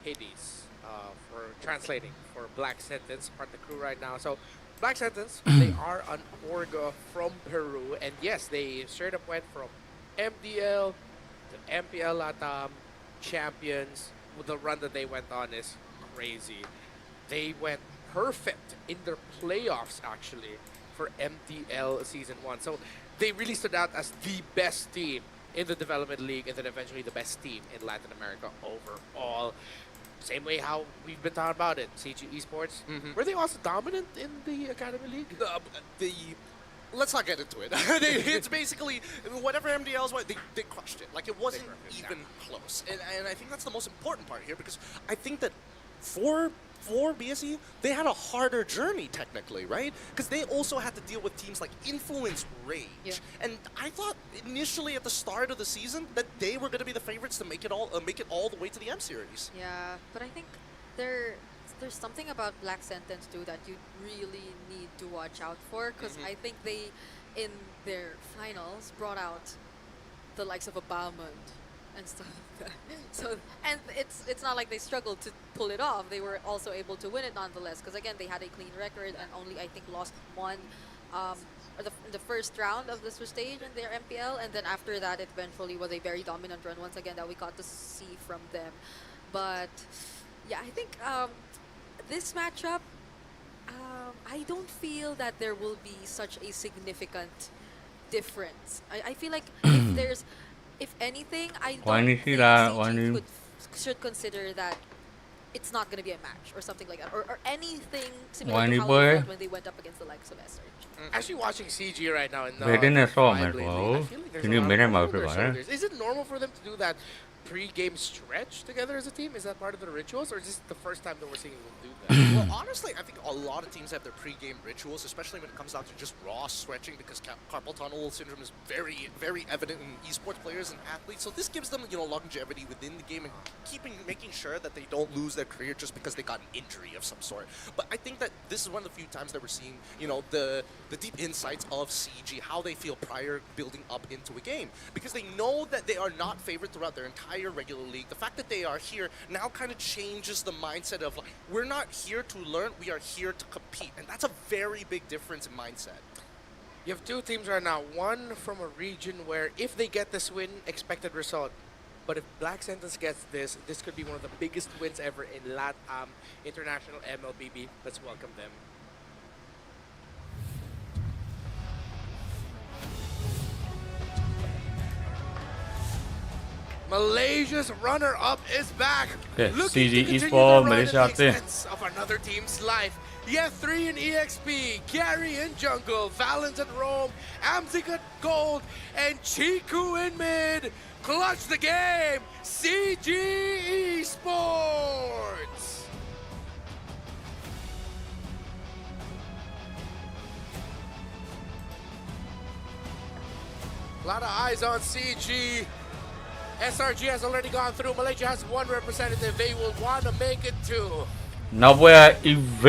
Hades for translating for Black Sentence, part of the crew right now. So Black Sentence, they are an orga from Peru, and yes, they straight up went from MDL to MPL Latam champions. The run that they went on is crazy. They went perfect in their playoffs actually for MDL season 1. So they really stood out as the best team in the development league and then eventually the best team in Latin America overall. Same way how we've been talking about it, CG Esports. Were they also dominant in the Academy League? The let's not get into it. It's basically whatever MDLs were, they crushed it. Like it wasn't even close, and I think that's the most important part here because I think that for BSE they had a harder journey technically, right? Because they also had to deal with teams like Influence, Rage, and I thought initially at the start of the season that they were going to be the favorites to make it all the way to the M series. Yeah, but I think there's something about Black Sentence too that you really need to watch out for because I think they, in their finals, brought out the likes of a Balmond and stuff like that. So, and it's not like they struggled to pull it off. They were also able to win it nonetheless because again they had a clean record and only I think lost one in the first round of this stage in their MPL, and then after that it eventually was a very dominant run once again that we got to see from them. But yeah, I think this matchup, I don't feel that there will be such a significant difference. I feel like if anything, I don't think CG should consider that it's not going to be a match or something like that, or anything similar to how they felt when they went up against the likes of SRG. Actually watching CG right now in the Về đến là so mà I feel like there's Thì a lot mấy of em pressure bảo on phải their bảo shoulders. Is it normal for them to do that pre-game stretch together as a team? Is that part of the rituals, or is this the first time that we're seeing them do that? Well, honestly, I think a lot of teams have their pre-game rituals, especially when it comes down to just raw stretching, because carpal tunnel syndrome is very, very evident in esports players and athletes. So this gives them, longevity within the game and making sure that they don't lose their career just because they got an injury of some sort. But I think that this is one of the few times that we're seeing, the deep insights of CG, how they feel prior building up into a game, because they know that they are not favored throughout their entire regular league. The fact that they are here now kind of changes the mindset of like, we're not here to learn, we are here to compete, and that's a very big difference in mindset. You have two teams right now, one from a region where if they get this win, expected result. But if Black Sentence gets this could be one of the biggest wins ever in LATAM International MLBB. Let's welcome them. Malaysia's runner-up is back. Okay, Looking CG to continue Esports, the run Malaysia at the atin. expense of another team's life. EF3 and EXP, Gary in jungle, Valens and Rome, Amzik at gold, and Chiku in mid. Clutch the game, CG Esports. A lot of eyes on CG. SRG has already gone through. Malaysia has one representative. They will want to make it two.နောက်ပွဲက EV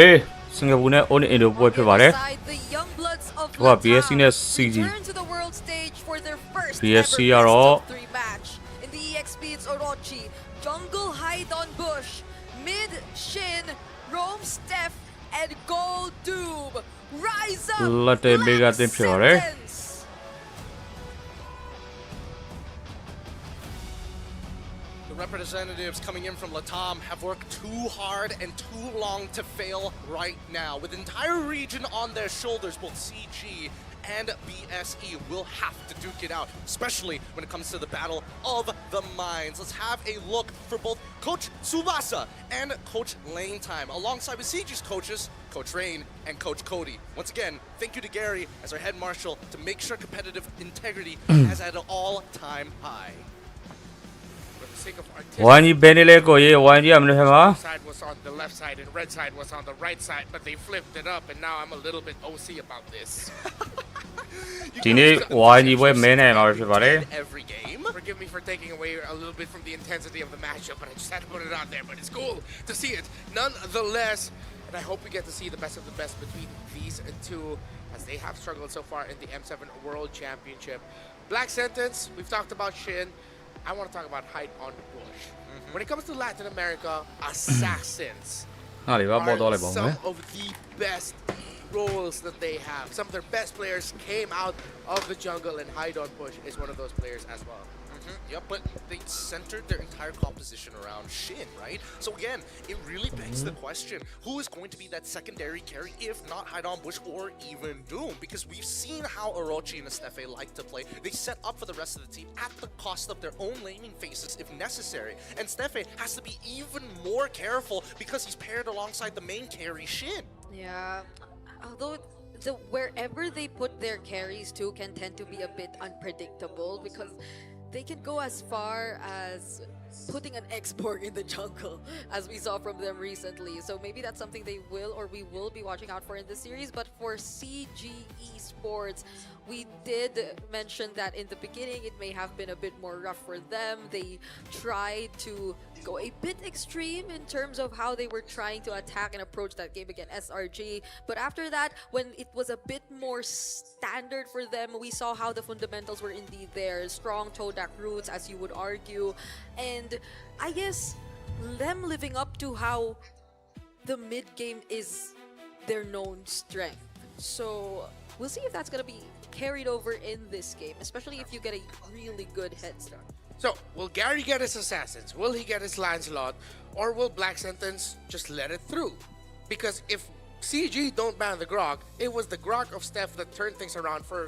စင်ကာပူနဲ့ On Indo ပွဲဖြစ်ပါတယ် The Youngbloods of သူက BSC နဲ့ CG return to the world stage for their first BSC ever ကတော့ best of 3 match. In the EXP, it's Orochi, Jungle Hide on Bush, Mid Shin, Rome Steph, and Gold Doob. Rise up, လက်တဲ့ဘေးကတင်ဖြစ်ပါတယ် Sentence. The representatives coming in from Latam have worked too hard and too long to fail right now. With the entire region on their shoulders, both CG and BSE will have to duke it out, especially when it comes to the battle of the minds. Let's have a look for both Coach Tsubasa and Coach Lane Time, alongside with CG's coaches, Coach Rain and Coach Cody. Once again, thank you to Gary as our head marshal to make sure competitive integrity is at an all-time high. Wani Benile ကိုရေး Wani ရမလို့မှာ Side was on the left side and red side was on the right side, but they flipped it up, and now I'm a little bit OC about this. ဒီနေ့ Wani ပွဲမဲနိုင်မှာဖြစ်ပါတယ် Every game. Forgive me for taking away a little bit from the intensity of the matchup, but I just had to put it out there. But it's cool to see it nonetheless, and I hope we get to see the best of the best between these two, as they have struggled so far in the M7 World Championship. Black Sentence, we've talked about Shin. I want to talk about Hide on Bush. When it comes to Latin America, assassins ဟာလေပါပေါ်တော့လိုက်ပါဦးမယ် some of the best roles that they have. Some of their best players came out of the jungle, and Hide on Push is one of those players as well. Yep, but they centered their entire composition around Shin, right? So again, it really begs the question, who is going to be that secondary carry if not Haidon Bush or even Doom? Because we've seen how Orochi and Estefe like to play. They set up for the rest of the team at the cost of their own laning phases if necessary. And Stefe has to be even more careful because he's paired alongside the main carry, Shin. Yeah, although wherever they put their carries to can tend to be a bit unpredictable because they can go as far as putting an X-Borg in the jungle, as we saw from them recently. So maybe that's something they will or we will be watching out for in this series. But for CG Esports, we did mention that in the beginning it may have been a bit more rough for them. They tried to go a bit extreme in terms of how they were trying to attack and approach that game against SRG. But after that, when it was a bit more standard for them, we saw how the fundamentals were indeed there. Strong Todak roots, as you would argue. And I guess them living up to how the mid game is their known strength. So we'll see if that's going to be carried over in this game, especially if you get a really good head start. So, will Gary get his assassins? Will he get his Lancelot? Or will Black Sentence just let it through? Because if CG don't ban the Grok, it was the Grok of Steph that turned things around for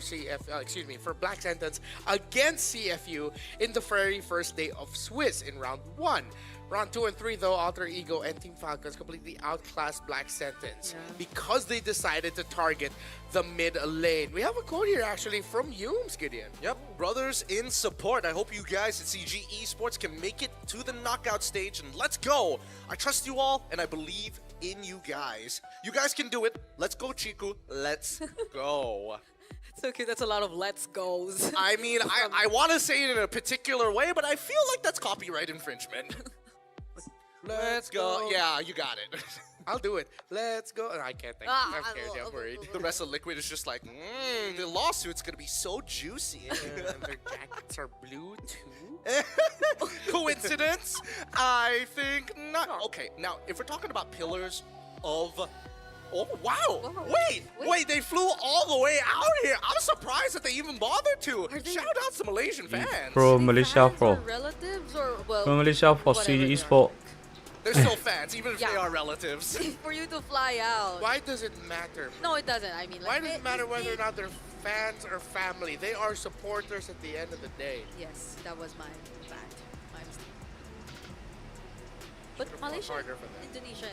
for Black Sentence against CFU in the very first day of Swiss in round 1. Round 2 and 3, though, Alter Ego and Team Falcons completely outclassed Black Sentence because they decided to target the mid lane. We have a quote here, actually, from Yooms, Gideon. Yep, brothers in support. I hope you guys at CG Esports can make it to the knockout stage, and let's go. I trust you all, and I believe in you guys. You guys can do it. Let's go, Chiku. Let's go. It's okay, that's a lot of let's goes. I mean, I want to say it in a particular way, but I feel like that's copyright infringement. Let's go. Yeah, you got it. I'll do it. Let's go. I can't think. I'm scared. I'm worried. The rest of Liquid is just like, the lawsuit's going to be so juicy. And their jackets are blue, too. Coincidence? I think not. Okay, now, if we're talking about pillars of... Oh, wow. Whoa. Wait, they flew all the way out here. I'm surprised that they even bothered to. Are they- Shout out to Malaysian fans. Pro Are they Malaysia fans Pro or relatives or well, Pro Malaysia for whatever CG they are. Esports They're still fans, even if they Yeah. are relatives. for you to fly out. Why does it matter? No, it doesn't. I mean, like, Why does it matter whether or not they're fans or family? They are supporters at the end of the day. Yes, that was my bad. My mistake. But Should've fought Malaysia, harder for that. Indonesian.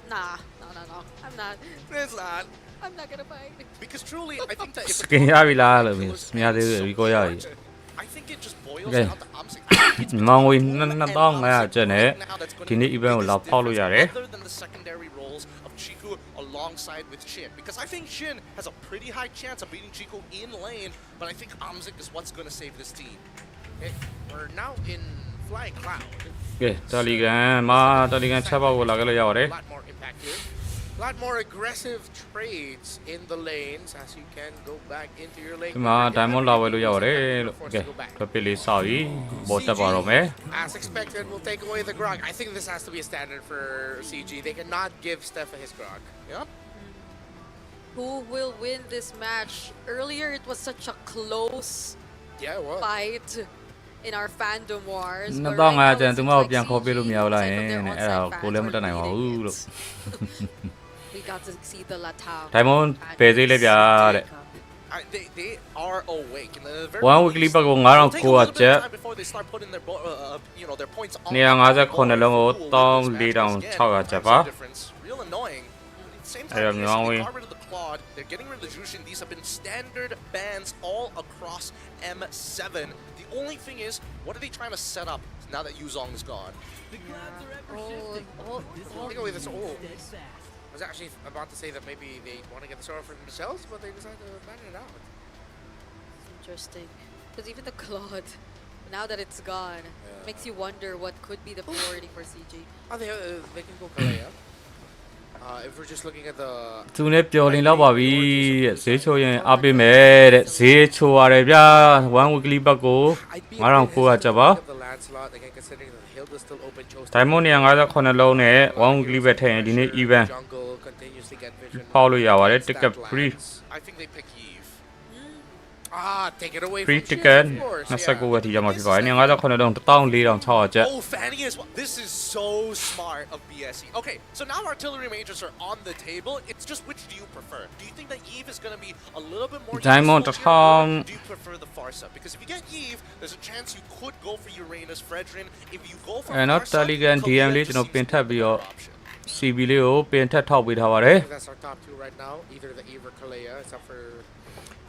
Nah, no. I'm not. It's not. I'm not gonna fight. Because truly, I think that if Skin ရပြီလားလို့မြင်ရတယ်ဒီကိုရပြီ I think it just boils Okay. down to Amsik. မောင်ဝေ2500ကျပ်နဲ့ဒီနေ့ event ကိုလာဖောက်လို့ရတယ် Other than the secondary roles of Chiku alongside with Shin, because I think Shin has a pretty high chance of beating Chiku in lane, but I think Amsik is what's going to save this team. Okay, we're now in Flying Cloud. ကဲတာလီကန်မှာတာလီကန်ချက်ပေါက်ကိုလာခဲ့လို့ရပါတယ် A lot more impact here. A lot more aggressive trades in the lanes as you can go back into your lane. ဒီမှာ diamond လာဝယ်လို့ရပါတယ်လို့ကဲဖက်ပစ်လေးစောက်ပြီးဘောတက်ပါတော့မယ် As expected, we'll take away the Grog. I think this has to be a standard for CG. They cannot give Steffa his Grog. Yep. Who will win this match? Earlier, it was such a close Yeah, it was. fight in our fandom wars. နှစ် but တော့ right ငါ now ကျန် it သူ seems မကို like ပြန်ခေါ် CG ပေးလို့မရဘူးလား aside ယ from င် their နဲ့ onside အဲ့ဒါ fans ကိုလည်းမ were တက်နိုင်ပါဘူး leading လို့ it. We got to see the Latau. Diamond ပယ်သေးလေးဗျာတဲ့ They are awake. In the very One least, weekly ဘက်ကို it'll take a little bit 9000 of ကျပ် time before they start putting their their points on 259လုံးကို the board. We'll win this match. 14600ကျပ်ပါ That's the difference. Real annoying. At the same time, Ayun, yes, nga, they we- got rid of the Claude. They're getting rid of the Jushin. These have been standard bans all across M7. The only thing is, what are they trying to set up now that Yuzong is gone? Take away this ult. I was actually about to say that maybe they want to get the sword for themselves, but they decided to ban it out. Interesting. Because even the Claude, now that it's gone, makes you wonder what could be the priority for CG. Oh, they can go Kalea. If we're just looking at the သူနဲ့ပြောလင်းလောက်ပါပြီတဲ့ဈေးချိုရင်အပိမယ်တဲ့ဈေးချိုရတယ်ဗျာ1 weekly ဘက်ကို I'd be 9900ကျပ်ပါ of the Lancelot again considering that the hill is still open chose Diamond 158လုံးနဲ့1 weekly ပဲထည့်ရင်ဒီနေ့ event jungle continuously get vision ဖောက်လို့ရပါတယ် against ticket that free lance. I think they pick Eve. Take it away free from ticket Jin, of course, 29ပဲထိရမှာဖြစ်ပါတယ်158လုံး14600ကျပ် Oh, Fanny as well. This is so smart of BSE. Okay, so now artillery majors are on the table. It's just which do you prefer? Do you think that Eve is going to be a little bit more Diamond useful here, or 1000 do you prefer the Farsa? Because if you get Eve, there's a chance you could go for Uranus, Fredrin. If you go for နော် Farsa, Telegram DM Kalia လေး just ကျွန်တော် seems ပင် to ထပ် be ပြီး a တော့ better option. CB လေးကိုပင်ထပ်ထောက်ပေးထားပါတယ် that's our top two right now either the Eve or Kalea except for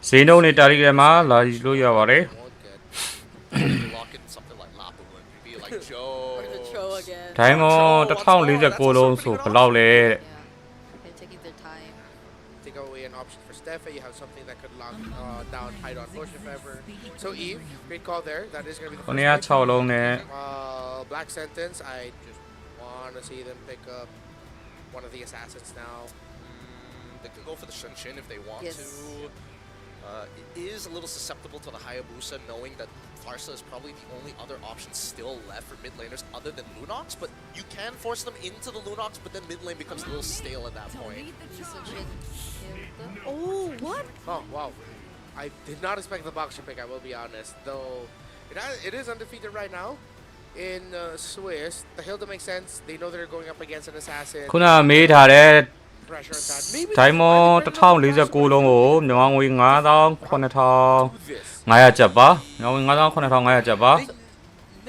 ဈေးနှုန်းတွေ Telegram မှာလာလို့ရပါတယ် Won't get lock in something like Lapu and be like Joe. Or the throw again. Diamond 1049လုံးဆိုဘယ်လောက်လဲတဲ့ Yeah, they're taking their time. take away an option for Steffa. You have something that could lock down hide on push if ever. So Eve, great call there. That is going to be the first pick. 906လုံးနဲ့ Black Sentence. I just want to see them pick up one of the assassins now. They could go for the Shunshin if they want Yes. to. It is a little susceptible to the Hayabusa, knowing that Farsa is probably the only other option still left for mid laners other than Lunox. But you can force them into the Lunox, but then mid lane becomes a little stale at that point. Jin killed them. Oh, what? Oh wow! I did not expect the boxer pick. I will be honest, though. It is undefeated right now. In Swiss, the Hilda makes sense. They know they're going up against an assassin. ခုနမေးထားတဲ့ Pressure on that. Maybe Diamond 1049လုံးကိုမြန်မာငွေdo this. 9500ကျပ်ပါမြန်မာငွေ9500ကျပ်ပါ They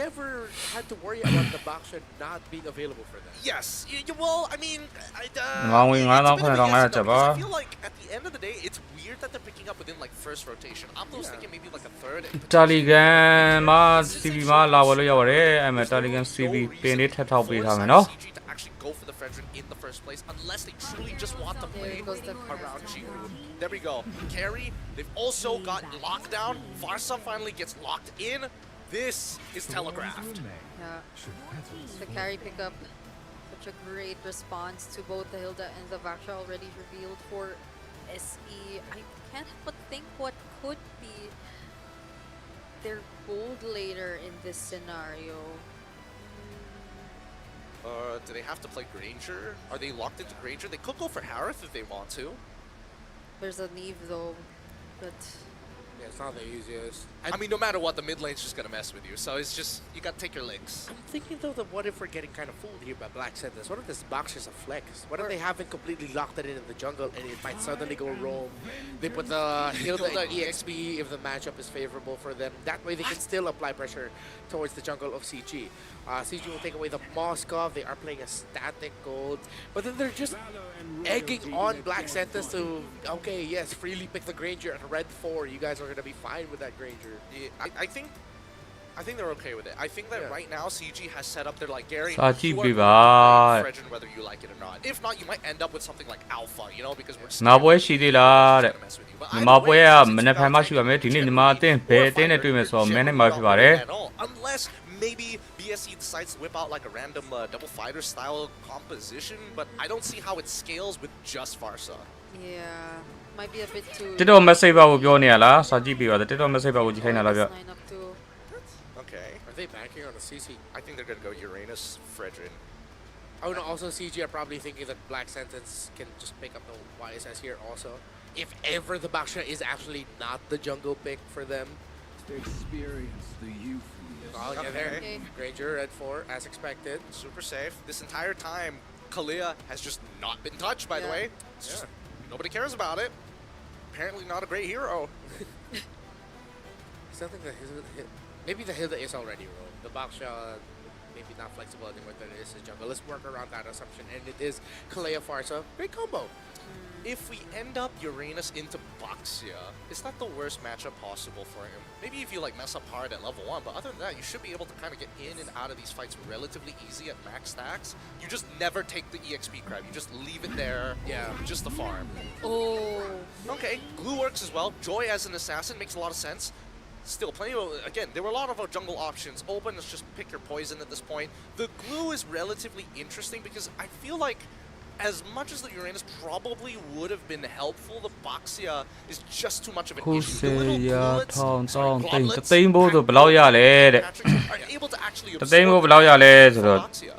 never had to worry about the boxer not being available for them. Yes, well, I mean, Well, we it's might a not bit of a put it on yes our and no, job, because I huh? feel like at the end of the day, it's weird that they're picking up within like first rotation. I'm Yeah. thinking maybe like a third. and Telegram မှာ CB မှာလာဝယ်လို့ရပါတယ်အဲ့မဲ့ Telegram CB ပင်လေးထပ်ထောက်ပေးထားမယ်နော် CG to actually go for the Fredrin in the first place, unless they truly just want to play There goes the around Jiru. There we go. Carry. They've also got lockdown. Farsa finally gets locked in. This is telegraphed. Yeah. The carry pickup. Such a great response to both the Hilda and the Vaksha already revealed for SE. I can't help but think what could be their gold later in this scenario. Do they have to play Granger? Are they locked into Granger? They could go for Harith if they want to. There's a Neve though, but Yeah, it's not the easiest. I mean, no matter what, the mid lane's just gonna mess with you. So it's just, you gotta take your licks. I'm thinking though that what if we're getting kind of fooled here by Black Sentence? What if this boxer's a flex? What if they haven't completely locked it in the jungle and it might suddenly go roam? They put the Hilda Hilda in EXP if the matchup is favorable for them. That way they can still apply pressure towards the jungle of CG. CG will take away the Moskov. They are playing a static gold. But then they're just egging on Black Sentence to, okay, yes, freely pick the Granger at red 4. You guys are going to be fine with that Granger. Yeah, I think they're okay with it. I think that Yeah. right now CG has set up. They're like, Gary, Sachi you are going to Biba. play Fredrin whether you like it or not. If not, you might end up with something like Alpha, you know, because we're မြန်မာပွဲရှိသေးလားတဲ့ gonna mess with you. But မြန်မာ either ပွဲ way, က since မ it's နေ့ဖန် about မှရှိပါမယ်ဒီနေ့ technical မြန်မာအသင်းဘယ်အသင်းနဲ့ or တွေ့မယ်ဆိုတော့ fighter, မနေ့ shit, မှ we ဖြစ် don't ပါတယ် win at all. Unless maybe BSE decides to whip out like a random double fighter style composition, but I don't see how it scales with just Farsa. yeah, might be a bit too. TikTok message ဘာကိုပြောနေရလားစာကြည့်ပြပါသေး TikTok message ဘာကိုကြည့်ခိုင်းတာလားဗျ Line up too. Okay. Are they banking on a CC? I think they're gonna go Uranus, Fredrin. Oh no, also CG are probably thinking that Black Sentence can just pick up the YSS here also. If ever the Baksha is actually not the jungle pick for them. Experience the euphoria. I'll get there. Okay. Granger at 4 as expected. Super safe. This entire time, Kalia has just not been touched, by the Yeah. way. It's just, nobody cares about it. Apparently not a great hero. Something that maybe the Hilda is already rolled. The Baksha maybe not flexible anymore than it is the jungle. Let's work around that assumption. And it is Kalea Farsa. Great combo. If we end up Uranus into Baxia, is that the worst matchup possible for him? Maybe if you like mess up hard at level 1, but other than that, you should be able to kind of get in and out of these fights relatively easy at max stacks. You just never take the EXP grab. You just leave it there. Yeah. Just the farm. Oh, Okay, glue works as well. Joy as an assassin makes a lot of sense. Still, plenty of, again, there were a lot of jungle options. Open, let's just pick your poison at this point. The glue is relatively interesting because I feel like as much as the Uranus probably would have been helpful, the Boxia is just too much of an ခု issue. The little 10ရာ bullets, 1000 sorry, 1000တိန် globlets, သိန်းဖို့ဆိုဘယ်လောက်ရလဲတဲ့ Patrick are able to actually တသိန်း absorb ဖို့ဘယ်လောက်ရလဲဆိုတော့ Boxia.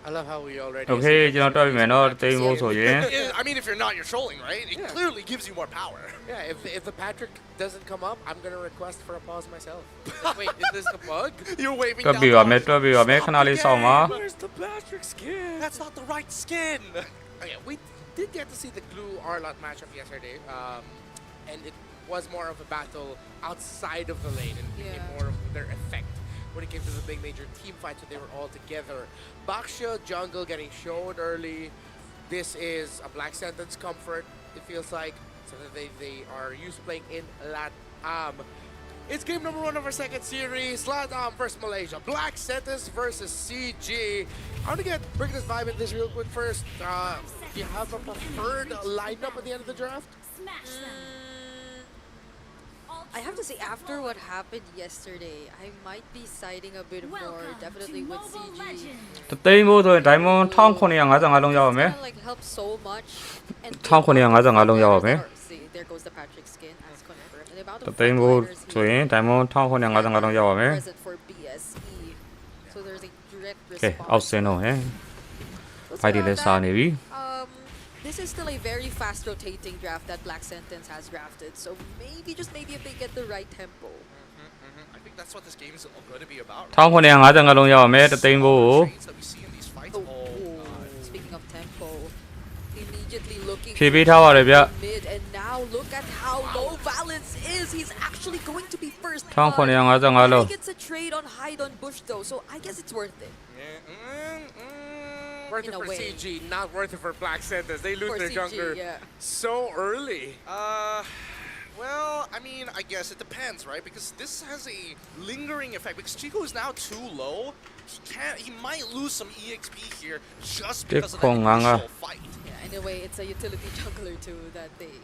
I love how we already. โอเคကျွန်တော်တွက်ပြီမယ်နော်တသိန်းဖို့ဆိုရင် I mean, if you're not, you're trolling, right? It Yeah. clearly gives you more power. Yeah, if the Patrick doesn't come up, I'm gonna request for a pause myself. Like, wait, is this the bug? You're waving တွက် down ပြီး the ပါမယ် arm. တွက်ပြီးပါမယ်ခဏလေးစောင့်ပါ Where's the Patrick skin? That's not the right skin. Okay, we did get to see the Glue Arlot matchup yesterday, and it was more of a battle outside of the lane and became Yeah. more of their effect when it came to the big major team fight, so they were all together. Baxia jungle getting shown early. This is a Black Sentence comfort, it feels like, so that they are used to playing in LATAM. It's game number 1 of our second series, LATAM versus Malaysia. Black Sentence versus CG. I want to bring this vibe in this real quick first. Do you have a preferred lineup at the end of the draft? I have to say, after what happened yesterday, I might be siding a bit more, definitely with CG. တသိန်းဖို့ဆိုရင် Diamond 1955လုံးရပါမယ် It's gonna like help so much. And 1955လုံးရပါမယ် See, there goes the Patrick skin as confirmed. And the amount တ of သိန်းဖို့ frontliners ဆို here ရင် Diamond 1955လုံးရပါမယ် present for BSE. So there's a direct ကဲ response. အောက်ဆင်းတော့ဟဲ့ Let's ဖိုက်တွေ go လည်း on စား that. နေပြီ This is still a very fast rotating draft that Black Sentence has drafted. So maybe, just maybe, if they get the right tempo. I think that's what this game is going to be about. 1955လုံးရပါမယ်တသိန်းဖို့ Trades that we see in these fights. Oh, speaking of tempo, immediately looking ဖြည့်ပေးထားပါတယ်ဗျ mid, and now look at how low Balance is. He's actually going to be first. 1955လုံး He gets a trade on Hide on Bush though, so I guess it's worth it. Worth In it a for way. CG, not worth it for Black Sentence. They lose For their CG, jungler yeah. so early. Well, I mean, I guess it depends, right? Because this has a lingering effect. Because Chico is now too low. He might lose some EXP here just because of that initial fight. Yeah, in a way, it's a utility jungler too that they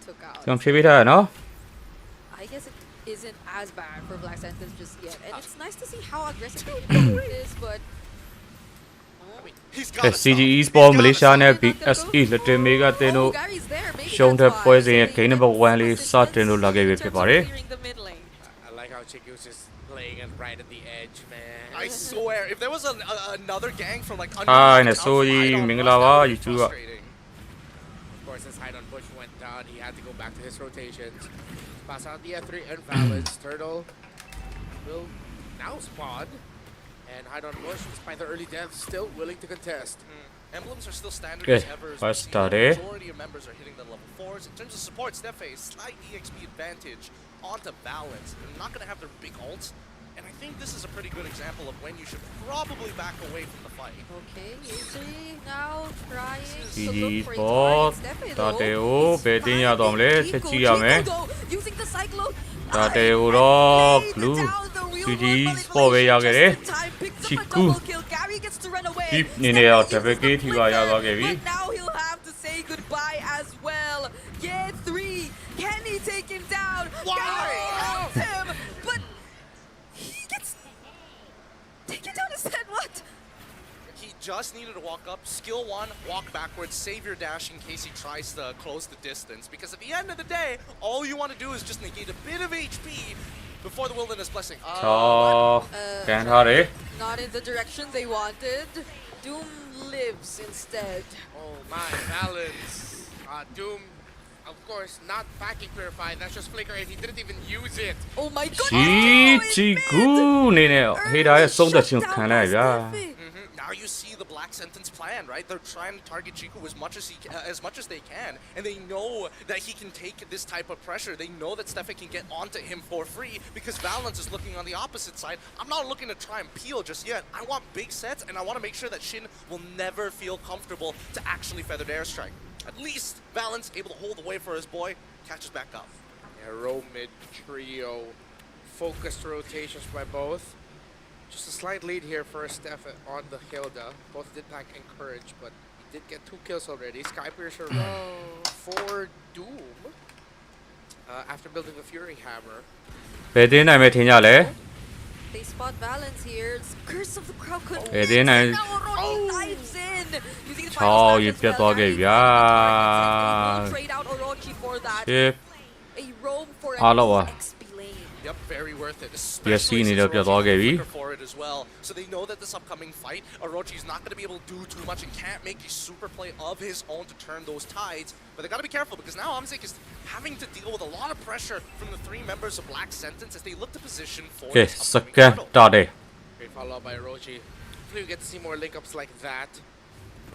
took out. ကျွန်တော်ဖြည့်ပေးထားရနော် I guess it isn't as bad for Black Sentence just yet, and it's nice to see how aggressive it is, but He's ကဲ got CG Esports မလေးရှားနဲ့ BSE လက်တင်မေဂတင်တို့ Gary's there. Maybe ရှုံး that's တဲ့ why. ပွဲစဉ်ရဲ့ So game they number get 1 လေးစတင်လို့လာခဲ့ပြီ in ဖြစ် terms ပါ of တယ် clearing the mid lane. I like how Chikus is playing it right at the edge, man. I swear, if there was another gang from like Hi, underneath and the so town ye fight on mingla Rust, wa, that would be you two are- frustrating. Of course, as Hide on Bush went down, he had to go back to his rotations. Pass out the F3 and Valence. Turtle will now spawn. And Hide on Bush, despite the early death, still willing to contest. Emblems are still standard Okay, as ever. As first we see start, the eh? majority of members are hitting the level 4s. In terms of support, Stefe, slight EXP advantage onto Balance. They're not going to have their big ults. And I think this is a pretty good example of when you should probably back away from the fight. Okay, Izzy now trying to CG look for a Esports target. Stefe ဒါ though. တေကိုဘယ်တင်ရတော့မလဲချက်ကြည့်ရမယ် Chico though, using the cyclone. ဒါတေကိုတော့ Laid Blue down the wheel CG run, but Esports ပဲရခဲ့တယ် just in time, picks up a Chico double kill. Gary gets to run away. Deep နေနေတော့ Stefe double uses kill the ထိပါရ flicker, သွားခဲ့ပြီ but now he'll have to say goodbye as well. Yeah, 3. Can he take him down? Why? Gary helps him, but he gets taken down instead. What? He just needed to walk up, skill 1, walk backwards, save your dash in case he tries to close the distance. Because at the end of the day, all you want to do is just negate a bit of HP before the Wilderness Blessing. ချောကန်ထားတယ် Not in the direction they wanted. Doom lives instead. Oh my, Valence. Doom, of course, not backing Purify. That's just Flicker, and he didn't even use it. Oh my ချီ goodness! ချီကူနေနေဟေးဒါရဲ့ဆုံးသက်ခြင်းကိုခံလိုက်ရဗျာ Now you see the Black Sentence plan, right? They're trying to target Chiku as much as they can, and they know that he can take this type of pressure. They know that Stefe can get onto him for free because Valence is looking on the opposite side. I'm not looking to try and peel just yet. I want big sets, and I want to make sure that Shin will never feel comfortable to actually feathered airstrike. At least Valence able to hold away for his boy, catches back up. Yeah, row mid trio. Focused rotations by both. Just a slight lead here for Steph on the Hilda. Both did pack Encourage, but he did get 2 kills already. Skypiercer for Doom after building the Fury Hammer. ဘယ်တင်နိုင်မယ်ထင်ကြလဲ they spot balance here. It's Curse of the Crowd connects. Eh, then I- and now Orochi dives in. Using the Chao, final you slash as get well. dog Gary it, yeah. will trade out Orochi for that. Shit. A roam for an Hello, XP lane. Yep, very worth it. Yes, Especially he since needed to Orochi dog has a heavy. flicker for it as well. So they know that this upcoming fight, Orochi's not going to be able to do too much and can't make a super play of his own to turn those tides. But they got to be careful because now Amzik is having to deal with a lot of pressure from the 3 members of Black Sentence as they look to position for Okay, this upcoming second battle. တာတယ် Great follow by Orochi. Hopefully we get to see more link-ups like that.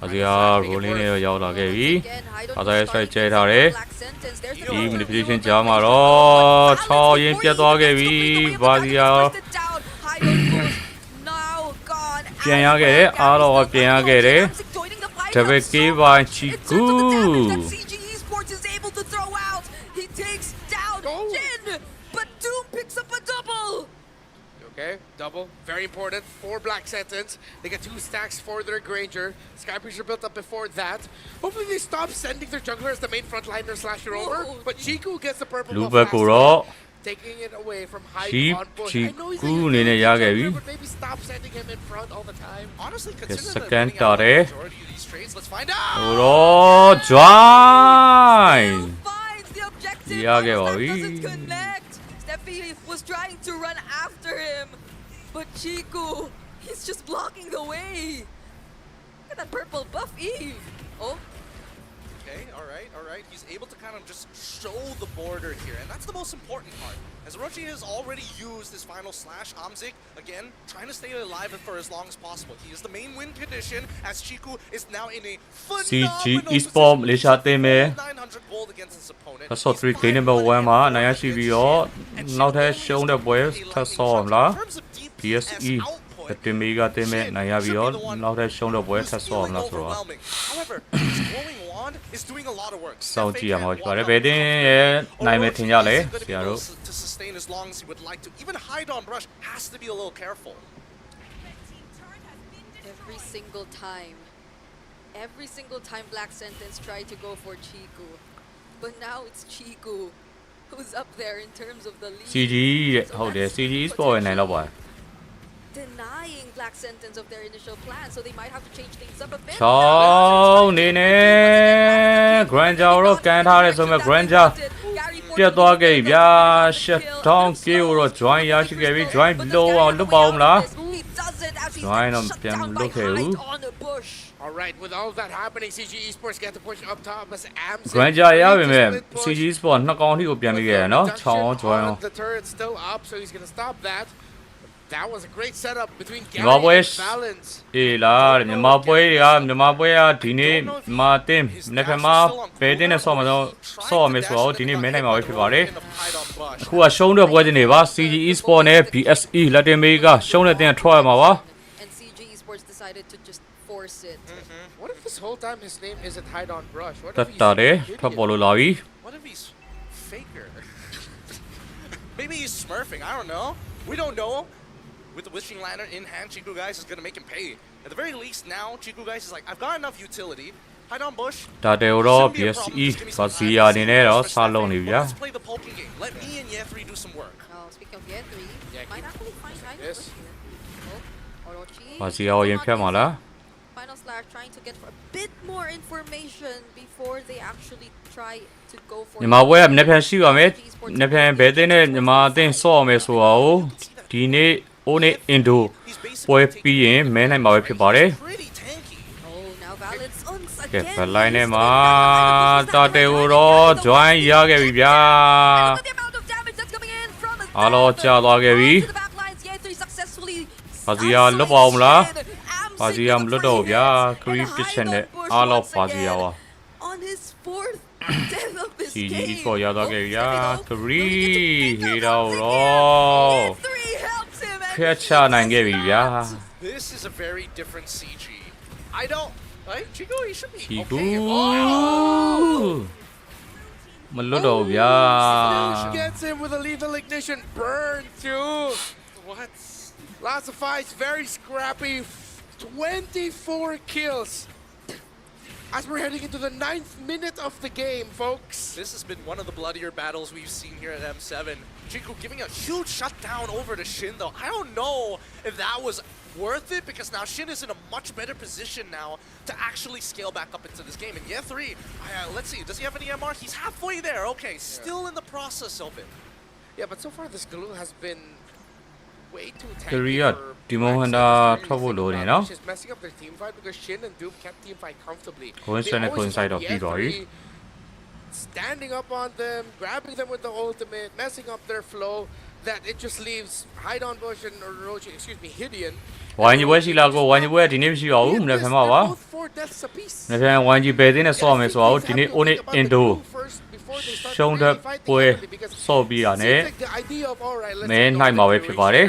ဘာစီယာ rolling နဲ့တော့ရောက်လာခဲ့ပြီ Again, Hydon ဘာသာရေး starting side ကျဲ to ထား see တယ် Black Sentence. There's the ဒီ counter. manipulation ကြားမှာတော့6ရင်းပြတ်သွားခဲ့ပြီဘာစီယာ Now gone. ပြန်ရခဲ့တယ်အားတော့ပြန်ရခဲ့တယ် Joining the fight. တပည့်ကေးပိုင်းချီ In ကူ terms of the damage that CG Esports is able to throw out, he takes down Go. Jin, but Doom picks up a double. Okay, double, very important for Black Sentence. They get 2 stacks for their Granger. Sky Preacher built up before that. Hopefully they stop sending their jungler as the main frontliner slash roamer. Whoa. But Chiku gets the purple လူ buff ဘက်ကို fast တော့ taking it away from high Cheap on Bush. I Chiku know he's အနေနဲ့ရခဲ့ပြီ but maybe stop sending him in front all the time. Honestly, Okay, considering second they're winning out on the tare. majority of these trades, let's find ဟို out! တော့ join Finds the objective. Yeah, but okay, that well, doesn't we- connect. Steffi was trying to run after him, but Chiku, he's just blocking the way. Look at that purple buff, Eve. Oh, Okay, all right. He's able to kind of just show the border here, and that's the most important part. As Orochi has already used his final slash, Amzik, again, trying to stay alive for as long as possible. He is the main win condition, as Chiku is now in a phenomenal Esports position. Malaysia team ရဲ့ 900 gold against his opponent. That's all 3 game number 1မှာအနိုင်ရရှိပြီးတော့နောက်ထပ်ရှုံးတဲ့ပွဲထပ်ဆော့မလား PSE တင်မီကတင်မဲ့နိုင်ရပြီးတော့နောက်ထပ်ရှုံးတဲ့ပွဲထပ်ဆော့မလားဆိုတော့ However, his glowing wand is doing a lot of work. စောင့်ကြည့်ရမှာဖြစ်ပါတယ်ဘယ်တင်ရဲ့နိုင်မယ်ထင်ကြလဲဆရာတို့ To sustain as long as he would like to. Even hide on brush has to be a little careful. every single time Black Sentence tried to go for Chiku, but now it's Chiku who's up there in terms of the lead. CG တဲ့ဟုတ်တယ် CG Esports ရဲ့နိုင်တော့ပါတယ် Denying Black Sentence of their initial plan, so they might have to change things up a bit. ချောင်းနေနဲ့ Granger တော့ကန်ထားတယ်ဆိုမဲ့ Granger ပြတ်သွားခဲ့ပြီဗျာ shutdown kill တော့ join ရရှိခဲ့ပြီ join လို့အောင်လွတ်ပါဦးမလား Join တော့ပြန်မလွတ်ခဲ့ဘူး All right, with all of that happening, CG Esports get the push up top as Amzik. Granger ရပြီမဲ့ split push. CG Esports နှစ်ကောင်အထိကိုပြန်ပြီးခဲ့ရနော်ချောင်း join အောင် The turret still up, so he's gonna stop that. That was a great setup between Gary Wow, and boys. Balance. အေးလားမြန်မာပွဲကဒီနေ့မာတင်နေ့ကမှဘယ်တင်နဲ့ဆော့မှာတော့ဆော့မယ်ဆိုတော့ဒီနေ့မင်းနိုင်မှာပဲဖြစ်ပါတယ်အခုကရှုံးတဲ့ပွဲတင်နေပါ CG Esports နဲ့ BSE Latin America ရှုံးတဲ့တင်ထွက်ရမှာပါ And CG Esports decided to just force it. What if this whole time his name isn't Hide on Brush? What တ if တ် he's တာတယ် Gideon? ထွက်ပေါ်လို့လာပြီ What if he's faker? Maybe he's smurfing, I don't know. We don't know. With the Wishing Lantern in hand, Chiku Guys is going to make him pay. At the very least now, Chiku Guys is like, I've got enough utility. Hide on Bush. ဒါတယ်တော့ BSE ဗာစီယာအနေနဲ့တော့စားလုံးနေပြီဗျာ Let's play the poking game. Let me and Ye3 do some work. Now, speaking of Gen 3, Yeah, might keep actually find Hydon this. here. Oh, Orochi. ဗာစီယာကိုရင်ဖြတ်မှာလား Final Slash trying to get a bit more information before they actually try to go for မြန်မာပွဲကမနေ့ဖြန်ရှိပါမယ်မနေ့ဖြန်ဘယ်တင်နဲ့မြန်မာအသင်းဆော့မယ်ဆိုတော့ဒီနေ့အိုးနဲ့အင်ဒို He's basically ပွဲပြီးရင်မဲနိုင်မှာပဲဖြစ်ပါတယ် pretty tanky. Oh, now Balance once ကဲ again. ဘလိုင်းနဲ့မှာတာတယ်ကိုတော့ join ရခဲ့ပြီဗျာ Look at the amount of damage that's coming in from the အားလုံးကြာသွားခဲ့ပြီ to the back lines. Ye3 successfully ဗာစီယာလွတ်ပါအောင်မလား isolated. ဗာစီယာမလွတ်တော့ဘူးဗျာ And creep ပစ်ချက်နဲ့ Hydon Bush အားလုံး once ဗာစီယာပါ again on his fourth death of this CG game. Esports ရသွားခဲ့ပြီဗျာ Stepping creep though, will he get toဟေး pick တော့ up တော့ once again? Ye3 helps him and ဖျက်ချနိုင်ခဲ့ပြီဗျာ This is a very different CG. I don't. Right? Chico, he should be ချီကူ okay. Oh! မလွတ်တော့ဘူးဗျာ Flash gets him with a lethal ignition. Burn too. What? Lots of fights, very scrappy. 24 kills. as we're heading into the 9th minute of the game, folks. This has been one of the bloodier battles we've seen here at M7. Chiku giving a huge shutdown over to Shin, though. I don't know if that was worth it, because now Shin is in a much better position now to actually scale back up into this game. And yeah, 3, let's see, does he have any MR? He's halfway there. Okay, still in the process of it. Yeah, but so far this Galoo has been way too tanky Korea for Demon Black Hunter Santos, trouble really loading, thinking no? about it, which is messing up their team fight, because Shin and Doom kept team fight comfortably. Coincide They always coincide just of have P-Dory. Ye3 standing up on them, grabbing them with the ultimate, messing up their flow, that it just leaves Haidon Bush and Orochi, excuse me, Hideon. ဝိုင်းကြီးပွဲရှိလားကိုဝိုင်းကြီးပွဲဒီနေ့မရှိတော့ဘူးမနေ့ကမှပါ They're both 4 deaths apiece. မနေ့ကဝိုင်းကြီးဘယ်တင်းနဲ့ဆော့မယ်ဆိုတော့ဒီနေ့ Oni Indo ရှုံးတဲ့ပွဲဆော့ပြီးတာနဲ့မင်းနိုင်မှာပဲဖြစ်ပါတယ်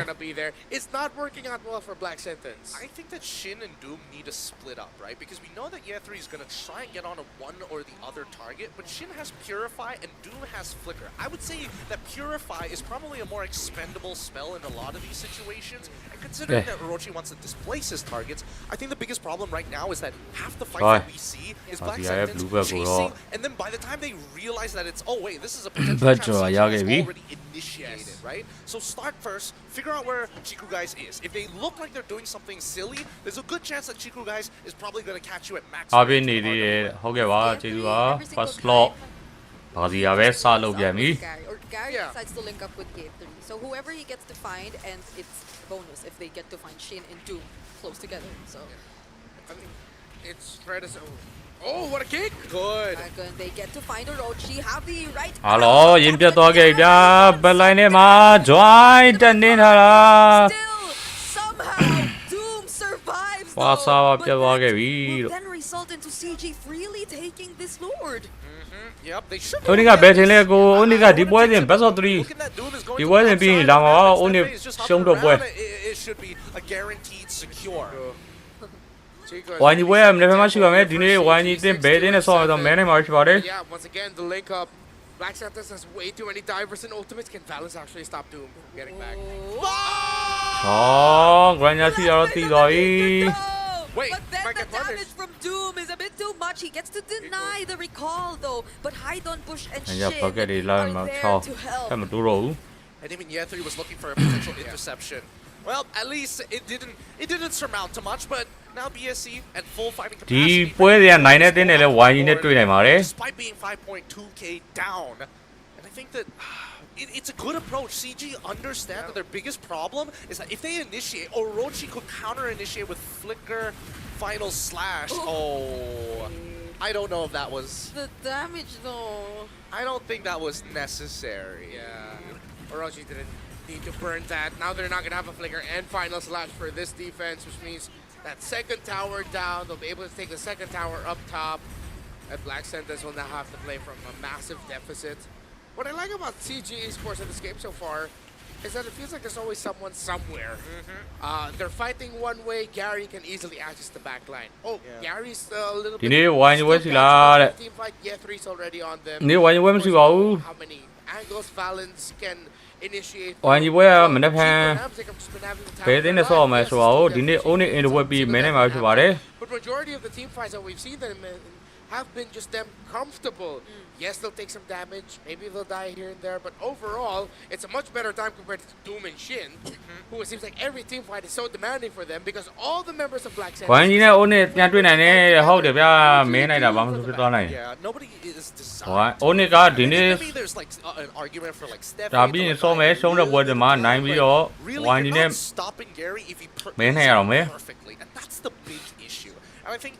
It's not working out well for Black Sentence. I think that Shin and Doom need to split up, right? Because we know that Ye3 is going to try and get on a one or the other target, but Shin has Purify and Doom has Flicker. I would say that Purify is probably a more expendable spell in a lot of these situations, and considering that Orochi wants to displace his targets, I think the biggest problem right now is that half the fight that we see is Black Sentence chasing, and then by the time they realize that it's, oh wait, this is a potential chance, it's already initiated, right? So start first, figure out where Chiku guys is. If they look like they're doing something silly, there's a good chance that Chiku guys is probably going to catch you at max. အားပေးနေသေးတယ်ဟုတ်ကဲ့ပါကျေးဇူးပါ first slot ဘာစီရပဲစလုပ်ပြန်ပြီ Or Gary Yeah. decides to link up with Gate 3. So whoever he gets to find, and it's bonus if they get to find Shin and Doom close together. So I mean, it's Fred is. Oh, what a kick! Good. and they get to find Orochi, have the right. ဟာလောရင်ပြတ်သွားခဲ့ဗျာဘက်လိုင်းထဲမှာ join တက်နေထားတာ Still, somehow, Doom survives. ဖာစာပြတ်သွားခဲ့ပြီ Will then result into CG freely taking this Lord. Yep, they should. အိုနီကဘယ်ထင်လဲကိုအိုနီကဒီပွဲစဉ် best of 3 Looking that Doom is goingဒီ to ပွဲစဉ်ပြီးရင်လာမှာပါအိုနီ It's just ရှုံးတော့ပွဲ hovering around. It should be a guaranteed secure. Chico ဝိုင်းကြီးပွဲကမနေ့ကမှရှိပါမယ်ဒီနေ့ဝိုင်းကြီးတင်ဘယ်တင်းနဲ့ဆော့ရတော့မဲနိုင်မှာရှိပါတယ် Yeah, once again, the link up. Black Santos has way too many divers and ultimates. Can Valens actually stop Doom from getting back? ဟော grand ညာစီရတော့တီသွားပြီ Wait, but then might the get punished. damage from Doom is a bit too much. He gets to deny the recall though. But Haidon Bush and ည Shin ဘက်ကလေးလာမှာ are ချော there to help. အဲ့မတူတော့ဘူး And even Ye3 was looking for a potential interception. Well, at least it didn't surmount too much, but now BSC at full fighting ဒီ capacity. ပွဲတွေကနိုင်တဲ့တင်းနဲ့လဲဝိုင်းကြီးနဲ့တွေ့နိုင်ပါတယ် Despite being 5.2k down. And I think that it's a good approach. CG understand that their biggest problem is that if they initiate, Orochi could counter-initiate with Flicker, Final Slash. Oh, I don't know if that was... The damage though. I don't think that was necessary. Yeah. Orochi didn't need to burn that. Now they're not going to have a flicker and final slash for this defense, which means that second tower down, they'll be able to take the second tower up top. And Black Sentence will now have to play from a massive deficit. What I like about CG Esports in this game so far is that it feels like there's always someone somewhere. They're fighting one way, Gary can easily access the back line. Oh, Yeah. Gary's a little ဒီ bit... နေ့ဝိုင်းကြီးပွဲရှိလားတဲ့ Team fight, yeah, 3's already on them. ဒီနေ့ဝိုင်းကြီးပွဲမရှိပါဘူး How many angles Valens can initiate? ဝိုင်းကြီးပွဲကမနေ့ကဘယ်တင်းနဲ့ဆော့မယ်ဆိုတော့ဒီနေ့အိုနီအင်ဒဝက်ပြီးမဲနိုင်မှာဖြစ်ပါတယ် But majority of the team fights that we've seen them in have been just them comfortable. Yes, they'll take some damage. Maybe they'll die here and there. But overall, it's a much better time compared to Doom and Shin, who it seems like every team fight is so demanding for them because all the members of Black ဝိုင်းကြီး Sands... နဲ့အိုနီပြန်တွေ့နိုင်တယ်ဟုတ်တယ်ဗျာမဲနိုင်တာဘာမှမဖြစ်သွားနိုင် Yeah, nobody is designed. ဝိုင်းအိုနီကဒီနေ့ Maybe there's like an argument for like Steph. ဒါပြီးရင်ဆော့မယ်ရှုံးတဲ့ပွဲတွေမှာနိုင်ပြီးတော့ Really, ဝိုင်းကြီး you're နဲ့ not stopping Gary if he Man, hey, Aaron, man. perfectly, and that's the big issue. And I think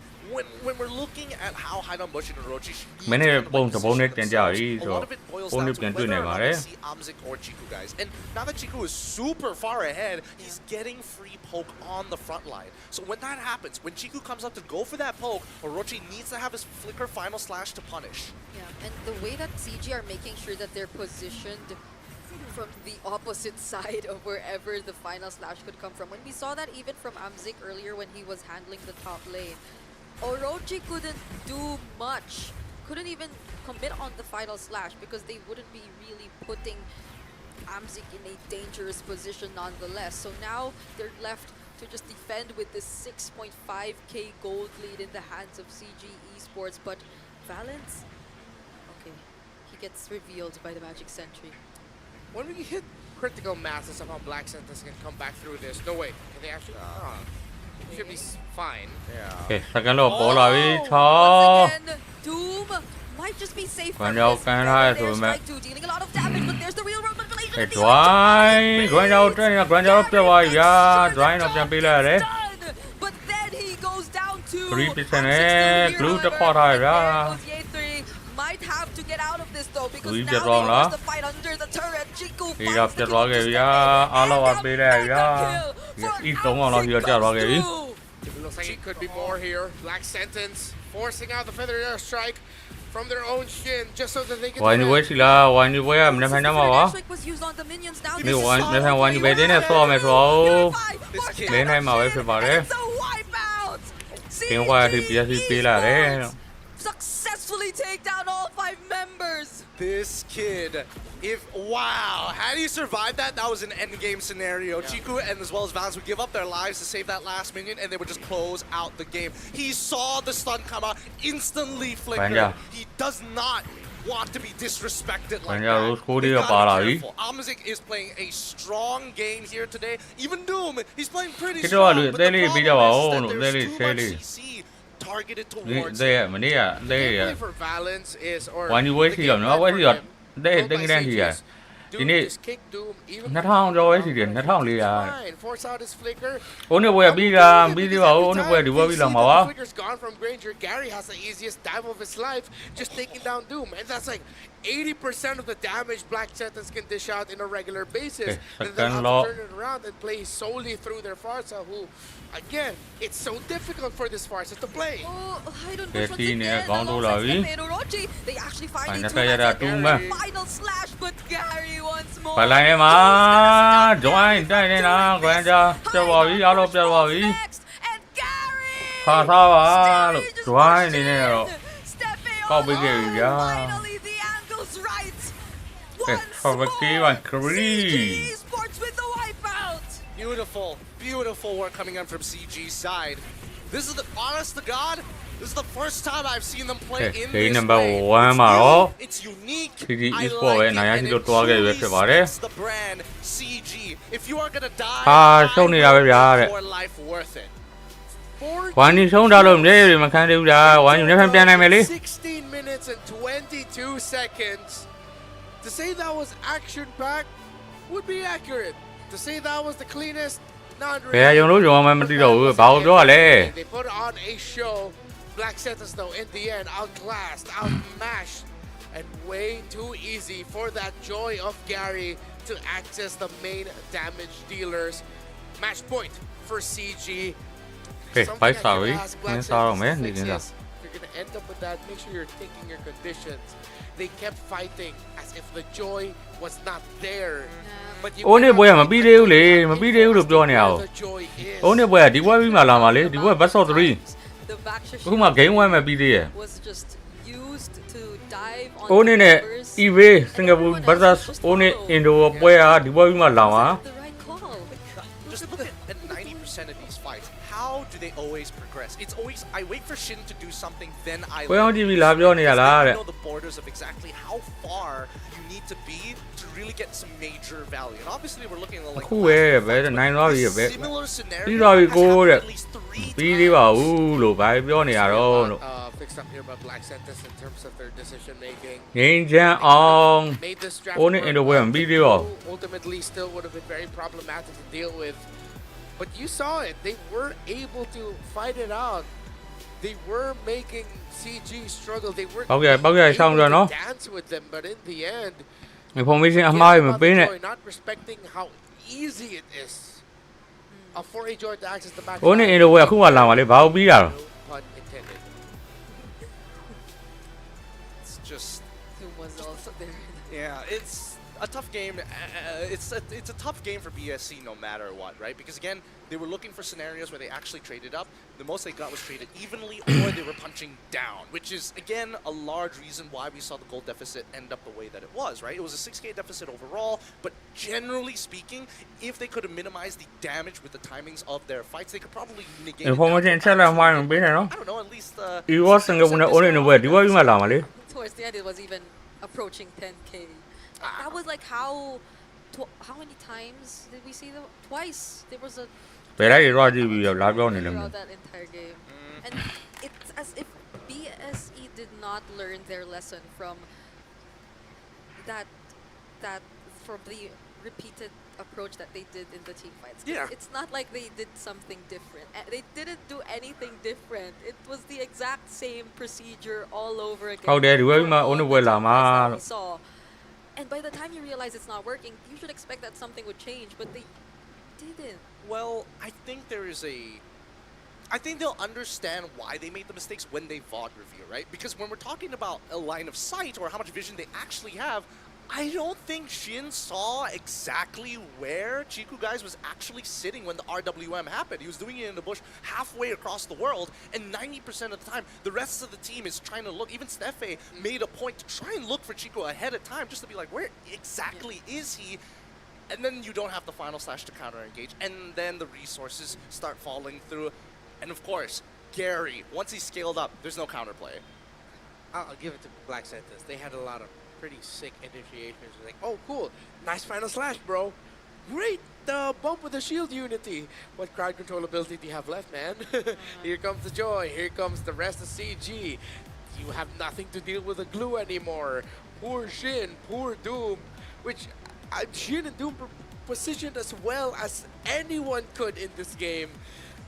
when we're looking at how Haidon Bush and Orochi should be, မင်းနဲ့ kind of ပုံ like တပုံနဲ့ this တင်ကြပြီ a ဆို lot တော့ of it boils ပုံ down နဲ့ to ပြန်တွေ့ whether နိုင် or ပါ not တ we ယ် see Amzik or Chiku guys. And now that Chiku is super far ahead, he's getting free poke on the front line. So when that happens, when Chiku comes up to go for that poke, Orochi needs to have his flicker final slash to punish. Yeah, and the way that CG are making sure that they're positioned from the opposite side of wherever the final slash could come from. When we saw that even from Amzik earlier when he was handling the top lane, Orochi couldn't do much. Couldn't even commit on the final slash because they wouldn't be really putting Amzik in a dangerous position nonetheless. So now they're left to just defend with this 6.5k gold lead in the hands of CG Esports, but Valence, okay, he gets revealed by the Magic Sentry. When we hit critical masses of how Black Sentinels can come back through this, no way. Can they actually? Should be fine. โอเค second รอบပေါ်လာပြီ Once 6 again, Doom might just be safe from Quan this. Giao can hai There's rồi mà. Strike 2 dealing a lot of damage, but there's the real world manipulation. အဲ at the dry end. grind ရောက်တဲ့ grind ရောက်ပြတ်သွားပြီဗျာ dry တော့ပြန်ပေးလိုက်ရတယ် Done. But then he goes down to 3% နဲ့ glue တစ်ခေါက်ထားရဗျာ might have to get out of this though because Glue now ပြတ် he သွားမလား wants to fight under the turret. Chiku ဒီ finds တော့ the ပြတ်သွားခဲ့ပြီဗျာအားလုံးကပေးလိုက်ရဗျာ yes eat 3အောင်လောက်ပြီးတော့ကြာသွားခဲ့ပြီ It looks like it could be more here. Black Sentence forcing out the feather air strike from their own shin just so that they can. ဝိုင်းနေပွဲရှိလားဝိုင်းနေပွဲကမနေ့ဖန်ကြမှာပါ was used on the minions now. ဒီဝိုင်းနေ့ဖန်ဝိုင်းနေပဲတင်းနဲ့ဆော့ရမယ်ဆိုတော့လင်းနိုင်မှာပဲဖြစ်ပါတယ် It's a wipeout. ကင်းဝါဒီ PSC ပေးလာတယ် Successfully take down all 5 members. This kid, wow, had he survived that, that was an end game scenario. Chiku and as well as Valence would give up their lives to save that last minion, and they would just close out the game. He saw the stun come out, instantly flickered. He does not want to be disrespected like that. They gotta be careful. Amazik is playing a strong game here today. Even Doom, he's playing pretty strong. But the problem is that there's too much CC targeted towards တဲ့ him. မနေ့ကတဲ့ Gameplay for Valence is or ဝိုင်းနေပွဲရှိရနော်ပွဲရှိရတဲ့တင်းကန်းရှိရ ဒီနေ့ 2000ကျော်ပဲရှိတယ်2400 Fine, force out his flicker. ဦးနေပွဲပြီးလားပြီးသေးပါဦးဦးနေပွဲဒီပွဲပြီးလာမှာပါ Flicker's gone from Granger. Gary has the easiest dive of his life, just taking down Doom, and that's like 80% of the damage Black Sentence can dish out in a regular basis. Okay, Then they'll have second to turn it around and play solely through their Farsa, who, again, it's so difficult for this Farsa to play. Oh, I don't Yes, know. he near Gondo Lavi. They actually find Ay, it nakayara tumba. final slash, but Gary once more. ပလိုက်နေမှာ join တိုက်နေတာ grand ကြပြတ်သွားပြီအားလုံးပြတ်သွားပြီ Next, and Gary ခါသားပါလို့ Just join pushes နေနေတော့ in. Stepping ကောက်ပေးခဲ့ပြီဗျာ Finally, the angle's right. Okay, Once cover more, key one, Cree. CG Esports with the wipeout. Beautiful, beautiful work coming in from CG's side. This is the honest to God. This is the first time I've seen them play Okay, in game this number way. one It's မှာတော့ new, it's unique. CG I Esports ပဲ like it, နိုင်ရ and ရှိ it လို့တွားခဲ့ပြီပဲ truly ဖြစ်ပါတယ် speaks the brand CG. If you are gonna die, ဟာရှုံးနေတာပဲဗျာတဲ့ for life worth it. ဝိုင်းနေရှုံးတာလို့မြေတွေမခံသေးဘူးလားဝိုင်းနေပြန်ပြန်နိုင်မယ်လေ 16 minutes and 22 seconds. To say that was action-packed would be accurate. To say that was the cleanest, not ဘယ်ရုံလို့ရုံမှမသိတော့ဘူးဘာလို့ပြောရလဲ They put on a show. Black Sentence, though, in the end, outclassed, outmatched, and way too easy for that joy of Gary to access the main damage dealers. Match point for CG. ကဲ Something I 5 star can ပြီ ask န Black င်းစားတော့မယ် Sentence နေ to ကင်း fix စား is, if you're gonna end up with that, make sure you're taking your conditions. They kept fighting as if the joy was not there. But you ဦးနေ cannot ပွဲကမ fight ပြီးသေးဘူးလေ until မပြီးသေးဘူးလို့ပြောနေရအောင် where the joy is. ဦးနေပွဲကဒီပွဲပြီးမှလာမှာလေဒီပွဲ best of 3 The Baxter အခုမှ game 1ပဲပြီးသေးရဲ့ was just used to dive on ဦးနေ the နဲ့ members. eBay စင်ကာပူ versus ဦးနေ Indo ပွဲကဒီပွဲပြီးမှလာမှာ The right call. Just look at 90% of these fights. How do they always progress? It's always, I wait for Shin to do something, then I ပွဲအောင် learn. ကြည့်ပြီးလာပြောနေရလား Because တဲ့ they know the borders of exactly how far you need to be to really get some major value. And obviously we're looking at like အခုပဲပဲနိုင်သွားပြီပဲ similar scenario ပြီးသွားပြီ has ကို happened တဲ့ at least 3 ပြီးသေးပါဘူးလို့ဘာပြောနေရတော့လို့ Fixed up here by Black Sentence in terms of their decision making. ငင်းချမ်းအောင် Made this draft ဦးနေ work, Indo ပွဲမပြီးသေးပါဘူး ultimately still would have been very problematic to deal with. But you saw it. They were able to fight it out. They were making CG struggle. They were ပောက်ရဆောင်ကြနော် able to dance with them, but in the end, information အမှားရမ forgetting ပေး about နဲ့ the joy, not respecting how easy it is for a joy to access the back. ဦးနေ Indo ပွဲအခုမှလာမှာလေဘာလို့ပြီးတာတော့ No pun intended. It's just Who was also there. yeah, it's a tough game. It's a tough game for BSC no matter what, right? Because again, they were looking for scenarios where they actually traded up. The most they got was traded evenly, or they were punching down, which is again a large reason why we saw the gold deficit end up the way that it was, right? It was a 6K deficit overall, but generally speaking, if they could have minimized the damage with the timings of their fights, they could probably negate it information down ချက်လက်မှားရင်ပေးနေနော် I don't know, at least EVO စင်ကာပူနဲ့ Only နဲ့ဘယ်ဒီဘက်မှာလာမှာလေ Towards the end, it was even approaching 10K. That was like how many times did we see them? Twice. There was a ဘယ်လိုက်ရောကြည့်ပြီးတော့လာပြောနေတယ် throughout that entire game, and it's as if BSE did not learn their lesson from that from the repeated approach that they did in the team fights. Yeah. It's not like they did something different. They didn't do anything different. It was the exact same procedure all over again. ဟုတ်တယ်ဒီဘက်မှာ Only ဘက်လာမှာ That's how we saw. And by the time you realize it's not working, you should expect that something would change, but they didn't. well, I think they'll understand why they made the mistakes when they VOD review, right? Because when we're talking about a line of sight or how much vision they actually have, I don't think Shin saw exactly where Chiku Guys was actually sitting when the RWM happened. He was doing it in the bush halfway across the world, and 90% of the time, the rest of the team is trying to look. Even Steffe made a point to try and look for Chiku ahead of time, just to be like, where exactly is he? And then you don't have the final slash to counter engage, and then the resources start falling through. And of course, Gary, once he's scaled up, there's no counterplay. I'll give it to Black Sentence. They had a lot of pretty sick initiations. Like, oh, cool. Nice final slash, bro. Great bump with the shield unity. What crowd control ability do you have left, man? Here comes the joy. Here comes the rest of CG. You have nothing to deal with the glue anymore. Poor Shin, poor Doom. Which Shin and Doom positioned as well as anyone could in this game.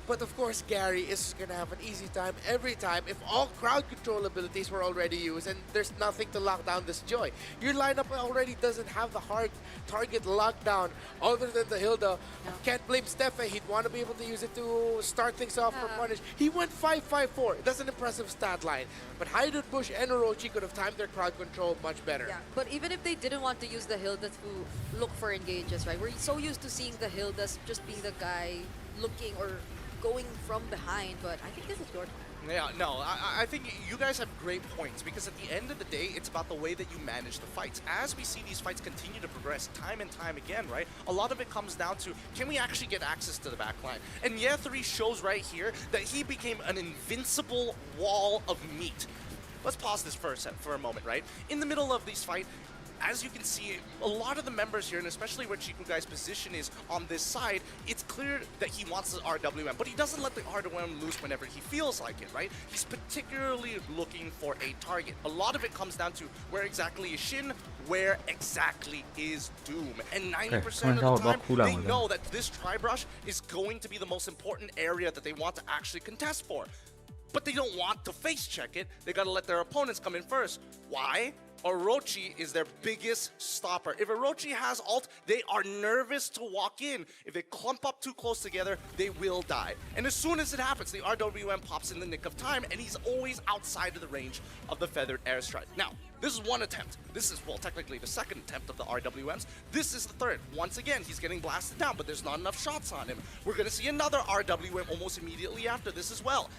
But of course, Gary is going to have an easy time every time if all crowd control abilities were already used and there's nothing to lock down this Joy. Your lineup already doesn't have the hard target lockdown other than the Hilda. Can't blame Steffe. He'd want to be able to use it to start things off for punish. He went 5-5-4. That's an impressive stat line. But Hydud Bush and Orochi could have timed their crowd control much better. Yeah, but even if they didn't want to use the Hilda to look for engages, right? We're so used to seeing the Hildas just being the guy looking or going from behind, but I think this is your time. Yeah, no, I think you guys have great points because at the end of the day, it's about the way that you manage the fights. As we see these fights continue to progress time and time again, right? A lot of it comes down to, can we actually get access to the backline? And Yethri shows right here that he became an invincible wall of meat. Let's pause this for a moment, right? In the middle of this fight, as you can see, a lot of the members here, and especially where Chiku Guy's position is on this side, it's clear that he wants the RWM, but he doesn't let the RWM loose whenever he feels like it, right? He's particularly looking for a target. A lot of it comes down to where exactly is Shin, where exactly is Doom. And 90% of the time, they know that this Tri-Brush is going to be the most important area that they want to actually contest for. But they don't want to face check it. They gotta let their opponents come in first. Why? Orochi is their biggest stopper. If Orochi has ult, they are nervous to walk in. If they clump up too close together, they will die. And as soon as it happens, the RWM pops in the nick of time, and he's always outside of the range of the feathered airstrike. Now, this is one attempt. This is, well, technically the second attempt of the RWMs. This is the third. Once again, he's getting blasted down, but there's not enough shots on him. We're gonna see another RWM almost immediately after this as well.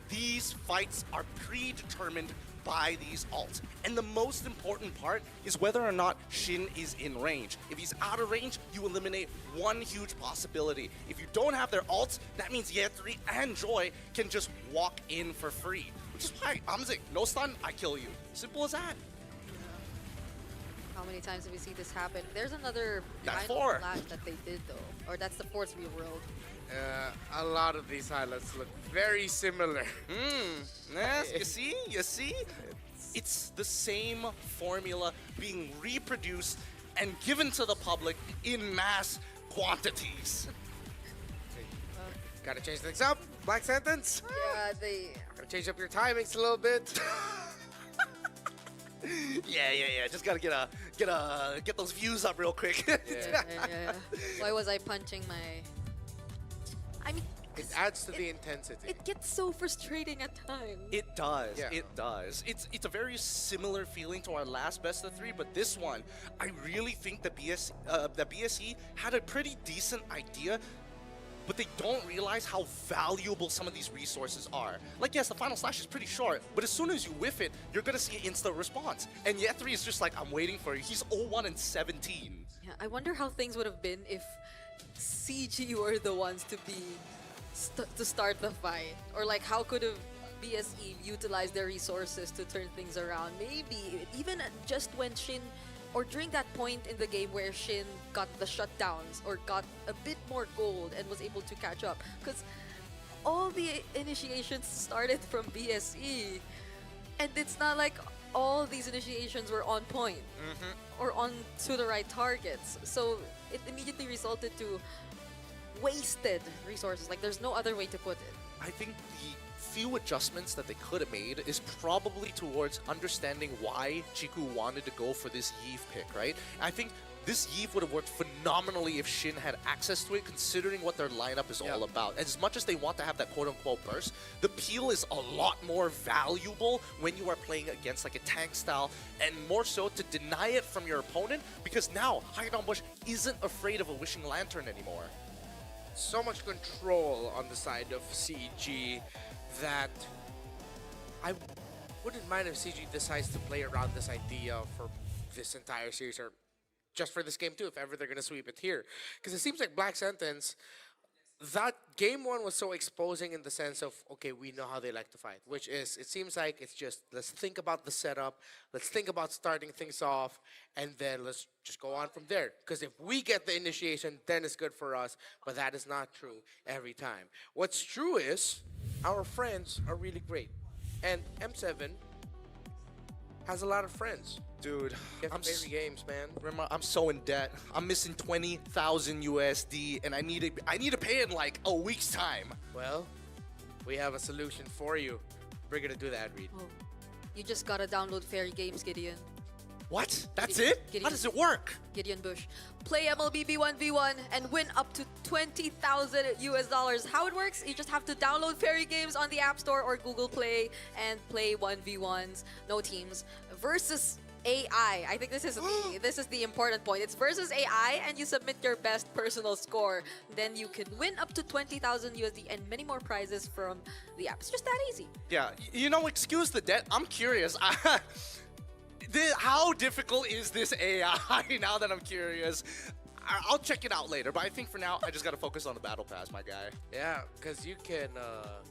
These fights are predetermined by these ults. And the most important part is whether or not Shin is in range. If he's out of range, you eliminate one huge possibility. If you don't have their ults, that means Yethri and Joy can just walk in for free. Which is why, Amzik, no stun, I kill you. Simple as that. How many times have we see this happen? There's another That's final 4. flash that they did though, or that's the fourth real world. A lot of these highlights look very similar. Yes, you see? It's the same formula being reproduced and given to the public in mass quantities. Gotta change things up. Black Sentence. Yeah, they. Gotta change up your timings a little bit. Yeah. Just gotta get those views up real quick. Yeah. Why was I punching my? I mean, It adds to the intensity. it gets so frustrating at times. It does. Yeah. It does. It's a very similar feeling to our last best of 3, but this one, I really think the BSE had a pretty decent idea but they don't realize how valuable some of these resources are. Like, yes, the final slash is pretty short, but as soon as you whiff it, you're gonna see an instant response. And Yethri is just like, I'm waiting for you. He's 0-1 and 17. Yeah, I wonder how things would have been if CG were the ones to be to start the fight, or like how could have BSE utilized their resources to turn things around? Maybe even just when Shin, or during that point in the game where Shin got the shutdowns or got a bit more gold and was able to catch up, because all the initiations started from BSE, and it's not like all these initiations were on point or on to the right targets. So it immediately resulted to wasted resources. Like, there's no other way to put it. I think the few adjustments that they could have made is probably towards understanding why Chiku wanted to go for this Yve pick, right? I think this Yve would have worked phenomenally if Shin had access to it, considering what their lineup is all about. As much as they want to have that quote-unquote burst, the peel is a lot more valuable when you are playing against like a tank style, and more so to deny it from your opponent, because now Hagedon Bush isn't afraid of a Wishing Lantern anymore. So much control on the side of CG that I wouldn't mind if CG decides to play around this idea for this entire series, or just for this game too, if ever they're going to sweep it here. Because it seems like Black Sentence, that game one was so exposing in the sense of, okay, we know how they like to fight, which is, it seems like it's just, let's think about the setup, let's think about starting things off, and then let's just go on from there. Because if we get the initiation, then it's good for us, but that is not true every time. What's true is, our friends are really great, and M7 has a lot of friends. Dude, I'm every games, man. Remember, I'm so in debt. I'm missing 20,000 USD, and I need to pay in like a week's time. Well, we have a solution for you. We're gonna do that, Reed. Oh, you just gotta download Fairy Games, Gideon. What? That's Gideon- it? Gideon- How does it work? Gideon Bush. Play MLBB 1v1 and win up to 20,000 US dollars. How it works, you just have to download Fairy Games on the App Store or Google Play and play 1v1s, no teams, versus AI. I think this is the important point. It's versus AI, and you submit your best personal score. Then you can win up to 20,000 USD and many more prizes from the app. It's just that easy. Yeah, you know, excuse the debt. I'm curious. How difficult is this AI now that I'm curious? I'll check it out later, but I think for now, I just gotta focus on the Battle Pass, my guy. Yeah, because you can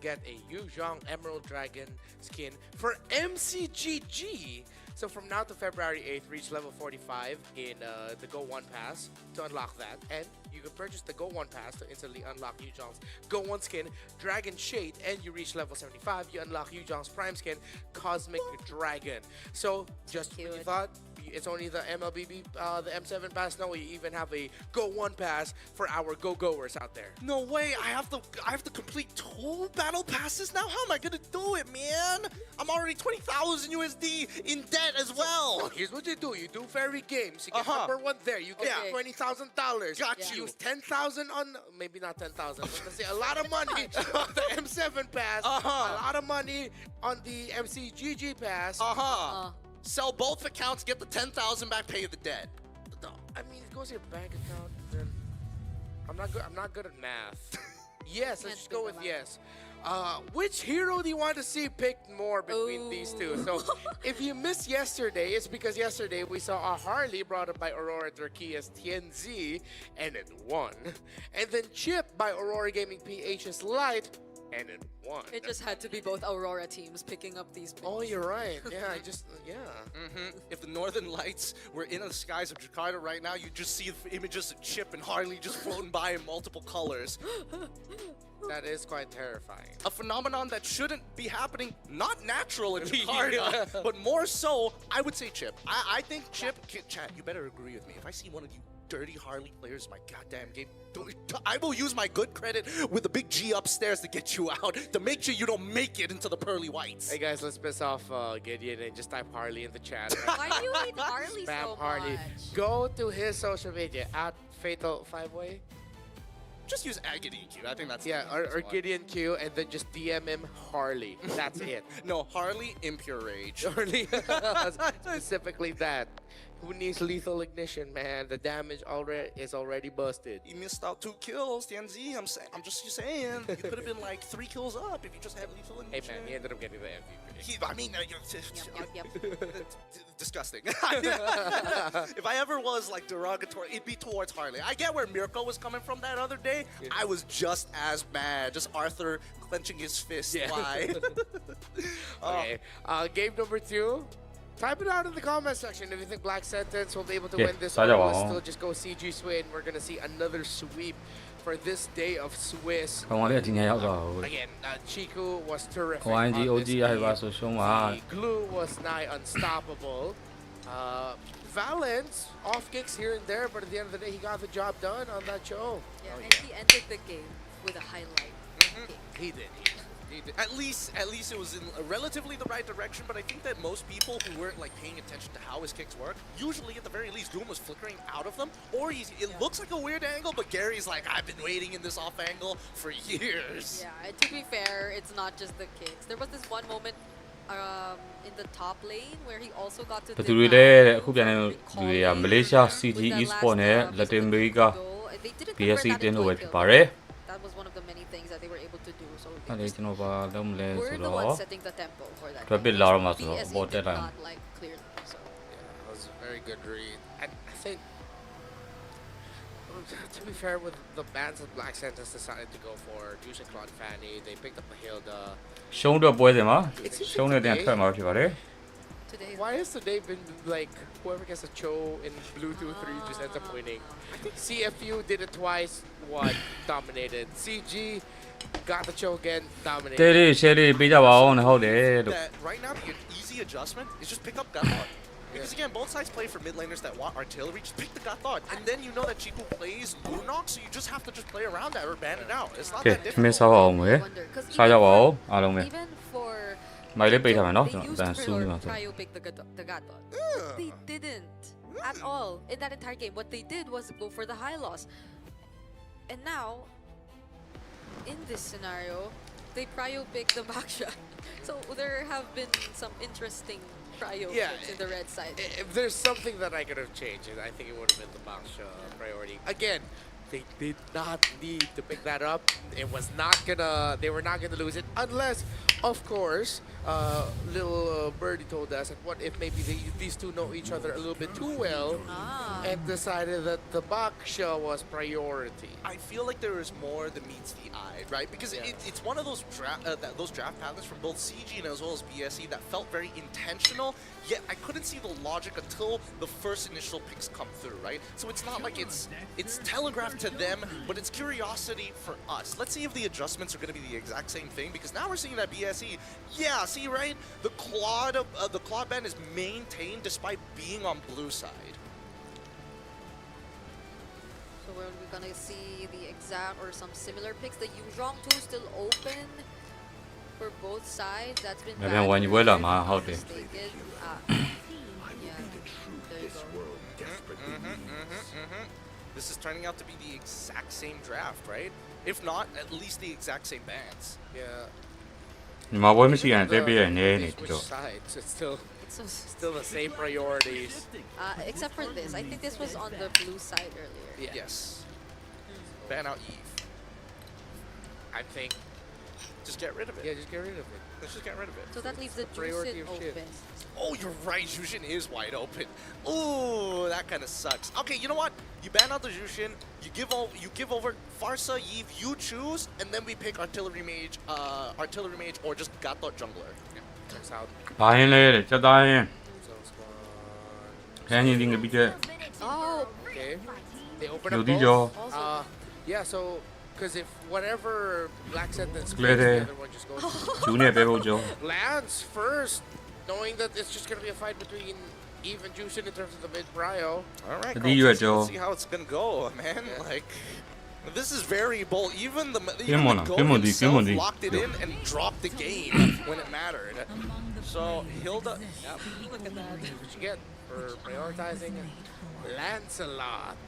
get a Yuzhong Emerald Dragon skin for MCGG. So from now to February 8th, reach level 45 in the Go 1 Pass to unlock that. And you can purchase the Go 1 Pass to instantly unlock Yuzhong's Go 1 skin, Dragon Shade, and you reach level 75, you unlock Yuzhong's Prime skin, Cosmic Dragon. So just when you Cute. thought it's only the MLBB, the M7 Pass, no, we even have a Go 1 Pass for our go-goers out there. No way! I have to complete 2 battle passes now. How am I gonna do it, man? I'm already 20,000 USD in debt as well. Well, here's what you do. You do Fairy Games. You get number 1 there. You get Okay. $20,000. Got you. Use 10,000 on, maybe not 10,000, but let's say a lot of money on the M7 Pass. A lot of money on the MCGG Pass. Sell both accounts, get the 10,000 back, pay the debt. No, I mean, it goes to your bank account. Then I'm not good at math. Yes, let's Can't just go do with the yes. Which hero do you want to see picked more between these two? So if you missed yesterday, it's because yesterday we saw a Harley brought up by Aurora Turquía's TNZ, and it won. And then Chip by Aurora Gaming PH's Light, and it won. It just had to be both Aurora teams picking up these picks. Oh, you're right. Yeah, If the Northern Lights were in the skies of Jakarta right now, you'd just see the images of Chip and Harley just floating by in multiple colors. That is quite terrifying. A phenomenon that shouldn't be happening, not natural in Jakarta, but more so, I would say Chip. I think Chip, chat, you better agree with me. If I see one of you dirty Harley players in my goddamn game, I will use my good credit with the big G upstairs to get you out, to make sure you don't make it into the pearly whites. Hey guys, let's piss off Gideon and just type Harley in the chat. Why do you hate Harley Spam so Harley. much? Go to his social media at Fatal 5-Way. Just use Agony Q. I think that's Yeah, the or easiest one. Gideon Q, and then just DM him Harley. That's it. No, Harley Impure Rage. Harley, specifically that. Who needs lethal ignition, man? The damage is already busted. You missed out 2 kills, Tianzi. I'm just saying. You could have been like 3 kills up if you just had lethal Hey ignition. man, he ended up getting the MVP. I mean, Yep. disgusting. If I ever was like derogatory, it'd be towards Harley. I get where Mirko was coming from that other day. Yeah. I was just as mad. Just Arthur clenching his fist. Yeah. Why? Okay. Game number 2. Type it out in the comment section if you think Black Sentence will be able to Yeah, win this, saja or will ba. still just go CG swing. We're gonna see another sweep for this day of Swiss. ခေါင်းလေးအတင်ရောက်သွားဘူး Again, Chiku was terrific. YNG on this OG အဲ့ပါ game. ဆိုရှုံးပါ The glue was nigh unstoppable. Valence off kicks here and there, but at the end of the day, he got the job done on that show. Yeah, and he ended the game with a highlight. He did. He did. At least it was in relatively the right direction, but I think that most people who weren't like paying attention to how his kicks work, usually at the very least, Doom was flickering out of them, or it looks like a weird angle, but Gary's like, I've been waiting in this off angle for years. Yeah, and to be fair, it's not just the kicks. There was this one moment in the top lane where he also got to ဘယ်သူတွေလဲတဲ့အခုပြန်နေလူ recall တွေက lane မလေးရှား with CG that Esports last, နဲ့ Latin America goal. They didn't BSC convert that တင်း into လို့ပဲ a ဖြစ် kill. ပါတယ် That was one of the many things that they were able to do. So အဲ့ဒါကျွန်တော်ဘာလုပ်မလဲ we're ဆို the တော့ ones setting the tempo for that. Rapid game.လာတော့မှာဆိုတော့ BSC အပေါ်တက် did လာ not like clearly. So Yeah, that was a very good read. And I think, to be fair, with the bans that Black Sentence decided to go for, Juice and Claude Fanny, they picked up Mahilda. ရှုံးတော့ပွဲစဉ်မှာ It seems ရှုံးတဲ့တင် today- ထွက်မှာဖြစ်ပါတယ် today is Why has today been like whoever gets a Cho in Bluetooth 3 just ends up winning? I think CFU did it twice, won, dominated. CG got the Cho again, တဲ dominated. လေး share လေးပေးကြပါအောင်နဲ့ဟုတ်တယ်လို့ That right now the easy adjustment is just pick up gut thought. Because again, both sides play for mid laners that want artillery. Just pick the gut thought, and then you know that Chiku plays Moonnox, so you just have to just play around that or ban it out. It's not ကဲ that ခမင်း difficult. စားပါအောင်မယ် wonder because စားကြပါအောင်အားလုံးပဲ even for မိုက်လေးပေးထားမယ်နော် they ကျွန်တော် used တန်ဆူးနေမှာ to ဆို try pick the gato. They didn't at all in that entire game. What they did was go for the high loss. And now, in this scenario, they prio pick the back shot. So there have been some interesting prio Yeah, picks in the red side. If there's something that I could have changed, I think it would have been the box priority. Again, they did not need to pick that up. It was not gonna. They were not gonna lose it unless, of course, little birdie told us that what if maybe these two know each other a little bit too well Ah. and decided that the box show was priority. I feel like there is more than meets the eye, right? Because Yeah. it's one of those draft patterns from both CG and as well as BSE that felt very intentional. Yet I couldn't see the logic until the first initial picks come through, right? So it's not like it's telegraphed to them, but it's curiosity for us. Let's see if the adjustments are going to be the exact same thing, because now we're seeing that BSE, yeah, see, right? The Claude ban is maintained despite being on blue side. So we're gonna see the exact or some similar picks. The Yuzhong 2 still open for both sides. That's been Maybe bad when you for will, them, if ma, I'm how not they- mistaken. Yeah, there you go. This is turning out to be the exact same draft, right? If not, at least the exact same bans. Yeah. ညီမပွဲမရှိရင်တက်ပြည့်ရနေနေ Switch တော့ sides. It's It's so still the same priorities. except for this. I think this was on the blue side earlier. Yeah. Yes. Ban out Eve. I think. Just get rid of it. Yeah, just get rid of it. Let's just get rid of it. So that leaves the Priority Juicin of shit. open. Oh, you're right. Jushin is wide open. Ooh, that kind of sucks. Okay, you know what? You ban out the Jushin. You give over Farsa, Eve. You choose, and then we pick artillery mage, or just Gato jungler. Yeah, checks out. ဘာရင်လဲတဲ့ချက်သားရင် So spawn. ခန်းကြီးတင်ကပြီးတဲ့ Oh, Okay. They open လူ up တီ both. ကျော် also Yeah, so because if whatever Black Sentence Clear plays, the there. other one just goes. ဂျူးနဲ့ပဲဖို့ကျော် Lands first, knowing that it's just gonna be a fight between Eve and Juicin in terms of the mid prio. All right, The Carl, DU let's Joe. see how it's gonna go, man. Yeah. Like, this is very bold. Even the on, Go come on, D, himself come on, D. locked it in and dropped the game when it mattered. So Hilda, yep. Look at that. That's what you get for prioritizing Lancelot.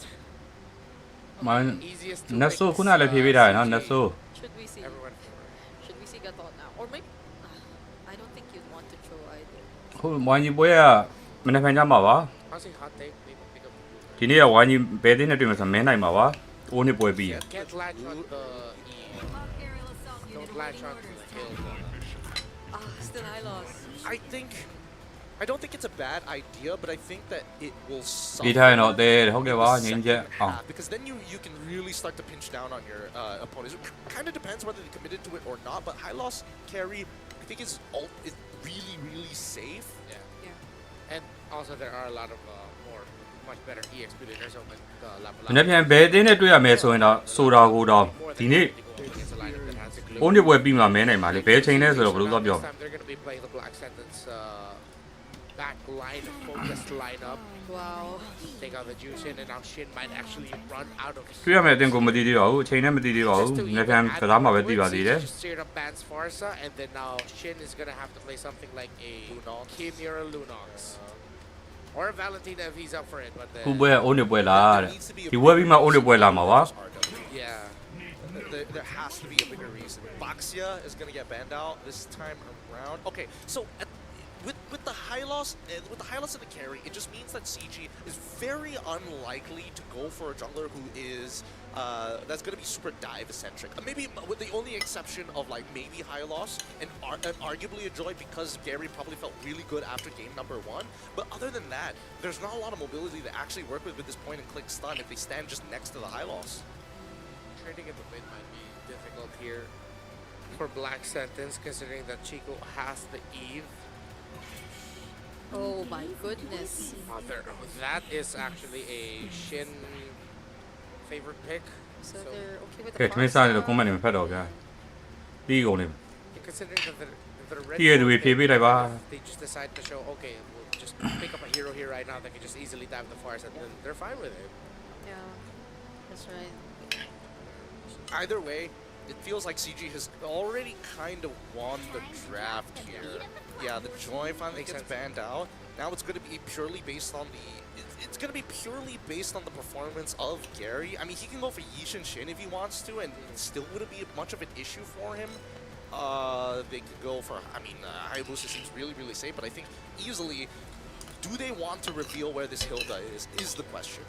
မိုင်း Easiest to နတ်ဆိုးခုနလည်းဖြေးပေးတာရယ်နော်နတ်ဆိုး should we see? Everyone for Should we see Gatot now? Or maybe I don't think you'd want to throw either. ခုမိုင်းကြီးပွဲကမနေ့ဖန်ကြမှာပါ Honestly, hot take, maybe pick up the blue. ဒီနေ့ကဝိုင်းကြီးဘယ်တင်းနဲ့တွေ့မှာဆိုမင်းနိုင်မှာပါအိုးနှစ်ပွဲပြီးရ Can't latch on the E. Don't latch on to the hill. Still high loss. I don't think it's a bad idea, but I think that it will ပြီးထားရင် suffer. တော့တဲ့ဟုတ်ကဲ့ပါငင်းချက်အောင် Because then you can really start to pinch down on your opponents. It kind of depends whether they committed to it or not, but high loss carry, I think his ult is really, really safe. Yeah. And also there are a lot of much better EXP leaders open level မနေ့ပြန်ဘယ်တင်းနဲ့တွေ့ရမယ်ဆိုရင်တော့ဆိုတာကိုတော့ဒီနေ့ အိုးနှစ်ပွဲပြီးမှမင်းနိုင်မှာလေဘယ်ချိန်လဲဆိုတော့ဘယ်လိုသွားပြော They're going to be playing the Black Sentence back line, focused lineup. Wow. Take out the juice in, and now Shin might actually run out of. တွေ့ရမယ်အတင်းကိုမသိသေးပါဘူးအချိန်နဲ့မသိသေးပါဘူးမနေ့ပြန်ကစားမှာပဲသိပါသေးတယ် Just straight up bans Farsa, and then now Shin is going to have to play something like a Kimi or a Lunox. Or a Valentina if he's up for it, but then... ခုပွဲအိုးနှစ်ပွဲလားတဲ့ဒီပွဲပြီးမှအိုးနှစ်ပွဲလာမှာပါ Yeah. There has to be a bigger reason. Baxia is going to get banned out this time around. Okay, so with the high loss and the carry, it just means that CG is very unlikely to go for a jungler who is that's going to be super dive centric. Maybe with the only exception of like maybe high loss and arguably a Joy because Gary probably felt really good after game number 1. But other than that, there's not a lot of mobility to actually work with this point and click stun if they stand just next to the high loss. Trading in the mid might be difficult here for Black Sentence, considering that Chico has the Eve. Oh my goodness. That is actually a Shin favorite pick. So they're okay with ကဲ the ခမင်းစားနေတော့ Farsa. ကွန်မန့်နေမဖတ်တော့ဗျာပြီးကုန်နေ Considering that the red ပြည့်ရသူတွေဖြေးပေးလိုက်ပါ they just decide to show, okay, we'll just pick up a hero here right now that can just easily dive the forest, and then they're fine with it. Yeah. That's right. Either way, it feels like CG has already kind of won the draft here. Yeah, the Joy finally gets banned out. Now it's going to be purely based on it's going to be purely based on the performance of Gary. I mean, he can go for Yish and Shin if he wants to, and it still wouldn't be much of an issue for him. They could go for, I mean, Hayabusa seems really, really safe, but I think easily, do they want to reveal where this Hilda is the question.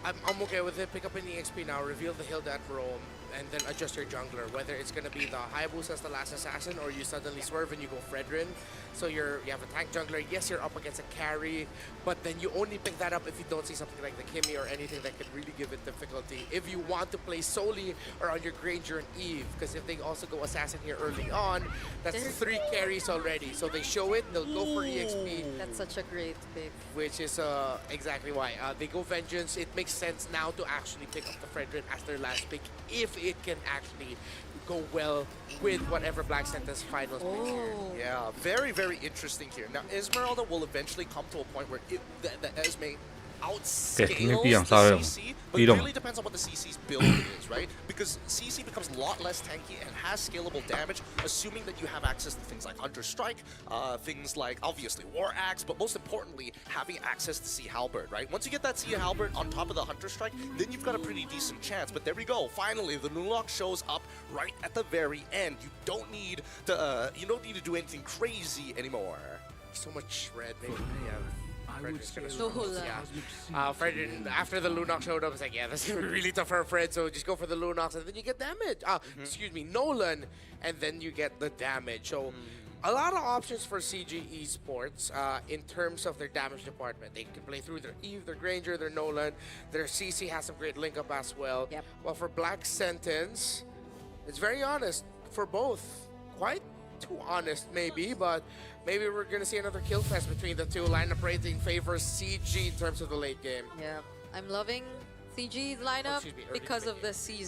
I'm okay with it. Pick up an EXP now, reveal the Hilda at Rome, and then adjust your jungler. Whether it's going to be the Hayabusa as the last assassin, or you suddenly swerve and you go Fredrin. So you have a tank jungler. Yes, you're up against a carry, but then you only pick that up if you don't see something like the Kimi or anything that could really give it difficulty. If you want to play solely or on your Granger and Eve, because if they also go assassin here early on, that's 3 carries already. So they show it, they'll go for EXP. That's such a great pick. Which is exactly why. They go Vengeance. It makes sense now to actually pick up the Fredrin as their last pick if it can actually go well with whatever Black Sentence finals picks here. Yeah, very, very interesting here. Now, Esmeralda will eventually come to a point where the Esme outscales the CC, but it really depends on what the CC's build is, right? Because CC becomes a lot less tanky and has scalable damage, assuming that you have access to things like Hunter Strike, things like, obviously, War Axe, but most importantly, having access to Sea Halberd, right? Once you get that Sea Halberd on top of the Hunter Strike, then you've got a pretty decent chance. But there we go. Finally, the Nulok shows up right at the very end. You don't need to do anything crazy anymore. So much red, maybe. Yeah. I would Fredrin's gonna say struggle. Nolan. Yeah. Fredrin, after the Lunox showed up, it's like, yeah, that's gonna be really tough for Fred, so just go for the Lunox, and then you get damage. Excuse me, Nolan, and then you get the damage. So, a lot of options for CG Esports in terms of their damage department. They can play through their Eve, their Granger, their Nolan. Their CC has some great link up as well. Yep. While for Black Sentence, it's very honest for both. Quite too honest, maybe, but maybe we're gonna see another kill fest between the two. Lineup rating favors CG in terms of the late game. Yeah. I'm loving CG's lineup excuse me, early because of game. the CG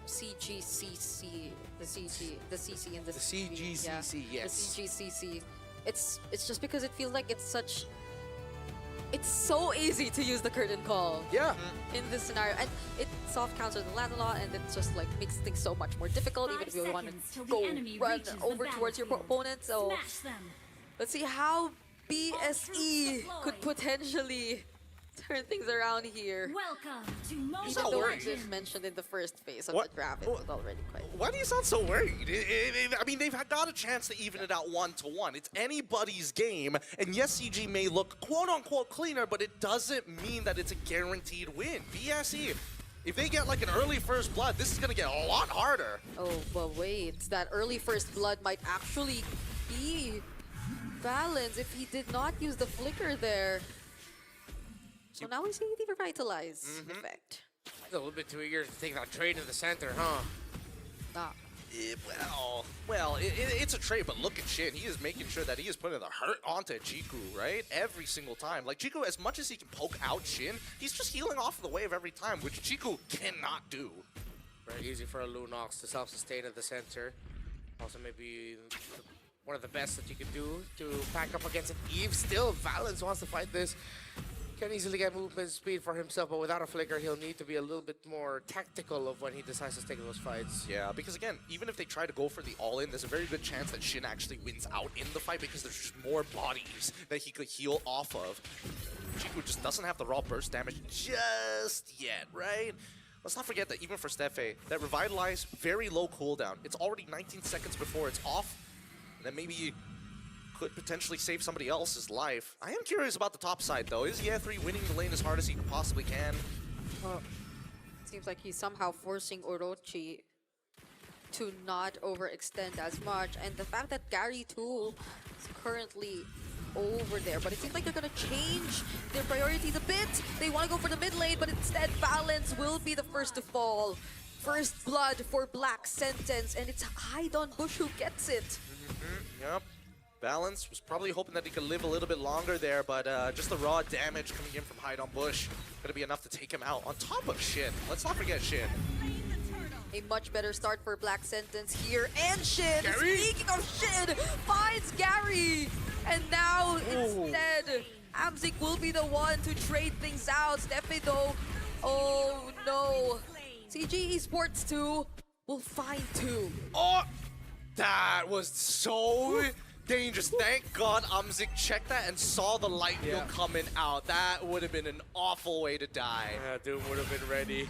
CGCC, the CC and the The CGCC, yes. The CGCC. It's just because it feels like it's so easy to use the curtain call. Yeah. In this scenario, and it soft counters the land a lot, and it just like makes things so much more difficult, even if you want to go run over towards your opponent. So let's see how BSE could potentially turn things around here. Welcome to He's Moonton not Though worried. it was mentioned in the first phase of What? the draft, it was already quite. Why do you sound so worried? I mean, they've got a chance to even it out 1-1. It's anybody's game, and yes, CG may look quote-unquote cleaner, but it doesn't mean that it's a guaranteed win. BSE, if they get like an early first blood, this is gonna get a lot harder. Oh, but wait, that early first blood might actually be Balance if he did not use the flicker there. So now we see the revitalize effect. A little bit too eager to take that trade in the center, huh? Ah. It's a trade, but look at Shin. He is making sure that he is putting the hurt onto Chiku, right? Every single time. Like, Chiku, as much as he can poke out Shin, he's just healing off the wave every time, which Chiku cannot do. Very easy for a Lunox to self-sustain at the center. Also, maybe one of the best that you can do to pack up against an Eve. Still, Valence wants to fight this. Can easily get movement speed for himself, but without a flicker, he'll need to be a little bit more tactical of when he decides to take those fights. Yeah, because again, even if they try to go for the all-in, there's a very good chance that Shin actually wins out in the fight because there's just more bodies that he could heal off of. Chiku just doesn't have the raw burst damage just yet, right? Let's not forget that even for Steffe, that Revitalize, very low cooldown. It's already 19 seconds before it's off. And then maybe you could potentially save somebody else's life. I am curious about the top side though. Is Ye3 winning the lane as hard as he possibly can? Well, it seems like he's somehow forcing Orochi to not overextend as much. And the fact that Gary too is currently over there, but it seems like they're gonna change their priorities a bit. They want to go for the mid lane, but instead Balance will be the first to fall. First blood for Black Sentence, and it's Haidon Bush who gets it. Yep. Balance was probably hoping that he could live a little bit longer there, but just the raw damage coming in from Haidon Bush gonna be enough to take him out. On top of Shin, let's not forget Shin. A much better start for Black Sentence here, and Shin, Gary? speaking of Shin, finds Gary! And now, instead, Amzik will be the one to trade things out. Steffe though, oh no. CG Esports 2 will find 2. Oh, that was so dangerous. Thank God Amzik checked that and saw the light wheel coming out. That would have been an awful way to die. Yeah, Doom would have been ready.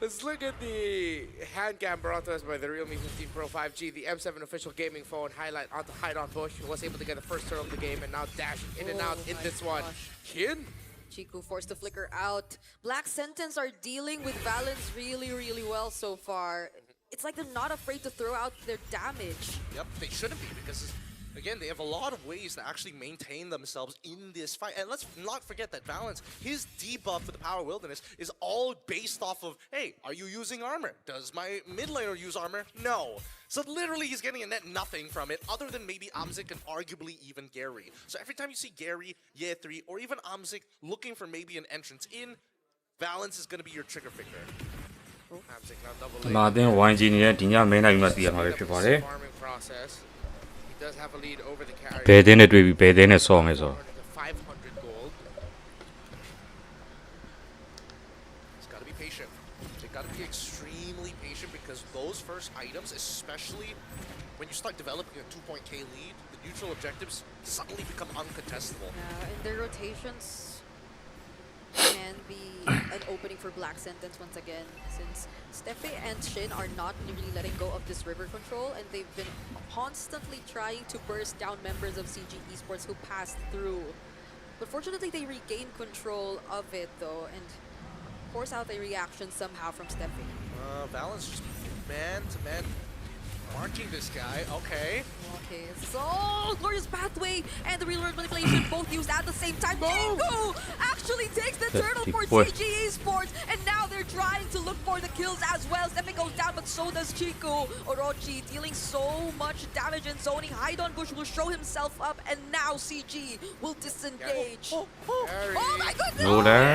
Let's look at the hand cam brought to us by the Realme 15 Pro 5G, the M7 official gaming phone highlight onto Haidon Bush, who was able to get the first turn of the game and now dash in and out in my this one. gosh. Kin? Chiku forced to flicker out. Black Sentence are dealing with Valence really, really well so far. It's like they're not afraid to throw out their damage. Yep, they shouldn't be because, again, they have a lot of ways to actually maintain themselves in this fight. And let's not forget that Balance, his debuff for the Power Wilderness is all based off of, hey, are you using armor? Does my mid laner use armor? No. So literally he's getting a net nothing from it, other than maybe Amzik and arguably even Gary. So every time you see Gary, Ye3, or even Amzik looking for maybe an entrance in, Balance is going to be your trigger finger. Amzik now double ဒီမှာအသင်း YG နေတဲ့ဒီညမင်းနိုင်မှသိရမှာပဲဖြစ်ပါတယ် farming process. He does have a lead over the carry. ဘယ်အသင်းနဲ့တွေ့ပြီးဘယ်အသင်းနဲ့ဆော့မယ်ဆိုတော့ 500 gold. It's got to be patient. They got to be extremely patient because those first items, especially when you start developing a 2-point K lead, the neutral objectives suddenly become uncontestable. Yeah, and their rotations can be an opening for Black Sentence once again, since Steffe and Shin are not really letting go of this river control, and they've been constantly trying to burst down members of CG Esports who passed through. But fortunately, they regained control of it though, and force out a reaction somehow from Steffe. Balance just man-to-man marking this guy. Okay. Okay, so glorious pathway and the real world manipulation both used at the same time. Jingu actually takes the turtle for CG Esports, and now they're trying to look for the kills as well. Steffe goes down, but so does Chiku. Orochi dealing so much damage and zoning. Haidon Bush will show himself up, and now CG will disengage. Oh my goodness! လိုလန်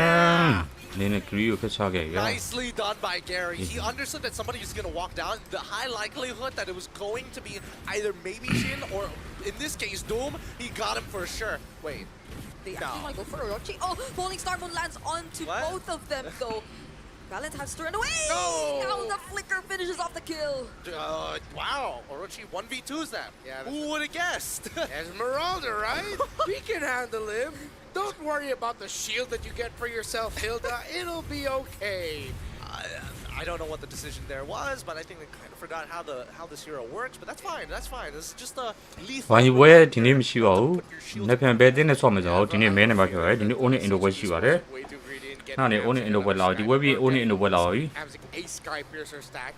နင်းနဲ့ Gri ကိုဖျက်ချခဲ့ရ Nicely done by Gary. He understood that somebody was going to walk down. The high likelihood that it was going to be either maybe Shin or, in this case, Doom, he got him for sure. Wait. They actually want to go for Orochi. Oh, Falling Star Moon lands onto What? both of them though. Valence has to run away. No! Now the flicker finishes off the kill. Wow, Orochi 1v2s that. Yeah, Who would have guessed? Esmeralda, right? We can handle him. Don't worry about the shield that you get for yourself, Hilda. It'll be okay. I don't know what the decision there was, but I think they kind of forgot how this hero works. But that's fine. That's fine. This is just a lethal. ဝိုင်းပွဲဒီနေ့မရှိပါဘူး။နှစ်ပြန်ပဲတင်းနဲ့ဆော့မယ်ဆိုတော့ဒီနေ့မဲနေမှာဖြစ်ပါတယ်။ဒီနေ့ only indo ပွဲရှိပါတယ် Way too greedy and ခဏနေ only indo ပွဲလာဒီပွဲပြီး only indo ပွဲလာပါပြီ Amzik a Sky Piercer stack.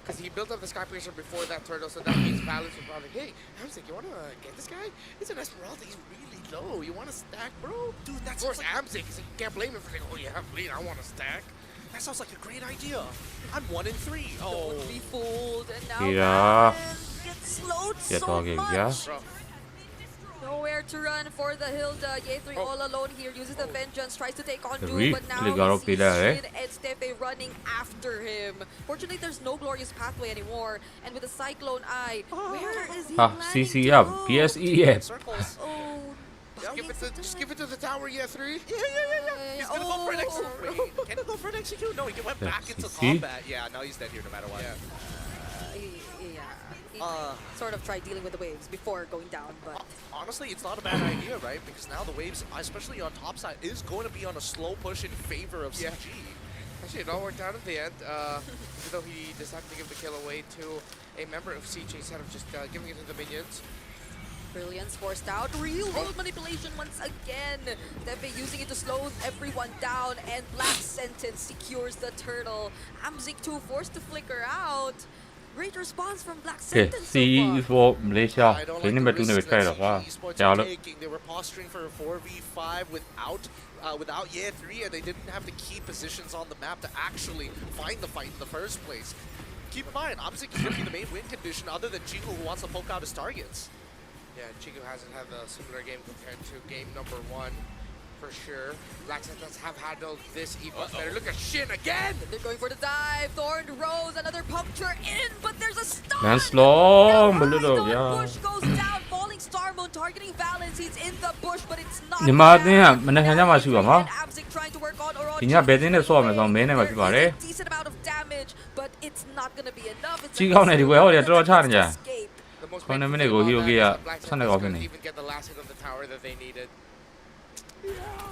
Because he built up the Sky Piercer before that turtle, so that means Valence was probably, hey, Amzik, you want to get this guy? It's an Esmeralda. He's really low. You want to stack, bro? Dude, Of course, Amzik. So you can't blame him for saying, oh, you have lead. I want to stack. That sounds like a great idea. I'm 1 in 3. Oh, Don't be fooled. And now Yeah. Valence gets slowed Yeah, so talking, much. yeah. Bro, Nowhere to run for the Hilda. Ye3 Oh. all alone here, uses the vengeance, tries to take on The Doom, re- but now click out we of see Pila, eh? Shin and Stefe running after him. Fortunately, there's no glorious pathway anymore, and with the Cyclone Eye, where is he ဟာ planning CC to ရ go? BSE ရဲ့ circles. Oh, just give it to the tower, yeah, 3. He's gonna go for an Oh. execute. Can he go for an execute? No, he went back into See? combat. Yeah, now he's dead here no matter what. Yeah. He sort of tried dealing with the waves before going down, but Honestly, it's not a bad idea, right? Because now the waves, especially on top side, is going to be on a slow push in favor of Yeah. CG. Actually, it all worked out at the end. Even though he decided to give the kill away to a member of CJ instead of just giving it to the minions. Brilliance forced out. Real world manipulation once again. Tepe using it to slow everyone down, and Black Sentence secures the turtle. Amzik 2 forced to flicker out. Great response from Black ကဲ Sentence so CE far. for မလေးရှား I don't ဒီ like နေ့ the မဲ့တူနေပဲ risks ခိုင်း that တော့ကွာ CG Esports ကြာ are လို့ taking. They were posturing for a 4v5 without Ye 3, and they didn't have the key positions on the map to actually find the fight in the first place. Keep in mind, Amzik is really the main win condition other than Chiku, who wants to poke out his targets. Yeah, Chiku hasn't had a similar game compared to game number 1, for sure. Black Sentinels have handled this much better. Look at Shin again! They're going for the dive. Thorned Rose, another puncture in, but there's a stun. Man slow The မလို့တော့ Rhino ဗျာ Bush goes down, falling Star Moon targeting Valence. He's in the bush, but it's not. မြန်မာအသင်းကမနေ့ကညမှရှိပါမှာ And Amzik trying to work on Orochi. ဒီညဘယ်တင်းနဲ့ဆော့မယ်ဆိုတော့မင်းနဲ့မှဖြစ်ပါတယ် There is a decent amount of damage, but it's not going to be enough. It's ကြီးကောင်းနေဒီပွဲဟောတယ်တော်တော်ချနေကြ escape. The most 9 painful minute thing go about hero that gear, is that Black son Sentinels of couldn't Goffin. even get the last hit on the tower that they needed.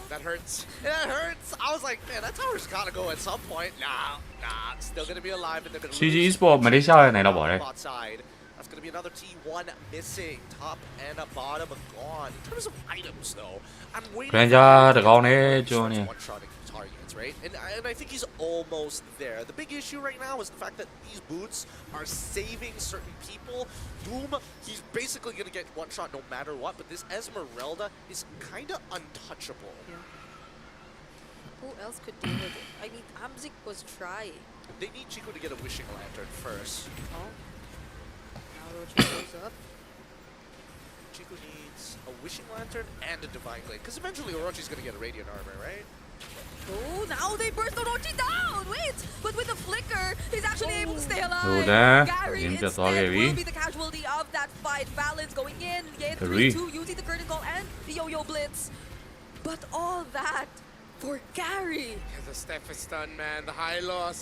That hurts. It hurts. I was like, man, that tower's got to go at some point. Nah, still going to be alive, and they're going to CG Esports မလေးရှားရဲ့နိုင်တော့ပါတယ် bot side. That's going to be another T1 missing. Top and a bottom gone. In terms of items, though, I'm waiting Ranger for တကောင်နဲ့ကျွန်းနေ one-shotting targets, right? And I think he's almost there. The big issue right now is the fact that these boots are saving certain people. Doom, he's basically going to get one shot no matter what, but this Esmeralda is kind of untouchable. Who else could deal with it? I mean, Amzik was trying. They need Chico to get a wishing lantern first. Oh. Now Orochi goes up. Chico needs a wishing lantern and a divine blade, because eventually Orochi's going to get a radiant armor, right? Oh, now they burst Orochi down! Wait! But with the flicker, he's actually able to stay alive! Hold on. Gary Game just instead already. will be the casualty of that fight. Valence going in, Ye Three. 3-2 using the curtain call and the yo-yo blitz. But all that for Gary! Yeah, the Steph is stunned, man. The high loss.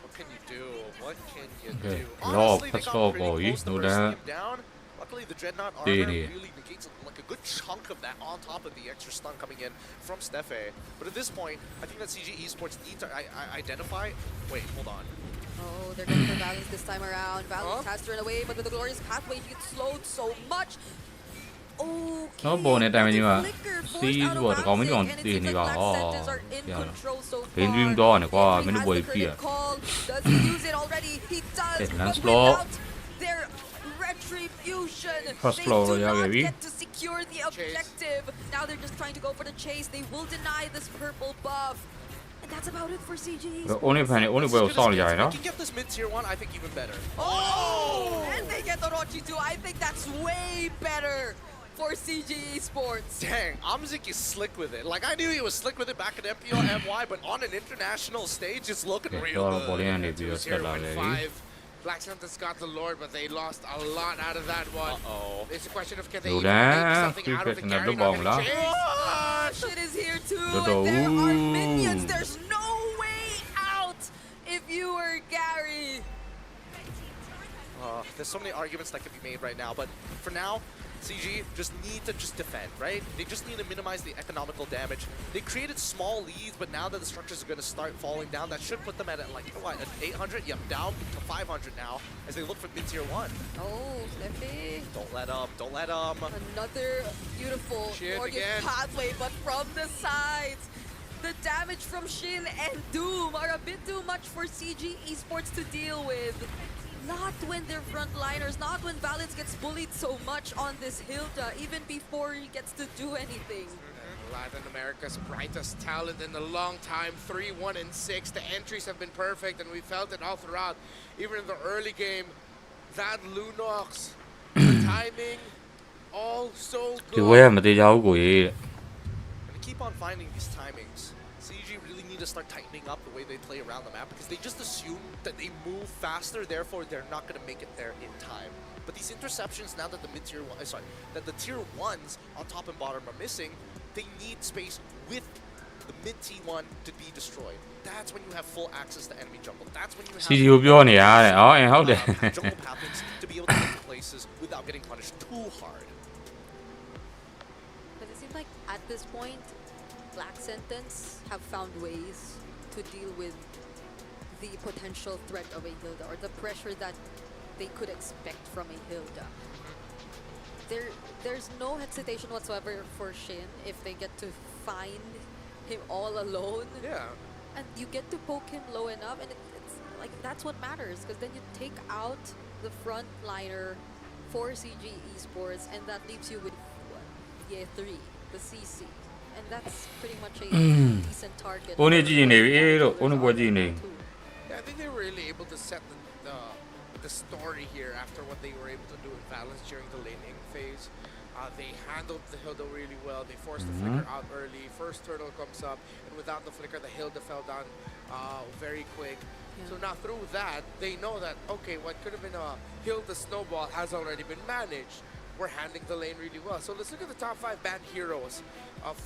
What can you do? What can you Okay. do? Law Honestly, they patrol got pretty boy, close to no bursting doubt. him down. Luckily, the Dreadnought armor Really? really negates like a good chunk of that on top of the extra stun coming in from Stefe. But at this point, I think that CG Esports need to identify. Wait, hold on. Oh, they're going for Valence this time around. Valence Huh? has to run away, but with the glorious pathway, he gets slowed so much. Okay. တော့ပေါ်နေတိုင်းမှာ Flicker CE forced out of Esports ကောင်းပြီးတော့ Amzik, and it တည် seems နေ like ပါ Black ဟော Sentinels are in ရ control so far. ဘင်းဒရီမ်တော့နေကွာ He မင်းတို့ has ပွဲ the ပြရ credit call. Does he use it already? He does. Okay, But lance floor. without their retribution, First they floor do yeah, not baby. get to secure the objective. Now they're just trying to go for the chase. They will deny this purple buff. And that's about it for CG. only ဖန်နေ only ပွဲကိုစောင့်နေကြရ If နော် you can get this mid tier 1, I think even better. Oh! And they get the Orochi too. I think that's way better for CG Esports. Dang, Amzik is slick with it. Like, I knew he was slick with it back at MPO MY, but on an international stage, it's looking Okay, real so good. ကနေပြီးတော့ဆက်လာတယ် 5. Black Sentinels got the Lord, but they lost a lot out of that one. Uh-oh. It's a question of can they Hold even make on. something out of the Keep it in the Gary ball, not gonna lah. chase? one. Shit is here too, Toto. and there are minions. Ooh. There's no way out if you were Gary. There's so many arguments that can be made right now, but for now, CG just need to defend, right? They just need to minimize the economical damage. They created small leads, but now that the structures are going to start falling down, that should put them at like, what, at 800? Yep, down to 500 now as they look for mid-tier 1. Oh, Steffi. Don't let them, don't let them. Another beautiful Shit Morgan again. pathway, but from the sides. The damage from Shin and Doom are a bit too much for CG Esports to deal with. Not when they're frontliners, not when Valence gets bullied so much on this Hilda, even before he gets to do anything. Latin America's brightest talent in a long time, 3-1 and 6. The entries have been perfect, and we felt it all throughout. Even in the early game, that Lunox, the timing, all so ဒီဝဲ good. မသေးကြဘူးကိုကြီးတဲ့ And to keep on finding these timings, CG really need to start tightening up the way they play around the map because they just assume that they move faster, therefore they're not going to make it there in time. But these interceptions, now that the mid-tier one, that the tier 1s on top and bottom are missing, they need space with the mid-T1 to be destroyed. That's when you have full access to enemy jungle. That's when you have CG ကိုပြောနေတာတဲ့အော်အင်းဟုတ်တယ် jungle pathings to be able to get to places without getting punished too hard. But it seems like at this point, Black Sentence have found ways to deal with the potential threat of a Hilda or the pressure that they could expect from a Hilda. There's no hesitation whatsoever for Shin if they get to find him all alone. Yeah. And you get to poke him low enough, and it's like that's what matters, because then you take out the frontliner for CG Esports, and that leaves you with what? Year 3, the CC, and that's pretty much a decent target. ကိုနေကြည့်နေပြီလို့ကိုနေပွဲကြည့်နေ Yeah, I think they were really able to set the story here after what they were able to do in Valence during the laning phase. They handled the Hilda really well. They forced the flicker out early. First turtle comes up, and without the flicker, the Hilda fell down very quick. So now through that, they know that, okay, what could have been a Hilda snowball has already been managed. We're handling the lane really well. So let's look at the top 5 banned heroes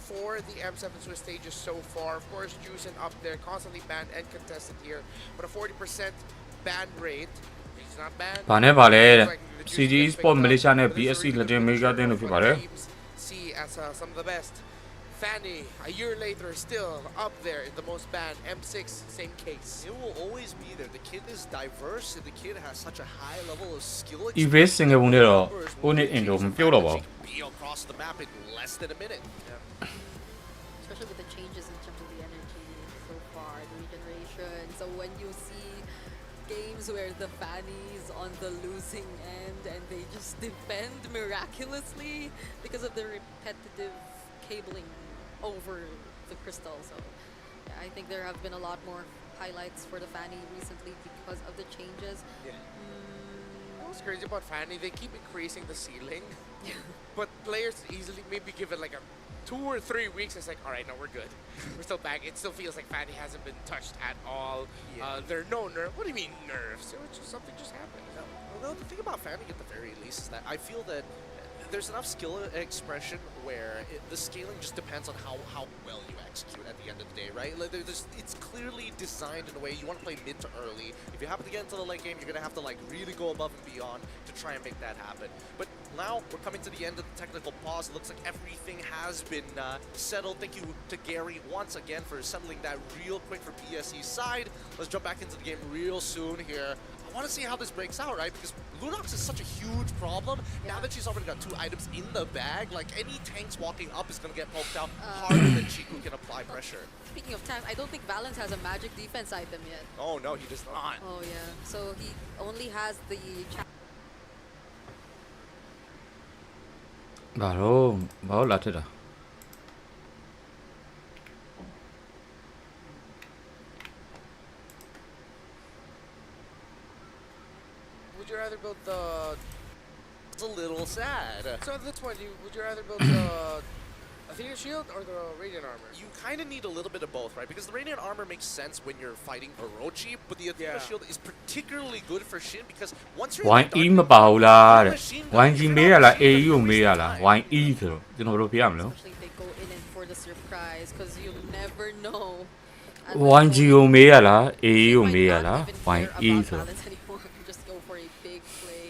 for the M7 Swiss stages so far. Of course, Juicin up there, constantly banned and contested here, but a 40% ban rate. He's not banned. ဘာနဲ့ပါလဲတဲ့ Like the Juicin CG gets Esports picked up, Malaysia နဲ့ but this is BSC really Latin good America for တင်းလို့ဖြစ် what ပါတယ် teams see as some of the best. Fanny, a year later, still up there in the most banned. M6, same case. It will always be there. The kid is diverse, and the kid has such a high level of skill. EVS စင်ကဘူးနဲ့တော့ကိုနေအင်ဒိုမပြောတော့ပါဘူး Be across the map in less than a minute. Especially with the changes in terms of the energy so far, the regeneration. So when you see games where the Fanny's on the losing end and they just defend miraculously because of the repetitive cabling over the crystal. So yeah, I think there have been a lot more highlights for the Fanny recently because of the changes. What's crazy about Fanny, they keep increasing the ceiling, but players easily maybe give it like a 2 or 3 weeks. It's like, all right, no, we're good. We're still back. It still feels like Fanny hasn't been touched at all. There are no nerves. What do you mean nerves? Something just happened. Well, the thing about Fanning at the very least is that I feel that there's enough skill expression where the scaling just depends on how well you execute at the end of the day, right? Like it's clearly designed in a way you want to play mid to early. If you happen to get into the late game, you're going to have to like really go above and beyond to try and make that happen. But now we're coming to the end of the technical pause. It looks like everything has been settled. Thank you to Gary once again for settling that real quick for BSE's side. Let's jump back into the game real soon here. I want to see how this breaks out, right? Because Lunox is such a huge problem. Now that she's already got 2 items in the bag, like any tanks walking up is going to get poked out harder than Chiku can apply pressure. Speaking of time, I don't think Valence has a magic defense item yet. Oh no, he does not. Oh yeah, so he only has the ဘာလို့လာထက်တာ Would you rather build the... It's a little sad. So at this point, would you rather build the Athena shield or the Radiant armor? You kind of need a little bit of both, right? Because the Radiant armor makes sense when you're fighting Orochi, but the Athena shield is particularly good for Shin because once you're ဝိုင်း E မပါဘူးလားတဲ့ဝိုင်းကြီးမေးရလား AE ကိုမေးရလားဝိုင်း E ဆိုတော့ကျွန်တော်တို့ပြရမလို့ especially if they go in and for the surprise because you'll never know. at 1G what ကို point မေးရလား A they ကို might မေးရ not လား even Why care E about ဆို balance anymore. Just go for a big play.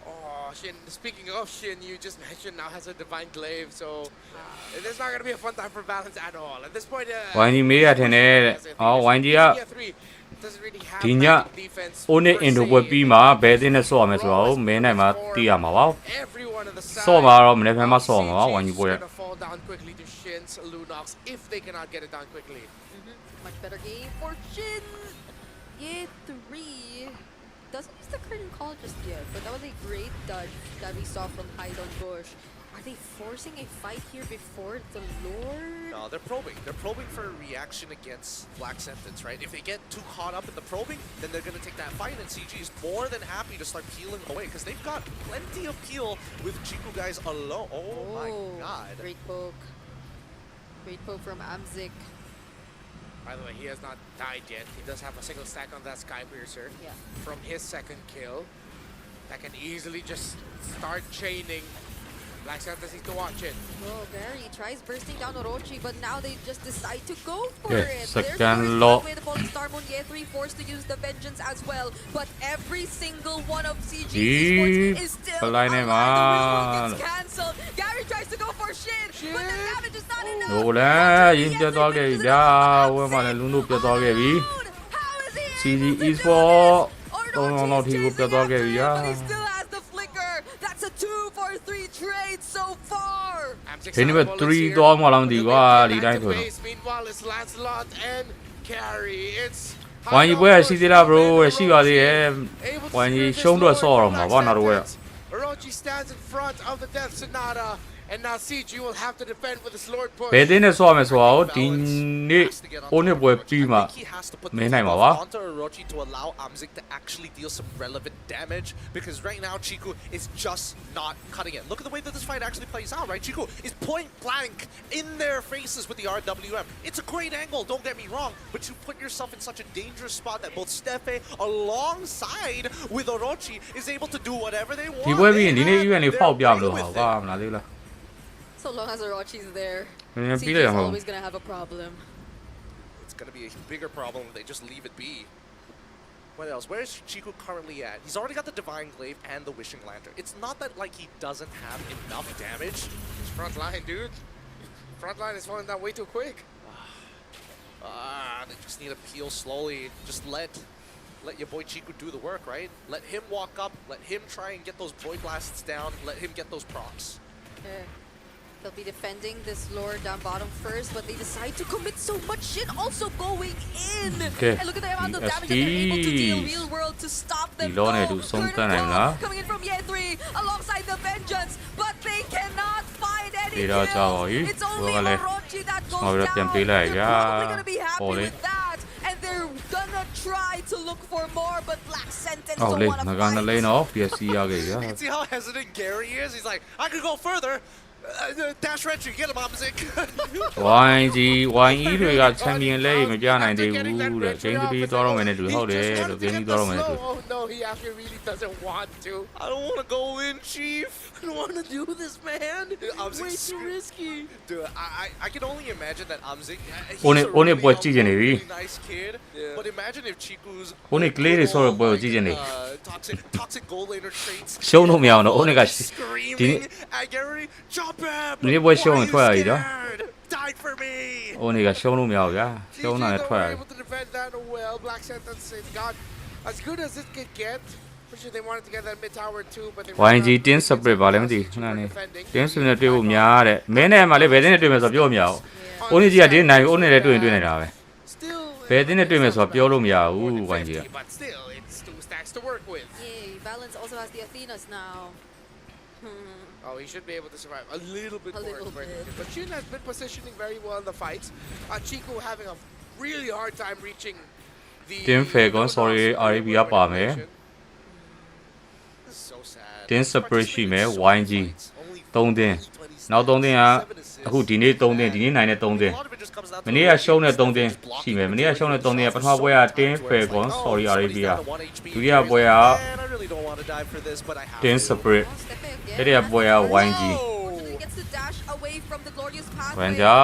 Oh, Shin, speaking of Shin, you just mentioned now has a divine glaive, so there's not going to be a fun time for balance at all. At this point, YG မေးရထင်တယ်တဲ့အော် YG က doesn't really have ဒီည backup defense. Onet per into se. ဝက်ပြီးမှဘယ်တင်းနဲ့ဆော့ရမယ်ဆိုတော့မင်းနိုင်မှာသိရမှာပါ Everyone on the side. ဆော့မှာတော့မနေ့ဖက်မှာဆော့မှာပါ CG YG is ပွဲရ gonna fall down quickly to Shin's Lunox if they cannot get it done quickly. Much better game for Shin. Yeah, 3. Doesn't use the curtain call just yet, but that was a great dodge that we saw from Haidon Bush. Are they forcing a fight here before the Lord? No, they're probing. They're probing for a reaction against Black Sentence, right? If they get too caught up in the probing, then they're going to take that fight, and CG is more than happy to start peeling away because they've got plenty of peel with Chiku guys alone. Oh my god. Great poke. Great poke from Amzik. By the way, he has not died yet. He does have a single stack on that Sky Piercer Yeah. from his second kill. That can easily just start chaining. Black Santas needs to watch it. Oh, Barry tries bursting down Orochi, but now they just decide to go for Yeah, it. second There's lock. with the Falling Star Moon, yeah, 3 forced to use the Vengeance as well. But every single one of CG Esports is still Palai alive. ne The real one man. gets cancelled. Gary tries to go for Shin, but the damage is not enough. ဟိုလဲရင်းပြတ်သွားခဲ့ပြီဗျာဝဲမှာလည်းလူတို့ပြတ်သွားခဲ့ပြီ How is he CG able to do Esports this? Orochi တော့တော့ဒီကိုပြတ်သွားခဲ့ပြီဗျာ but he still has the flicker. That's a 2-for-3 trade so far. Amzic's ဒီနေ့ပဲ bullets 3 here. သွားမှလားမသိ But ဘူးကွာ the ဒီ main တိုင်း back ဆို to တော့ base. Meanwhile, it's Lancelot and Carry. It's ဝိုင်းကြီးပွဲရှိသေးလား bro ရှိပါသေးရဲ့ able to ဝိုင်းကြီး secure this ရှုံးတော့ Lord ဆော့ for တော့မှာ Black ဗောနောက်တော့ဝဲ Sentence. Orochi stands in front of the Death Sonata, and now CG will have to defend with his Lord push. ဘယ်တင်းနဲ့ဆော့ရမယ်ဆိုတော့ဒီနေ့ Onet ပွဲပြီးမှ မင်းနိုင်ပါပါ onto Orochi to allow Amzik to actually deal some relevant damage because right now Chiku is just not cutting it. Look at the way that this fight actually plays out, right? Chiku is point blank in their faces with the RWM. It's a great angle, don't get me wrong, but you put yourself in such a dangerous spot that both Stefe alongside with Orochi is able to do whatever they want. ဒီပွဲပြီးရင်ဒီနေ့ event လေး They're ဖောက်ပြမ away လို့ with ဟာ it. ကွာမလားသေးလား So long as Orochi's there, နည်းနည်း CG ပြီးလိုက်ရ is မှာ always gonna have a problem. It's going to be a bigger problem if they just leave it be. What else? Where is Chiku currently at? He's already got the Divine Glaive and the Wishing Lantern. It's not that like he doesn't have enough damage. His front line, dude. Front line is falling down way too quick. They just need to peel slowly. Just let your boy Chiku do the work, right? Let him walk up. Let him try and get those Void Blasts down. Let him get those procs. Yeah. They'll be defending this lord down bottom first, but they decide to commit so much shit also going in. Okay. And look at the amount of damage that they're able to deal. ESTs. Real world to stop them. Di lone du song Curtain tan này call mà. coming in from Ye 3 alongside the Vengeance, but they cannot find any Đi đâu cho rồi. kills. It's only Vừa lên. Orochi that goes Ngồi được down. tiền tí này They're ra. probably gonna be happy Ồ, đi. with that, and they're gonna try to look for more, but Black Sentence Ồ don't lên wanna mà gan nó fight. lấy nó PSG ra kìa You see how hesitant Gary is? He's like, I could go further. Dash retry, get him, Amzik. ဝိုင်းကြီးဝိုင်းကြီးတွေကချန်ပီယံလဲမပြနိုင်သေးဘူးတဲ့ဂိမ်း3သွားတော့မယ်နဲ့တူဟုတ်တယ်လို့ဂိမ်း3သွားတော့မယ်နဲ့တူ Oh no, he actually really doesn't want to. I don't want to go in, Chief. I don't want to do this, man. Amzik Way too risky. Dude, I can only imagine that Amzik. He's Onet- a Onet really boy humble, cheating, eh? really nice kid. Yeah. But imagine if Chiku's Onet clear is sort of boy cheating, eh? toxic goal laner traits. ရှုံးလို့မရအောင်တော့ Onet က screaming at Gary, jump him. ဒီနေ့ပွဲရှုံးရင် Why ထွက်ရ are ည် you တော့ scared? Die for me. Onet ကရှုံးလို့မရဘူးဗျာရှုံးတာနဲ့ CG ထွက်ရ were able to defend that well. Black Sentence has got as good as it could get. For sure, they wanted to get that mid tower too, but they ဝိုင်းကြီးတင်း separate ပါလဲမသိဘူးခဏနေ defending. တင်း separate နဲ့တွေ့ဖို့များတဲ့မင်းနဲ့မှလည်းဘယ်တင်းနဲ့တွေ့မယ်ဆိုတော့ပြောမရဘူး Onet ကြီးကဒီနိုင် Onet နဲ့တွေ့ရင်တွေ့နေတာပဲ Still, ဘယ်တင်းနဲ့တွေ့မယ်ဆိုတော့ပြောလို့မရဘူး more than ဝိုင်းကြီးက 50, but still, it's 2 stacks to work with. Yay, Balance also has the Athenas now. Oh, he should be able to survive a little bit A more. little bit. But Shin has been positioning very well in the fights. Chico having a really hard time reaching the. Team Fagon, sorry, RAB ကပါမယ် This is so sad. တင်း separate ရှိမယ် YG Only 3တင်းနောက်3တင်းကအခုဒီနေ့3တင်းဒီနေ့နိုင်တဲ့3တင်း A lot of it just comes down to မနေ့ကရှုံးတဲ့3တင်းရှိမယ်မနေ့ကရှုံးတဲ့3တင်းကပထမပွဲကတင်း Fagon sorry Arabia ဒုတိယပွဲက Man, I really don't want to die for this, but I have တင်း to. separate Oh, Steppe again. တတိယပွဲက YG Unfortunately, gets to dash away away from the glorious ခွ pathway. န်ဂျာ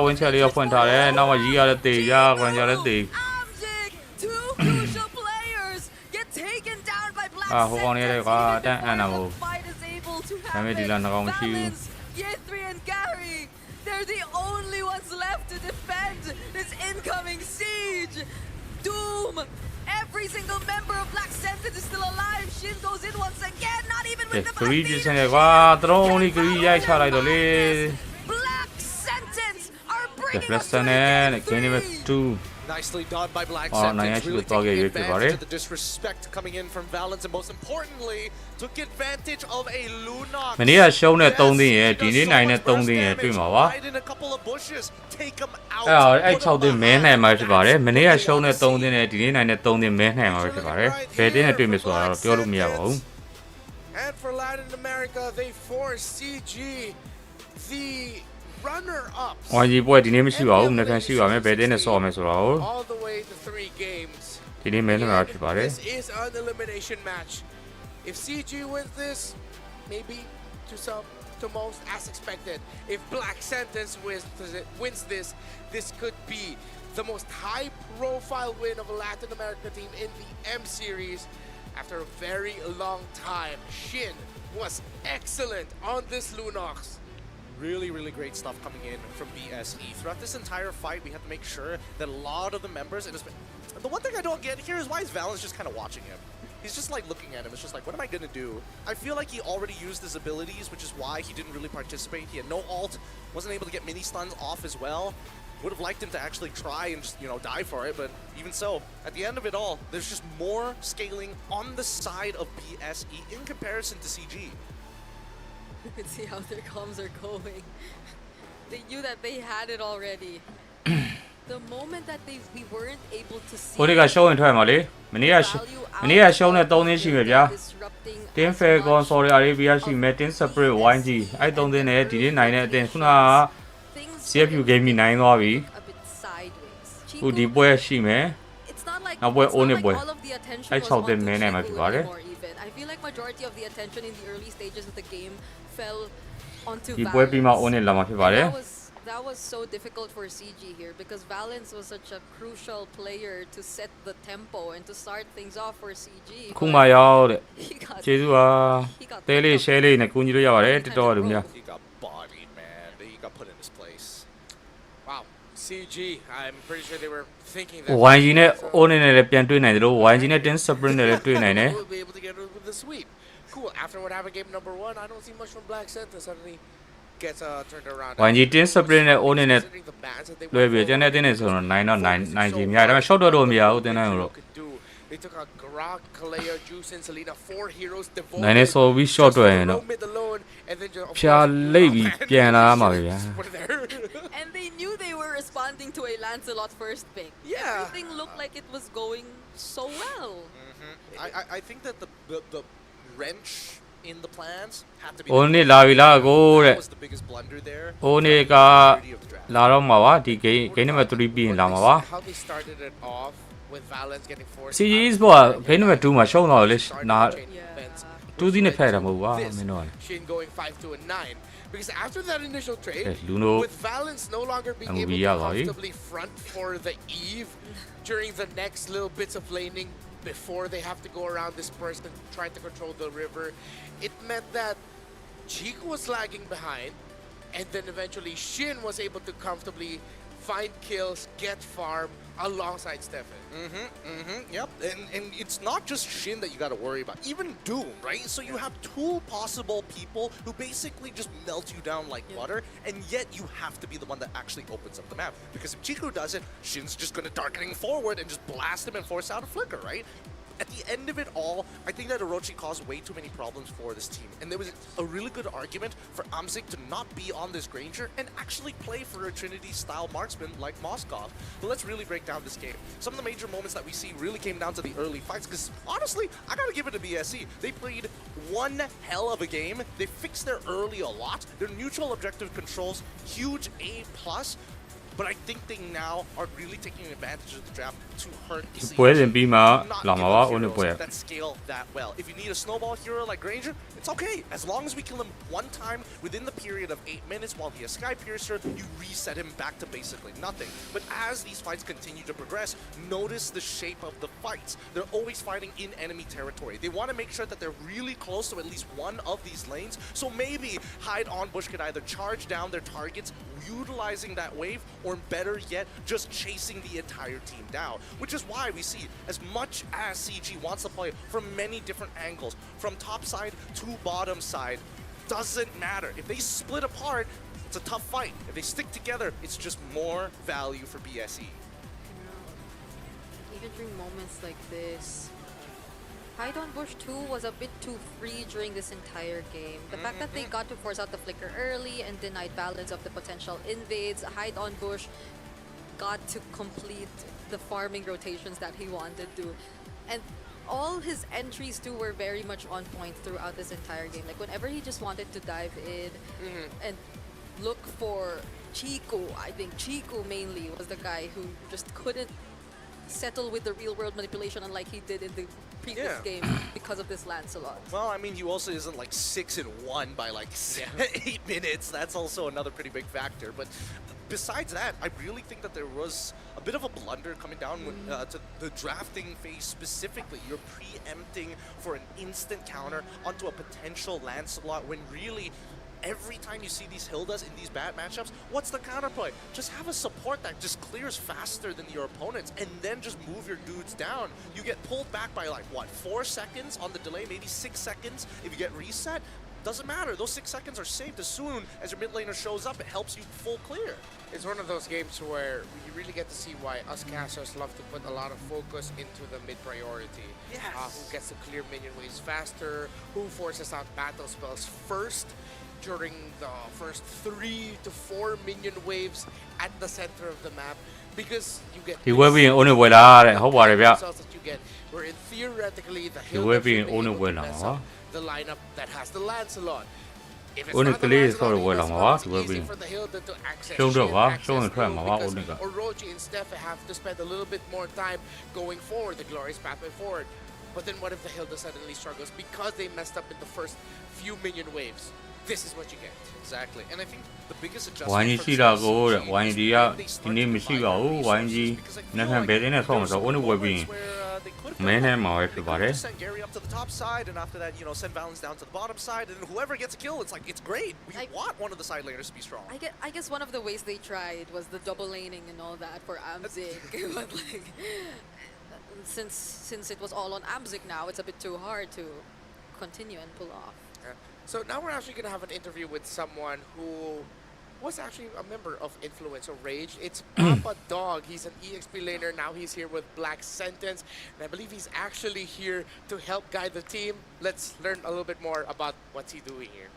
ဝင်းချက်လေးရောက်ဖွင့်ထားတယ်နောက်မှကြီးရတဲ့တေရခွန်ဂျာလည်းတေ Amzik, two crucial players get taken down by Black ဟိုကောင်လေးတွေကတန်းအန်တာကို Fight is able to ဒါပေမဲ့ဒီလာနှကောင်မရှိဘူး balance. Yethri and Gary, they're the only ones left to defend this incoming siege. Doom, every single member of Black Sentence is still alive. Shin goes in once again, not even ကဲ with the ဂရီဂျစ်စင်လေကွာတရုံးလေးဂရီရိုက်ချလိုက်တော့လေ Black Sentence are ကဲ bringing ဖလက် us စန် to နဲ့ victory. ဂိမ်းနံပါတ်2 Nicely done by Black Oh, Sentence, nice. really Good taking target, advantage everybody. of the disrespect coming in from Valence, and most importantly, took advantage of a Lunox. မနေ့ကရှုံးတဲ့3သိန်းရဲ့ဒီနေ့နိုင်တဲ့3သိန်းရဲ့တွေ့မှာပါ Hide in a couple of bushes, take him out. အဲ့6သိန်းမဲနိုင်မှာဖြစ်ပါတယ်မနေ့ကရှုံးတဲ့3သိန်းနဲ့ဒီနေ့နိုင်တဲ့3သိန်းမဲနိုင်မှာဖြစ်ပါတယ်ဘယ်တင်းနဲ့တွေ့မယ်ဆိုတာတော့ပြောလို့မရပါဘူး And for Latin America, they force CG, the runner-ups, YG ပွဲဒီနေ့မရှိပါဘူးနှစ်ခန်းရှိပါမယ်ဘယ်တင်းနဲ့ဆော့မယ်ဆိုတာကို all the way to 3 games. ဒီနေ့မဲနိုင်မှာဖြစ်ပါတယ် This is an elimination match. If CG wins this, maybe to some, to most, as expected. If Black Sentence wins this, this could be the most high-profile win of a Latin America team in the M Series after a very long time. Shin was excellent on this Lunox. Really, really great stuff coming in from BSE. Throughout this entire fight, we have to make sure that a lot of the members, and the one thing I don't get here is why is Valence just kind of watching him? He's just like looking at him. It's just like, what am I going to do? I feel like he already used his abilities, which is why he didn't really participate. He had no ult, wasn't able to get mini stuns off as well. Would have liked him to actually try and just, die for it, but even so, at the end of it all, there's just more scaling on the side of BSE in comparison to CG. You can see how their comms are going. They knew that they had it already. The moment that we weren't able to see ဟိုတွေကရှုံးရင်ထွက်မှာလေမနေ့ကရှုံးတဲ့3သိန်းရှိမယ်ဗျာ တင်းဖယ်ကွန်ဆော်ရီအာရေးဗီးယားရှိမယ်တင်းစပရစ် YG အဲ့3သိန်းနဲ့ဒီနေ့နိုင်တဲ့အတင်းခုနက CFU game နိုင်သွားပြီ ခုဒီပွဲရှိမယ် နောက်ပွဲ own ပွဲအဲ့6သိန်းမဲနိုင်မှာဖြစ်ပါတယ် I feel like majority of the attention in the early stages of the game fell onto ဒီပွဲပြီးမှ Valence. own လာမှာဖြစ်ပါတယ် That was so difficult for CG here because Valence was such a crucial player to set the tempo and to start things off for CG. ခုမှရောက်တဲ့ He got ကျေးဇူးပါတဲလေး share လေးနဲ့ကူညီလို့ရပါတယ်တက်တော့လူများ He got bodied, man. He got put in his place. Wow, CG, I'm pretty sure they were thinking that YG နဲ့ own နဲ့လည်းပြန်တွေ့နိုင်တယ်လို့ YG နဲ့တင်းစပရစ်နဲ့လည်းတွေ့နိုင်တယ် will be able to get with the sweep. Cool. After what happened game number 1, I don't see much from Black Sentence. Suddenly gets turned around. YG တင်းစပရစ်နဲ့ own နဲ့ Considering the bans that they လွယ် went ပြီ for, ကျန်တဲ့တင်းနဲ့ဆိုတော့9တော့9ကြီးများဒါပေမဲ့ short တော့မရဘူးတင်းနိုင်လို့ could do. They took out Grok, Kaleo, Juice, and Selena, 4 heroes devoted. နိုင်နေဆိုပြီး short တော့ရင်တော့ roam it alone, and then just, of ဖြာ course, လိတ်ပြီး man, ပြန်လာမှာပဲဗျာ were there. And they knew they were responding to a Lancelot first pick. Yeah. Everything looked like it was going so well. I think that the wrench in the plans had to be. ဟိုနေ့လာပြီလားကိုတဲ့ That was the biggest blunder there. ဟိုနေ့က Beauty of the draft. လာတော့မှာပါဒီ game နံပါတ်3ပြီးရင်လာမှာပါ How they started it off with Valence getting forced. CG Esports က game နံပါတ်2မှာရှုံးတော့လေ Started နာ chain events. 2စီးနဲ့ဖက်တာမဟုတ်ပါ This, မင်းတို့က Shin going 5-2 and 9. Because after that initial trade, Luno with Valence no longer being ang able to Villa, right? comfortably front for the Eve during the next little bits of laning before they have to go around this person trying to control the river, it meant that Chico was lagging behind, and then eventually Shin was able to comfortably find kills, get farm alongside Stefan. Yep. And it's not just Shin that you got to worry about. Even Doom, right? So you have two possible people who basically just melt you down like butter, and yet you have to be the one that actually opens up the map. Because if Chico does it, Shin's just going to darkening forward and just blast him and force out a flicker, right? At the end of it all, I think that Orochi caused way too many problems for this team. And there was a really good argument for Amzik to not be on this Granger and actually play for a Trinity-style marksman like Moskov. But let's really break down this game. Some of the major moments that we see really came down to the early fights, because honestly, I gotta give it to BSE. They played one hell of a game. They fixed their early a lot. Their neutral objective controls, huge A+. But I think they now are really taking advantage of the draft to hurt the ပွဲစဉ် CG. ပြီးမှ Do not လာ give မှာပါ up ဦးနေ heroes ပွဲ that scale that well. If you need a snowball hero like Granger, it's okay. As long as we kill him one time within the period of 8 minutes while he has Sky Piercer, you reset him back to basically nothing. But as these fights continue to progress, notice the shape of the fights. They're always fighting in enemy territory. They want to make sure that they're really close to at least one of these lanes. So maybe Hide on Bush could either charge down their targets, utilizing that wave, or better yet, just chasing the entire team down. Which is why we see, as much as CG wants to play from many different angles, from top side to bottom side, doesn't matter. If they split apart, it's a tough fight. If they stick together, it's just more value for BSE. Even during moments like this, Hide on Bush 2 was a bit too free during this entire game. The fact that they got to force out the flicker early and denied balance of the potential invades, Hide on Bush got to complete the farming rotations that he wanted to. And all his entries too were very much on point throughout this entire game. Like whenever he just wanted to dive in and look for Chico, I think Chico mainly was the guy who just couldn't settle with the real world manipulation unlike he did in the previous game because of this Lancelot. Well, I mean, he also isn't like 6-1 by like 8 minutes. That's also another pretty big factor. But besides that, I really think that there was a bit of a blunder coming down to the drafting phase specifically. You're preempting for an instant counter onto a potential Lancelot when really every time you see these Hildas in these bad matchups, what's the counterplay? Just have a support that just clears faster than your opponents and then just move your dudes down. You get pulled back by like, what, 4 seconds on the delay, maybe 6 seconds if you get reset? Doesn't matter. Those 6 seconds are saved as soon as your mid laner shows up. It helps you full clear. It's one of those games where you really get to see why us casters love to put a lot of focus into the mid priority. Yes. Who gets to clear minion waves faster, who forces out battle spells first during the first 3 to 4 minion waves at the center of the map, because you get ဒီပွဲပြီးရင် own ပွဲလာတဲ့ဟုတ်ပါတယ်ဗျ results that you get, wherein theoretically the ဒီ hill ပွဲ that ပြီးရင် should be own able ပွဲ to လာ mess မှာ up the lineup that has the Lancelot. If it's Own not the play is Lancelot, sort of well, it's huh? easy Well, we- for the hill to access. Show the shield, what? access Show and try, blue, ma, what because only got? Orochi and Steph have to spend a little bit more time going forward, the glorious pathway forward. But then what if the Hilda suddenly struggles because they messed up in the first few minion waves? This is what you get. Exactly. And I think the biggest ဝိုင်း adjustment ကြီး from ရှိတာကိုတဲ့ CG ဝိုင်းကြီးက when they ဒီ start နေ့ to မရှိ combine ပါ their ဘူးဝိုင်းကြီး resources, because I feel နောက်ထပ် like ဘယ်တင်းနဲ့ဆော့မှာဆို there အုံး were ပွဲပြီး moments where, they could have မင်းနဲ့မှာပဲ They ဖြစ် could ပါ have တယ် just sent Gary up to the top side, and after that, send Valens down to the bottom side, and then whoever gets a kill, it's like, it's great. We want one of the side laners to be strong. I guess one of the ways they tried was the double laning and all that for Amzik. But like, since it was all on Amzik now, it's a bit too hard to continue and pull off. So now we're actually going to have an interview with someone who was actually a member of Influence or Rage. It's Papa Dog. He's an EXP laner. Now he's here with Black Sentence. And I believe he's actually here to help guide the team. Let's learn a little bit more about what's he doing here.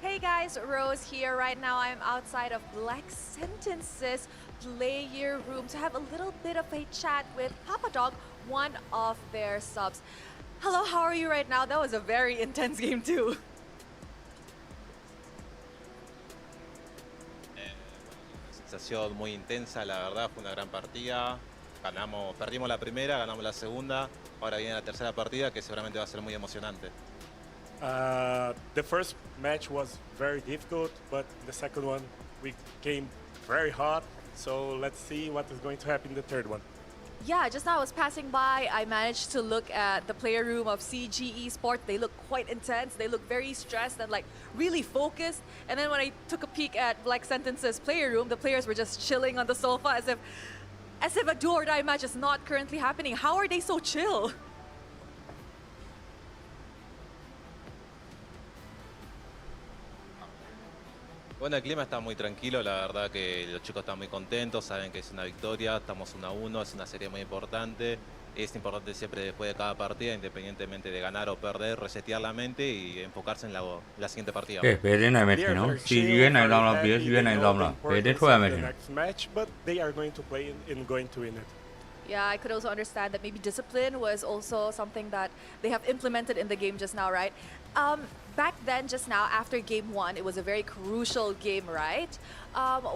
Hey guys, Rose here. Right now I'm outside of Black Sentence's player room to have a little bit of a chat with Papa Dog, one of their subs. Hello, how are you right now? That was a very intense game too. Sensación muy intensa, la verdad, fue una gran partida. Perdimos la primera, ganamos la segunda. Ahora viene la tercera partida que seguramente va a ser muy emocionante. The first match was very difficult, but the second one we came very hot. So let's see what is going to happen in the third one. Yeah, just now I was passing by. I managed to look at the player room of CG Esports. They look quite intense. They look very stressed and like really focused. And then when I took a peek at Black Sentence's player room, the players were just chilling on the sofa as if a do or die match is not currently happening. How are they so chill? Bueno, el clima está muy tranquilo, la verdad que los chicos están muy contentos, saben que es una victoria, estamos 1-1, es una serie muy importante. Es importante siempre después de cada partida, independientemente de ganar o perder, resetear la mente y enfocarse en la siguiente partida. ကဲဘယ်တင်းနိုင်မယ်ထ They င် are နော် very CG chill, ရဲ့နိုင် very လောက်လား happy. BS ရဲ့ They နိုင် know လောက်မ the လားဘယ်တင်း importance ထွက်ရမယ် of ထင် the လဲ next match, but they are going to play in going to win it. Yeah, I could also understand that maybe discipline was also something that they have implemented in the game just now, right? Back then, just now, after game 1, it was a very crucial game, right?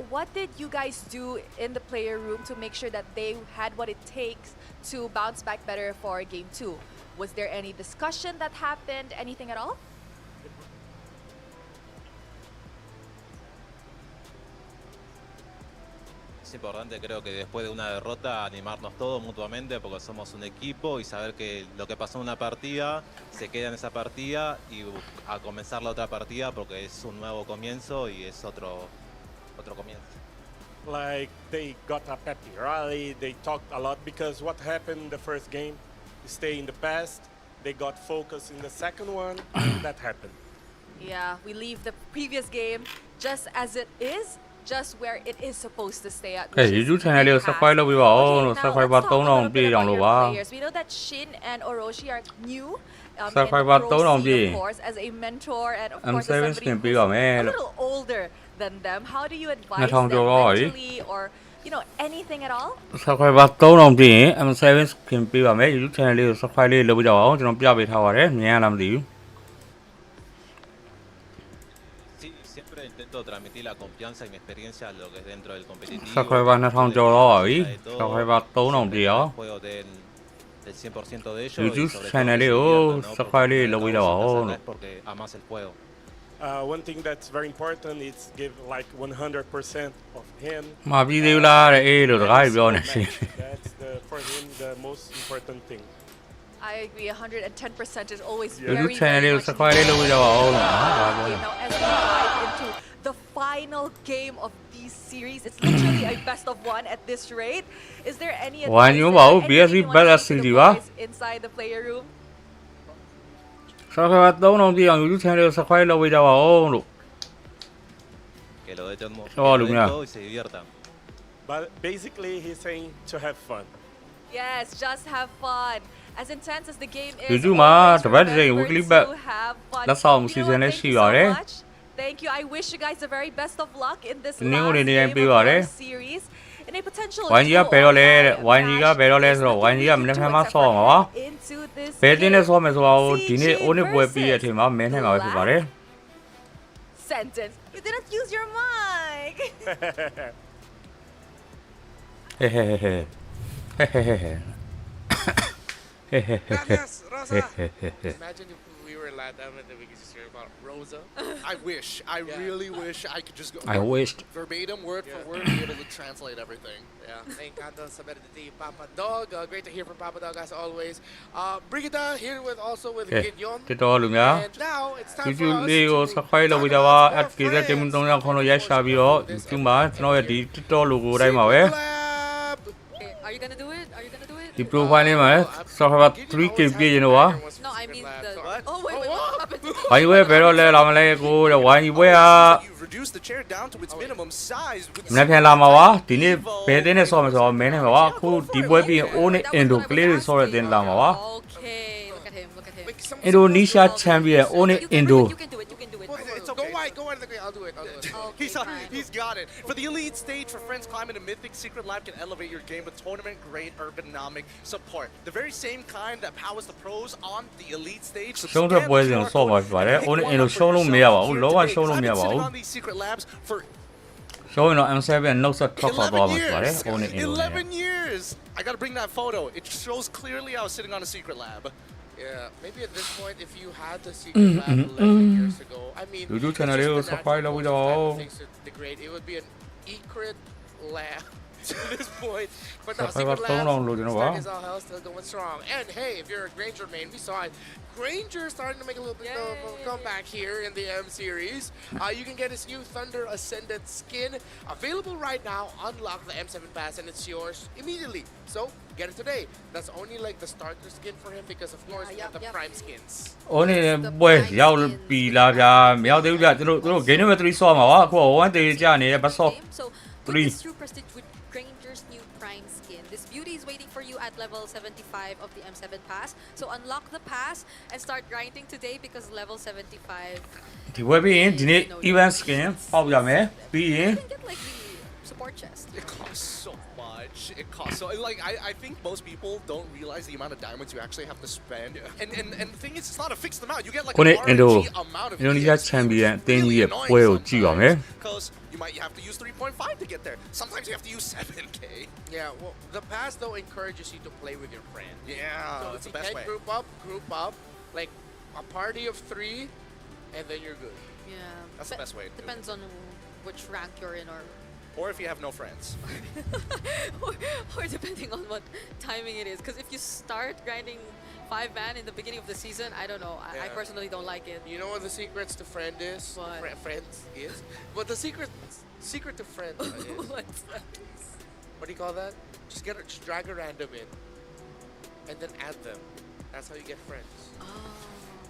What did you guys do in the player room to make sure that they had what it takes to bounce back better for game 2? Was there any discussion that happened? Anything at all? Es importante, creo que después de una derrota, animarnos todos mutuamente porque somos un equipo y saber que lo que pasó en una partida se queda en esa partida y a comenzar la otra partida porque es un nuevo comienzo y es otro comienzo. Like they got a peppy rally, they talked a lot because what happened in the first game, stay in the past, they got focused in the second one, and that happened. Yeah, we leave the previous game just as it is, just where it is supposed to stay at. ကဲ YouTube channel လေးကို subscribe လုပ်ပြီးပါဦးလို့ subscriber 3000ပြည့်အောင်လို့ပါ We know that Shin and Orochi are new. Subscriber in the pro 3000 scene, ပြည့် of course, as a mentor and of course as M7 somebody skin who's ပေးပါမယ် a လို့ little older than them. How do you advise 2000 them ကျော်တော့လေ mentally or anything at all? subscriber 3000ပြည့်ရင် M7 skin ပေးပါမယ် YouTube channel လေးကို subscribe လေးလုပ်ပြီးတော့အောင်ကျွန်တော်ပြပေးထားပါတယ်မြင်ရလားမသိဘူး Sí, siempre intento transmitir la confianza y mi experiencia a lo que es dentro del competitivo. subscriber 2000ကျော်တော့ပါပြီ subscriber 3000ပြည့်ရော Juego del 100% de ellos. YouTube y sobre channel todo လေးကို seguirlo, ¿no? subscribe Porque လေး la လုပ်ပြီးတော့ causa အောင် es လို့ porque amas el juego. One thing that's very important is give like 100% of him. မှာပြီးသေးဘူးလားတဲ့အေးလို့တကားကြီးပြောနေ That's for him the most important thing. I agree, 110% is always Yeah. very, YouTube channel very လေးကို much subscribe လေးလုပ်ပြီးတော့အောင်လို့ Okay, now as we dive into the final game of this series, it's literally a best of one at this rate. Is there any One advice you or bảo, anything BSC you wanna best say to the series ba? boys inside the player room? subscriber 3000ပြည့်အောင် YouTube channel လေးကို subscribe လုပ်ပြီးတော့အောင်လို့ Que lo den Oh, Lumia. todo y se diviertan. But basically he's saying to have fun. Yes, just have fun. As intense as the game is, YouTube မှာ always တပတ်တစ်ချိန် remember weekly to back have fun. လက်ဆောင် You know season what? လေး Thank ရှိ you so ပါတယ် much. Thank you. I wish you guys the very best of luck in this နင်းကို last နေနေ game ပေး of ပါတယ် our series. In a potential YG ကဘယ်တော့လဲတဲ့ YG ကဘယ်တော့လဲဆိုတော့ YG ကမနေ့ကမှဆော့မှာပါ into this ဘယ်တင်းနဲ့ဆော့မယ်ဆိုတာကို CG ဒီနေ့ only ပွဲပြီးတဲ့အချိန်မှာမင်းနိုင်မှာပဲဖြစ်ပါတယ် sentence. You didn't use your mic. ဟဲ့ဟဲ့ဟဲ့ဟဲ့ဟဲ့ဟဲ့ဟဲ့ဟဲ့ဟဲ့ဟဲ့ဟဲ့ Gracias, Rosa. Imagine if we were Latam and then we could just hear about Rosa. I wish. I really wish I could just go I wished verbatim, word for Yeah. word, be able to translate everything. Yeah, thank God saber de ti, Papa Dog. Great to hear from Papa Dog as always. Brigitte here with also with ကဲ Gideon. တတော်လူများ And now it's time for YouTube us လေးကို to subscribe လုပ်ပြီးတော့ talk about at KZ our Team friends 3000ခွန်လို့ရိုက်ရှာပြီးတော့ this YouTube မှာကျွန်တော်ရဲ့ဒီ episode. TikTok logo တိုင်းမှာပဲ Collab. Okay, are you gonna do it? Are you gonna do it? ဒီ profile လေးမှာ subscriber 3k ပြည့်ရင်တော့ No, I mean the. What? Oh wait, wait, what happened? YG ဘယ်တော့လဲလာမလဲကိုတဲ့ YG ပွဲက You've reduced the chair down to its minimum size. With မနေ့ပြန်လာမှာပါဒီနေ့ဘယ်တင်းနဲ့ဆော့မယ်ဆိုတော့မင်းနိုင်မှာပါအခုဒီပွဲပြီးရင် Own Indo ကလေးတွေဆော့တဲ့တင်းလာမှာပါ Okay, look at him, look at him. Like some- Indonesia champion Own You can Indo do it, you can do it, you can do it. It's Go okay. wide, go wide. I'll do it. I'll do it. Okay, He's got it. For the elite stage, for friends climbing a mythic, Secret Lab can elevate your game with tournament-grade ergonomic support. The very same kind that powers the pros on the elite stage. So ရှုံးတဲ့ပွဲစဉ်ကိုဆော့ပါဖြစ်ပါတယ် Own Indo ရှုံးလို့မရပါဘူးလောကရှုံးလို့မရပါဘူး on these Secret Labs for ရှုံးရင်တော့ M7 နှုတ်ဆက်ထွက်ခွာသွားမှာဖြစ်ပါတယ် years. Own Indo 11 years. I gotta bring that photo. It shows clearly I was sitting on a Secret Lab. Yeah, maybe at this point, if you had the secret lab 11 years ago, I mean, YouTube it's channel justလေးကို the subscribe natural လုပ်ပြီး course ofတော့ time for things to degrade. It would be an Ecrit lab to this point. But now, Subscribe secret 3000 labs,လို့ကျွန်တော်ပါ Stark is all hell, still going strong. And hey, if you're a Granger main, we saw it. Granger starting to make a little bit of a comeback here in the M series. You can get his new Thunder Ascendant skin available right now. Unlock the M7 pass and it's yours immediately. So get it today. That's only like the starter skin for him because of course we have the yep. prime skins. Own ပွဲရောက်ပြီလားဗျာမရောက်သေးဘူးဗျသူတို့ game number 3ဆော့မှာပါအခု1တေးကြနေတယ်ဘာဆော့ Game. So with Three. this true prestige with Granger's new prime skin, this beauty is waiting for you at level 75 of the M7 pass. So unlock the pass and start grinding today because level 75. ဒီပွဲပြီးရင်ဒီနေ့ event skin ပေါက်ရမယ်ပြီးရင် You can get like the support chest. It costs so much. It costs so like I think most people don't realize the amount of diamonds you actually have to spend. And the thing is, it's not a fixed amount. You get like an RNG amount of Indonesia EX. champion It's အသင်း really ကြီးရဲ့ annoying ပွဲကိုကြည့်ပါမယ် sometimes, because you might have to use 3.5 to get there. Sometimes you have to use 7K. Yeah, well, the pass though encourages you to play with your friend. Yeah, So that's if the you best can way. group up, like a party of 3, and then you're good. Yeah. That's the best way to do it. Depends on which rank you're in, Or if you have no friends. or depending on what timing it is. Because if you start grinding 5-man in the beginning of the season, I don't know. I Yeah. personally don't like it. You know what the secrets to friend is? What? Friends is? But the secret to friend is, What's that? what do you call that? Just drag a random in, and then add them. That's how you get friends.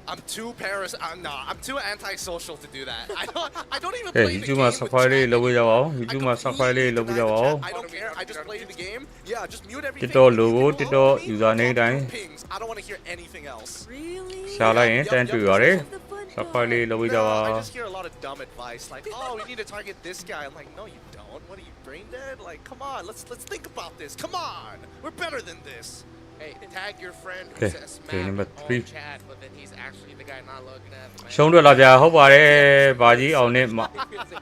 I'm too antisocial to do that. I don't even ကဲ play the YouTube game မှာ with subscribe လေး chat. လုပ်ပေးကြပါဦး I YouTube မှာ completely subscribe လေးလုပ်ပေးကြပါဦး I don't care. I just play the game. Yeah, just mute everything. TikTok Leave logo, people TikTok alone. username Talk to တိုင်း pings. I don't want to hear anything else. Really? ရှားလိုက်ရင်တန်းတွေ့ပါတယ် The fun subscribe လေး dog. လုပ်ပေးကြပါ I just hear a lot of dumb advice like, "Oh, we need to target this guy." I'm like, "No, you don't. What are you, brain dead? Like, come on, let's think about this. Come on, we're better than this." Hey, tag your friend who Okay, says okay, Matt number on 3. chat, but then he's actually the guy not looking at the man. ရှုံးထွက်လာဗျာဟုတ်ပါတယ်ဘာကြီးအောင်နဲ့မ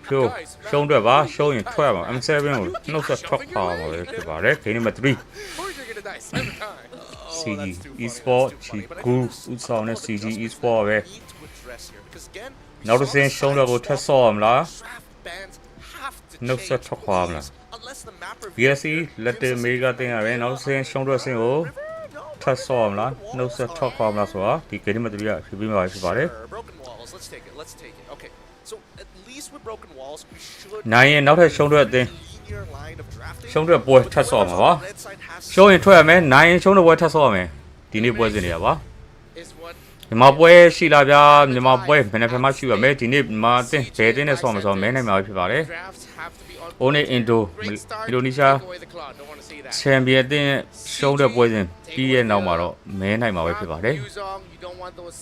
ဖြိုး Guys, ရှုံးထွက်ပါရှုံးရင်ထွက်ပါ M7 ကိုနှုတ်ဆက်ထွက်ပါပါပဲဖြစ်ပါတယ် Game number 3 Boys are gonna die 7 times. Oh, CG that's too funny. Esports That's too funny. But I Chiku think there'sဦးဆောင်တဲ့ CG Esports ပဲ need to address here because again, we နောက်တစ် saw စင်း the ရှုံးတော့ကို side ထပ် swap. ဆော့ရမလား Draft bans have to No change, set top farm please, unless the map review BSC လက်တေ gives us မေဂါတင်ရတယ်နောက်တစ်စင်းရှုံးတော့စင်းကို River? No, ထပ်ဆော့ရမလားနှုတ်ဆက်ထွက်ပါမလားဆိုတာဒီ Game number 3ကဖြေပေးမှာဖြစ်ပါတယ် Sure, broken walls. Let's take it. Let's take it. Okay. So at least with broken walls, we should နိုင်ရင်နောက်ထပ်ရှုံးတော့အသင်း linear line of drafting. ရှုံးတော့ပွဲထပ်ဆော့မှာပါ Red side has ရှုံးရင်ထွက်ရမယ်နိုင်ရင်ရှုံးတော့ပွဲထပ်ဆော့ရမယ်ဒီနေ့ပွဲစဉ်နေရပါ Is what မြန်မာပွဲရှိလာဗျာမြန်မာပွဲမနေ့ကမှရှိရမယ်ဒီနေ့မှာအသင်းဘယ်အသင်းနဲ့ဆော့မှာဆိုတော့မဲနိုင်မှာဖြစ်ပါတယ် drafts have to be on. Only Indo Great start. Indonesia Take away the claw. Don't want to see that. ချန်ပီယံအသင်းရှုံးတဲ့ပွဲစဉ်ပြီးရဲ့နောက်မှာတော့မဲနိုင်မှာပဲဖြစ်ပါတယ် Yuzong, you don't want those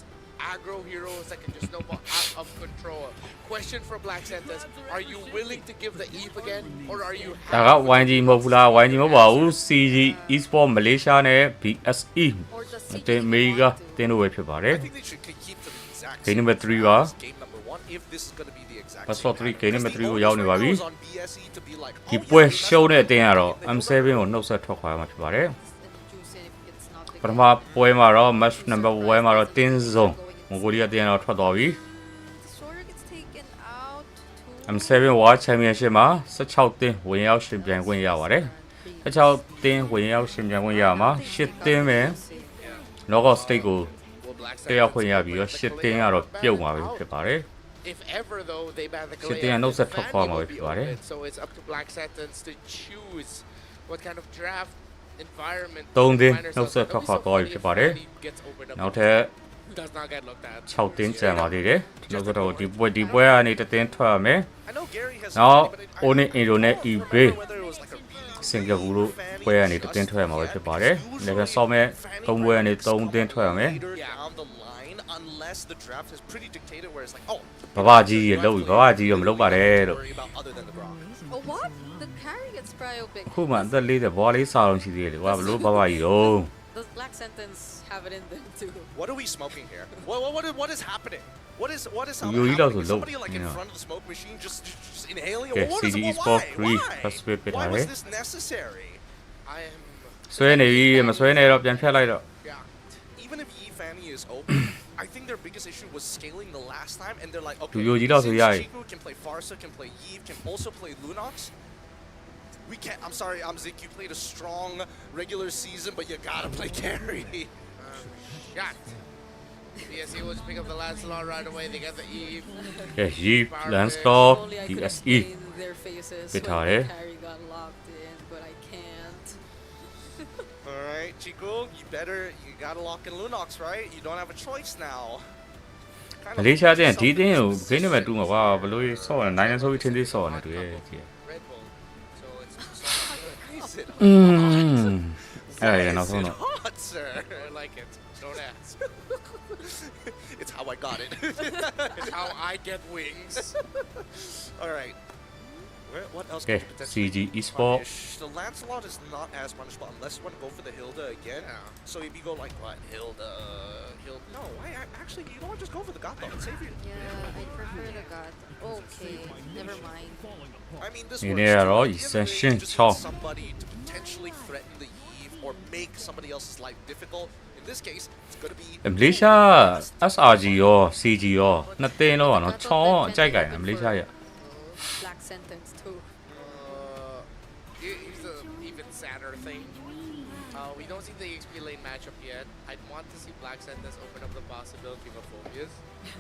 aggro heroes that can just snowball out of control. Question for Black Sentence: are you willing to give the Eve again, or are you? ဒါက YG မဟုတ်ဘူးလား YG မဟုတ်ပါဘူး CG Esports Malaysia နဲ့ BSE Or the အသင်းမေဂါတင်းတို့ပဲဖြစ်ပါတယ် I think they should keep to the exact Game same number 3 as ပါ game number 1 if this is going to be the exact That's same what three, pattern. game number Because 3 the ကိုရောက်နေပါပြီ onus on BSE to be like, ဒီ "Oh, ပွဲ yeah, we ရှုံးတဲ့အသင်းကတော့ messed up." M7 ကိုနှုတ်ဆက်ထွက်ခွာရမှာဖြစ်ပါတယ် And juice it if it's not the ပထမပွဲမှာတော့ match number 1မှာတော့တင်းစုံမွန်ဂိုလီးယားအသင်းကတော့ထွက်သွားပြီ Sora gets taken out to M7 World Championship မှာ16သင်းဝင်ရောက်ရှင်ပြိုင်ခွင့်ရပါတယ်16သင်းဝင်ရောက်ရှင်ပြိုင်ခွင့်ရမှာ10သင်းပဲ knockout stage ကို Will Black တက်ရောက်ခွင့်ရ Sentence ပြီးတော့ let the 10သင်း Kalea ကတော့ ban ပြုတ်မှာပဲ out? ဖြစ်ပါတယ် If ever though they ban the Shit, Kalea, yeah, no the set top Vandy farm will away be from it. open, so it's up to Black Sentence to choose what kind of draft environment. Don't they they? find No ourselves set in. top It'll be so farm away funny if from it. Vandy gets opened up နောက်ထပ် does not get looked at. 6သင်းကျန်ပါသေးတယ်နောက်ကတော့ဒီပွဲကနေတစ်သင်းထွက်ရမယ် I know Gary has Now, somebody, but I only don't Internet remember eBay. whether it was like a really စင်ကာပူလို့ပွဲကနေတစ်သင်းထွက်ရမှာပဲဖြစ်ပါတယ်။လည်းပဲဆောက်မဲ့၃ပွဲကနေ၃သင်းထွက်ရမယ် later down the line unless the draft is pretty dictated where it's like, oh, ။ဘဘကြီးရေလို့ဘဘကြီးရောမလုပ်ပါနဲ့လို့ worry about other than the Brock. Oh, what? The carry gets cryo big. အခုမှအသက်40ဘွားလေးစားအောင်ရှိသေးတယ်ကွာဘလို့ဘဘကြီးရော Does Black Sentence have it in them too? What are we smoking here? What is happening? What is You eat happening? also Is low, somebody like you in know. front of the smoke machine just inhaling? Okay, What is CG it? Esports Why? 3 first bit Why ထားတ was ယ် this necessary? I am. ဆွဲနေပြီမဆွဲနေတော့ပြန်ဖြတ်လိုက်တော့ Yeah. Even if Yi Fanny is open, I think their biggest issue was scaling the last time, and they're like, okay, လူယိုကြီးတော့ဆိုရ since ည် Chiku can play Farsa, can play Eve, can also play Lunox. We can't. I'm sorry, Zik. You played a strong regular season, but you gotta play carry. Shot. BSE will just pick up the Lancelot right away. They get the Eve. ကဲရီလန်စတော့ Only I could have DSE seen their faces Bit when hard, the eh? carry got locked in, but I can't. All right, Chiku, you gotta lock in Lunox, right? You don't have a choice now. မလေးရှားကျရင်ဒီတင်းကိုဂိမ်းနံပါတ်2မှာကွာဘလို့ဆော့နေနိုင်နေဆိုပြီးထင်းသေးဆော့နေတွေ့ရဲ့ကြည့် Red Bull. So it's. Is it อืมအဲ့ရနောက်ဆုံးတော့ hot, sir? I like it. Don't ask. It's how I got it. It's how I get wings. All right. What else Okay, could you potentially CG Esports. punish? The Lancelot is not as punishable unless you want to go for the Hilda again. So if you go like what Hilda, no, actually you don't want to just go for the Gato. It's safer. Yeah, I prefer the god. Okay, never mind. I mean, this You works need too. a roll, At the end of the day, you just essential. need somebody to potentially threaten the Eve or make somebody else's life difficult. In this case, it's gonna be မလေးရှား SRG ရော CG ရောနှစ်သိန်းတော့နော်ချောင်းအကြိုက်ကြတယ်မလေးရှားရဲ့ Black sentence too. Here's an even sadder thing. We don't see the XP lane matchup yet. I'd want to see Black Sentence open up the possibility of Phobias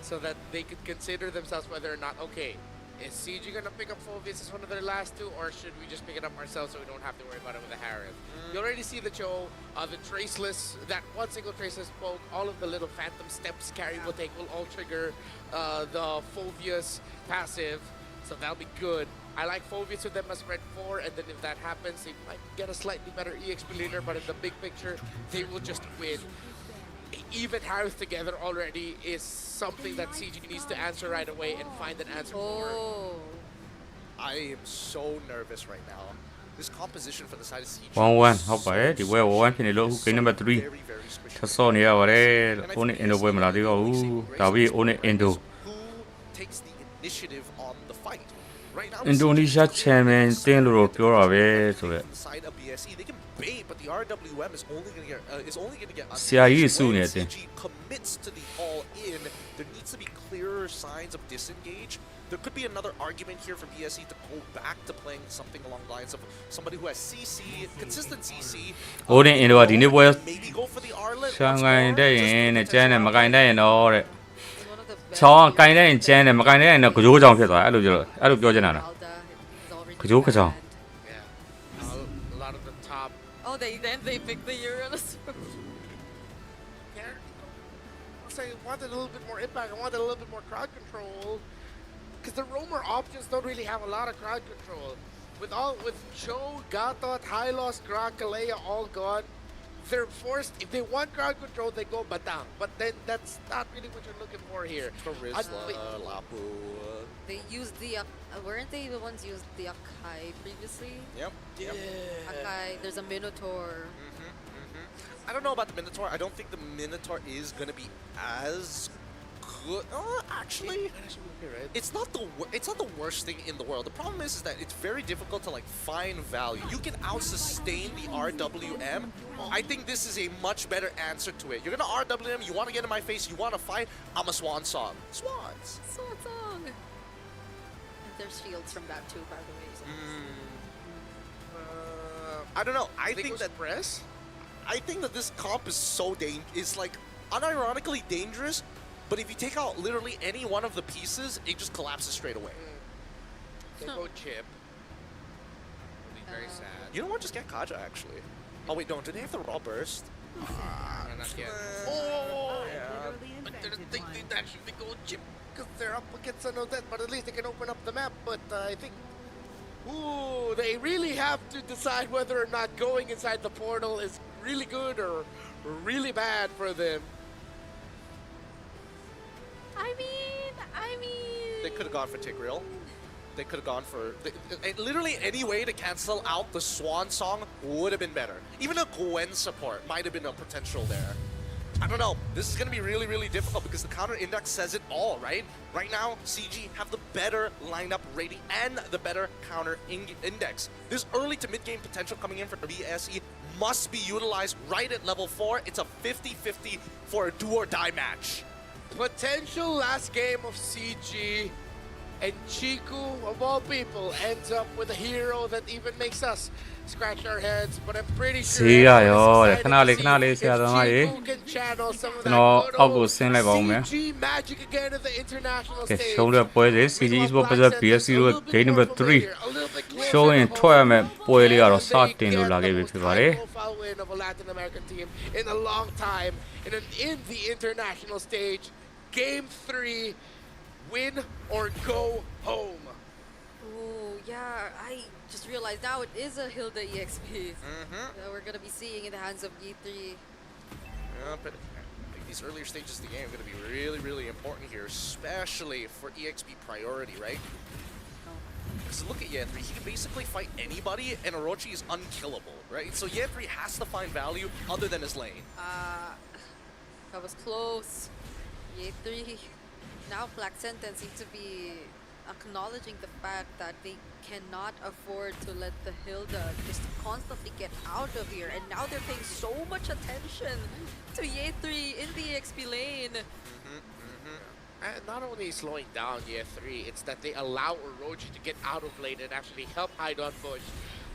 so that they could consider themselves whether or not, okay, is CG going to pick up Phobias as one of their last two, or should we just pick it up ourselves so we don't have to worry about it with the Harith? You already see the show, the Traceless, that one single Traceless poke, all of the little Phantom steps Carry will take will all trigger the Phobias passive, so that'll be good. I like Phobias with them as spread 4, and then if that happens, they might get a slightly better EXP laner, but in the big picture, they will just win. Even Harith together already is something that CG needs to answer right away and find an answer for. Oh. I am so nervous right now. This composition for the side of CG 1-1ဟုတ်ပါတယ်ဒီပွဲ1-1ဖြစ်နေလို့ game number 3 very, very squishy. ထဆော့နေရပါတယ်အိုးနဲ့အင်ဒိုပွဲမလာသေးပါဘူးဒါပြီးအိုးနဲ့အင်ဒို Who takes the initiative on the fight? Right now, အင်ဒိုနီးရှားချန်ပီယံတင်းလို့ပြောတာပဲဆိုတော့ side of BSE, they can bait, but the RWM is only going to get ဆရာကြီးစုနေ When တယ် CG commits to the all in. There needs to be clearer signs of disengage. There could be another argument here for BSE to go back to playing something along the lines of somebody who has CC, consistent CC. အိုးနဲ့အင်ဒိုကဒီနေ့ပွဲ Maybe go for the Arlet. ရှန် once ကိုင်း more, တဲ့ just ရင် to နဲ့ကျန်းနဲ့မ potentially ကိုင်းတဲ့ရင်တော့တဲ့ He's one of the best. ချောင်းကိုင်းတဲ့ရင်ကျန်းနဲ့မကိုင်းတဲ့ရင်တော့ကြောကြောင်ဖြစ်သွားတယ်အဲ့လိုပြောချင်တာလား Alda, he's already Kajo Kajo. banned. Yeah. A lot of the top Oh, they picked the Uranus. I wanted a little bit more impact. I wanted a little bit more crowd control. Because the roamer options don't really have a lot of crowd control. With Joe, Gatot, Hylos, Grok, Kalea all gone, they're forced, if they want crowd control, they go Batang. But then that's not really what you're looking for here. Charisma, Lapu. They used the weren't they the ones used the Akai previously? Yep. Akai, there's a Minotaur. I don't know about the Minotaur. I don't think the Minotaur is going to be as good. Actually, it's not the worst thing in the world. The problem is that it's very difficult to like find value. You can out-sustain the RWM. I think this is a much better answer to it. You're going to RWM, you want to get in my face, you want to fight, I'm a Swan Song. Swans. Swan Song. And there's shields from that too, by the way. So I don't know. I Think think that press? I think that this comp is so is like unironically dangerous, but if you take out literally any one of the pieces, it just collapses straight away. They go chip. It'll be very sad. You know what? Just get Kaja actually. Oh wait, no. Do they have the raw burst? Not yet. Oh, I didn't think they'd actually go chip because they're up against an Odette, but at least they can open up the map. But I think, they really have to decide whether or not going inside the portal is really good or really bad for them. I mean. They could have gone for Tigreal. They could have gone for literally any way to cancel out the Swan Song would have been better. Even a Gwen support might have been a potential there. I don't know. This is going to be really, really difficult because the counter index says it all, right? Right now, CG have the better lineup rating and the better counter index. This early to mid-game potential coming in for BSE must be utilized right at level 4. It's a 50-50 for a do-or-die match. Potential last game of CG, and Chiku, of all people, ends up with a hero that even makes us scratch our heads. But I'm pretty sure everyone's excited to see if Chiku can channel some of that good old CG magic again at the international stage. ရှုံးတဲ့ပွဲတွေ CG Esports vs BSC တို့ game number 3 ရှုံးရင်ထွက်ရမယ့်ပွဲလေးကတော့စတင်လို့လာခဲ့ပြီဖြစ်ပါတယ် Profile win of a Latin American team in a long time in the international stage. Game 3, win or go home. Ooh, yeah, I just realized now it is a Hilda EXP. That we're gonna be seeing in the hands of E3. Yeah, but these earlier stages of the game are going to be really, really important here, especially for EXP priority, right? Because look at Ye3, he can basically fight anybody, and Orochi is unkillable, right? So Ye3 has to find value other than his lane. That was close. Ye3. Now Black Sentence seem to be acknowledging the fact that they cannot afford to let the Hilda just constantly get out of here, and now they're paying so much attention to Ye3 in the EXP lane. And not only slowing down Year 3, it's that they allow Orochi to get out of lane and actually help hide on bush.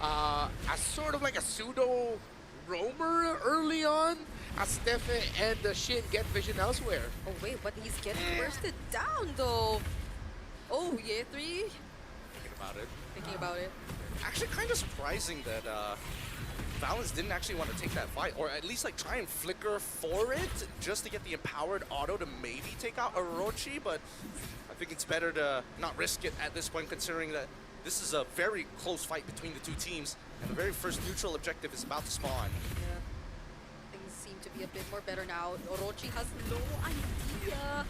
As sort of like a pseudo roamer early on, as Steffe and Shin get vision elsewhere. Oh wait, but he's getting bursted down though. Oh, Year 3? Thinking about it. Actually kind of surprising that Valens didn't actually want to take that fight, or at least like try and flicker for it just to get the empowered auto to maybe take out Orochi, but I think it's better to not risk it at this point, considering that this is a very close fight between the two teams, and the very first neutral objective is about to spawn. Yeah. Things seem to be a bit more better now. Orochi has no idea.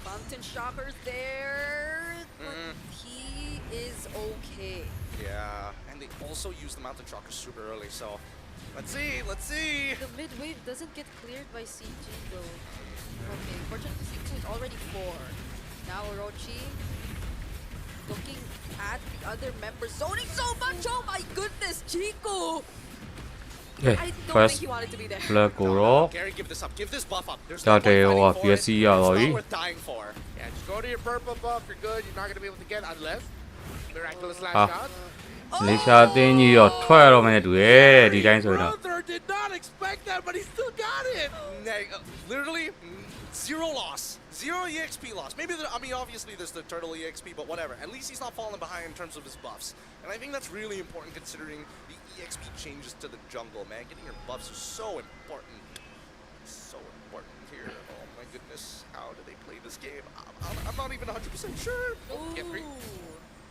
Mountain Shocker's there, but he is okay. Yeah, and they also use the Mountain Shocker super early, so let's see. The mid wave doesn't get cleared by CG though. Okay, fortunately CG is already 4. Now Orochi looking at the other members, zoning so much. Oh my goodness, Chico! Okay, I don't first think he wanted to be there. flag ကိုတော့ Gary, give this up. Give this buff up. There's ဒါ no တဲ point ဟို fighting for it. ပျက်စီးရတော့ It's ပြီ not worth dying for. Yeah, just go to your purple buff, you're good. You're not going to be able to get unless miraculous lash Ah. out. လေရှာအသင်းကြီးတော့ထွက်ရတော့မယ်နဲ့တူတယ်ဒီတိုင်းဆိုရင်တော့ Brother did not expect that, but he still got it. Literally, zero loss. Zero EXP loss. Maybe, I mean, obviously there's the turtle EXP, but whatever. At least he's not falling behind in terms of his buffs. And I think that's really important considering the EXP changes to the jungle, man. Getting your buffs is so important. So important here. Oh my goodness. How do they play this game? I'm not even 100% sure.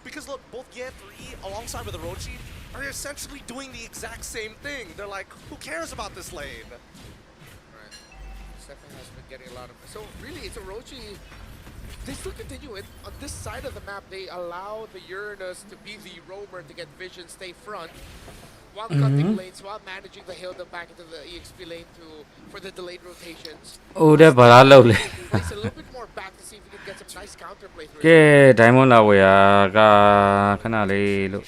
Because look, both Ye3 alongside with Orochi are essentially doing the exact same thing. They're like, who cares about this lane? Right. Stefan has been getting a lot of... So really, it's Orochi. They still continue it. On this side of the map, they allow the Uranus to be the roamer to get vision, stay front, while cutting lanes, while managing the Hilda back into the EXP lane for the delayed rotations. အိုးတဲ့ဘာလာလောက်လဲ Place a little bit more back to see if we can get some nice counterplay through ကဲ it. diamond လာဝယ်ရကခဏလေးလို့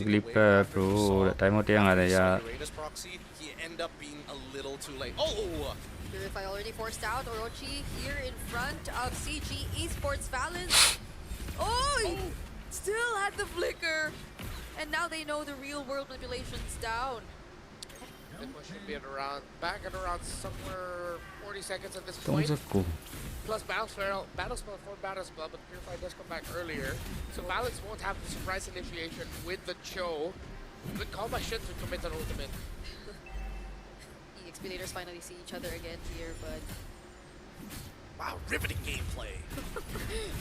Glipper Pro တဲ့ diamond 150ရ Raiders proxy, he end up being a little too late. Oh! Purify already forced out. Orochi here in front of CG Esports Valens. Oh! Still had the flicker. And now they know the real world manipulation's down. That one should be at around, back at around somewhere 40 seconds at this point. 39 Plus battle spell for battle spell, but Purify does come back earlier. So Balance won't have the surprise initiation with the Cho. Good call by Shin to commit an ultimate. EXP leaders finally see each other again here, but Wow, riveting gameplay.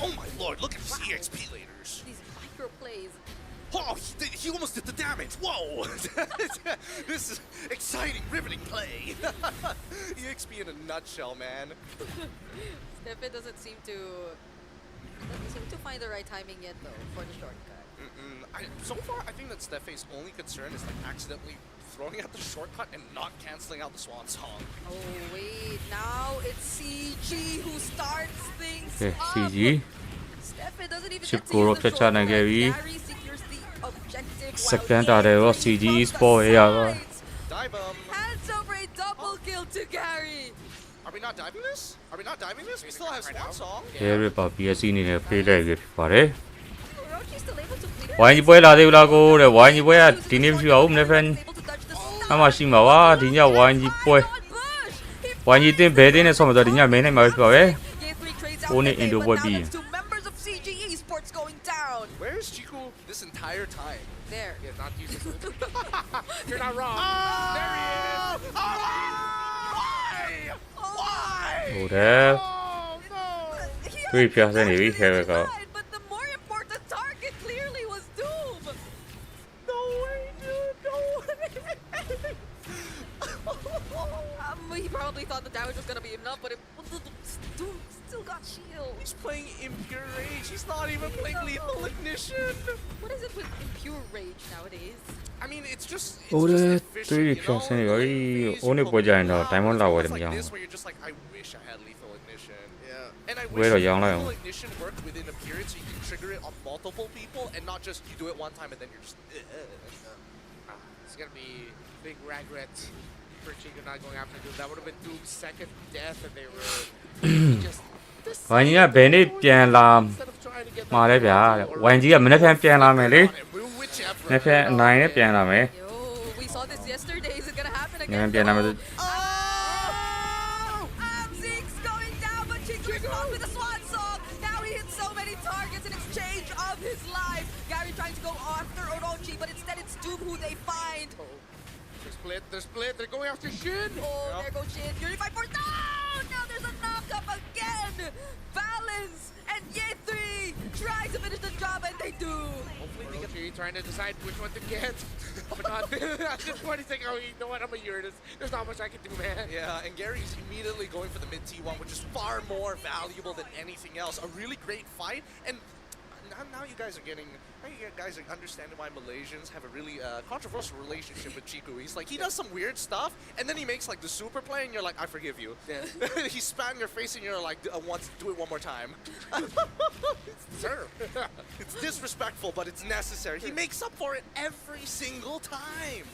Oh my lord, look at these EXP leaders. these micro plays. Oh, he almost did the damage. Whoa! This is exciting, riveting play. EXP in a nutshell, man. Stefan doesn't seem to find the right timing yet though for the shortcut. So far, I think that Steffe's only concern is like accidentally throwing out the shortcut and not canceling out the swan song. Oh wait, now it's CG who starts things ကဲ up. CG Stefan doesn't even Chip get to use Goro the ဖြတ်ချနိုင်ခဲ့ပြီ shortcut. Gary secures the objective while Second he are is CG from the Esports ရပါ sides. Dive him. Hands over a double kill to Gary. Are we not diving this? Are we not diving this? We still have swan song. ရဲရပါ BSC အနေနဲ့ဖေးလိုက်ခဲ့ဖြစ်ပါတယ် Orochi's still able to clear. ဝိုင်းကြီးပွဲလာသေးဘူးလားကိုတဲ့ဝိုင်းကြီးပွဲကဒီနေ့မရှိပါဘူးမနေ့ဖက် Able to dodge the stun. အမှရှိမှာပါဒီညဝိုင်းကြီးပွဲ On Bush. He ဝိုင်းကြီးတင်းဘယ်တင်းနဲ့ဆော့မှာတော့ဒီညမင်းနိုင်မှာဖြစ်ပါပဲ Ye3 trades out Only the in the but now webby. that's 2 members of CG Esports going down. Where's Chico this entire time? There. Yeah, not using You're not wrong. There he is. Why? Why? ဟုတ်တယ် Oh, no. He တွေ့ပြဆဲနေပြီခဲဘက်က tried, but the more important target clearly was Doom. No way, dude. No way. He probably thought the damage was gonna be enough, but Doom still got shield. He's playing playing Impure Rage. He's not even playing Lethal Ignition. What is it with impure rage nowadays? I mean, it's just Ore efficient, three you know? options ni The oi ways you one poke po ja them no out, diamond it's la moments wa like de this where you're just like, I wish I had Lethal Ignition. Yeah. And I Where wish are young lion? Lethal Ignition worked within a period so you can trigger it on multiple people and not just you do it one time and then you're just. It's gonna be big regret for Chico not going after Doom. That would have been Doom's second death, and they were just. ဝိုင်းကြီးကဘယ်နေ့ပြန်လာ Instead of trying to get မှာလဲဗျာတဲ့ဝိုင်းကြီးကမနေ့ပြန်ပြန်လာမယ်လေ Whichever. နေ့ပြန်အနိုင်နဲ့ပြန်လာမယ် Yo, we saw this yesterday. Is it gonna happen နေ့ again? ပြန်လာမယ် Zeke's going down, but Chico is caught with a swan song. Now he hits so many targets in exchange of his life. Gary trying to go after Orochi, but instead it's Doom who they find. They're split, they're going after Shin! Oh, there goes Shin. Unified Force. No! Now there's a knock-up again. Balance and Ye3 try to finish the job, and they do. Hopefully they get trying to decide which one to get. But not at this point, he's like, oh, you know what, I'm a Uranus. There's not much I can do, man. Yeah, and Gary's immediately going for the mid T1, which is far more valuable than anything else. A really great fight, and now you guys are getting. Now you guys are understanding why Malaysians have a really controversial relationship with Chiku. He's like, he does some weird stuff, and then he makes like the super play, and you're like, I forgive you. Yeah. He spat in your face, and you're like, do it one more time. Sir. It's disrespectful, but it's necessary. He makes up for it every single time.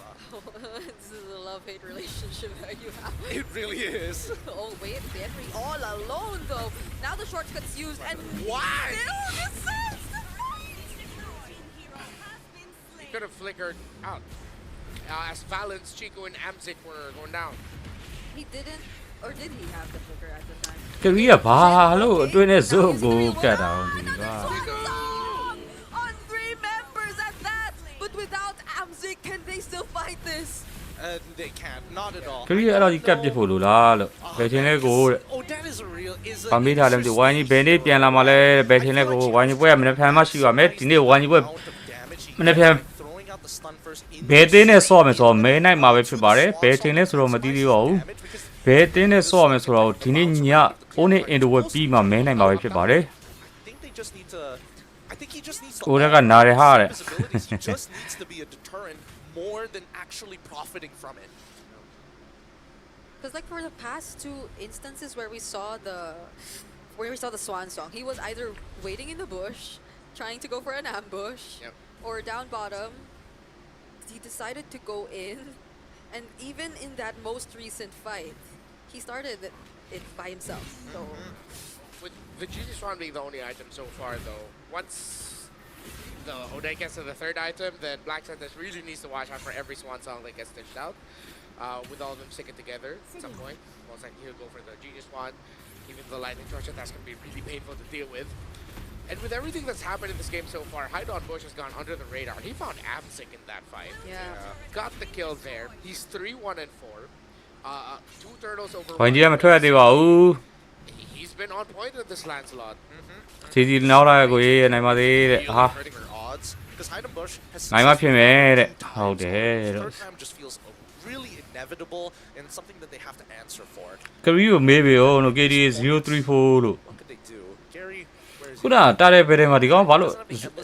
This is a love-hate relationship that you have. It really is. Oh wait, Henry all alone though. Now the shortcut's used, and Why? Still decides to He could have flickered out. As Valence, Chico, and Amzik were going down. he didn't, or did he have the flicker at the time? ကရီးကဘာလို့အတွင်းနဲ့ဇုတ်ကိုကတ်တာဒီက on 3 members at that. But without Amzik, can they still fight this? They can't, not at all. ကရီးအဲ့တော့ဒီကတ်ပြစ်ဖို့လို့လားလို့ဘယ်ချင်းလဲကိုတဲ့ Oh, that is a real. Is a. ဗမေးထားလည်းမသိဝိုင်းကြီးဘယ်နေ့ပြန်လာမှလဲဘယ်ချင်းလဲကိုဝိုင်းကြီးပွဲကမနေ့ပြန်မှရှိရမယ်ဒီနေ့ဝိုင်းကြီးပွဲ မနေ့ပြန် Throwing out the stun first in ဘယ်တင်းနဲ့ဆော့မယ်ဆိုတော့မဲနိုင်မှာပဲဖြစ်ပါတယ်ဘယ်ချင်းလဲဆိုတော့မသိသေးပါဘူးဘယ်တင်းနဲ့ဆော့မယ်ဆိုတော့ဒီနေ့ညအိုးနဲ့အင်ဒိုဝက်ပြီးမှမဲနိုင်မှာပဲဖြစ်ပါတယ် I think they just need to. I think he just needs to. ကိုရကနားရဟာတဲ့ His abilities. He just needs to be a deterrent more than actually profiting from it. Because like for the past 2 instances where we saw the swan song, he was either waiting in the bush, trying to go for an ambush, Yep. or down bottom. He decided to go in, and even in that most recent fight, he started it by himself. So With the Genius Swan being the only item so far, though, once the Oday gets to the 3rd item, then Black Sentence really needs to watch out for every Swan Song that gets stitched out. With all of them sticking together at some point. Most likely he'll go for the Genius Swan. Even the Lightning Torture, that's going to be really painful to deal with. And with everything that's happened in this game so far, Haidon Bush has gone under the radar. He found Amzik in that fight. yeah. Got the kill there. He's 3-1-4. 2 turtles over ဝိုင်း 1. ကြီးကမထွက်ရသေးပါဘူး He's been on point with this Lancelot. စီစီနောက်လာကိုရေးနိုင်ပါသေးတဲ့ Really ဟာ hurting her odds because Haydn Bush has. နိုင်မှဖြစ်မယ်တဲ့ဟုတ်တယ်လို့ Third time just feels really inevitable and something that they have to answer for. ကရီးကိုမေးပြီဟုတ်လို့ KD 034လို့ What could they do? Gary, where is ခုနတားတဲ့ဘယ်ထဲမှာဒီကောင်ဘာလို့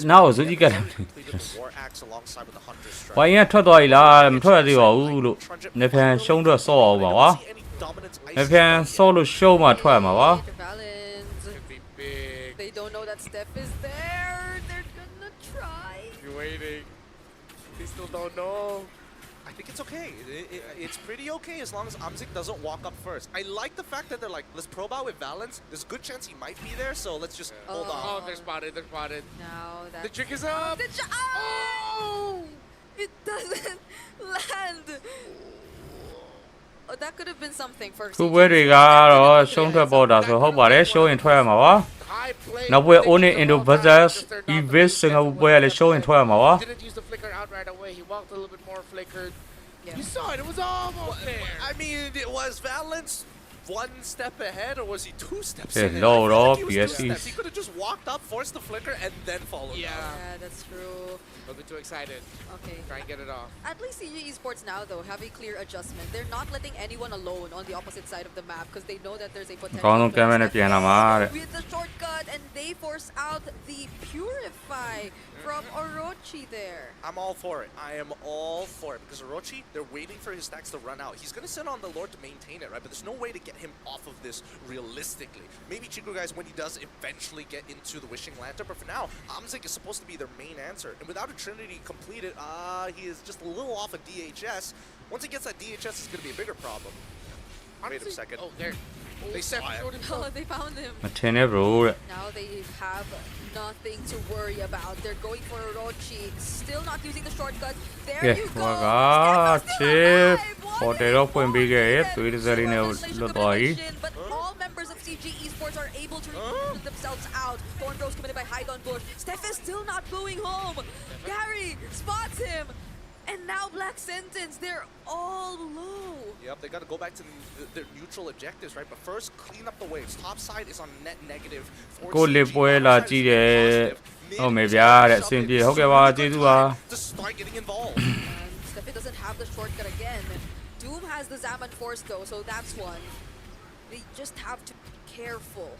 နားကိုဇူကြီးကတ်တယ် completed the War Axe alongside with the Hunter Strike. ဝိုင်းကထွက်သွားပြီလားမထွက်ရသေးပါဘူးလို့နေပြန်ရှုံးတော့ဆော့အောင်ပါကွာ See any dominance နေပြန်ဆော့လို့ရှုံးမှထွက်ရမှာပါ The balance. Could be big. They don't know that Steph is there. They're gonna try. You're waiting. They still don't know. I think it's okay. It's pretty okay as long as Amzik doesn't walk up first. I like the fact that they're like, let's probe out with Valence. There's a good chance he might be there, so let's just hold on. Oh, they're spotted. They're spotted. Now that The trick is up. Oh! It doesn't land. Oh, that could have been something for ခုပွဲတွေကတော့ရှုံးထွက်ပေါ်တာဆိုဟုတ်ပါတယ်ရှုံးရင်ထွက်ရမှာပါ High play. နောက်ပွဲ Oni Indo versus Evis စင်ကာပူပွဲကလည်းရှုံးရင်ထွက်ရမှာပါ Didn't use the flicker out right away. He walked a little bit more flickered. Yeah. You saw it. It was almost there. I mean, was Valence 1 step ahead or was he 2 steps Hey, ahead? no, I feel no, like he was 2 PSC. steps. He could have just walked walked up, forced the flicker, and then followed Yeah. up. Yeah, that's true. A bit too excited. Okay. Try and get it off. At least CG Esports now, though, have a clear adjustment. They're not letting anyone alone on the opposite side of the map because they know that there's a potential. အကောင်းဆုံးကမ်းမဲ့နဲ့ပြန်လာမှာတဲ့ With the shortcut, and they force out the Purify from Orochi there. I'm all for it. I am all for it because Orochi, they're waiting for his stacks to run out. He's going to sit on the Lord to maintain it, right? But there's no way to get him off of this realistically. Maybe Chico, guys, when he does eventually get into the Wishing Lantern, but for now, Amzik is supposed to be their main answer. And without a Trinity completed, he is just a little off of DHS. Once he gets that DHS, it's going to be a bigger problem. Wait a second. Oh, there. They set Oh, they found him. မထင်နဲ့ bro တဲ့ Now they have nothing to worry about. They're going for Orochi. Still not using the shortcut. There ကဲ you ဟို go. က Stefan ချစ် still alive. What ပေါ်တယ် a တော့ဖွင့်ပေးခဲ့ရဲ့ moment. သွေးတစ်စက်လေးနဲ့ For လွတ် isolation သွားပြီ combination, But all members of CG Esports are able to remove themselves out. Thorn Bros committed by Haidon Bush. Steph is still not going home. Gary spots him. And now Black Sentence, they're all low. Yep, they got to go back to their neutral objectives, right? But first, clean up the waves. Top side is on net negative. for ကိုလစ် CG. ပွဲလာ Bottom side ကြည့် is တယ် positive. ဟုတ် Mid မယ် is ဗျာ on တဲ့ အဆင်ပြေဟုတ်ကဲ့ပါကျေးဇူးပါ To start getting involved. And Steffi doesn't have the shortcut again. Doom has the Zaman Force though, so that's one. They just have to be careful.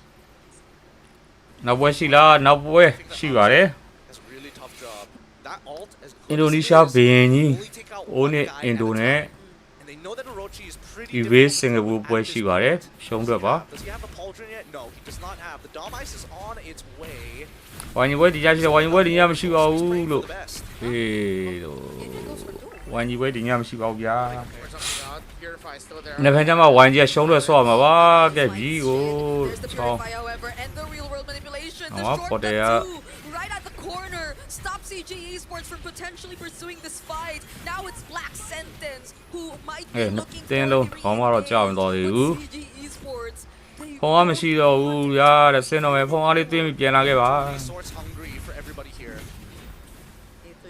နောက်ပွဲရှိလားနောက်ပွဲရှိပါတယ် That's a really tough job. That ult, as good as it အင်ဒိုနီးရှား is, ဘီရင်ကြီး only take out အိုး one နဲ့ guy အင်ဒို at a နဲ့ time. And they know that Orochi is pretty ဒီ difficult ဘေး to စင်ကာပူ do ပွဲ at ရှိ this ပါတယ် point. ရှုံးတော့ပါ Does he have the pauldron yet? No, he does not have. The Dom Ice is on its way. ဝိုင်းကြီးပွဲဒီညရှိတယ်ဝိုင်းကြီးပွဲဒီညမရှိပါဘူး Spraying လို့ for the best. ဟေးလို့ Maybe it goes for Doom. ဝိုင်းကြီးပွဲဒီညမရှိပါဘူးဗျာ For something out. Purify still there. နှစ်ဖက်ကျမှဝိုင်းကြီးကရှုံးတော့ဆော့ရမှာပါကဲ Nice ပြီကို shit. There's the ချောင်း Purify, however, and the real world manipulation. The Oh, shortcut for the, too, right at the corner. Stop CG Esports from potentially pursuing this fight. Now it's Black Sentence who might be looking for တင်းလုံး the ခေါင်းမတော့ကြောက်မတော်သေးဘူး But CG Esports, they ဖုန်းကမရှိတော့ဘူးဗျာတဲ့စင်တော့မယ်ဖုန်းအားလေးတင်းပြီးပြန်လာခဲ့ပါ Resource hungry for everybody here. A3.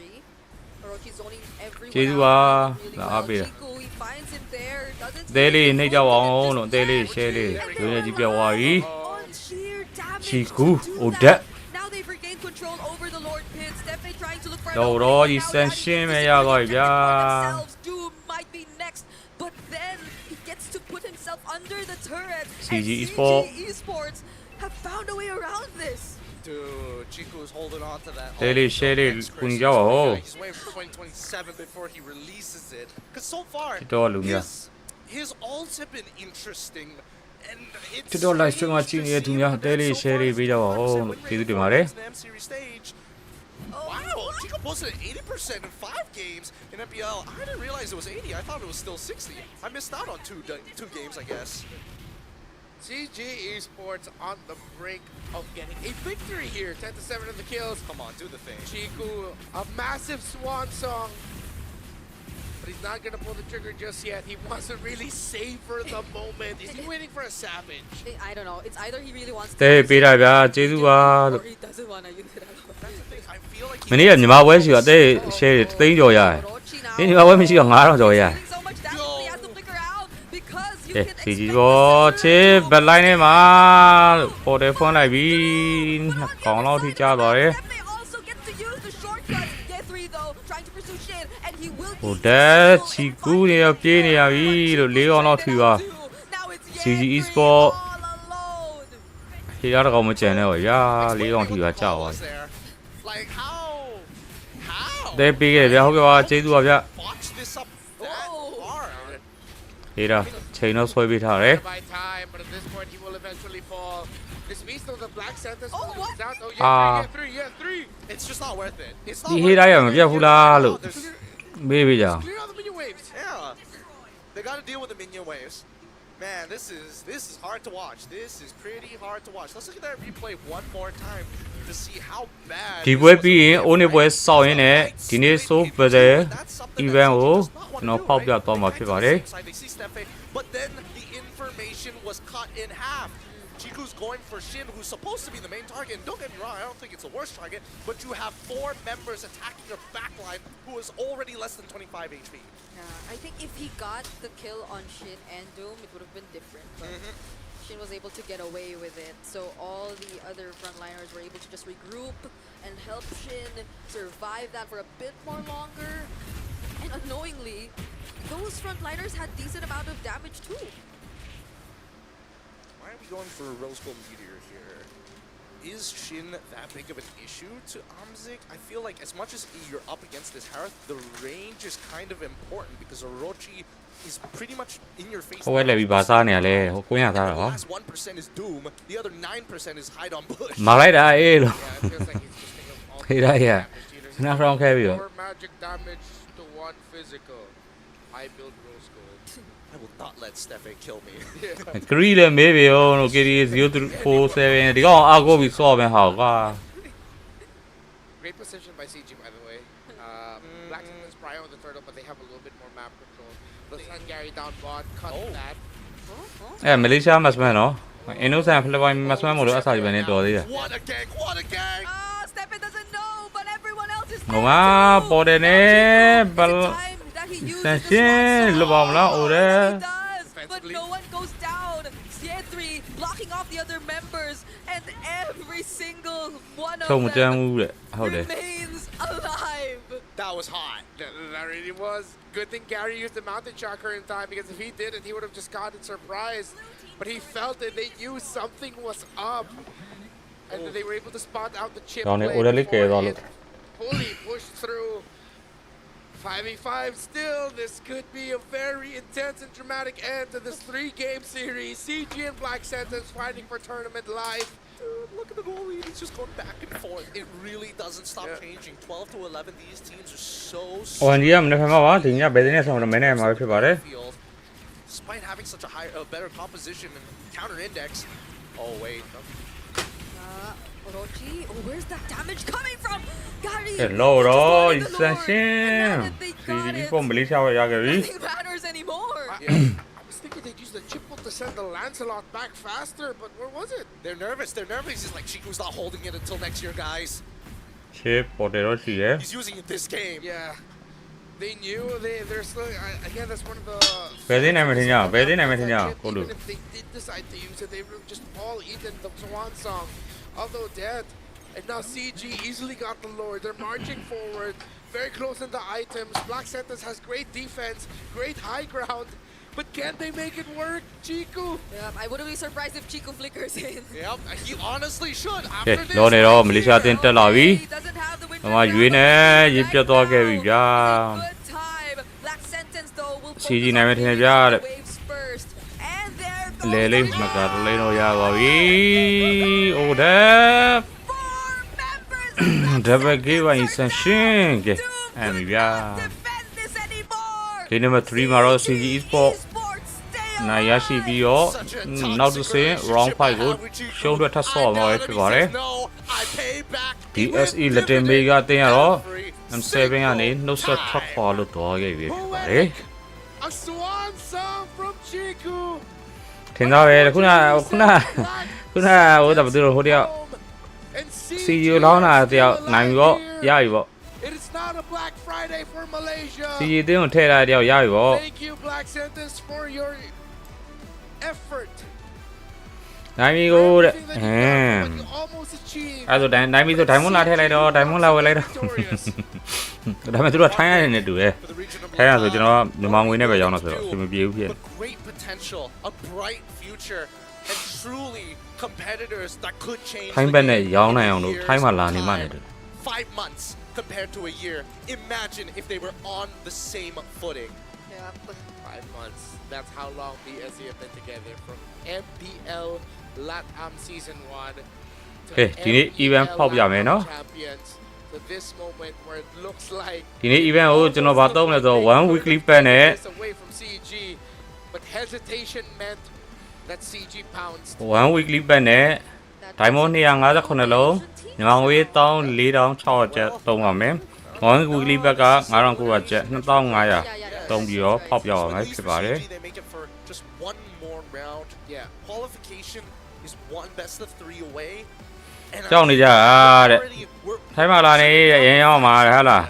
Orochi zoning everywhere. ကျေးဇူးပါ Really လာ well. အားပေးတာ Chico, he finds him there. Doesn't သေးလေး see him. နှိပ်ကြပါအောင် Just လို့သေးလေး flash. share လေး And ရွေးနေ they're ကြီးပြောသွားပြီ on sheer damage Chico, to do Odette. that. Now they've regained control over the Lord Pit. Steffe trying to look for anတော့ openingတော့ now ဒီ that ဆန် he ရှင်းမ is ရသွားပြီဗျာ for themselves. Doom might be next, but then he gets to put himself under the turret. CG and Esports. CG Esports have found a way around this. Dude, Chico's holding on to that. Daily ult. share it, Thanks, Chris. kun jawa ho. Yeah, he's waiting for 2027 before he releases it. Because so far, တော်လူများ his ults have been interesting. And it's တော်တော် live stream မှာကြည့်နေတဲ့သူများ daily share လေးပေးကြပါဦးလို့ကျေးဇူးတင်ပါတယ် M-Series stage. Wow, Chico posted at 80% in 5 games in MPL. I didn't realize it was 80. I thought it was still 60. I missed out on two games, I guess. CG Esports on the brink of getting a victory here. 10-7 in the kills. Come on, do the thing. Chiku, a massive swan song. But he's not gonna pull the trigger just yet. He wants to really savor the moment. Is he waiting for a savage? I don't know. It's either he really wants to တဲပေးတာဗျာကျေးဇူးပါ or လို့ he doesn't want to use it at all. That's the thing. I feel like မနေ့ကညီမပွဲရှိတော့တဲ share သိန်းကျော်ရတယ် Orochi ဒီ now. ညီမပွဲမရှိတော့9000ကျော်ရတယ် Dealing so much damage, he has to flicker out because you ကဲ canစီ expect ကြီး the ပေါ်ချစ် surge. ဘက်လိုင်းထဲမှာလို့ပေါ်တယ်ဖွင့်လိုက်ပြီနှစ်ကောင်လောက်ထိကြားသွားတယ် Steph may also get to use the shortcut. Get 3 though, trying to pursue Shin, and he will ဟို be တက် successful ချီ in ကူး finding နေရပြေးနေရပြီလို့၄ကောင်လောက်ထိပါ Now it's CG Ye3 Esports. all alone. ခေရတော့ကောင်မကြံနဲ့ဟောဗျာ၄ကောင်ထိပါကြောက်သွား was there. Like how? How? တဲပေးခဲ့ဗျာဟုတ်ကဲ့ပါကျေးဇူးပါဗျာ Botch this up that Oh. hard. ခေရချိန်တော့ဆွဲပေးထားတယ် By time, but at this point he will eventually fall. This means though the Black Santa's Oh, what? down. Oh Ah. yeah, 3, yeah, 3. It's just not worth it. It's not Die worth hit it. I am, yeah, hula, look. There's- မေးပေးကြအောင် Clear out the minion waves. Yeah. They got to deal with the minion waves. Man, this is hard to watch. This is pretty hard to watch. Let's look at that replay one more time to see how bad. ဒီပွဲပြီးရင်အိုးနေပွဲစောက်ရင်းနဲ့ဒီနေ့ so better event ကိုကျွန်တော်ဖောက်ပြသွားမှာဖြစ်ပါတယ် They see Steffe, but then the information was cut in half. Chiku's going for Shin, who's supposed to be the main target. And don't get me wrong, I don't think it's the worst target, but you have 4 members attacking your backline who is already less than 25 HP. Yeah, I think if he got the kill on Shin and Doom, it would have been different. But Shin was able to get away with it. So all the other frontliners were able to just regroup and help Shin survive that for a bit more longer. And unknowingly, those frontliners had decent amount of damage too. Why are we going for Rose Gold Meteor here? Is Shin that big of an issue to Amzik? I feel like as much as you're up against this Harith, the range is kind of important because Orochi is pretty much in your face. ဟိုဝဲလက်ပြီးဘာစားနေရလဲဟိုကွင်းရသား The တော့ last 1% is Doom, the other 9% is hide on bush. မာလိုက်တာအေးလို့ Yeah, it feels like he's just taking all Hey, the that, yeah. damage dealers. ခဏ round ခဲပြီးတော့ Four magic damage to one physical. I build rose gold. I will not let Stefan kill me. ဂရီလည်းမေးပြီရောလို့ KD 047ဒီကောင်အာကိုပြီးစော့မယ်ဟာကွာ Great position by CG, by the way. Black Sentence prior on the turtle, but they have a little bit more map control. Let's not Gary down bot, cut that. အဲမလေးရှားမတ်စမန်နော်အင်နိုဆန်ဖလပိုင်မတ်စမန်မို့လို့အစားကြီးပဲနေတော်သေးတယ် What a gang! What a gang! Ah, Stefan doesn't know, but everyone else is ငါပေါ်တယ်နေဘယ် the time that he uses စန် this ရှင်း monster. လွတ်ပါမလားအိုတယ် He does, but no one goes down. CA3 blocking off the other members, and every single one ချုံ of မတန်း them ဘူးတဲ့ဟုတ်တယ် remains alive. That was hot. That really was. Good thing Gary used the mountain shocker in time, because if he didn't, he would have just gotten surprised. But he felt it. They knew something was up. And then they were able to spot out the chip Down it, play orderly before care, it fully pushed through. 5v5 still. This could be a very intense and dramatic end to this 3-game series. CG and Black Sentence fighting for tournament life. Dude, look at the goalie. He's just going back and forth. It really doesn't stop Yeah. changing. 12 to 11. These teams are so ဟိုန်ကြီးကမနေ့ကမှပါဒီညဘယ်တင်းနဲ့ဆောင်တော့မနေ့မှာဖြစ်ပါတယ် field. Despite having such a better composition and counter index. Oh wait. Orochi, oh, where's that damage coming from? Gary ကဲလောတော့ destroying the စန် Lord. ရှင်း And now that they ဒီ got ဒီ it, ပုံမလေးရှားရခဲ့ပြီ nothing matters anymore. I was thinking they'd use the chipple to send the Lancelot back faster, but where was it? They're nervous. They're nervous. It's like Chiku's not holding it until next year, guys. ချစ်ပေါ်တယ်တော့ရှိရယ် He's using it this game. Yeah. They knew they're still again. That's one of the. ဘယ်တင်းနိုင်မထင်ကြဘယ်တင်းနိုင်မထင်ကြကိုလူ Even if they did decide to use it, they would have just all eaten the swan song, although dead. And now CG easily got the Lord. They're marching forward, very close in the items. Black Sentence has great defense, great high ground, but can they make it work? Chiku. I wouldn't be surprised if Chico flickers in. Yep. He honestly should. ကဲ After this. လောနေတော့မလေးရှားတင်းတက်လာပြီ He doesn't have the win ဟိုမှာရွေးနေရေပြတ်သွားခဲ့ပြီဗျာ Good time. Black Sentence though will CG focus နိုင်မ on ထင် winning ဗျာ the တဲ့ waves first. And there goes လေလေး the မက lead. တလေးတော့ရပါပြီအိုတယ် Four members ဒဘကေးဝိုင်းစန်ရှင်းကဲအမီဗျာ defend this anymore. ဒီနံပါတ်3မှာတော့ CG Esports Esports stay နိုင်ရရှိပြီးတော့ Such a နောက် toxic တစ်ဆင့် relationship round 5 I ကို have with Chiku. ရှုံးအတွက်ထပ်ဆော့မှာပဲဖြစ်ပါတယ် I know, he says no, I pay back. He DSE went လက်တင်မေးကတင်းရတော့ every M7 ကနေနှုတ်ဆက်ထွက်ခွာလို့တော့ခဲ့ပြီဖြစ်ပါတယ် A swan song from Chiku. ထင်သားပဲခုနဟိုဒါဘယ်လိုဟိုတယောက် And CG လောင်းတာတယောက်နိုင်ပြီပေါ့ရပြီပေါ့ It is not a Black Friday for Malaysia. CG တင်းကိုထည့်ထားတဲ့တယောက်ရပြီပေါ့ Thank you, Black Sentence, for your effort. နိုင်ပြီကိုတဲ့ Everything that you done, but you almost achieved. အဲ့ဆိုနိုင်ပြီဆိုဒိုင်မွန်လာထည့်လိုက်တော့ဒိုင်မွန်လာဝယ်လိုက်တော့ Victorious. ဒါပေမဲ့သူတို့ထိုင်းရတယ်နဲ့တူတယ် For the region of ထိုင်းရဆိုကျွန်တော်က Malaysia. မြန်မာငွေနဲ့ပဲရောင်းတော့ဆိုတော့အဆင်မပြေဘူးဖြစ် But great potential, a bright future, and truly competitors that could change ထိုင်း the ဘက်နဲ့ game ရောင်း in နိုင် a အောင်လို့ year's ထိုင်းမှာလာနေမှနေ time. တယ် 5 months compared to a year. Imagine if they were on the same footing. Yep. 5 months. That's how long BSE have been together, from MPL LATAM Season 1 to ကဲဒီနေ့ event ဖောက်ပြမယ်နော် champions to this moment where it looks like ဒီနေ့ event ကိုကျွန်တော်ဗာသုံးလဲဆိုတော့1 weekly pack နဲ့ this away from CG, but hesitation meant that CG pounced. 1 weekly pack နဲ့ diamond 258လုံးမြန်မာငွေ14600ကျပ်သုံးပါမယ်1 weekly pack က9900ကျပ်2500သုံးပြီးတော့ဖောက်ပြပါမယ် At least ဖြစ် for ပါတယ် CG, they make it for just one more round. Yeah. Qualification is one best of 3 away. And ကြောက်နေကြတာတဲ့ already we're ထိုင်းမှာလာနေရရင်ရောက်မှာတဲ့ဟုတ်လား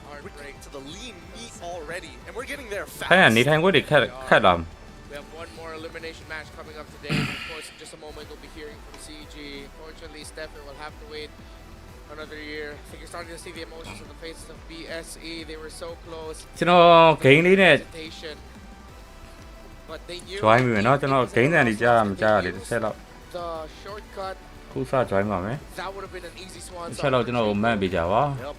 Heartbreak. to the lean meat already, and we're getting there ထိုင်းကနေ fast. ထိုင်ခွင့်တွေခက်လာ We have one more elimination elimination match coming up today. And of course, in just a moment, we'll be hearing from CG. Unfortunately, Stefan will have to wait another year. I think you're starting to see the emotions on the faces of BSE. They were so close. ကျွန်တော်ဂိမ်းလေးနဲ့ Hesitation. But they knew join မိမယ်နော် it ကျွန်တော် wasn't ဂိမ်းတန် a နေ loss ကြား loss, မ but ကြားရ they လေတစ် used ချက်လောက် the shortcut. ခုစ join ပါမယ် That would have been an easy swan တစ် song ချက်လောက် for ကျွန်တော်ကို Chico. မှတ်ပေးကြပါ Yep.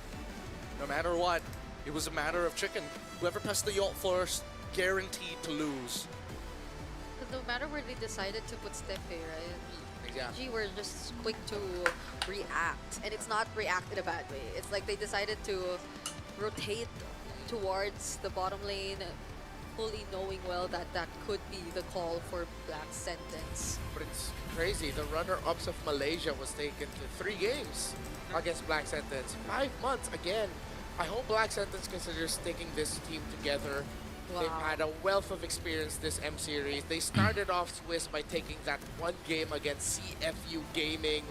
No matter what, it was a matter of chicken. Whoever pressed the ult first, guaranteed to lose. Because no matter where they decided to put Steph here, right? Exactly. G were just quick to react, and it's not react in a bad way. It's like they decided to rotate towards the bottom lane, fully knowing well that that could be the call for Black Sentence. But it's crazy. The runner-ups of Malaysia was taken to 3 games against Black Sentence. 5 months again. I hope Black Sentence considers sticking this team together. They've Wow. had a wealth of experience this M series. They started off Swiss by taking that one game against CFU Gaming.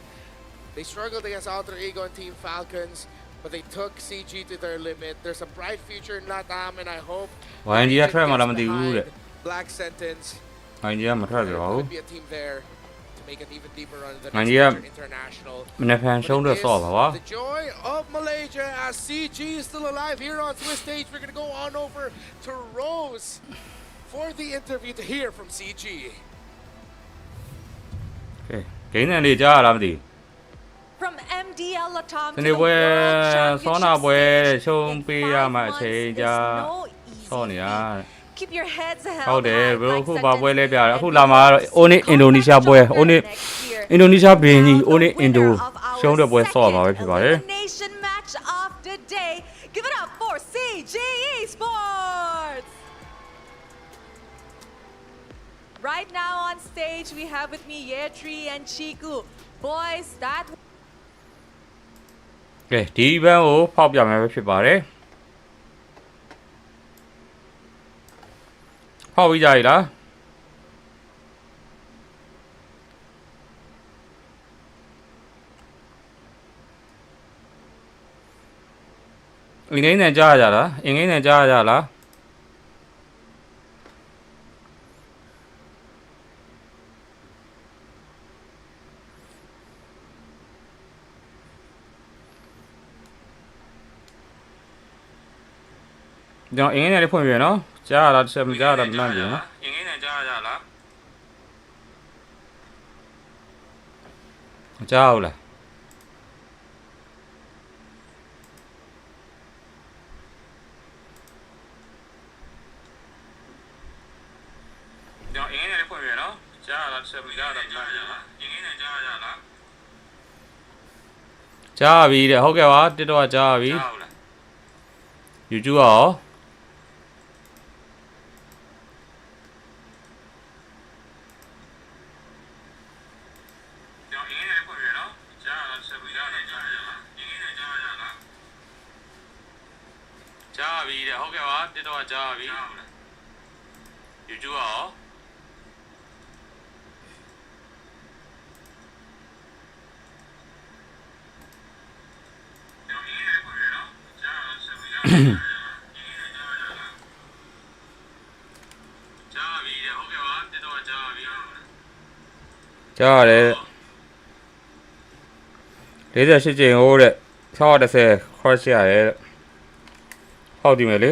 They struggled against Alter Ego and Team Falcons, but they took CG to their limit. There's a bright future in LATAM, and I hope YNG က Legion ထွက်မှာ gets လားမသိဘူးတဲ့ behind Black Sentence. YNG ကမထွက်ကြပါဘူး There could be a team there to make an even deeper run than YNG က international. မနေ့ဖန်ရှုံးတော့ဆော့ပါကွာ The joy of Malaysia as CG is still alive here on Swiss stage. We're going to go on over to Rose for the interview to hear from CG. ကဲဂိမ်းတန်လေးကြားရလားမသိ From MDL Latam ဒီ to နေ့ the ပွဲ World ဆောင်းနာ Championship ပွဲ stage ရှုံး in ပေးရ 5 မှအ months ချိန် is ကြာ no ဆော့ easy နေတာ feat. Keep your heads held ဟုတ်တယ် high, ဘယ်လို Black ခုပါပွဲလဲ Sentence ပြတယ် and အခုလာမှာကတော့ BSE. Only Indonesia ပွဲ Only Next year. Indonesia ဘင်းကြီး Now the Only Indo winner of our ရှုံးတဲ့ပွဲဆော့ပါပဲ second ဖြစ်ပါတယ် elimination match of the day. Give it up for CG Esports. Right now on stage, we have with me Yetri and Chiku. Boys, that ကဲဒီဘန်းကိုဖောက်ပြမယ်ပဲဖြစ်ပါတယ်ဖောက်ပြီးကြပြီလားအင်္ဂိမ်းနဲ့ကြားရကြလားအင်္ဂိမ်းနဲ့ကြားရကြလားကျွန်တော်အင်္ဂိမ်းနဲ့လေးဖွင့်ပြရနော်ကြားရလားတစ်ချက်မကြားရလားမမှန်ဘူးနော်အင်္ဂိမ်းနဲ့ကြားရကြလားမကြားဘူးလားကျွန်တော်အင်္ဂိမ်းနဲ့လေးဖွင့်ပြရနော်ကြားရလားတစ်ချက်မကြားရလားမမှန်ဘူးနော်အင်္ဂိမ်းနဲ့ကြားရကြလားကြားပြီတဲ့ဟုတ်ကဲ့ပါတစ်တော့ကြားပြီ YouTube ရော ကြားပြီတဲ့ဟုတ်ကဲ့ပါတစ်တော့ကြားပြီ YouTube ရောကြားပြီတဲ့ဟုတ်ကဲ့ပါတစ်တော့ကြားပြီကြားရတယ်48ကြိမ်ဟိုးတဲ့630ခေါ်ရှိရတယ်တဲ့ဟုတ်ဒီမယ်လေ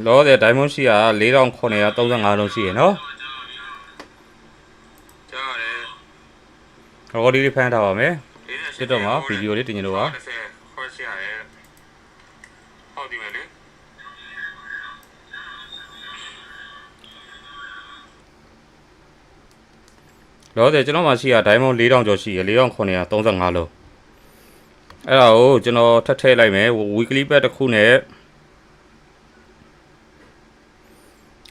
လောတဲ့ diamond ရှိရ4935လုံးရှိရနော်ကြားရတယ်ရောဒီလေးဖမ်းထားပါမယ်စစ်တော့မှာဗီဒီယိုလေးတင်ကြလို့ပါခေါ်ရှိရတယ်ဟုတ်ဒီမယ်လေလောတဲ့ကျွန်တော်မှရှိရ diamond 4000ကျော်ရှိရ4935လုံးအဲ့ဒါကိုကျွန်တော်ထပ်ထည့်လိုက်မယ် weekly bet တစ်ခုနဲ့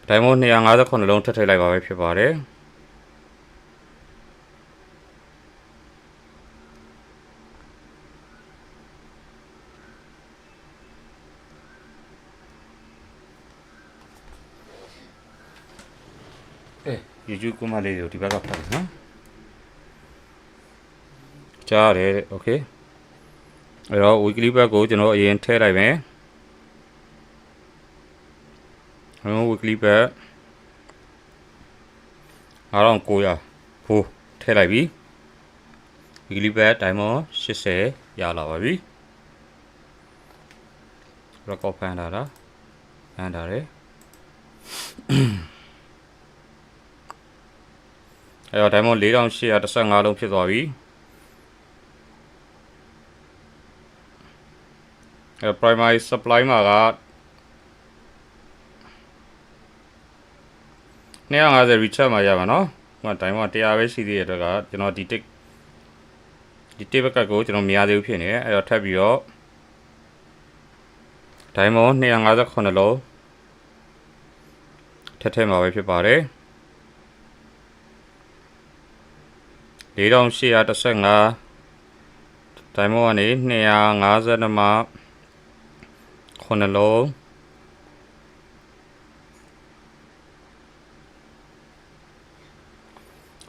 diamond 259လုံးထပ်ထည့်လိုက်ပါပဲဖြစ်ပါတယ်YouTube ကမှလေးကိုဒီဘက်ကဖတ်မယ်နော်ကြားရတယ် okay အဲ့တော့ weekly bet ကိုကျွန်တော်အရင်ထည့်လိုက်မယ် weekly bet 9,900ဖိုးထည့်လိုက်ပြီ weekly bet diamond 80ရလာပါပြီ record ဖမ်းတာလားဖမ်းတာတယ်အဲ့တော့ diamond 4,815လုံးဖြစ်သွားပြီအဲ့ primary supply မှာက250 recharge မှာရပါနော်ဟို diamond 100ပဲရှိသေးတဲ့အတွက်ကကျွန်တော်ဒီ tick ဘက်ကကိုကျွန်တော်မရသေးဘူးဖြစ်နေတယ်အဲ့တော့ထပ်ပြီးတော့ diamond 258လုံးထည့်မှာပဲဖြစ်ပါတယ်4,815 diamond ကနေ252မှာ9လုံး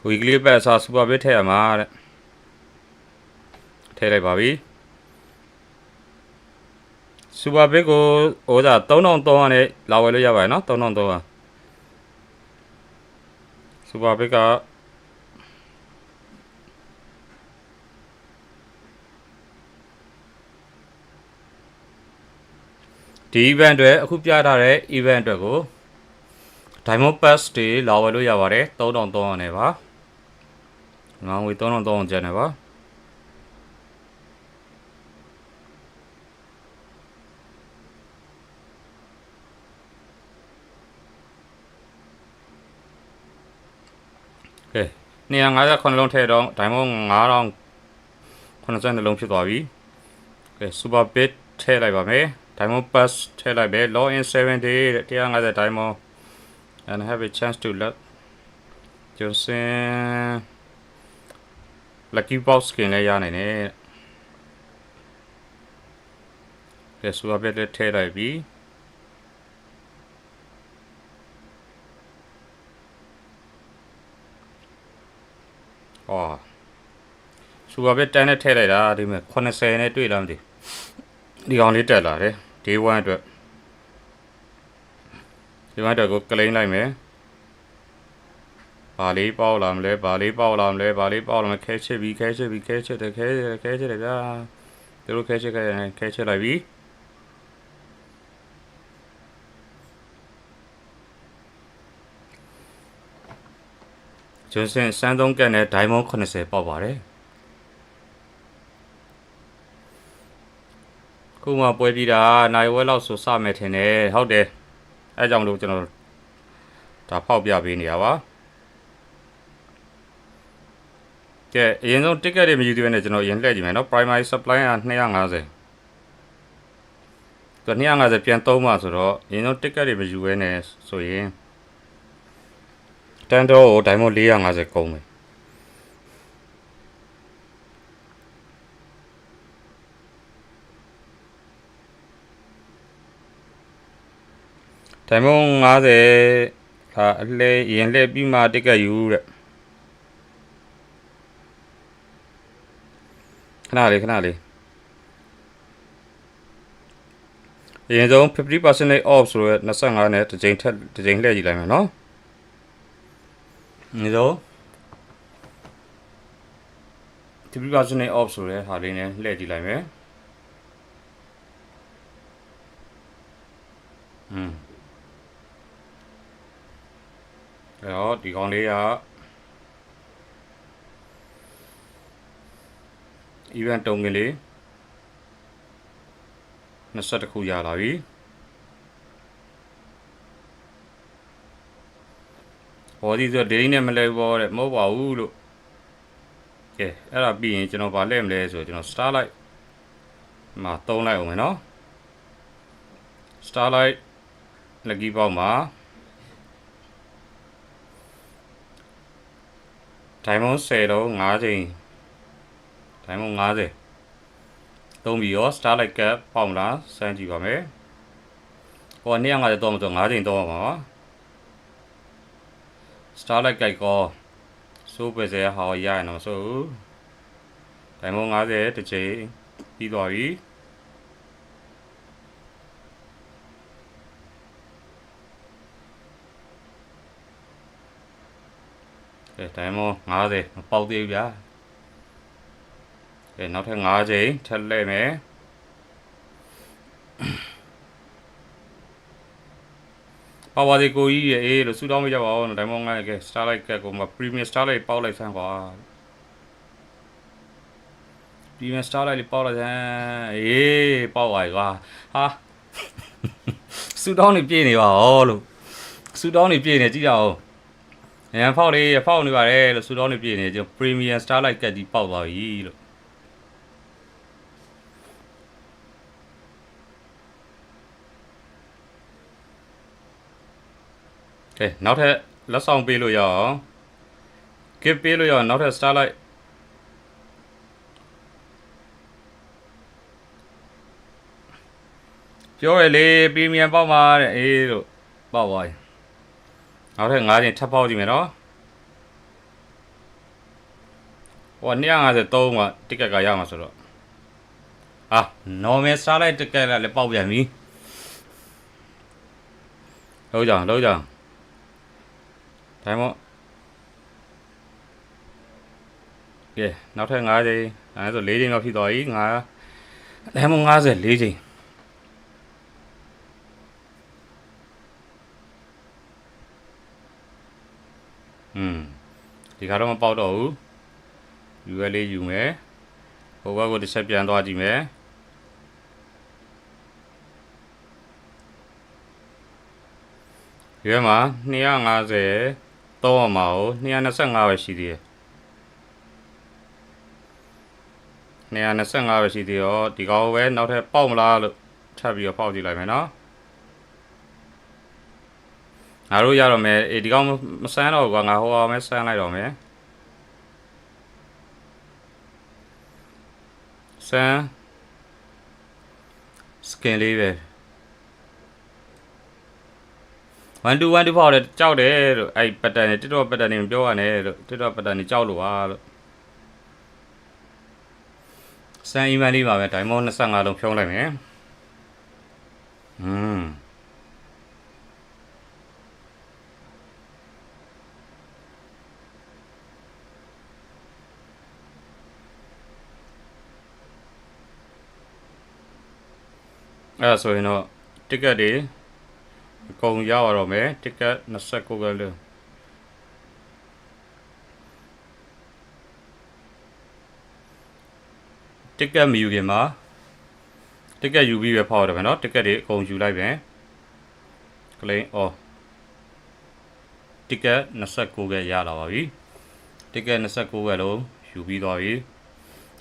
weekly bet စာ super bet ထည့်ရမှာတဲ့ထည့်လိုက်ပါပြီ super bet ကိုဟိုဒါ3,300နဲ့လာဝယ်လို့ရပါတယ်နော်3,300 super bet ကဒီ event တွေအခုပြထားတဲ့ event တွေကို diamond pass တွေလာဝယ်လို့ရပါတယ်3,300နဲ့ပါငါငွေ3,300ကျန်တယ်ပါကဲ259လုံးထည့်တော့ diamond 9,082လုံးဖြစ်သွားပြီကဲ super bit ထည့်လိုက်ပါမယ် diamond pass ထည့်လိုက်ပဲ log in 7 day 150 diamond and have a chance to let Johnson lucky box skin လည်းရနိုင်တယ်ကဲ super bit လည်းထည့်လိုက်ပြီအော် super bit 10နဲ့ထည့်လိုက်တာဒီမဲ့80နဲ့တွေ့လားမသိဒီကောင်လေးတက်လာတယ် day 1အတွက်ဒီမှာတော့ကို claim လိုက်မယ်ဘာလေးပေါက်လာမလဲဘာလေးပေါက်လာမလဲဘာလေးပေါက်လာမလဲခဲချစ်ပြီခဲချစ်ပြီခဲချစ်တယ်ခဲချစ်တယ်ဗျာသူတို့ခဲချစ်လိုက်ပြီကျွန်စင်စမ်းသုံးကက်နဲ့ diamond 80ပေါက်ပါတယ်ခုမှပွဲပြီးတာနိုင်ဝဲလောက်ဆိုစမယ်ထင်တယ်ဟုတ်တယ်အဲကြောင့်လို့ကျွန်တော်ဒါဖောက်ပြပေးနေရပါကဲအရင်ဆုံး ticket တွေမယူသေးဘဲနဲ့ကျွန်တော်အရင်လှည့်ကြည့်မယ်နော် primary supply က250သူ250ပြန်သုံးပါဆိုတော့အရင်ဆုံး ticket တွေမယူဘဲနဲ့ဆိုရင်တန်တော့ကို diamond 450ကုန်မယ်diamond 50အလဲရင်လှည့်ပြီးမှ ticket ယူတဲ့ခဏလေးအရင်ဆုံး 50% off ဆိုတော့25နဲ့တစ်ချိန်လှည့်ကြည့်လိုက်မယ်နော်ဒီတော့ 50% off ဆိုတဲ့ဟာလေးနဲ့လှည့်ကြည့်လိုက်မယ်အဲ့တော့ဒီကောင်လေးက event တုံးကလေး21ခုရလာပြီဟောဒီဆို daily နဲ့မလဲဘောတဲ့မဟုတ်ပါဘူးလို့ကဲအဲ့ဒါပြီးရင်ကျွန်တော်ဗာလဲမလဲဆိုကျွန်တော် starlight မှာသုံးလိုက်အောင်မယ်နော် starlight lucky box မှာ diamond 10လုံး5ချိန် diamond 50သုံးပြီးရော starlight cap ပေါက်လားစမ်းကြည့်ပါမယ်ဟို250တော့မဆို5ချိန်တော့ပါပါ starlight cap ကောစိုးပဲစရာဟာရရအောင်ဆို diamond 50တစ်ချိန်ပြီးသွားပြီ က တိုင်းမော50မပေါက်သေးဘူးဗျာနောက်ထပ်5ချိန်ထပ်လဲမယ်ပေါက်ပါသေးကိုကြီးရေအေးလို့ဆူတောင်းပေးကြပါဦးနော်တိုင်းမော9ကဲ Starlight ကကိုမှာ Premium Starlight ပေါက်လိုက်စမ်းကွာ Premium Starlight လေးပေါက်လိုက်စမ်းအေးပေါက်ပါကွာဟာဆူတောင်းနေပြေးနေပါဩလို့ဆူတောင်းနေပြေးနေကြည့်ကြအောင်ရန်ဖောက်လေးဖောက်နေပါတယ်လို့ဆူတောင်းနေပြေးနေကျွန်တော် Premium Starlight ကကြီးပေါက်သွားပြီလို့ကဲနောက်ထပ်လက်ဆောင်ပေးလို့ရအောင် gift ပေးလို့ရအောင်နောက်ထပ် Starlight ပြောရလေ Premium ပေါက်မှာတဲ့အေးလို့ပေါက်သွားပြီနောက်ထပ်5ချိန်ထပ်ပေါက်ကြည့်မယ်နော်ဟို253ကတစ်ကက်ကရမှာဆိုတော့normal Starlight တစ်ကက်ကလည်းပေါက်ပြန်ပြီလောက်ကြအောင်တိုင်းမောကဲနောက်ထပ်5ချိန်အဲဆို4ချိန်တော့ဖြစ်သွားပြီငါတိုင်းမော54ချိန်ဒီကတော့မပေါက်တော့ဘူးယူရလေးယူမယ်ဟိုဘက်ကိုတစ်ချက်ပြန်သွားကြည့်မယ်ဒီမှာ250 3မှာကို225ပဲရှိသေးတယ်225ပဲရှိသေးရောဒီကောင်ပဲနောက်ထပ်ပေါက်မလားလို့ထပ်ပြီးတော့ပေါက်ကြည့်လိုက်မယ်နော်ငါတို့ရတော့မယ်ဒီကောင်မဆန်းတော့ကွာငါဟိုအောင်မဲဆန်းလိုက်တော့မယ်ဆန်းစကင်လေးပဲ1-2 ဖောက်တယ်ကြောက်တယ်လို့အဲ့ပတ်တန်နေ TikTok ပတ်တန်နေမပြောရနဲ့လို့ TikTok ပတ်တန်နေကြောက်လို့ပါလို့ဆန်းအီမန်လေးပါပဲ Diamond 25လုံးဖြုံးလိုက်မယ်အဲ့ဆိုရင်တော့ ticket တွေအကုန်ရရတော့မယ် ticket 29ကလေးticket မယူခင်မှာ ticket ယူပြီးပဲဖောက်ရတယ်ဗျနော် ticket တွေအကုန်ယူလိုက်ပြန်ကလေးticket 29ကရလာပါပြီ ticket 29ကလုံးယူပြီးသွားပြီ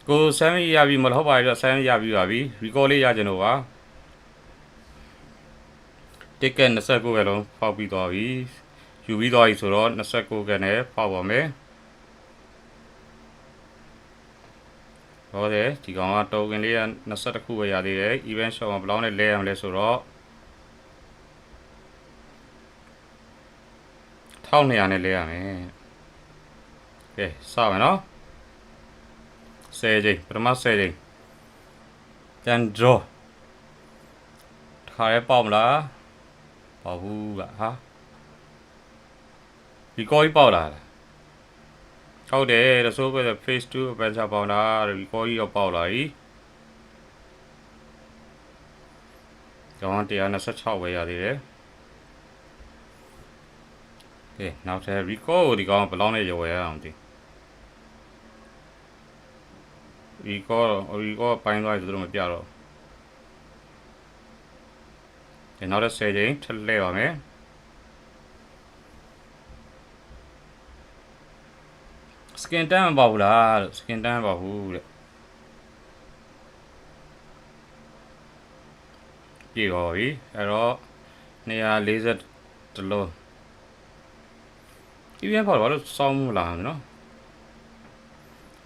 ကိုဆမ်းရပြီမဟုတ်ပါဘူးဆမ်းရပြီးပါပြီ recall လေးရကြလို့ပါ ticket 29ကလုံးဖောက်ပြီးသွားပြီယူပြီးသွားပြီဆိုတော့29ကနဲ့ဖောက်ပါမယ်ဟုတ်တယ်ဒီကောင်ကတိုကင်လေးက21ခုပဲရသေးတယ် event shop မှာဘယ်လောက်နဲ့လဲရမလဲဆိုတော့1200နဲ့လဲရမယ်ကဲစမယ်နော်10ချိန်ပထမ10ချိန်ပြန် draw ထားရဲပေါက်မလားပေါက်ဘူးကဟာဒီကောကြီးပေါက်လာဟုတ်တယ်ဒါဆိုပဲ phase 2 adventure ပေါက်လာဒီကောကြီးတော့ပေါက်လာပြီကျောင်း126ပဲရသေးတယ်ကဲနောက်ထပ် recall ကိုဒီကောင်ဘယ်လောက်နဲ့ရော်ရအောင်ဒီ recall ပိုင်းသွားပြီဆိုတော့မပြတော့ဒီနောက်တဲ့10ချိန်ထပ်လဲပါမယ်စကင်တန်းမပေါ့ဘူးလားစကင်တန်းမပေါ့ဘူးတဲ့ပြေပါပြီအဲ့တော့240တလုံးဒီပြန်ပေါ့ဘာလို့စောင်းမလာနော်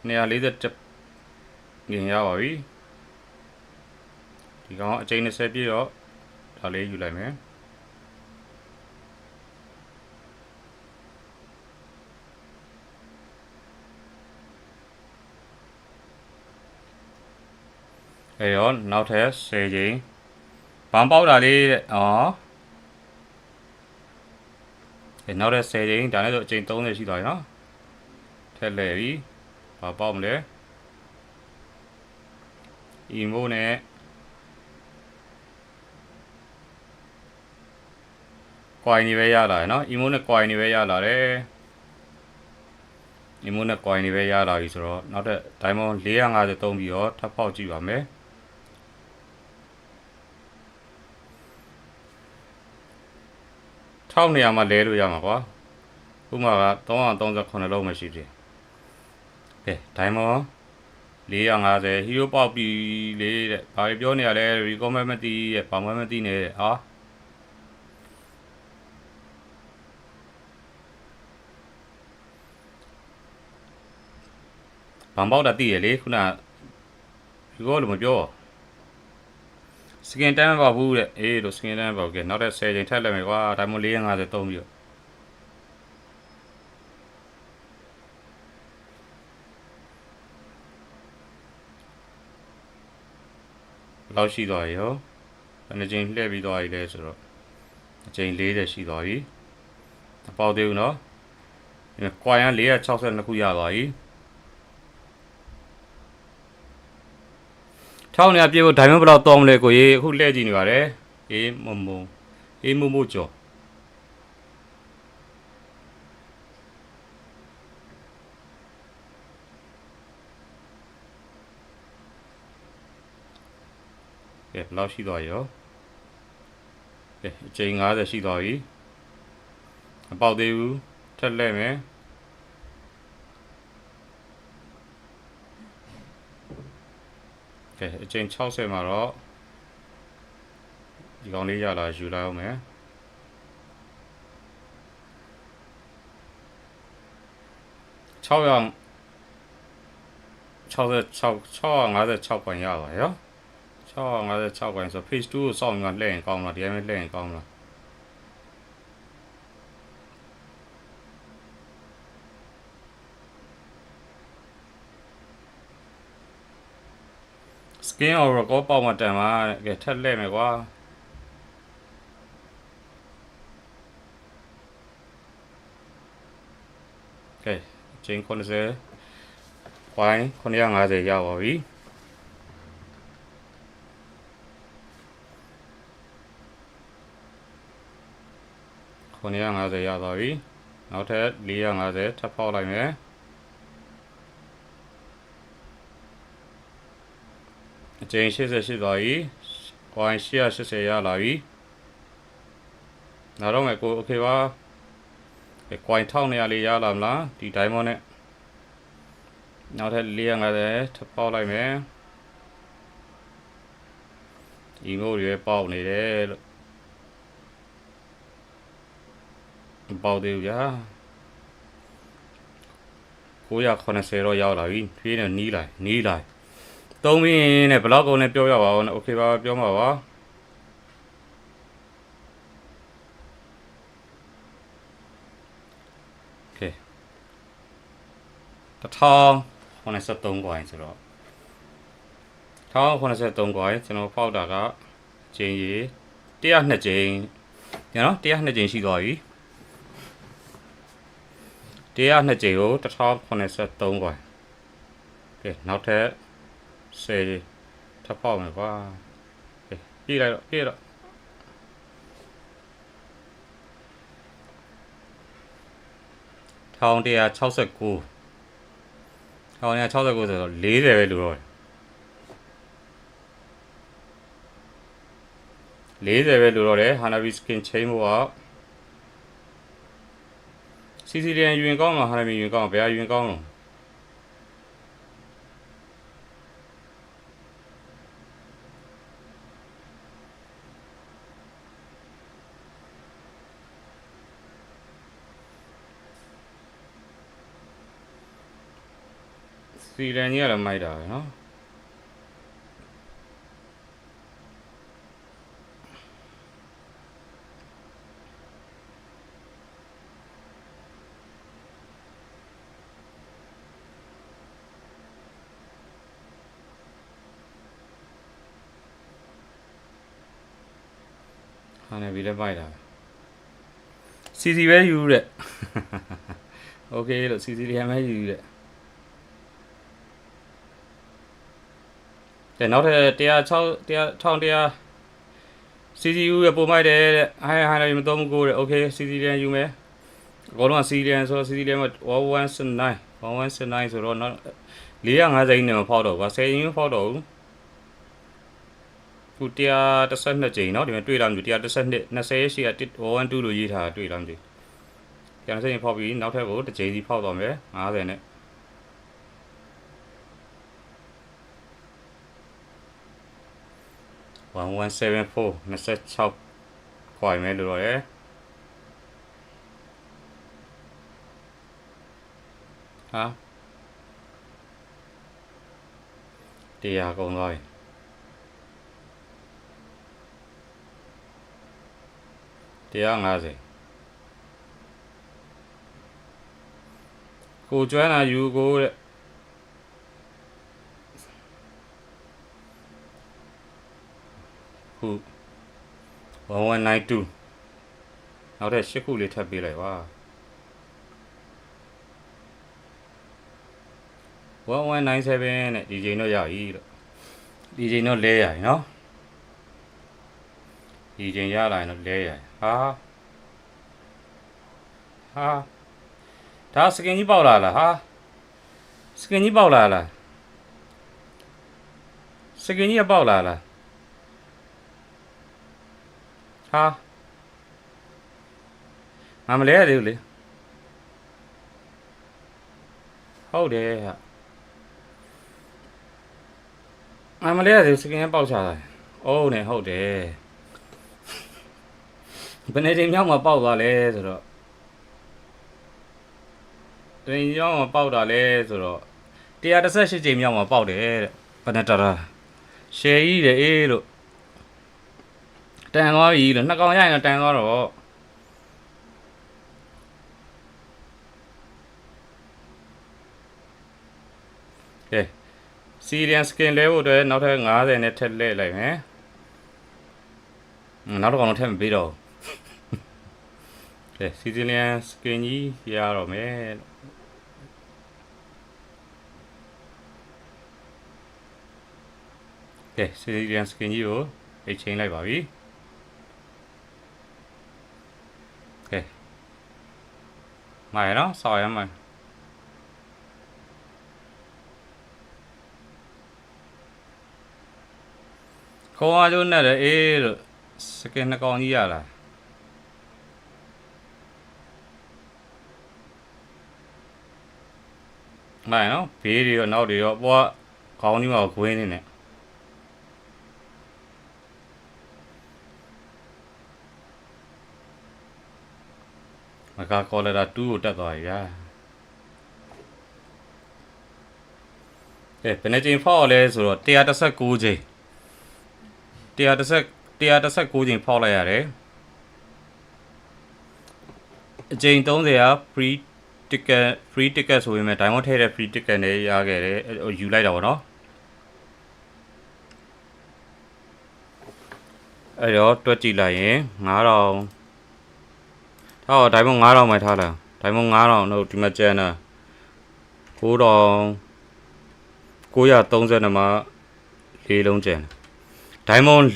240ငင်ရပါပြီဒီကောင်အချိန်20ပြည့်တော့ဒါလေးယူလိုက်မယ်အဲ့တော့နောက်ထပ်10ချိန်ဘန်ပေါက်တာလေးတဲ့အဲ့နောက်ထပ်10ချိန်ဒါနဲ့ဆိုအချိန်30ရှိသွားပြီနော် ထက်လဲပြီဘာပေါက်မလဲ emo နဲ့ကွိုင်နေပဲရလာတယ်နော် emo နဲ့ကွိုင်နေပဲရလာတယ် emo နဲ့ကွိုင်နေပဲရလာပြီဆိုတော့နောက်ထပ် diamond 450သုံးပြီးတော့ထပ်ပေါက်ကြည့်ပါမယ်1200မှာလဲလို့ရမှာကွာဥမာက338လုံးမရှိသေးကဲ diamond 450 hero ပေါက်ပြီလေတဲ့ဘာပြောနေရလဲ recommend မသိရဲ့ဘာမှမသိနေတဲ့ဟာဘာပေါက်တာသိရလေခုနဒီကောလို့မပြောစကင်တန်းမပေါက်ဘူးတဲ့အေးလို့စကင်တန်းပေါက်ကဲနောက်ထပ်10ချိန်ထပ်လိုက်မယ်ကွာဒါမှမဟုတ်450သုံးပြီးတော့လောက်ရှိသွားရောဘယ်နှချိန်လှည့်ပြီးသွားပြီလဲဆိုတော့အချိန်40ရှိသွားပြီမပေါက်သေးဘူးเนาะဒီကွာရန်462ခုရသွားပြီထောင်းနေပြေဖို့ဒိုင်မန်ဘလောက်တောင်းမလဲကိုကြီးအခုလှည့်ကြည့်နေပါတယ်အေးမမုံအေးမမို့ကျော်ကဲဘလောက်ရှိသွားရောကဲအချိန်50ရှိသွားပြီမပေါက်သေးဘူးထက်လဲမယ်ကဲအချိန်60မှာတော့ဒီကောင်လေးရလာယူလိုက်အောင်မယ်656 656ပိုင်ရပါရော656ပိုင်ဆို page 2ကိုစောင့်ပြီးမှလှည့်ရင်ကောင်းလားဒီအတိုင်းလှည့်ရင်ကောင်းလားskin over ကိုပေါက်မှတန်ပါကဲထက်လဲမယ်ကွာကဲအချိန်90 point 950ရပါပြီ950ရသွားပြီနောက်ထပ်450ထပ်ဖောက်လိုက်မယ်အချိန်88သွားပြီ။ point 880ရလာပြီ။နောက်တော့မယ်ကိုโอเคပါ။ point 1200လေးရလာမလားဒီ diamond နဲ့နောက်ထပ်450ထပ်ပေါက်လိုက်မယ်။ emo တွေပေါက်နေတယ်လို့ပေါက်သေးဘူးဗျာ980တော့ရောက်လာပြီ။ဖြည်းနဲ့နီးလိုက်သုံးပြီးနဲ့ဘလောက်ကုန်နဲ့ပြောရပါဦး။ Okay ပါပြောမှာပါ။ Okay 1083 coin ဆိုတော့1083 coin ကျွန်တော်ဖောက်တာကချိန်ကြီး102ချိန်နော်102ချိန်ရှိသွားပြီ102ချိန်ကို1083 coin โอเคနောက်ထပ်10ထပ်ပေါက်မယ်ကွာပြေးလိုက်တော့1169ဆိုတော့40ပဲလို့တော့40ပဲလို့တော့တယ် Hanabi skin chain မို့က CCDN ယူရင်ကောင်းမှာ Hanabi ယူရင်ကောင်းဘယ်ယူရင်ကောင်းလို့စီလန်ကြီးကတော့မိုက်တာပဲနော်ဟာနေပြီလဲမိုက်တာစီစီပဲယူတဲ့ okay လို့ CCDM ပဲယူတဲ့တဲ့နောက်ထပ်100 CCU ရပုံမိုက်တယ်တဲ့ဟိုင်းလည်းမတော်ဘူးကိုတဲ့ okay CCDM ယူမယ်အကောင်လုံးက CCDM ဆိုတော့ CCDM 1179ဆိုတော့နောက်450နဲ့မဖောက်တော့ဘူး10ရင်းဖောက်တော့ဘူးခု112ကြိမ်เนาะဒီမှာတွေ့လာမျိုး112 20ရှိက112လို့ရေးထားတာတွေ့လာမျိုး120ကြိမ်ဖောက်ပြီးနောက်ထပ်ကိုတစ်ကြိမ်စီဖောက်တော့မယ်50နဲ့1174 26ခွာမယ်လို့တော့ရယ်ဟာတရားကုန်သွားပြီ150ကိုကျွမ်းလာယူကိုတဲ့ခု1192နောက်ထပ်8ခုလေးထပ်ပေးလိုက်ပါ1197နဲ့ဒီချိန်တော့ရပြီလို့ဒီချိန်တော့လဲရပြီเนาะဒီချိန်ရလာရင်တော့လဲရဟာဒါစကင်ကြီးပေါက်လာလားဟာစကင်ကြီးပေါက်လာလားစကင်ကြီးပေါက်လာလားဟာငါမလဲရသေးဘူးလေဟုတ်တယ်ဟာငါမလဲရသေးဘူးစကင်ပေါက်ချလာအိုးနဲ့ဟုတ်တယ်ဘယ်နေချိန်မြောက်မှာပေါက်သွားလဲဆိုတော့တင်ကြောင်းမှာပေါက်တာလဲဆိုတော့118ချိန်မြောက်မှာပေါက်တယ်တဲ့ဘယ်နဲ့တရာရှယ်ကြီးတယ်အေးလို့တန်သွားပြီလို့နှစ်ကောင်ရရင်တော့တန်သွားတော့ကဲစီရီယန်စကင်လဲဖို့အတွက်နောက်ထပ်50နဲ့ထက်လဲလိုက်မယ်နောက်တစ်ကောင်တော့ထည့်မပေးတော့ကဲစီရီယန်စကင်ကြီးရတော့မယ်ကဲစီရီယန်စကင်ကြီးကိုချိန်လိုက်ပါပြီကဲမိုင်နော်ဆော်ရမ်းမိုင်ခေါ်အားကျိုးနဲ့အေးလို့စကင်နှစ်ကောင်ကြီးရလားမိုင်နော်ဘေးတွေရောနောက်တွေရောအပေါ်ခေါင်းကြီးမှာခွင်းနေနဲ့မကကောလာ2ကိုတက်သွားပြီဗျာကဲဘယ်နှချိန်ဖောက်လဲဆိုတော့119ချိန်119ချိန်ဖောက်လိုက်ရတယ်အချိန်30က free ticket ဆိုပေမဲ့ diamond ထည့်တဲ့ free ticket နဲ့ရခဲ့တယ်ယူလိုက်တာပေါ့နော်အဲ့တော့တွက်ကြည့်လိုက်ရင်9000ထားတော့ diamond 9000မှထားလား diamond 9000တို့ဒီမှာကျန်တာ930မှာ4လုံးကျန်တယ် diamond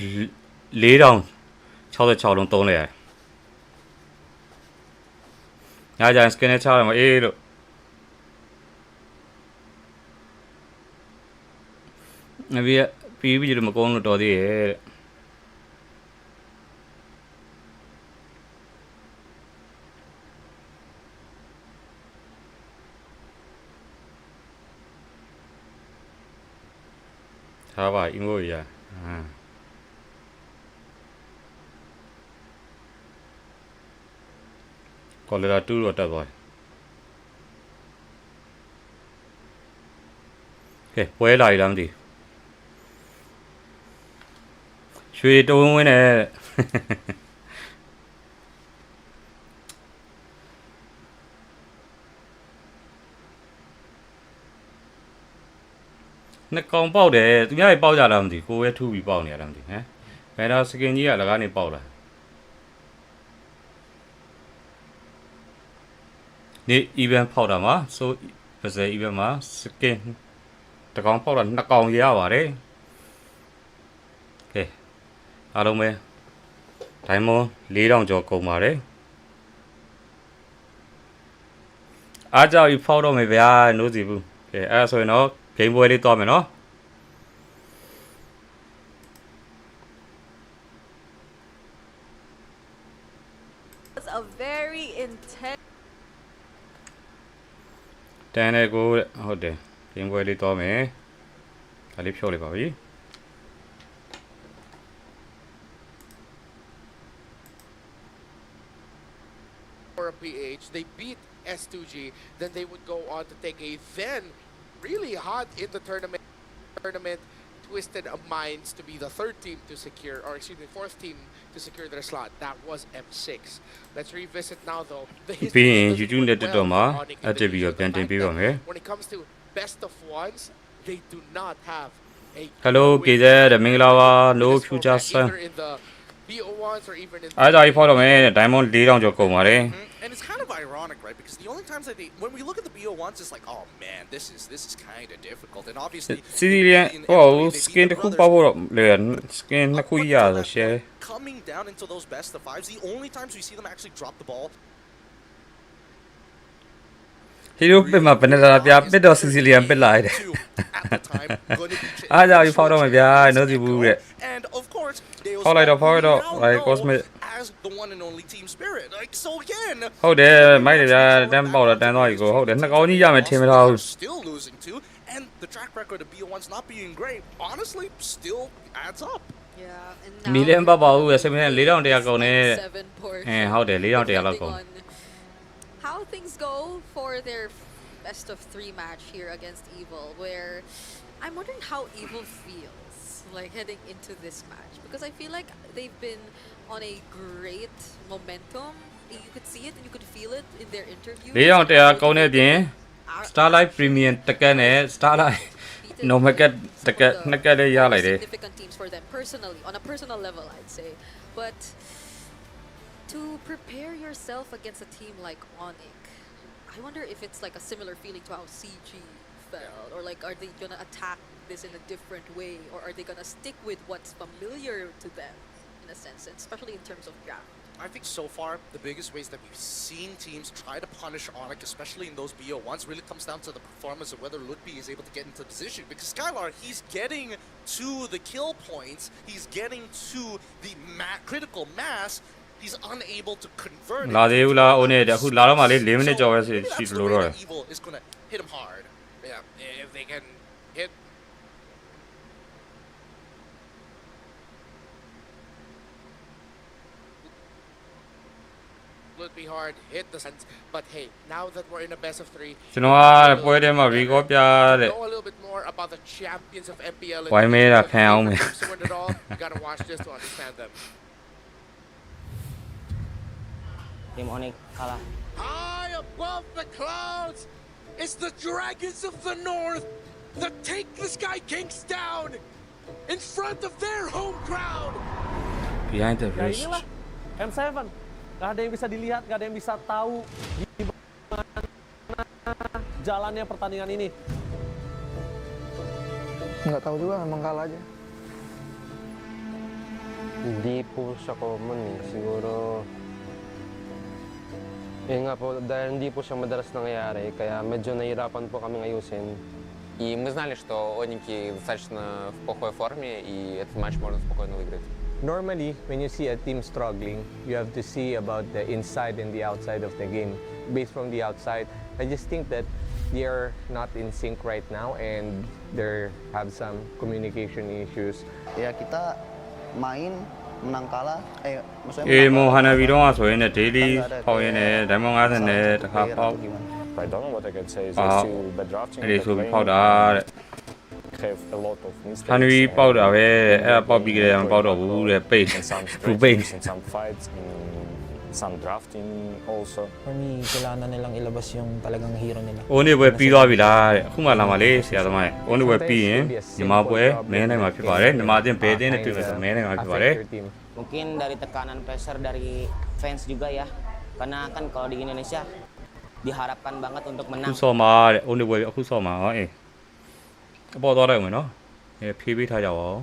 4066လုံးသုံးလိုက်ရတယ်ညကြရင် skin နဲ့ချရမှာအေးလို့ငါပြီးလို့မကုန်းလို့တော်သေးရဲ့တဲ့ထားပါအင်္ဂိုရကော်လရာ2တော့တက်သွားကဲပွဲလာရလားမသိရွှေတဝင်းဝင်းနဲ့နှစ်ကောင်ပေါက်တယ်သူများတွေပေါက်ကြလားမသိကိုယ်ပဲထူပြီးပေါက်နေရလားမသိဟမ်ဘယ်တော့စကင်ကြီးကလကားနေပေါက်လာ နေ့ event ဖောက်တာမှာ so 50 event မှာ skin တစ်ကောင်ဖောက်တာနှစ်ကောင်ရပါတယ်ကဲအားလုံးပဲ diamond 4000ကျော်ကုန်ပါတယ်အားကြောင့်ဒီဖောက်တော့မယ်ဗျာနိုးစီဘူးကဲအဲ့ဒါဆိုရင်တော့ game ပွဲလေးသွားမယ်နော် It's a very intense. တန်တဲ့ကိုဟုတ်တယ် game ပွဲလေးသွားမယ်ဒါလေးဖြုတ်လိုက်ပါပြီ For a PH, they beat S2G, then they would go on to take a then really hot in the tournament Twisted Minds to be the third team to secure, or excuse me, fourth team to secure their slot. That was M6. Let's revisit now though the ပြီးရင် history YouTube နဲ့ TikTok မှာ အတက်ပြီးတော့ပြန်တင်ပေးပါမယ် when it comes to best of ones, they do not have a Hello KZ မင်္ဂလာပါ No Future Sun either in the BO1s or even in အားကြောင့်ဒီဖောက်တော့မယ် diamond 4000ကျော်ကုန်ပါတယ် And it's kind of ironic, right? Because the only times that when we look at the BO1s, it's like, oh man, this is kind of difficult. And obviously, Sicilian in oh MLBB, skin the တစ်ခု brothers ပေါက်ဖို့တော့လေ skin နှစ်ခုရဆို share coming down into those best of fives, the only times we see them actually drop the ball. hero ပစ်မှာဘယ်နဲ့လာပြပစ်တော့ Sicilian ပစ်လာတယ် At the time, gonna be အားကြောင့်ဒီဖောက်တော့မယ်ဗျာနိုးစီဘူးတဲ့ And of course, they Follow it up, follow it up. now Like, know Cosmic. as the one and only team spirit. Like so again, ဟုတ်တယ်မိုက်တယ်ဗျာတန်းပေါက်တော့တန်းသွားပြီကိုဟုတ်တယ်နှစ်ကောင်ကြီးရမယ်ထင်မထားဘူး still losing to, and the track record of BO1's not being great, honestly, still adds up. Yeah, and မီလင်းပတ်ပါဦးပဲ7 4100ကုန်နဲ့ 7 portion. ဟုတ်တယ်4100လောက်ကုန် Depending on how things go for their best of 3 match here against Evil, where I'm wondering how Evil feels like heading into this match, because I feel like they've been on a great momentum. You could see it and you could feel it in their interviews. 4100ကုန်တဲ့အပြင် Starlight Premium တကက်နဲ့ Starlight Beaten normal ကက်တကက် some of the နှစ်ကက်လေးရလိုက်တယ် significant teams for them personally, on a personal level, I'd say. But to prepare yourself against a team like Onyx, I wonder if it's like a similar feeling to how CG felt, or like are they gonna attack this in a different way, or are they gonna stick with what's familiar to them in a sense, especially in terms of draft? I think so far, the biggest ways that we've seen teams try to punish Onyx, especially in those BO1s, really comes down to the performance of whether Lutby is able to get into position. Because Skylar, he's getting to the kill points, he's getting to the critical mass, he's unable to convert it. လာသေးဘူးလားအိုးနဲ့အခုလာတော့မှလေ4မိနစ်ကျော်ပဲရှိ Maybe that's the လို့ way တော့ that Evil is going to hit him hard. Yeah, if they can hit would be hard, hit the sense, but hey, now that we're in a best of 3, ကျွန်တော်ကပွဲထဲမှာ record ပြတဲ့ know a little bit more about the champions of MPL. Why may I can help me? To win it all, you gotta watch this to understand them. Tim Onyx kalah. High above the clouds, it's the dragons of the north that take the Sky Kings down in front of their home crowd. behind the Ya bridge inilah M7. Gak ada yang bisa dilihat, gak ada yang bisa tahu gimana jalannya pertandingan ini. Nggak tahu juga, memang kalah aja. Di po siya common eh. Siguro, nga po, dahil hindi po siya madalas nangyayari, kaya medyo nahihirapan po kami ayusin. И мы знали, что Оники достаточно в плохой форме, и этот матч можно спокойно выиграть. Normally, when you see a team struggling, you have to see about the inside and the outside of the game. Based from the outside, I just think that they are not in sync right now and they have some communication issues. Ya kita main menang kalah, maksudnya အေးမောဟနာဗီတော့ဆိုရင်လည်း daily ပေါက်ရင်းနဲ့ diamond 50နဲ့တစ်ခါပေါက် I don't know what I can say. It's အာ still bad drafting. အဲ့ဒီဆိုပြီးပေါက်တာတဲ့ Have a lot of mistakes. ဟန်ရီပေါက်တာပဲအဲ့ဒါပေါက်ပြီးကြတယ်မပေါက်တော့ဘူးတဲ့ပိတ် And some ဘူပိတ် strategies and some fights and some drafting also. For me, kailangan na nilang ilabas yung talagang hero nila. အိုးနေပွဲပြီးသွားပြီလားတဲ့အခုမှလာမှလေဆရာသမားရဲ့အိုးနေပွဲပြီးရင်မြန်မာပွဲမင်းနိုင်မှာဖြစ်ပါတယ်မြန်မာအသင်းဘယ်အသင်းနဲ့တွေ့မယ်ဆိုမင်းနိုင်မှာဖြစ်ပါတယ် Affect your team. Mungkin dari tekanan pressure dari fans juga ya. Karena kan kalau di Indonesia diharapkan banget untuk အခု menang. ဆော့မှာတဲ့ Onyx ပွဲအခုဆော့မှာအေးအပေါ်သွားလိုက်အောင်မယ်နော်ဖြေးပေးထားကြပါဦး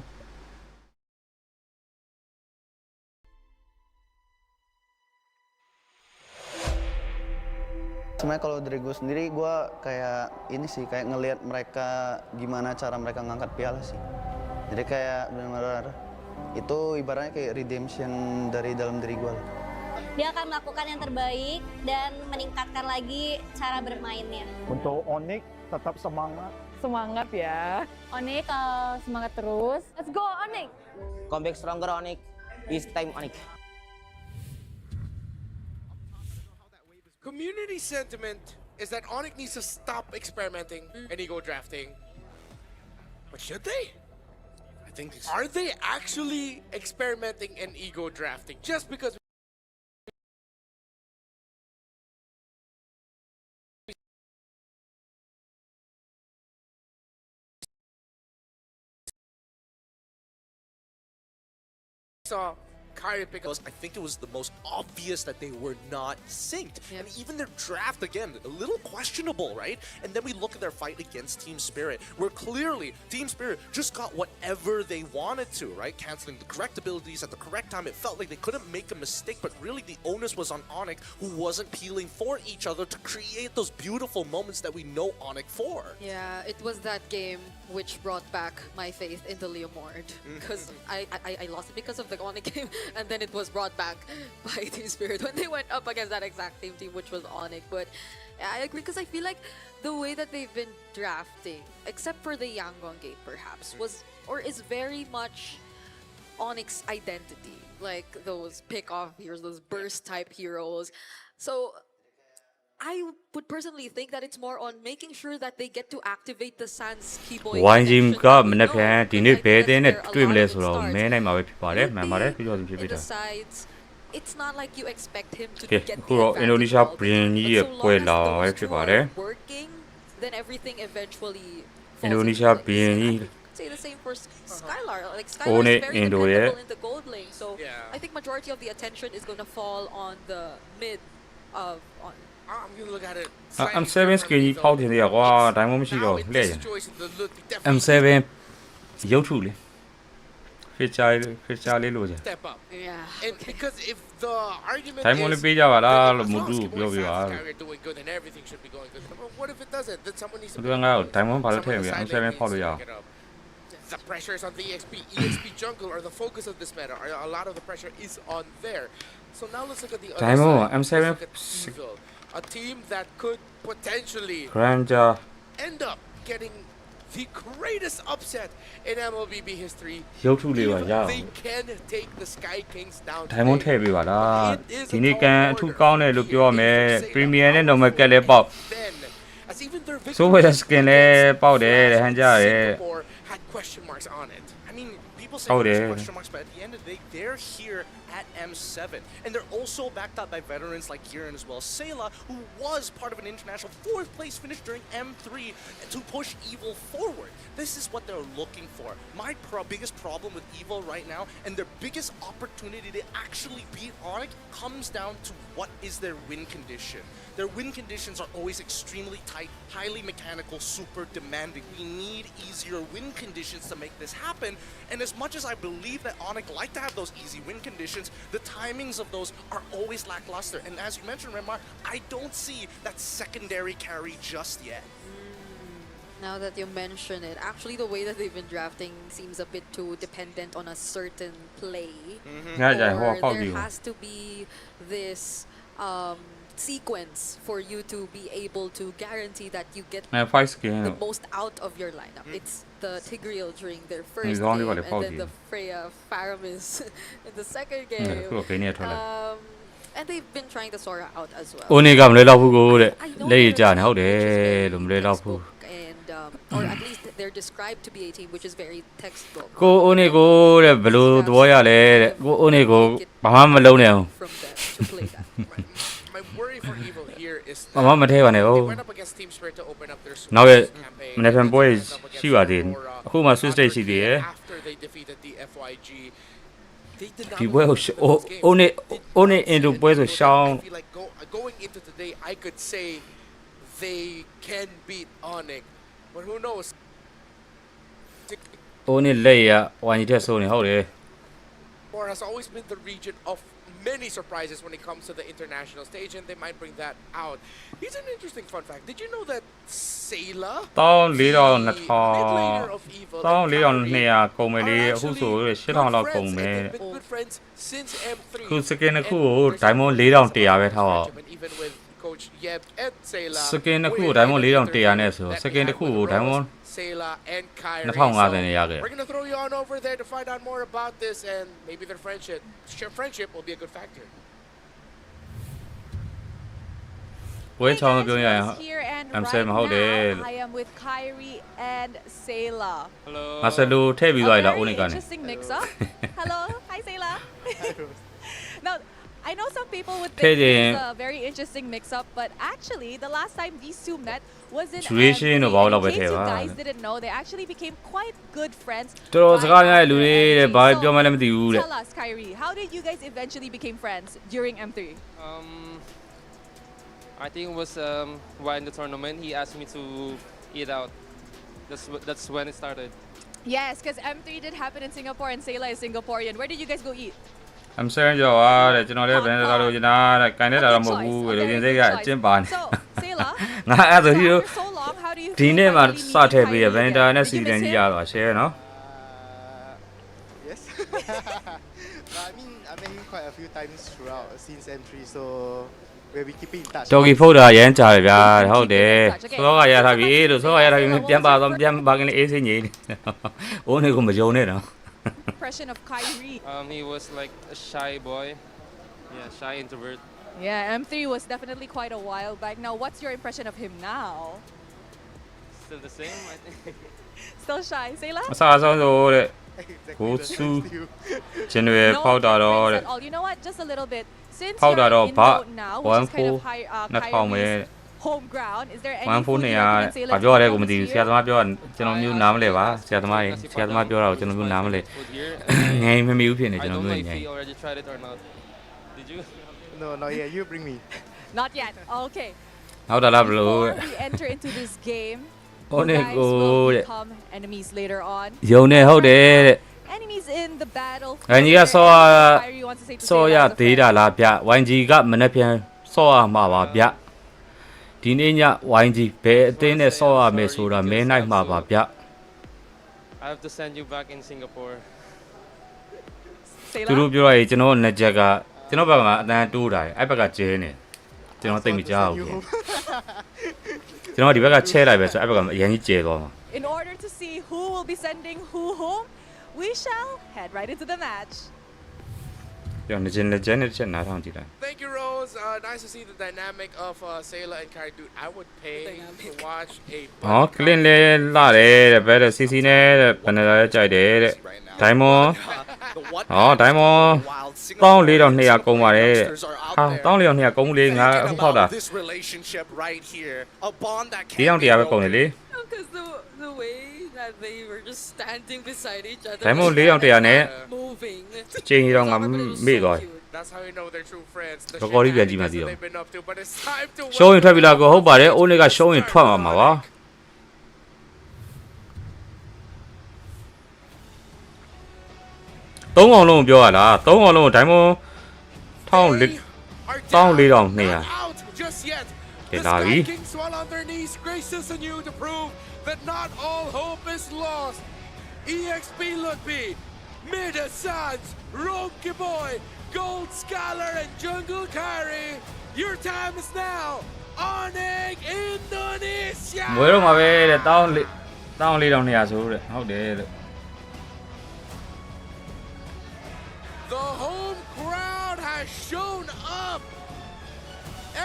Sebenarnya kalau dari gue sendiri, gue kayak ini sih, kayak ngelihat mereka gimana cara mereka ngangkat piala sih. Jadi kayak benar-benar itu ibaratnya kayak redemption dari dalam diri gue. Dia akan melakukan yang terbaik dan meningkatkan lagi cara bermainnya. Untuk Onyx tetap semangat. Semangat ya. Onyx semangat terus. Let's go Onyx. Comeback stronger Onyx. This time Onyx. Community sentiment is that Onyx needs to stop experimenting and ego drafting. But should they? I think Are they actually experimenting and ego drafting just because saw Kyrie pick up? I think it was the most obvious that they were not synced. And even their draft, again, a little questionable, right? And then we look at their fight against Team Spirit, where clearly Team Spirit just got whatever they wanted to, right? Canceling the correct abilities at the correct time. It felt like they couldn't make a mistake, but really the onus was on Onyx, who wasn't peeling for each other to create those beautiful moments that we know Onyx for. Yeah, it was that game which brought back my faith in the Leomord. Because I lost it because of the Onyx game, and then it was brought back by Team Spirit when they went up against that exact same team, which was Onyx. But I agree, because I feel like the way that they've been drafting, except for the Yangon gate perhaps, is very much Onyx identity. Like those pick-off heroes, those burst-type heroes. So I would personally think that it's more on making sure that they get to activate the Sans Keyboy ဝိုင်းဂျင်းကမနေ့ပြန်ဒီနေ့ဘယ်တဲ့နဲ့တွေ့မလဲဆိုတော့မဲနိုင်မှာပဲဖြစ်ပါတယ်မှန်ပါတယ်ပြောစီဖြစ်ပြီးတာ It's not like you expect him to Okay, get the အခုတော့ advantage Indonesia all the ဘရင် time. ကြီး But ရဲ့ so ပွဲ long as လာ those ပဲ two ဖြစ်ပါတယ် are working, then everything eventually falls Indonesia into ဘရင် place. ကြီး Say the same for Skylar. Like Oh, Skylar ne is very Indo dependable ye. in the gold lane, so I think majority of the attention is going to fall on the mid of on. I'm gonna look at it. M7 skin ကြီးဖောက်တင်ရကွာဒိုင်းမမရှိတော့လှည့်ရ M7 ရုပ်ထုလေ feature လေးလို့ချင် Step up. Yeah. And because if the argument ဒိုင်းမ is လေးပေးကြပါလားလို့မတူ Keyboy ပြောပြပါ Sans Skylar doing good and everything should be going good. But what if it doesn't? Then someone needs to သူကငါ့ကိုဒိုင်းမဘာလို့ထည့် someone ပြ on the M7 side lane ဖောက်လို့ရ needs အောင် to pick it up. The pressure is on the EXP jungle are the focus of this meta. A lot of the pressure is on there. So now let's look at the other Diamond, side. M7 Let's look at Evil, a team that could potentially Granger end up getting the greatest upset in MLBB history. ရုပ်ထုလေးပါရအောင် They can take the Sky Kings down. ဒိုင်းမထည့်ပေးပါလားဒီနေ့ကန်အထူးကောင်းတယ်လို့ပြောရမယ် Premier နဲ့ normal ကက်လည်းပေါက် As even their So with the skin လည်းပေါက်တယ်ဟန်ကြတယ် Singapore had question marks on it. I mean, people say Oh, there's yeah. question marks, but at the end of the day, they're here at M7. And they're also backed up by veterans like Kieran as well. Sayla, who was part of an international 4th place finish during M3 to push Evil forward. This is what they're looking for. My biggest problem with Evil right now, and their biggest opportunity to actually beat Onyx, comes down to what is their win condition. Their win conditions are always extremely tight, highly mechanical, super demanding. We need easier win conditions to make this happen. And as much as I believe that Onyx like to have those easy win conditions, the timings of those are always lackluster. And as you mentioned, Remar, I don't see that secondary carry just yet. Now that you mention it, actually the way that they've been drafting seems a bit too dependent on a certain play. Yeah, yeah, Or how do there you? has to be this sequence for you to be able to guarantee that you get 5 skin the most out of your lineup. It's the Tigreal during their first He's game, only got a and foul then the game. Freya Faramis in the second Yeah, game. cool, okay, near toilet. And they've been trying to Sora out as well. ဦးနေကမလဲတော့ဘူးကိုတဲ့လက်ရကြနေဟုတ်တယ်လို့မလဲတော့ဘူး And or at least they're described to be a team which is very textbook. ကိုဦးနေကိုတဲ့ဘယ်လိုသဘောရလဲတဲ့ကိုဦးနေကိုဘာမှမလုံးနဲ့အောင် From them to play that. My worry for Evil here is ဘာမှမထဲပါနဲ့ they ဟုတ် went up against Team Spirit to open up their နောက်ရ campaign. မနေ့ကပွဲ They went up against ရှိပါသေးတယ် Aurora အခုမှ switch stage ရှိသေးတယ် after they defeated the FYG. They did not ဒီပွဲကို lose in those games. ဦးနေအင်ဒိုပွဲဆိုရှောင်း I feel like going into the I could say they can beat Onyx, but who knows? Onyx လက်ရဝိုင်းကြီးတက်ဆိုးနေဟုတ်တယ် Singapore has always been the region of many surprises when it comes to the international stage, and they might bring that out. Here's an interesting fun fact. Did you know that Sayla, 14,200 mid laner of Evil, 14,200 ကုန်မယ်လေအခုဆို8,000လောက်ကုန်မယ် been good friends since M3. ခုစကင်တစ်ခုကို diamond 4,100 ပဲထားပါ Even with Coach Yeb and Sayla. စကင်တစ်ခုကို diamond 4,100 နဲ့ဆိုစကင်တစ်ခုကို diamond Sayla and Kyrie. 2,500 နဲ့ရခဲ့ We're gonna throw you on over there to find out more about this, and maybe their friendship will be a good factor. ဝဲချောင်းပြောရရင် Here and I'm right saying now, ဟုတ်တယ် I am with Kyrie and Sayla. ငါစလိုထည့်ပြီးသွားလား A very Onyx ကနေ interesting mix-up. Hello, hi Sayla. Now, I know some people would Hey, think this is Jane. a very interesting mix-up, but actually, the last time these two met was in Duration M3. of all In of it case you here, guys huh? didn't know, they actually became quite good friends. တော်တော်စကားများတဲ့လူတွေတဲ့ So, ဘာပြောမှလည်းမသိဘူးတဲ့ tell us, Kyrie, how did you guys eventually become friends during M3? I think it was while in the tournament, he asked me to eat out. That's when it started. Yes, because M3 did happen in Singapore and Sayla is Singaporean. Where did you guys go eat? I'm saying ကြော်တဲ့ကျွန်တော်လည်းဘယ်နဲ့သာလို့ကျင်တာတဲ့ကန်နေတာတော့မဟုတ်ဘူးလေရင်စိတ်ကအကျင့်ပါနေ So, Sayla, ငါအဲ့ဒါဆို after so long, how do you ဒီ feel နေ့မှ finally စ meeting ထည့်ပြီးရ Kyrie ဗန် again? တာနဲ့ Did စီ you တန် miss ကြီး him? ရတော့ share နော် Yes. I mean, I met him quite a few times throughout since M3, so we'll be keeping in touch. တော်ကီဖုတ်တာရမ်းကြတယ်ဗျာဟုတ်တယ်စောကရထားပြီလို့စောကရထားပြီပြန်ပါတော့ပြန်ပါကလေးအေးစင်းကြီးအိုးနေကိုမယုံနဲ့နော် Impression of Kyrie. He was like a shy boy. Yeah, shy introvert. Yeah, M3 was definitely quite a while back. Now, what's your impression of him now? Still the same, I think. Still shy. Sayla? အစားဆုံးဆိုတဲ့ကိုဆူကျင်တွေဖောက်တာတော့တဲ့ At all. You know what? Just a little bit. Since ဖောက်တာ you're တော့ in ဘာ Moonton now, which is kind of Kyrie's home ground, is there any food you recommend Sayla ဘာ to ပြောရလဲ try ကိုမ this သိဘူးဆ year? ရာသမားပြောတာကျွန်တော်မျိုးနားမလဲပါဆရာသမားရေဆရာသမားပြောတာကိုကျွန်တော်မျိုးနားမလဲငိုင်းမမီဘူးဖြစ်နေ I ကျွန်တော် don't know မျိုး if ငိုင်း he already tried it or not. Did you? No, not yet. You bring me. Not yet. Okay. ဟုတ်တာလားဘလို့ Before we enter into this game, you Onyx guys ကို will တဲ့ become enemies later on. ယုံနေဟုတ်တယ်တဲ့ Enemies in the battle. အညီကစော Kyrie wants to say to စော Sayla ရ as a သေး friend. တာလားဗျ YG ကမနေ့ပြန်စောရမှာပါဗျဒီနေ့ည YG ဘယ်အသင်းနဲ့စောရမယ်ဆိုတာမဲနိုင်မှာပါဗျ I have to send you back in Singapore. သူတို့ပြောရရင်ကျွန်တော်နှစ်ချက်ကကျွန်တော်ဘက်ကအတန်းတိုးတာအဲ့ဘက်ကကျဲနေကျွန်တော်သိမကြောက်ဘူးကျွန်တော်ဒီဘက်ကချဲလိုက်ပဲဆိုအဲ့ဘက်ကအရင်ကြီးကျဲသွားမှာ In order to see who will be sending who home, we shall head right into the match. ကျွန်တော်နေချင်းနဲ့ချက်နားထောင်ကြည့်လိုက် Thank you, Rose. Nice to see the dynamic of Sayla and Kyrie. Dude, I would pay to watch a. ဟောကလင်းလေးလာတယ်တဲ့ဘယ်တဲ့ CC နဲ့တဲ့ဘယ်နဲ့လဲကြိုက်တယ်တဲ့ Diamond ဟော Diamond 14,200ကုန်ပါတယ်တဲ့ဟာ14,200ကုန်လေငါအခုဖောက်တာ This relationship right here, a bond that ဒီအောင်တရားပဲကုန်တယ်လေ Because the way that they were just standing beside each other. Diamond 4,100နဲ့ moving. ချိန်ကြီးတော့ငါမေ့သွား That's how you know they're true friends. The တော်တော်လေးပြန်ကြည့်မှသိ shenanigans တော့ that they've been up to, but it's time to ရှုံးရင်ထွက်ပြီလားကိုဟုတ်ပါတယ်အိုးနေကရှုံးရင်ထွက်မှာပါသုံးအောင်လုံးပြောရလားသုံးအောင်လုံး Diamond 14,200 out just yet. Cái The nào Sky ý? Kings while on their knees graces anew to prove that not all hope is lost. EXP Ludby, Mida Sans, Ronky Boy, Gold Scholar, and Jungle Kyrie. Your time is now. Onyx Indonesia. မွေးတော့မှာပဲတဲ့14,200ဆိုတဲ့ဟုတ်တယ်တဲ့ The home crowd has shown up.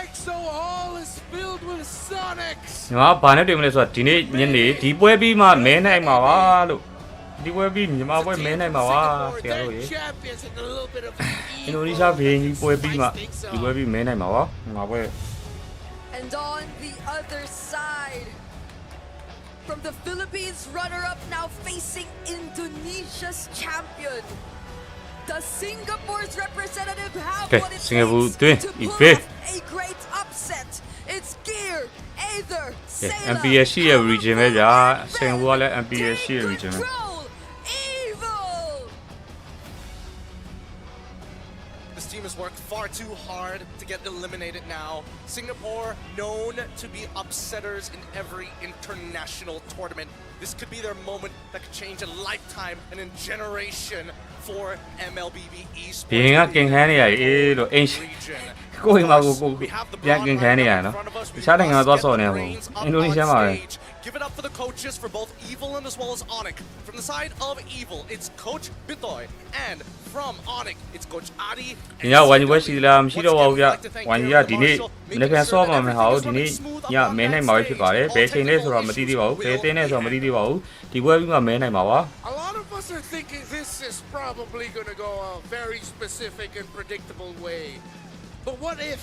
EXO Hall is filled with Sonics. ညီမဘာနဲ့တွေ့မလဲဆိုတော့ဒီနေ့ညနေဒီပွဲပြီးမှမဲနိုင်မှာပါလို့ဒီပွဲပြီးညီမပွဲမဲနိုင်မှာပါဆရာတို့ရေ Champions and a little bit of အင်ဒိုနီးရှားဘင်းကြီးပွဲပြီးမှဒီပွဲပြီးမဲနိုင်မှာပါညီမပွဲ And on the other side, from the Philippines runner-up now facing Indonesia's champion. Does Singapore's representative have ကဲ what it စင်ကာပူ takes တွင်း to ဒီ pull ဖေး off a great upset. It's Gear, Aether, Sailor, MPS ရှိရဲ့ region ပဲဗျာစင်ဘူကလည်း MPS ရှိရဲ့ region ပဲ Evil. This team has worked far too hard to get eliminated now. Singapore known to be upsetters in every international tournament. This could be their moment that could change a lifetime and a generation for MLBB Esports. ဘင်းကကင်ခန်းနေရအေးလို့အင်ကိုယ်မှာကိုပြန်ကင်ခန်းနေရနော်တခြားနိုင်ငံသွားဆော်နေမှာအင်ဒိုနီးရှားမှာပဲ Give it up for the coaches for both Evil and as well as Onyx. From the side of Evil, it's Coach Bitoy, and from Onyx, it's Coach Adi. ဒီညဝိုင်းပွဲရှိလားမရှိတော့ပါဘူးဗျဝိုင်းကြီးကဒီနေ့လည်းပြန်ဆော့မှာမဟုတ်ဒီနေ့ညမဲနိုင်မှာပဲဖြစ်ပါတယ်ဘယ်ချိန်လဲဆိုတော့မသိသေးပါဘူးဘယ်တင်းလဲဆိုတော့မသိသေးပါဘူးဒီပွဲပြီးမှမဲနိုင်မှာပါ A lot of us are thinking this is probably going to go a very specific and predictable way. But what if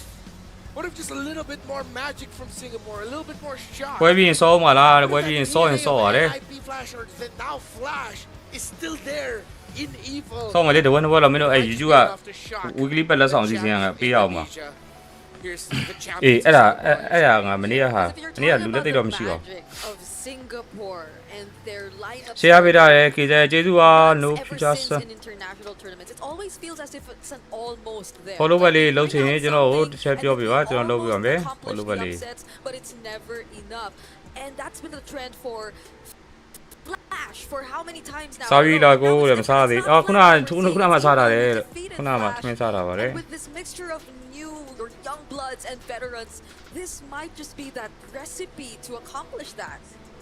just a little bit more magic from Singapore, a little bit more shot? ပွဲပြီးရင်ဆော့မှာလားပွဲပြီးရင်ဆော့ရင်ဆော့ရတယ် IP Flasher, then now Flash is still there in Evil. ဆော့မှာလေတဝက်နှစ်ပွဲတော့မင်းတို့အဲ့ YouTube က weekly ပတ်လက်ဆောင်စီစဉ်ရတာပေးရအောင်ပါ Here's the အေး champion. အဲ့ဒါငါမနေ့ကဟာမနေ့ကလူလက်သိတော့မရှိပါဘူး Of Singapore and their lineup. share ပေးထားတယ် KJ ကျေးဇူးပါ no Ever future since in international tournaments, it always feels as if it's an almost there. follow ပဲလေးလှုပ်ချင်ရင်ကျွန်တော်တို့တစ်ချက်ပြောပြပါကျွန်တော်လုပ်ပြပါမယ် follow ပဲလေး But it's never enough, and that's been the trend for Flash for how many times now? စားပြီးလာကိုလည်းမစားသေးအော်ခုနမှစားတာလေခုနမှထမင်းစားတာပါလေ And with this mixture of new or young bloods and veterans, this might just be that recipe to accomplish that.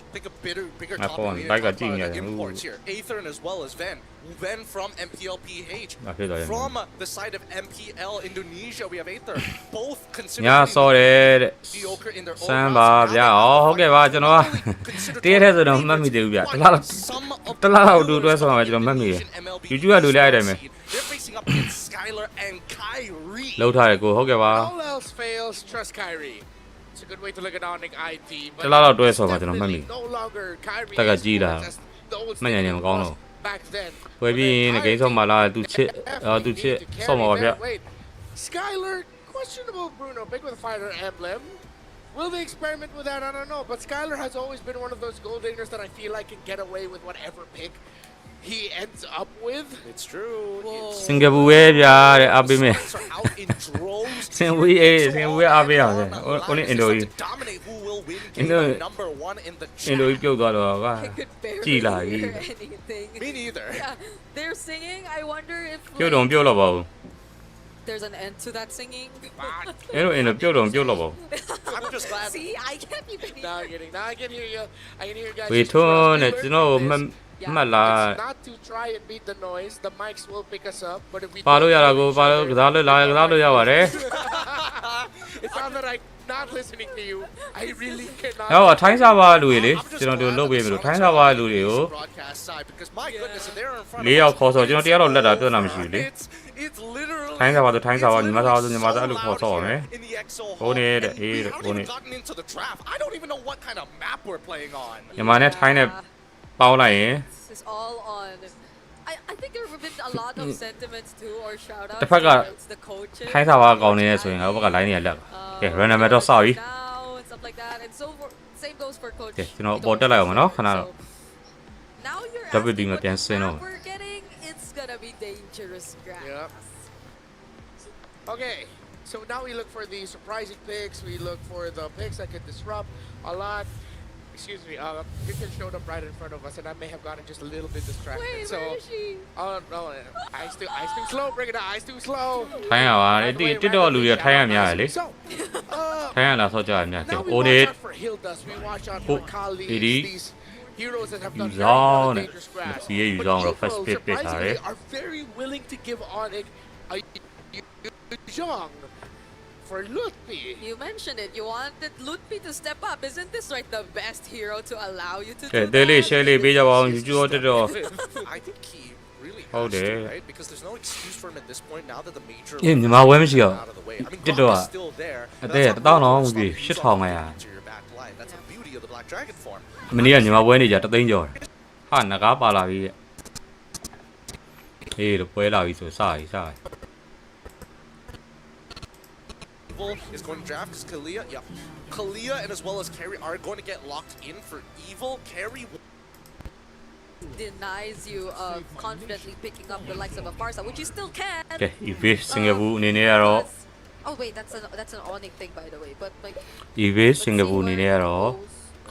I think a bigger My phone, dominated like a by the genius. imports here. Aether and as well as Ven. Ven from MPLPH. Okay, that is- From the side of MPL Indonesia, we have Aether. Both ည considered စောတယ်တဲ့ mediocre in their own စမ်းပါဗျာအော်ဟုတ်ကဲ့ပါကျွန်တော်ကတရက်ထဲဆိုတော့မှတ်မိသေးဘူးဗျတလားလောက်တူတွဲဆောင်မှာကျွန်တော်မှတ်မိတယ် YouTube ကလူလိုက်ရတယ်မယ် They're facing up against Skylar and Kyrie. လောက်ထားတယ်ကိုဟုတ်ကဲ့ပါ All else fails, trust Kyrie. It's a good way to look at Onyx IT. တလားလောက်တွဲဆောင်မှာကျွန်တော်မှတ်မိ No longer Kyrie တက်ကကြီးလား as the old မှတ်ညာနေမကောင်းတော့ back then. ဝယ်ပြီးရင်ဂိမ်းဆောင်မှာလားသူချစ်သူချစ်ဆော့မှာပါဗျ Wait, Skylar, questionable Bruno, big with a fighter emblem. Will they experiment with that? I don't know. But Skylar has always been one of those gold diggers that I feel like can get away with whatever pick he ends up with. It's true. စင်ကာပူပဲဗျာတဲ့အပေးမယ် Are out in droves. စင်ဝီအေးစင်ဝီအားပေးအောင်လေဟိုနေအင်ဒိုကြီး Dominate who will win Indo- game number 1 in the အင်ဒိုကြီး chat. ပြုတ်သွားတော့က I could barely ကြည်လာကြီး hear anything. Me neither. Yeah, they're singing. I wonder if ပြုတ်တော့ပြုတ်တော့ပါဘူး there's an end to that singing. အဲ့လိုအင်ဒိုပြုတ်တော့ပြုတ်တော့ပါဘူး I'm just glad. See, I can't even hear. Now I can hear you. I can hear you guys. ဝေထွန်းနဲ့ကျွန်တော်မှတ်လား It's not to try and beat the noise. The mics will pick us up. But if we ပါလို့ရတာကိုပါလို့ကစားလို့လာကစားလို့ရပါတယ် it's not that I'm not listening to you. I really cannot. ဟောထိုင်းစားပါလူတွေလေကျွန်တော်တို့လုပ်ပေးပြီလို့ထိုင်းစားပါလူတွေကို Broadcast side because my goodness, they're in front ၄ယောက်ခေါ်ဆိုကျွန်တော်တရားတော့လက်တာပြောတာမရှိဘူးလေ It's literally ထိုင်းစားပါဆိုထိုင်းစားပါညီမစားပါဆိုညီမစားအဲ့လိုခေါ်ဆော့ရမယ် in the EXO ဟိုနေတဲ့ hall. အေး We တဲ့ haven't ဟိုနေ even gotten into the draft. I don't even know what kind of map we're playing on. ညီမနဲ့ထိုင်းနဲ့ပေါင်းလိုက်ရင် This is all on. I think there have been a lot of sentiments too, or shout outs တစ်ဖက်က towards the coaches. ထိုင်းစားပါကောင်းနေနေဆိုရင်ဟိုဘက်က line တွေကလက်ကကဲ random တော့စောက်ပြီ Now and stuff like that, and so same goes for coach. ကဲကျွန်တော်ပေါ်တက်လိုက်အောင်မနော်ခဏတော့ Now you're WD asking မှာ what ပြန်ဆင်းတော့ map we're getting. It's gonna be dangerous, grass. Yep. Okay, so now we look for the surprising picks. We look for the picks that could disrupt a lot. Excuse me, Cricket showed up right in front of us, and I may have gotten just a little bit distracted. Wait, so, where is she? no, eyes too slow. Bring it down. Eyes too slow. ထိုင်းရပါလေတစ်တော့လူတွေထိုင်းရများတယ်လေ So, ထိုင်းရလာဆော့ကြရများကဲ now we အို watch နေ out for Hildas. We watch out for Kali. Idi. These heroes that have done very ယူဆောင် well in နဲ့ dangerous grass. ဒီယူ But ဆောင်တော့ Evo, first pick ပေးထားတယ် surprisingly, are very willing to give Onyx a young for Lutfi. You mentioned it. You wanted Lutfi to step up. Isn't this like the best hero to allow you to ကဲ do တဲလေး that? share လေးပေးကြပါအောင် YouTube တက်တော့ I think he really hasဟုတ်တယ် to, right? Because there's no excuse for him at this point now that the major အေးမြန်မာဝဲမရှိတော့ out of the way. I mean, တက်တော့ Grok is still there. အသေးတတောင်းတော့မပြီး8500 To your back line. That's the beauty of the Black Dragon form. မနေ့ကညီမပွဲနေကြတသိန်းကျော်တယ်ဟာငကားပါလာပြီတဲ့အေးတော့ပွဲလာပြီဆိုစပြီ Evil is going to draft because Kalia and as well as Carry are going to get locked in for Evil. Carry denies you of confidently picking up the likes of a Farsa, which you still can. Okay, EVA Singapore အနေနဲ့ကတော့ Oh wait, that's an Onyx thing by the way, but like EVA Singapore အနေနဲ့ကတော့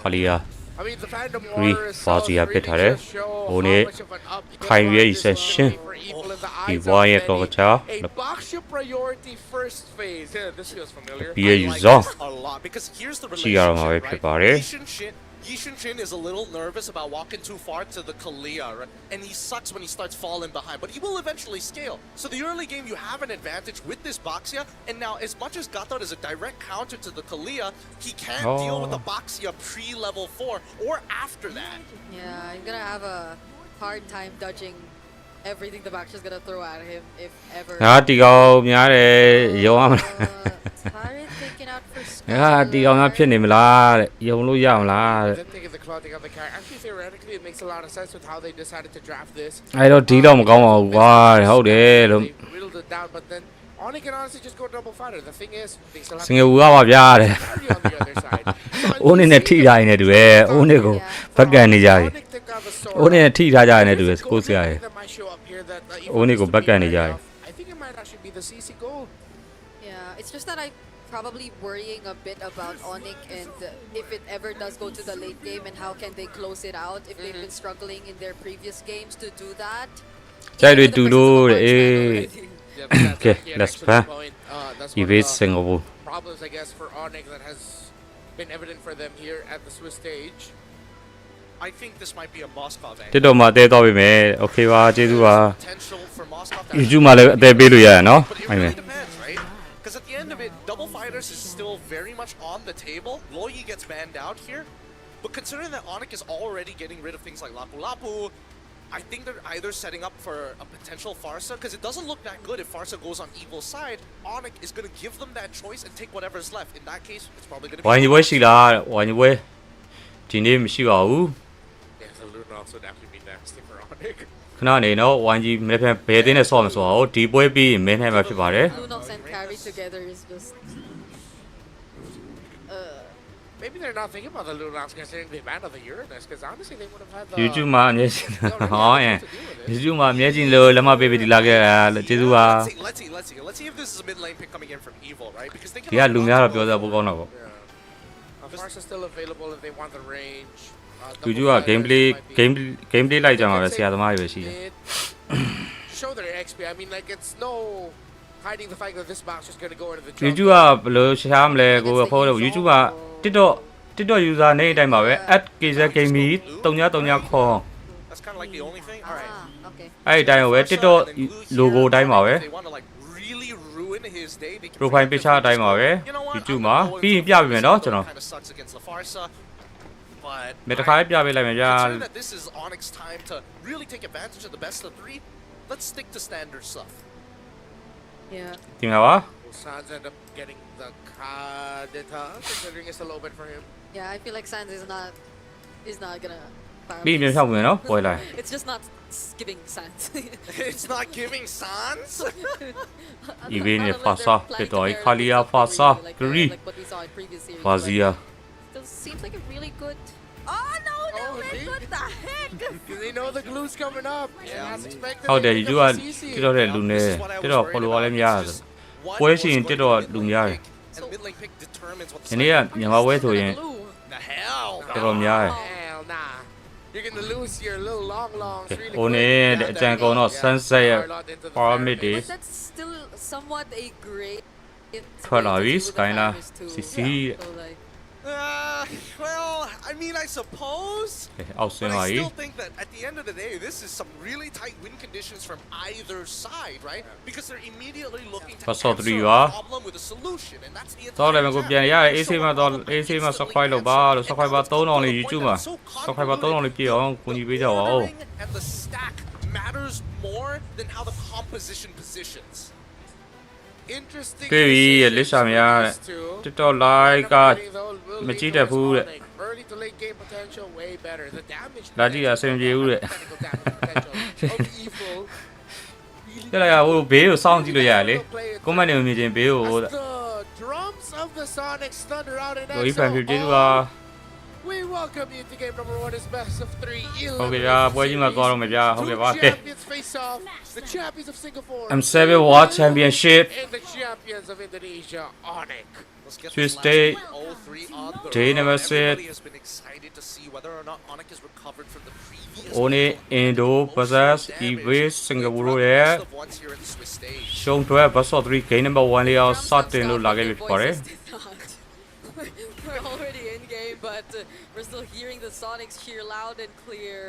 Kalia I mean, the Phantom 3 War Fazia really ဖြစ်ထားတယ် just show ဟို how နေ့ much of an up it ခိုင် was ရဲ့ this session for Evil in the ဒီ eyes ဝါ of ရဲ့ကော many. ချာ A box your priority first phase. Yeah, this feels familiar. ပြီးရ I like user this a lot because here's the ကြည့်ရတော့မှာပဲ relationship, ဖြစ် right? ပါတယ် Yishin Shin is a little nervous about walking too far to the Kalia, right? And he sucks when he starts falling behind, but he will eventually scale. So the early game, you have an advantage with this Boxia, and now as much as Gatot is a direct counter to the Kalia, he can't deal with the Boxia pre-level 4 or after that. yeah, I'm gonna have a hard time dodging everything the Baksh is gonna throw at him if ever. ငါတီကောင်များတယ်ရုံရမလား Tyrant taken out for ငါတီကောင်များဖြစ်နေမလားတဲ့ရုံလို့ရမလားတဲ့ Then think of the clothing of the character. Actually, theoretically, it makes a lot of sense with how they decided to draft this. အဲ့တော့ဒီတော့မကောင်းပါဘူးကွာဟုတ်တယ်လို့ They whittled it down, but then Oni can honestly just go double fighter. The thing is, they still have စင်ကာပူကပါဗျာတဲ့ Carry on the other side. So အိုးနေနဲ့ထိထားရင်လည်းတူရဲ့အိုးနေကိုဘက်ကန်နေကြတယ် Onyx took out the sword. အိုးနေနဲ့ထိထားကြရင်လည်းတူရဲ့ကိုစရာရဲ့ That might show up here that,အိုးနေကိုဘက်ကန်နေကြတယ် I think it might actually be the CC goal. Yeah, it's just that I'm probably worrying a bit about Onyx and if it ever does go to the late game and how can they close it out if they've been struggling in their previous games to do that. ကြိုက်တွေတူလို့တဲ့အေး Yeah, but that's Okay, actually an let's excellent plan. point. That's one of EVA the Singapore problems, I guess, for Onyx that has been evident for them here at the Swiss stage. I think this might be a Moskov တစ်တော့မှတဲတော့ပြီမယ်โอเคပါကျေးဇူးပါ potential for Moskov. YouTube မှာလည်းအသေးပေးလို့ရရနော် But it အဲ့မဲ့ really depends, right? Because at the end of it, double fighters is still very much on the table. Loyi gets banned out here. But considering that Onyx is already getting rid of things like Lapu Lapu, I think they're either setting up for a potential Farsa, because it doesn't look that good if Farsa goes on Evil's side. Onyx is going to give them that choice and take whatever's left. In that case, it's probably going to ဝိုင်း be... ကြီးပွဲရှိလားဝိုင်းကြီးပွဲဒီနေ့မရှိပါဘူး Yeah, the Luna also would actually be nasty for Onyx. ခဏနေနော်ဝိုင်းကြီးမနေ့ကဘယ်တင်းနဲ့ဆော့မဆိုတော့ဒီပွဲပြီးမင်းနိုင်မှာဖြစ်ပါတယ် Lunox and Carry together is just Maybe they're not thinking about the Lunox considering the ban of the Uranus, because honestly, they would have had the... YouTube မှာအမြဲရှင်းဟောရင် YouTube မှာအမြဲရှင်းလို့လက်မပေးပြီးဒီလာခဲ့လို့ကျေးဇူးပါ Let's see if this is a mid lane pick coming in from Evil, right? Because think ဒီကလူများတော့ပြောစားပိုကောင်းတော့ပေါ့ Farsa still available if they want the range. YouTube က gameplay လိုက်ကြမှာပဲဆရာသမားတွေပဲရှိတယ် Show their XP. I mean, like, it's no hiding the fact that this box is going to go into the jungle. YouTube ကဘယ်လိုရှားမလဲကိုဖော်လို့ YouTube က TikTok user နေတိုင်းမှာပဲ @kzgamey 339ခေါ် That's kind of like the only thing. All right. okay. အဲ့ဒီတိုင်းကိုပဲ TikTok logo တိုင်းမှာပဲ They want to like really ruin his day. They can profile picture အတိုင်းမှာပဲ YouTube မှာပြီးရင်ပြပေးမယ်နော်ကျွန်တော် kind of sucks against La Farsa, but မေတ္တာခါပြပေးလိုက်မယ်ဗျာ considering that this is Onyx time to really take advantage of the best of 3, let's stick to standard stuff. Yeah. ဒီမှာပါ Sans end up getting the Kadita, considering it's a low bit for him. Yeah, I feel like Sans is not gonna fire ပြီးမြင်ဖြောက်ဝင်နော်ပေါ်လိုက် It's just not giving Sans. It's not giving sans. Even if Fasa ဖြစ်တော့ခါလီယာ Fasa ဂရီ Like what we saw in previous series. Fazia Still seems like a really good. Oh no, what the heck? Because they know the glue's coming up. Yeah, as expected. ဟုတ်တယ် they YouTube က pick up the CC. တက်တော့တဲ့လူနေတက်တော့ follower လည်းများတယ်ပွဲရှိရင်တက်တော့လူများတယ် And mid lane pick determines what ဒီနေ့ကမြန်မာပွဲဆိုရင် the hell. တော်တော်များတယ် Hell nah. You're going to lose your little longs really ဟိုနေတဲ့အကြံကုန်တော့ sunset ရဲ့ pyramid တွေ But that's still somewhat a great. ထွက်လာပြီ Skylar CC Well, I mean, I suppose. အောက်ဆ But င်းပါ I ပြီ still think that at the end of the day, this is some really tight win conditions from either side, right? Because they're immediately looking to First of answer three, a you are. problem with a solution, and that's the တော့လည်း entire ကို challenge. ပြန်ရတယ် AC မှာတော့ So AC မှာ instantly subscribe လုပ်ပါလို့ answer. subscribe ပါ3000လေး YouTube မှာ So subscribe ပါ3000လေးပြည့်အောင်ကူညီပေးကြပါဦး ordering and the stack matters more than how the composition positions. Interesting. တွေ့ပြီလစ်ရှာမရတဲ့ TikTok live ကမကြည့်တတ်ဘူးတဲ့ Early to late game potential way better. The damage. လာကြည့်ရအဆင်ပြေဘူးတဲ့ Technical damage potential of Evil. ပြလိုက်ရဟိုဘေးကိုစောင့်ကြည့်လို့ရတယ်လေ comment တွေမြင်ချင်းဘေးကို The draw Sonics Thunder out in ကိုကြီးဖန်ဖြူကျေးဇူးပါ We welcome you to game number 1 is best of 3. ဟုတ်ကဲ့ဗျာပွဲကြီးမှာသွားတော့မယ်ဗျာဟုတ်ကဲ့ပါကဲ Champions face off. The champions of Singapore M7 World Championship and the champions of Indonesia, Onyx. Tuesday day number 6 has been excited to see whether or not Onyx is recovered from the previous Only Indo versus EV Singapore ရဲ့ ရှုံးထွက် best of 3 game number 1 လေးအောင်စတင်လို့လာခဲ့ပြီဖြစ်ပါတယ် We're already in game, but we're still hearing the Sonics cheer loud and clear.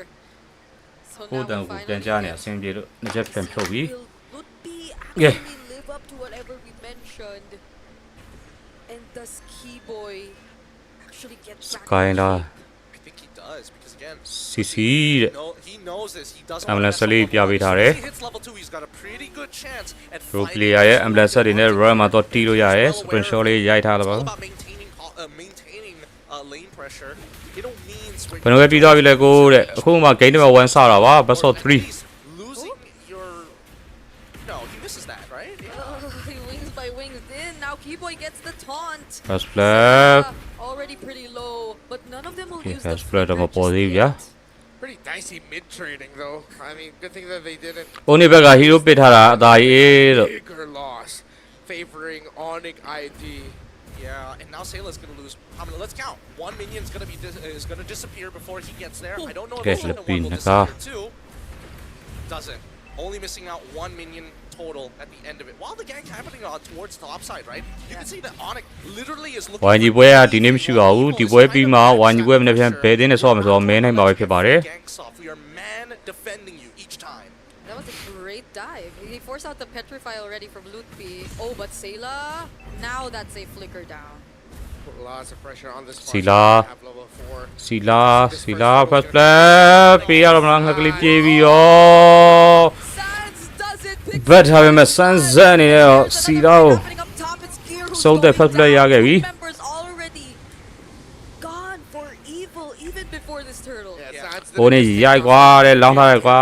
So ကို now တန် we ကို finally ပြန်ကြားနေအဆင်ပြေလို့နှစ်ချက်ပြန်ဖြုတ်ပြီ would be Yeah. actually live up to whatever we mentioned. And does Keyboy actually get back? Skylar I think he does because again CC he knows this. He doesn't ambulance လေးပြပေးထားတယ် He hits level 2. He's got a pretty good chance at pro player ရဲ့ ambulance တွေနဲ့ royal မှာတော့တီးလို့ရတယ် sprint shot လေးရိုက်ထားတော့ပါ maintaining lane pressure. You don't mean switch. ဘယ်လိုပဲပြီးသွားပြီလဲကိုတဲ့အခုမှ game number 1 စတာပါ best of 3 Losing your no, he misses that, right? Wings by wings in. Now Keyboy gets the taunt. first flag Already pretty low, but none of them will use first the flag တော့မ flicker ပေါ်သေး just ဘူးဗျာ yet. Pretty dicey mid trading though. I mean, good thing that they didn't. Only ဘက်က hero ပစ်ထားတာအသာကြီးလို့ Bigger loss, favoring Onyx ID. Yeah, and now Sayla's gonna lose. I mean, let's count. One minion's gonna be is gonna disappear before he gets there. I don't know if Okay, the second Philippine one will naka. disappear too. Doesn't. Only missing out one minion total at the end of it. While the gang happening on towards the top side, right? You can see that Onyx literally is looking. YG ပွဲကဒီနေ့မရှိပါဘူးဒီပွဲပြီးမှ YG ပွဲမနေ့ပြန်ဘယ်တင်းနဲ့ဆော့မှာဆိုတော့မင်းနိုင်မှာပဲဖြစ်ပါတယ် We are man defending you each time. That was a great dive. He forced out the petrify already from Lutpi. Oh, but Sayla, now that's a flicker down. Put lots of pressure on this. Sila Have level 4. Sila first flag ပေးရတော့မလားငါကလေးပြေးပြီးရော ဘတ်ထားပေမဲ့ Sans အနေနဲ့တော့ Sila ကိုစုံတဲ့ first flag ရခဲ့ပြီ Members already gone for evil even before this turtle. ။အိုးနေရိုက်ကွာတဲ့လောင်းထားတယ်ကွာ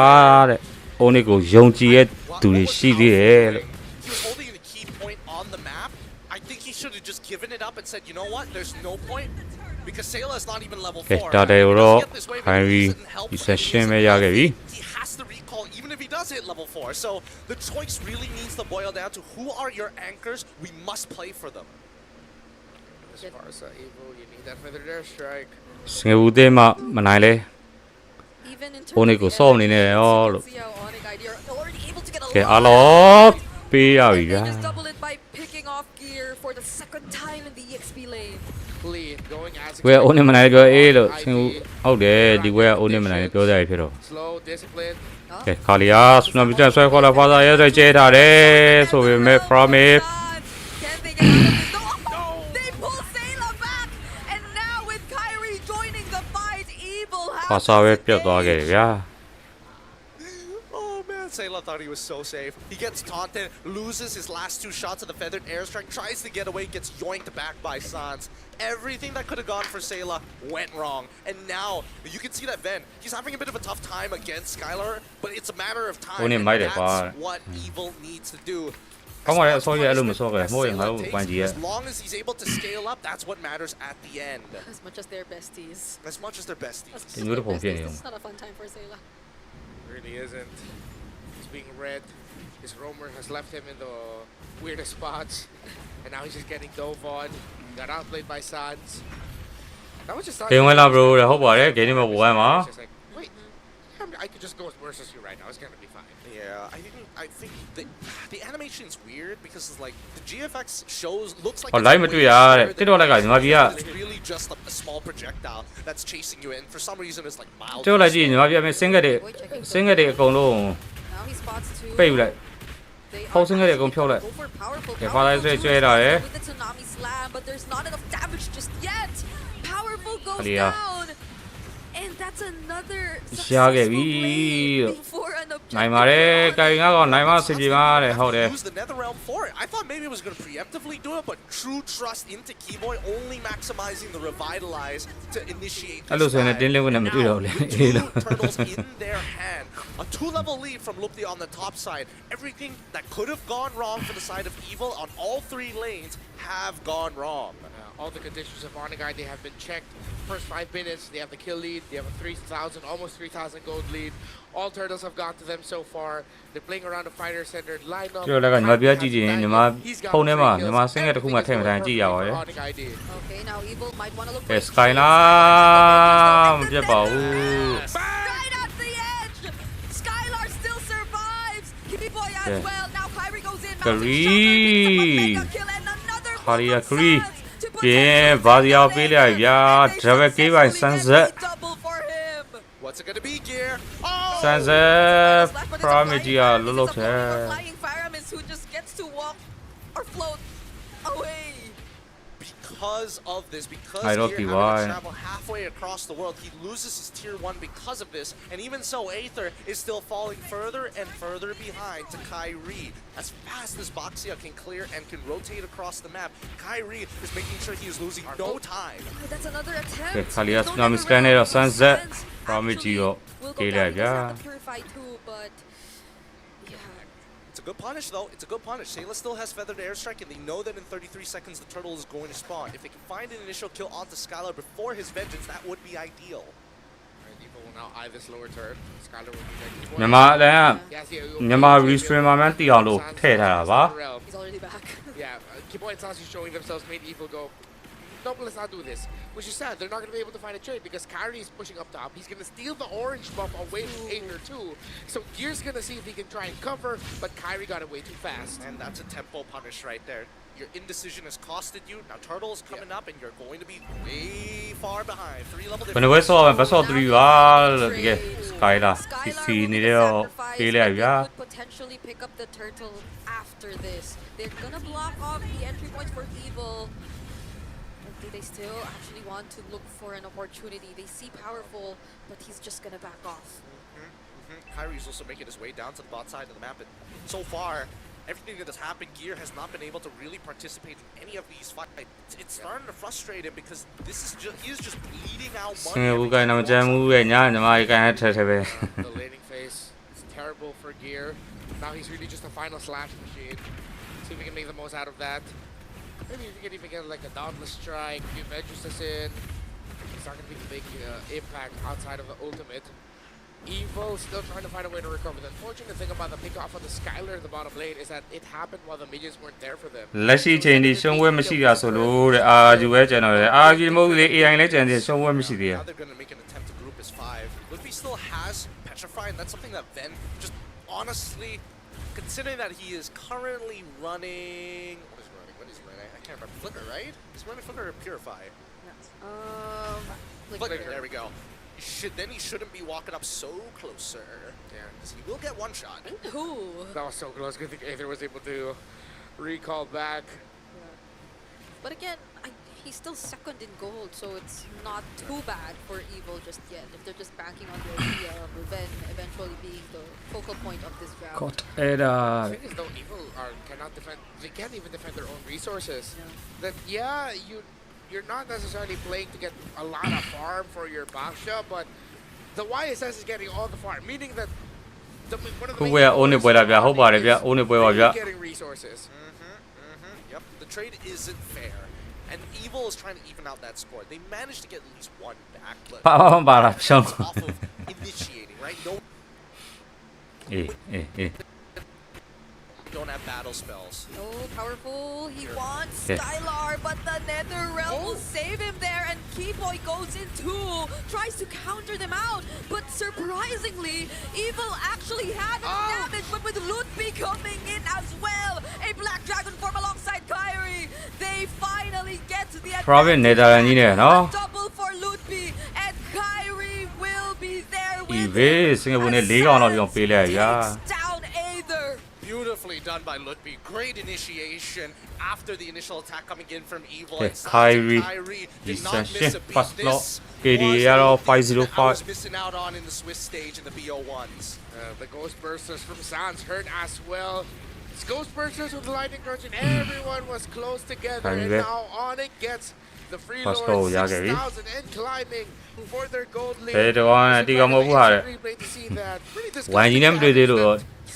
တဲ့။အိုးနေကိုယုံကြည်ရဲ့သူတွေရှိသေးတယ်လို့ He was holding the key point on the map. I think he should have just given it up and said, you know what, there's no point. Because Sayla is not even level 4. ကဲတာတယ်တော့ခိုင်းပြီးဒီ session ပဲရခဲ့ပြီ He has to recall even if he does hit level 4. So the choice really needs to boil down to who are your anchors. We must play for them. As far as evil, you need that feather air strike. စင်ဘူးတဲ့မှမနိုင်လဲ Even in အိုးနေကိုစော့အနေနဲ့ရောလို့ see how Onyx ID are already able to get a ကဲ lot အားလုံးပေးရပြီဗျာ They just double it by picking off gear for the second time in the EXP lane. Clean, going as ဝယ်အိုးနေမနိုင်ပြောအေးလို့စင်ဘူးဟုတ်တယ်ဒီဘွဲကအိုးနေမနိုင်ပြောကြရဖြစ်တော့ slow, discipline. ကဲခါလီယာစနမီတန်ဆွဲခေါ်လာဖာသာရဲဆွဲကျဲထားတယ်ဆိုပေမဲ့ from it They pull Sayla back, and now with Kyrie joining the fight, evil ဖာစာပဲပြတ်သွားခဲ့တယ်ဗျာ Oh man, Sayla thought he was so safe. He gets taunted, loses his last 2 shots of the feathered airstrike, tries to get away, gets yoinked back by Sans. Everything that could have gone for Sayla went wrong. And now, you can see that Ven, he's having a bit of a tough time against Skylar, but it's a matter of time. Only And might that's have what evil needs to do. ကောင်းပါရဲ့အစောကြီးအဲ့လိုမစောခဲ့မို့ရင်ငါတို့ပန်းကြီးရဲ့ As long as he's able to scale up, that's what matters at the end. As much as they're besties. As much as they're besties. It's beautiful game. It's not a fun time for Sayla. Really isn't. He's being read. His roamer has left him in the weirdest spots. And now he's just getting dove on. Got outplayed by Sans. That was just ဂိမ်းဝင်လာ bro တဲ့ဟုတ်ပါတယ်ဂိမ်းနံပါတ်1မှာ Just like, wait, I could just go versus you right now. It's gonna be fine. Yeah, I think the animation is weird because it's like the GFX shows looks like ဟော live မတွေ့ရတဲ့ TikTok လိုက်ကညီမကြီးက it's really just a small projectile that's chasing you, and for some reason it's like mild. TikTok လိုက်ကြည့်ညီမကြီးအမေစင်ကတဲ့အကုန်လုံး Now he spots two. ပိတ်ယူလိုက်ဖုန်းစင်ကတဲ့အကုန်ဖြုတ်လိုက် Go for powerful. ကဲဖာလိုက်ဆွဲတာရယ် With the tsunami slam, but there's not enough damage just yet. Powerful goes Alia. down. And that's another ရခဲ့ပြီ successful လို့ play for an objective. နိုင်ပါတယ်ကိုင်ကတော့နိုင်မစင်ပြေပါတဲ့ဟုတ်တယ် Use the Nether Realm for it. I thought maybe it was going to preemptively do it, but true trust into Keyboy, only maximizing the revitalize to initiate. အဲ့လိုဆိုရင်တင်းလင်းဝင်နဲ့မတွေ့တော့ဘူးလေအေးလို့ turtles in their hand, A 2-level lead from Lupti on the top side. Everything that could have gone wrong for the side of Evil on all 3 lanes have gone wrong. All the conditions of Onigai, they have been checked. First 5 minutes, they have the kill lead. They have a 3,000, almost 3,000 gold lead. All turtles have gone to them so far. They're playing around the fighter-centered lineup. ကျွန်တော်လည်းညီမပြောကြည့်ရင်ညီမဖုန်းထဲမှာညီမ single တစ်ခုမှထည့်မထားကြည့်ရပါရဲ့ Okay, now Evil might want to look ကဲ for Skylar မပြတ်ပါဘူး Right at the edge! Skylar still survives! Kitty Boy as Yeah. well. Now Kyrie goes in. Cree ခါရီယာခရီပြင်းဘာဒီအောင်ပေးလိုက်ဗျာ double K ပိုင်း sunset What's it gonna be, Gear? Oh! sunset promise ကြီးကလှုပ်လှုပ်တယ် Flying Pyramis who just gets to walk or float away. Because of this, because I don't Gear see having why. to travel halfway across the world, he loses his tier 1 because of this. And even so, Aether is still falling further and further behind to Kyrie. As fast as Boxia can clear and can rotate across the map, Kyrie is making sure he is losing no time. That's another ကဲ attempt. ခါရီယာ tsunami scan နဲ့တော့ sunset promise ကြီးရော We'll go ပေး down လိုက် because ဗျာ of the Purify too, but yeah. It's a good punish, though. It's a good punish. Sayla still has Feathered Airstrike, and they know that in 33 seconds the turtle is going to spawn. If they can find an initial kill onto Skylar before his vengeance, that would be ideal. Evil will now eye this lower turret. Skylar will be there. မြန်မာလည်းမြန်မာ restream မှာမှသိအောင်လို့ထည့်ထားတာပါ He's already back. Yeah, Kiboy and Sansu showing themselves made Evil go, nope, let's not do this. Which is sad, they're not going to be able to find a trade because Kyrie is pushing up top. He's going to steal the orange buff away from Aether too. So Gear's going to see if he can try and cover, but Kyrie got away too fast. And that's a tempo punish right there. Your indecision has costed you. Now Turtle's coming up, and you're going to be way far behind. 3-level ဘယ်နှပွဲဆော့ဘယ်ဆော့3ပါလို့တကယ် Skylar CC နေတော့ပေးလိုက်ဗျာ Could potentially pick up the turtle after this. They're gonna block off the entry points for Evil. But do they still actually want to look for an opportunity? They see Powerful, but he's just gonna back off. Kyrie's also making his way down to the bot side of the map, and so far, everything that has happened, Gear has not been able to really participate in any of these fights. It's starting to frustrate him because this is he is just bleeding out ဆ money. င်ဘူးကိုင်းတော့မကြမ်းဘူးရဲ့ညာညီမကြီးကိုင်းထထဲပဲ The laning phase is terrible for Gear. Now he's really just a final slash machine. See if we can make the most out of that. Maybe we can even get like a Dauntless Strike, few Vengeances in. It's not going to be the big impact outside of the ultimate. Evil still trying to find a way to recover. The unfortunate thing about the pick off of the Skylar in the bottom lane is that it happened while the minions weren't there for them. လက်ရှိချိန်ဒီရှုံးဝဲမရှိတာဆိုလို့တဲ့အာယူပဲကျွန်တော်လေအာယူမဟုတ်လေ AI လည်းကျန်သေးရှုံးဝဲမရှိသေး Now they're going to make an attempt to group as 5. Luffy still has Petrify, and that's something that Ven just honestly, considering that he is currently running. What is he running? I can't remember. Flicker, right? He's running Flicker or Purify? Flicker. There we go. Then he shouldn't be walking up so closer. Yeah, because he will get one shot. Ooh. That was so close. Good thing Aether was able to recall back. But again, he's still second in gold, so it's not too bad for Evil just yet. If they're just banking on the idea of Ven eventually being the focal point of this round. အဲ့ဒါ The thing is, though, Evil cannot defend. They can't even defend their own resources. That you're not necessarily playing to get a lot of farm for your Baksha, but the YSS is getting all the farm, meaning that one of the ခုပဲအိုးနေပွဲလာဗျာဟုတ်ပါတယ်ဗျာအိုးနေပွဲပါဗျာ getting resources. Yep, the trade isn't fair. And Evil is trying to even out that score. They managed to get at least one back, but ပါလာဖြောင်း off of initiating, right? No, အေး don't have battle spells. Oh, Powerful. He wants Yeah. Skylar, but the Nether Realm will save him there, and Keyboy goes in too, tries to counter them out, but surprisingly, Evil actually had damage, but with Lutby coming in as well, a Black Dragon form alongside Kyrie, they finally get to the Probably Netherlands ကြီးနဲ့နော် double for Lutby, and Kyrie will be there with ဒီဘေးစင်ကာပူနဲ့၄កောင်လောက်ပြောင်းပေးလိုက်ဗျာ down Aether. Beautifully done by Lutby. Great initiation after the initial attack coming in from Evil. Okay, And Sansa Kyrie, Kyrie did he's not miss a beat. first lot. This KD was arrow a beat that I 505. was missing out on in the Swiss stage in the BO1s. The Ghost Bursters from Sans hurt as well. It's Ghost Bursters with the Lightning Crunch, and everyone was close together. And now Onyx gets The free First lord goal ရခဲ့ပြီ 6,000 and climbing for their gold lead. ဘယ်တော့မှတီကောင်မဟုတ်ဘူးဟာတဲ့ Great to see that. Pretty ဝိုင်းကြီးနဲ့မတွေ့သေးလို့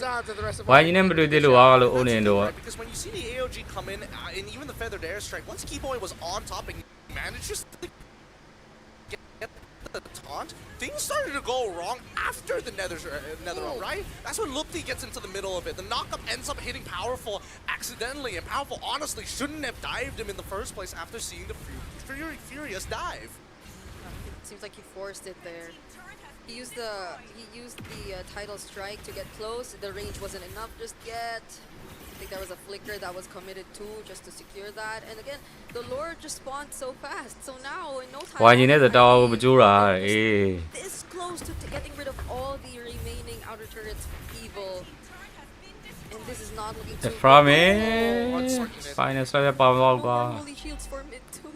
Sounds of the rest of ဝိုင်းကြီးနဲ့မတွေ့သေးလို့အားလို့အိုးနေတော့ Because when you see the AOG come in, and even the feathered airstrike, once Keyboy was on top and manages to get the taunt, things started to go wrong after the nether right? That's when Lupti gets into the middle of it. The knockup ends up hitting Powerful accidentally, and Powerful honestly shouldn't have dived him in the first place after seeing the Furious dive. It seems like he forced it there. He used the tidal strike to get close. The range wasn't enough just yet. I think there was a flicker that was committed to just to secure that. And again, the Lord just spawned so fast. So now in no time. ဝိုင်းကြီးနဲ့တောင်းမကြိုးတာအေး This close to getting rid of all the remaining outer turrets evil. And this is not looking too from good. finance လည်းပါတော့ကွာ Holy shields for mid too.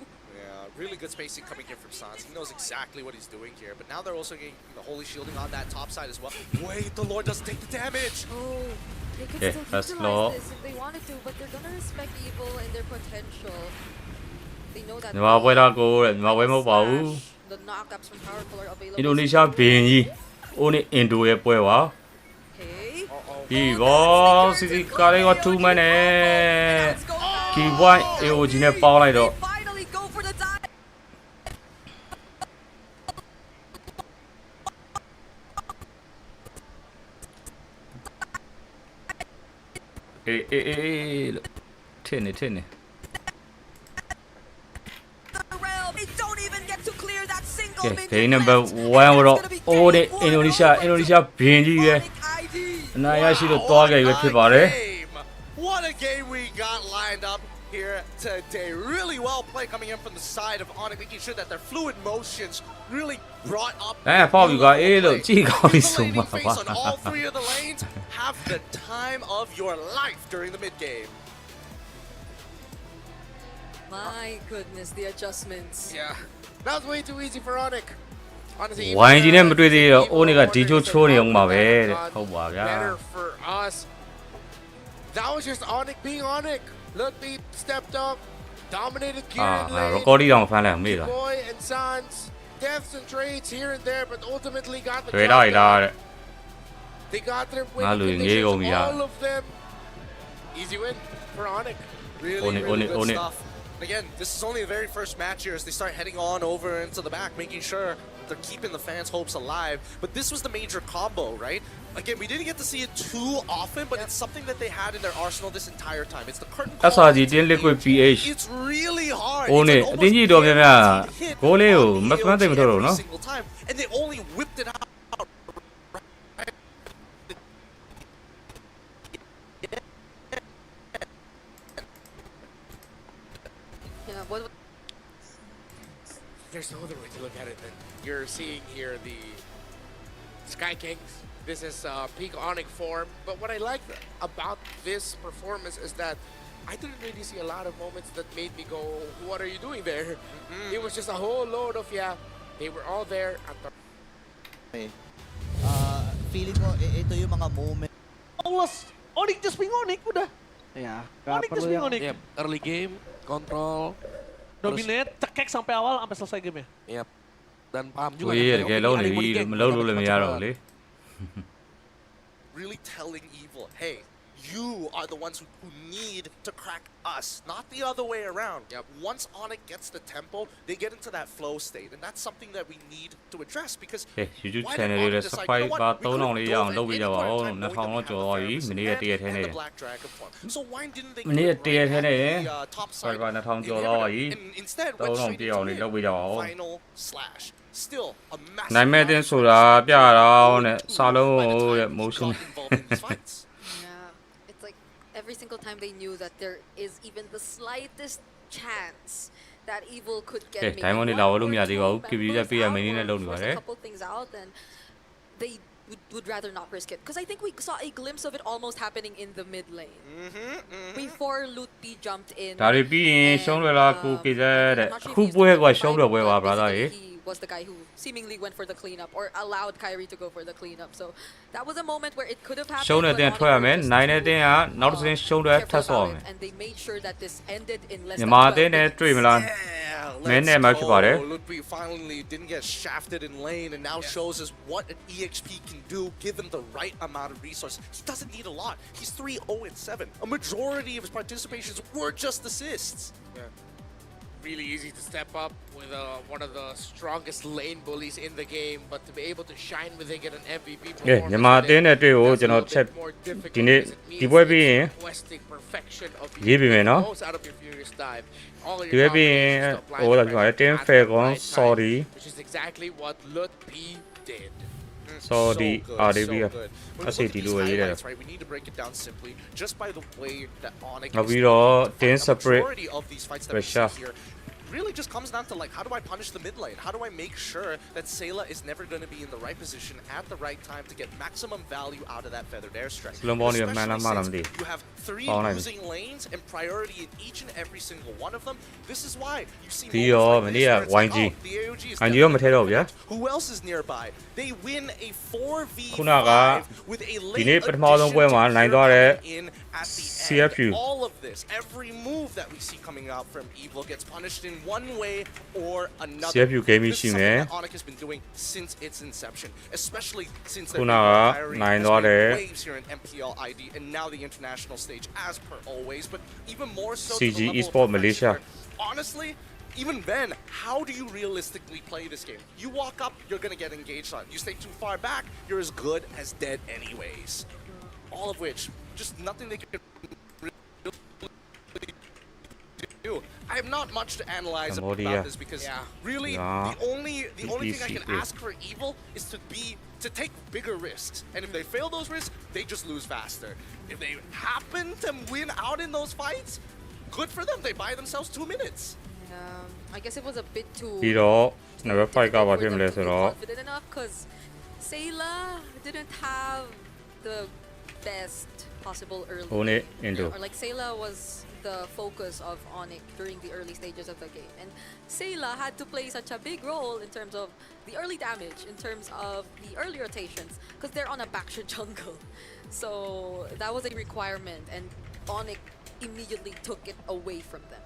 Really good spacing coming here from Sans. He knows exactly what he's doing here. But now they're also getting the holy shielding on that top side as well. Wait, the Lord doesn't take the damage. Oh, they could Okay, still that's utilize low. this if they wanted to, but they're gonna respect evil and their potential. They know that ညီမပွဲတော့ကိုတဲ့ညီမပွဲမဟုတ်ပါဘူး the knockups from Powerful are အ available. င်ဒိုနီးရှားဘင်းကြီးအိုးနေအင်ဒိုရဲ့ပွဲပါဒီဘောစီစီကားလေးက2မန်းနဲ့ကီဝိုင်း AOG နဲ့ပေါင်းလိုက်တော့ Finally go for the dive. look. ထင်းနေ The realm. They don't even get to clear that single ကဲ minion ဂိမ်းနံပါတ် left. 1တော့အိုးတဲ့အင်ဒိုနီးရှားဘင်းကြီးရဲ့အနာရရှိလို့သွားခဲ့ရွေးဖြစ်ပါတယ် What a game we got lined up here today. Really well played coming in from the side of Onyx, making sure that their fluid motions really brought up. ဖောက်ယူကအေးလို့ကြည့်ကောင်းပြီဆိုမှာ Face ပါ on all three of the lanes. Have the time of your life during the mid game. My goodness, the adjustments. Yeah. That was way too easy for Onyx. Honestly, ဝိုင်းကြီးနဲ့မတွေ့သေးတော့အိုးနေကဒီချိုးချိုးနေအောင်ပါပဲတဲ့ဟုတ်ပါဗျာ Better for us. That was just Onyx being Onyx. Look, he stepped up, dominated gear in lane. recording တော့ဖမ်းလိုက်အောင်မေးတာ Boy and Sans, deaths and trades here and there, but ultimately got the တွေ့ job တော့လား done. တဲ့ They got their ငါ winning လူငေး conditions, ကုန်ပြီလား all of them. Easy win for Onyx. Really, really good on it. stuff. Again, this is only the very first match here as they start heading on over into the back, making sure they're keeping the fans' hopes alive. But this was the major combo, right? Again, we didn't get to see it too often, but it's something that they had in their arsenal this entire time. It's the curtain call. SRG တင်း liquid pH It's really hard. အိုးနေ It's အ almost တင်းကြီးတော်များများ easy to hit ဂိုးလေးကို on the မဖမ်းသိမ့်မထုတ်တော့ AOG နော် every single time, and they only whipped it out. Yeah, what? There's no other way to look at it than you're seeing here the Sky Kings. This is peak Onyx form. But what I like about this performance is that I didn't really see a lot of moments that made me go, what are you doing there? It was just a whole load of, yeah, they were all there at the... Feeling ko ito yung mga moment. Onyx just being Onyx udah. Ya, Onyx just being Onyx. Yep, early game, kontrol. Dominate, cekek sampai awal sampai selesai game ya. Yep. Dan paham juga. ကိုကြီးတကယ်လုံးနေပြီမလုံးလို့လည်းမရတော့ဘူးလေ Really telling evil, hey, you are the ones who need to crack us, not the other way around. Once Onyx gets the tempo, they get into that flow state, and that's something that we need to address because ကဲ YouTube why did channel လေး Onyx လည်း decide, subscribe you know ပါ what, we could 3000 လေးရအောင် have လုပ်ပေးကြပါ dove ဦး in any 2000 point ကျော်သွားပြီ of မနေ့ကတရက်ထဲ and နဲ့ the Black Dragon form. So why didn't they မနေ့က get တရက်ထဲနဲ့ the top side subscribe 2000ကျော် in သွားပါ Everton? ပြီ And instead 3000 went straight ပြည့်အောင် into လေး it. လုပ်ပေးကြပါဦး Final slash. Still a massive နိုင်မဲ့တင်ဆိုတာပြရအောင်နဲ့စာလုံးကိုတဲ့ motion Yeah, it's like every single time they knew that there is even the slightest chance that evil could get ကဲ maybe diamond တွေ one လာ or လို့မရသေးပါဘူး two KBB တက် members ပြရ out မင်း or နဲ့လုပ်နေပါတ force ယ် a couple things out, then they would rather not risk it. Because I think we saw a glimpse of it almost happening in the mid lane. Before Lutpi jumped in. ဒါတွေပြီးရင်ရှုံးလွယ်လားကိုကေဇက်တဲ့အခုပွဲကရှုံးတော့ပွဲပါ brother ရေ He was the guy who seemingly went for the cleanup or allowed Kyrie to go for the cleanup. So that was a moment where it could have happened. ရှုံးတဲ့အတင်းထွက်ရမယ်နိုင်တဲ့အတင်းကနောက်တစ်တင်းရှုံးတဲ့ထပ်ဆော့ရမယ် And they made sure that this ended in less ညီ than မ 12 အတင်းနဲ့တွေ့မလား Yeah, မင်းနဲ့မှဖြစ်ပါတယ် Ludwig finally didn't get shafted in lane and now shows us what an EXP can do given the right amount of resources. He doesn't need a lot. He's 3-0-7. A majority of his participations were just assists. Yeah. Really easy to step up with one of the strongest lane bullies in the game, but to be able to shine with it, get an MVP ကဲညီမအတင်းနဲ့တွေ့ကိုကျွန်တော်ချက်ဒီနေ့ဒီပွဲပြီးရင် requesting perfection of ရေးပြီမယ်နော် most out of your furious dive. All of ဒီ your ပွဲပြီးရင် confidence to apply ဟို the လာပြောတယ် right တင်း path ဖယ် at the ကွန် right time, sorry which is exactly what Lut P did. sorry RDB So good. When we SAT look at လို့ these ရေးတယ် highlights, right, we need to break it down simply just by the way that Onyx နောက် is ပြီးတော့ able toတင်း fight. A separate majority of these fights that we pressure see here really just comes down to like, how do I punish the mid lane? How do I make sure that Sayla is never going to be in the right position at the right time to get maximum value out of that feathered airstrike? Slow ball near man, Especially man, since man. you have 3 Ball line. losing lanes and priority in each and every single one of them. This is why you see ပြီး moments တော့ like မ this နေ့က where it's like, YG oh, the AOG is YG ရောမထဲတော့ဗျာ who else is nearby? They win a 4v5 ခုနက with a ဒီ late နေ့ပထမဆုံးပွဲမှာနိုင်သွားတဲ့ in at the end. CFU All of this, every move that we see coming out from Evil gets punished in one way or another. CFU game This isရှိမ something ယ် that Onyx has been doing since its inception, especially since ခု they've န been က retiring. နိုင် There's သွားတဲ့ been waves here in MPL ID and now the international stage as per always, but even more so to CG the level Esports of perfection Malaysia. where, honestly, even then, how do you realistically play this game? You walk up, you're gonna get engaged on. You stay too far back, you're as good as dead anyways. All of which, just nothing they can do. I have not much to analyze Cambodia. about this because really Yeah. the only thing I can ECA. ask for Evil is to take bigger risks. And if they fail those risks, they just lose faster. If they happen to win out in those fights, good for them. They buy themselves 2 minutes. I guess it was a bit too ပြီးတော့ number 5ကဘာဖြစ်မလဲဆိုတော့ confident enough because Sayla didn't have the best possible early Own it game. into. Or like Sayla was the focus of Onyx during the early stages of the game, and Sayla had to play such a big role in terms of the early damage, in terms of the early rotations, because they're on a backshot jungle. So that was a requirement, and Onyx immediately took it away from them.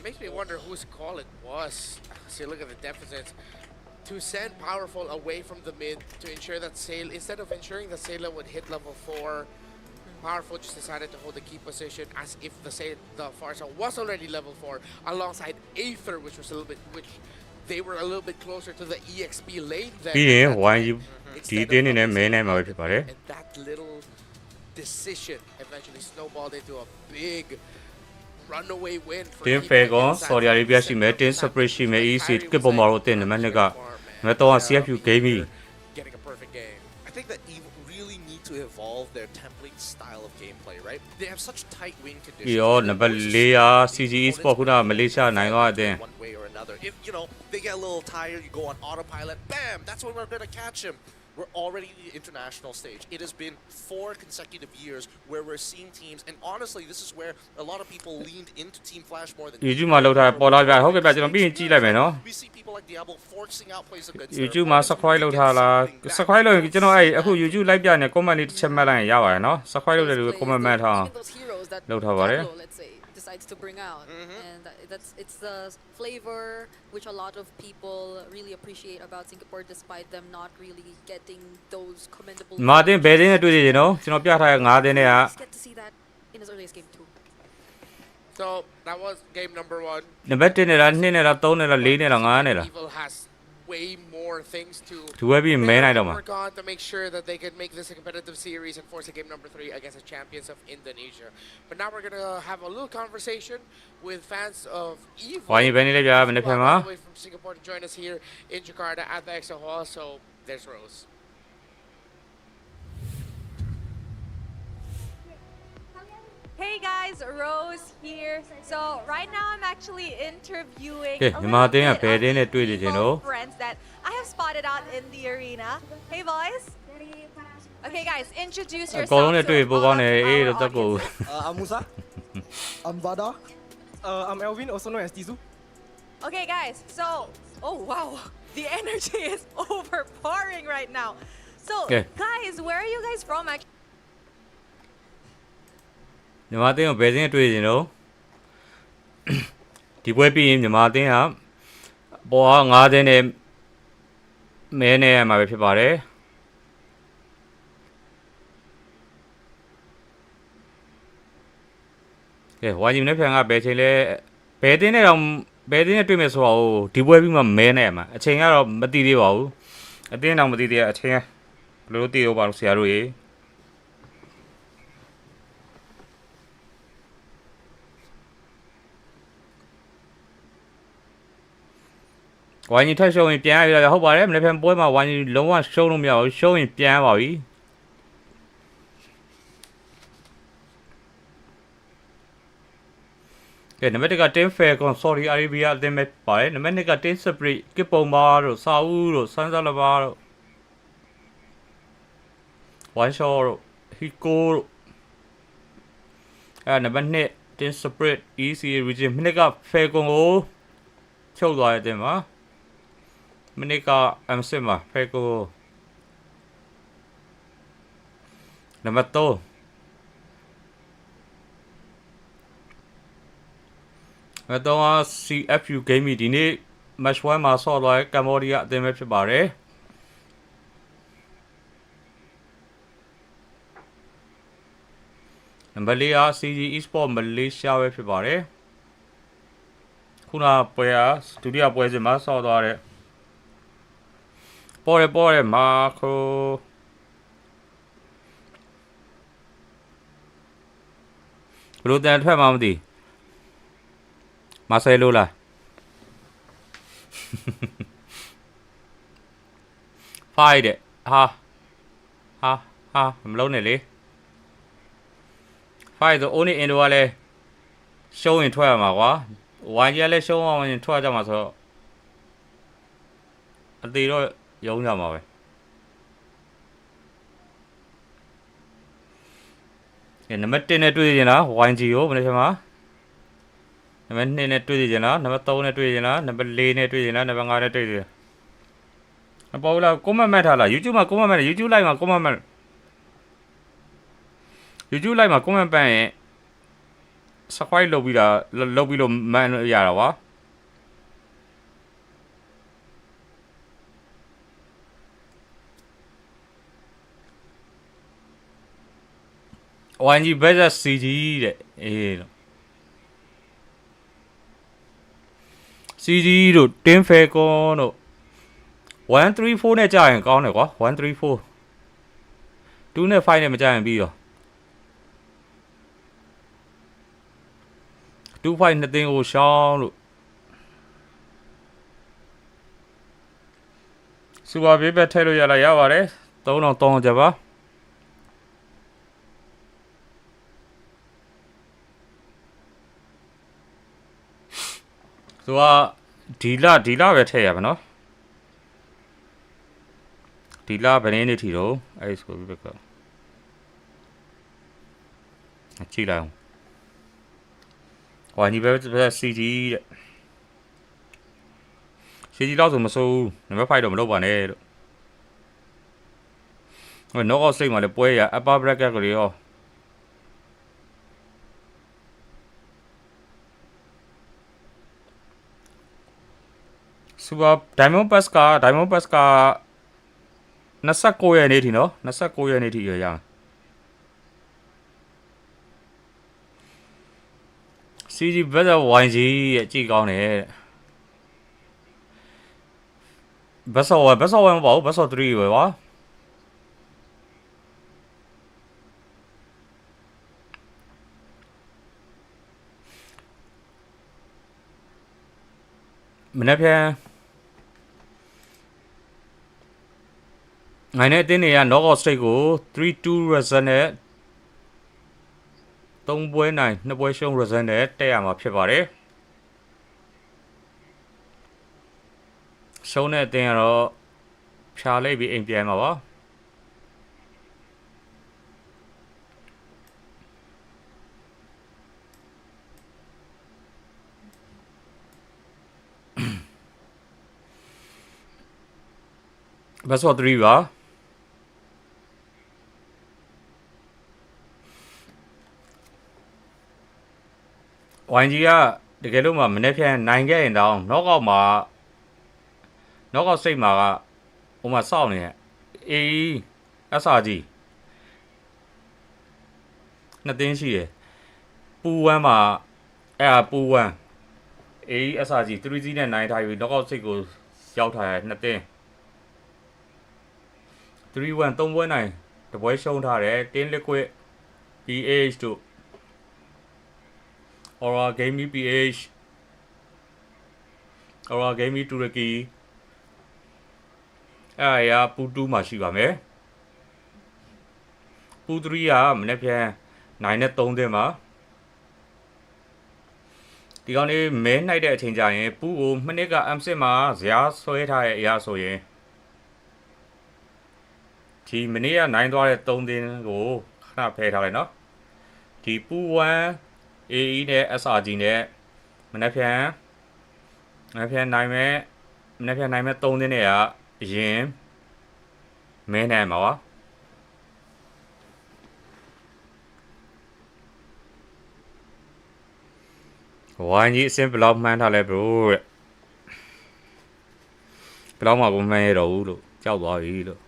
Makes me wonder whose call it was. See, look at the deficits. To send Powerful away from the mid to ensure that instead of ensuring that Sayla would hit level 4, Powerful just decided to hold the key position as if the Farsa was already level 4 alongside Aether, which they were a little bit closer to the EXP lane than ပြီးရင် YG ဒီတင်းနေနဲ့မဲနိုင်မှာပဲဖြစ်ပါတယ် and that little decision eventually snowballed into a big runaway win for တင်း Team ဖယ်ကွန် Inside. Saudi Arabia ရှိမယ်တင်း separate ရှိမယ် EC ကစ်ပေါ်မှာတော့တင်းနံပါတ်2ကနံပါတ်3က CFU gaming Getting a perfect game. I think that Evil really need to evolve their template style of gameplay, right? They have such tight win ပြီး conditions. တော့နံပါတ်4က CG Esports ခုနကမလေးရှားနိုင်သွားတဲ့ One way or another. If they get a little tired, you go on autopilot, bam, that's when we're gonna catch him. We're already in the international stage. It has been 4 consecutive years where we're seeing teams, and honestly, this is where a lot of people leaned into Team Flash more than YouTube မှာလောက်ထားပေါ်လာပြဟုတ်ကဲ့ဗျကျွန်တော်ပြီးရင်ကြည့်လိုက်မယ်နော် we see people like Diablo forcing out plays against YouTube မှာ subscribe လုပ်ထားလား subscribe လုပ်ရင်ကျွန်တော်အဲ့အခု YouTube လိုက်ပြနေ comment လေးတစ်ချက်မှတ်လိုက်ရင်ရပါတယ်နော် subscribe လုပ်တဲ့လူ comment မှတ်ထားအောင် Even those heroes that လုပ်ထားပါတယ် Diablo, let's say, decides to bring out, and it's the flavor which a lot of people really appreciate about Singapore, despite them not really getting those commendable. မာတင်ဘယ်တင်းနဲ့တွေ့သေးတယ်နော်ကျွန်တော်ပြထားတဲ့9တင်းနဲ့က Get to see that in his earliest game too. So that was game number 1. နံပါတ်1နဲ့လား2နဲ့လား3နဲ့လား4နဲ့လား5နဲ့လား Evil has way more things to ဒီဝဲပြီးမဲနိုင်တော့မှာ work on to make sure that they can make this a competitive series and force a game number 3 against the champions of Indonesia. But now we're gonna have a little conversation with fans of Evil. ဝိုင်းဘယ်နေလဲဗျာမနေ့ဖက်မှာ All the way from Singapore to join us here in Jakarta at the Exo Hall. So there's Rose. Hey guys, Rose here. So right now I'm actually interviewing ကဲ a ညီမ little တင်းက bit ဘယ် of တင်းနဲ့တွေ့နေချင်လို့ Evil friends that I have spotted out in the arena. Hey boys. Okay guys, introduce အကောင် yourself လုံးနဲ့ to တွေ့ပို all ကောင်း of တယ်အေး our တော့တက်ကို audiences. I'm Musa. I'm Vada. I'm Elvin, also known as Tizu. Okay guys, so oh wow. The energy is overpouring right now. So, Okay. guys, where are you guys from? Actually? မြန်မာအသင်းကိုဘယ်စင်းတွေ့ရင်တော့ဒီပွဲပြီးရင်မြန်မာအသင်းကပေါ်က9သင်းနဲ့မဲနေရမှာပဲဖြစ်ပါတယ်ကဲဝိုင်းကြီးနဲ့ဖန်ကဘယ်ချိန်လဲဘယ်တင်းနဲ့တော့ဘယ်တင်းနဲ့တွေ့မယ်ဆိုတော့ဒီပွဲပြီးမှမဲနေရမှာအချိန်ကတော့မသိသေးပါဘူးအတင်းတော့မသိသေးတဲ့အချိန်ဘယ်လိုသိရောပါလို့ဆရာတို့ရေဝိုင်းကြီးထပ်ရှုံးရင်ပြန်ရပြီဟုတ်ပါတယ်မနေ့ဖန်ပွဲမှာဝိုင်းကြီးလုံးဝရှုံးလို့မရဘူးရှုံးရင်ပြန်ရပါပြီကဲနံပါတ်1က10 Falcon Saudi Arabia အသင်းပဲပါတယ်နံပါတ်2က10 Spirit ကစ်ပုံပါတို့စာဦးတို့စန်းစလဘာတို့ဝိုင်းရှောတို့ဟီကိုတို့နံပါတ်2 10 Spirit ECA Region မနေ့က Falcon ကိုချုပ်သွားတဲ့အသင်းပါမနေ့က M6 မှာ Falcon နံပါတ်3တော့ CFU game ဒီနေ့ match 1မှာဆော့သွားတဲ့ကမ္ဘောဒီးယားအသင်းပဲဖြစ်ပါတယ်နံပါတ်4က CG Esports မလေးရှားပဲဖြစ်ပါတယ်ခုနပွဲကဒုတိယပွဲစဉ်မှာဆော့သွားတဲ့ပေါ်ရမာခိုဘလို့တန်ထွက်မှမသိမာဆယ်လိုလားဖိုက်တဲ့ဟာမလုံးနဲ့လေဖိုက်ဆိုအိုးနေအင်ဒိုကလည်းရှုံးရင်ထွက်ရမှာကွာဝိုင်းကြီးလည်းရှုံးအောင်ရင်ထွက်ကြမှာဆိုတော့အသေးတော့ရုံးကြမှာပဲနံပါတ်1နဲ့တွေ့ရင်လား YG ကိုဘယ်လိုဖြစ်မှာနံပါတ်2နဲ့တွေ့ရင်လားနံပါတ်3နဲ့တွေ့ရင်လားနံပါတ်4နဲ့တွေ့ရင်လားနံပါတ်5နဲ့တွေ့ရင်အပေါ်လာကွန်မန့်မှတ်ထားလား YouTube မှာကွန်မန့်မှတ် YouTube live မှာကွန်မန့်မှတ် YouTube live မှာကွန်မန့်ပန်းရင် subscribe လုပ်ပြီးလို့မှန်ရတာပါYG versus CG တဲ့အေးလို့ CG တို့10 Falcon တို့134နဲ့ကြာရင်ကောင်းတယ်ကွာ134 2နဲ့5နဲ့မကြာရင်ပြီးတော့25နှစ်သိန်းကိုရှောင်းလို့စူပါဘေးဘက်ထည့်လို့ရပါတယ်3300ကြပါဆိုတော့ဒီလပဲထည့်ရပါနော်ဒီလဘယ်နေ့ထိတော့အဲ့ဆိုပြီးတော့ကြည့်လိုက်အောင်ဟိုညီပဲ CG တဲ့ CG လောက်ဆိုမစိုးဘူးနံပါတ်5တော့မလုပ်ပါနဲ့လို့ဟို knockout stage မှာလည်းပွဲရ upper bracket ကလေးရောSuper Diamond Pass က29ရက်နေ့ထိနော်29ရက်နေ့ထိရရအောင် CG versus YG ရဲ့ကြည့်ကောင်းတယ်ဘတ်ဆော့1မပေါ့ဘတ်ဆော့3ပဲကွာမနေ့ပြန်ငိုင်းတဲ့အတင်းတွေက knockout stage ကို 3-2 result နဲ့3ပွဲနိုင်2ပွဲရှုံး result နဲ့တက်ရမှာဖြစ်ပါတယ်ရှုံးတဲ့အတင်းကတော့ဖြာလိုက်ပြီးအိမ်ပြန်မှာပါ best of 3 ပါ YG ကတကယ်လို့မှမနေ့ပြန်နိုင်ခဲ့ရင်တောင် knockout မှာ knockout stage မှာကဟိုမှာစောင့်နေတယ်အေး SRG နှစ်တင်းရှိတယ်ပူ1မှာအဲ့ပူ1အေး SRG 3G နဲ့နိုင်ထားပြီး knockout stage ကိုရောက်ထားတယ်နှစ်တင်း3-1 3ပွဲနိုင်တပွဲရှုံးထားတယ်တင်း liquid PH တို့ Aura Gaming PH Aura Gaming Turkey အဲ့ရပူ2မှာရှိပါမယ်ပူ3ကမနေ့ပြန်9နဲ့3တင်မှာဒီကောင်လေးမဲနှိုက်တဲ့အချိန်ကျရင်ပူကိုမိနစ်က M6 မှာဇရာဆွဲထားတဲ့အရာဆိုရင်ဒီမနေ့ကနိုင်သွားတဲ့3တင်ကိုခဏဖယ်ထားလိုက်နော်ဒီပူ1 AE နဲ့ SRG နဲ့မနေ့ပြန်နိုင်မဲ့3တင်နဲ့ကအရင်မဲနိုင်မှာပါဝိုင်းကြီးအစင်ဘလောက်မှန်းထားလဲ bro တဲ့ဘလောက်မှကိုမှန်းရတော့ဘူးလို့ကြောက်သွားပြီလို့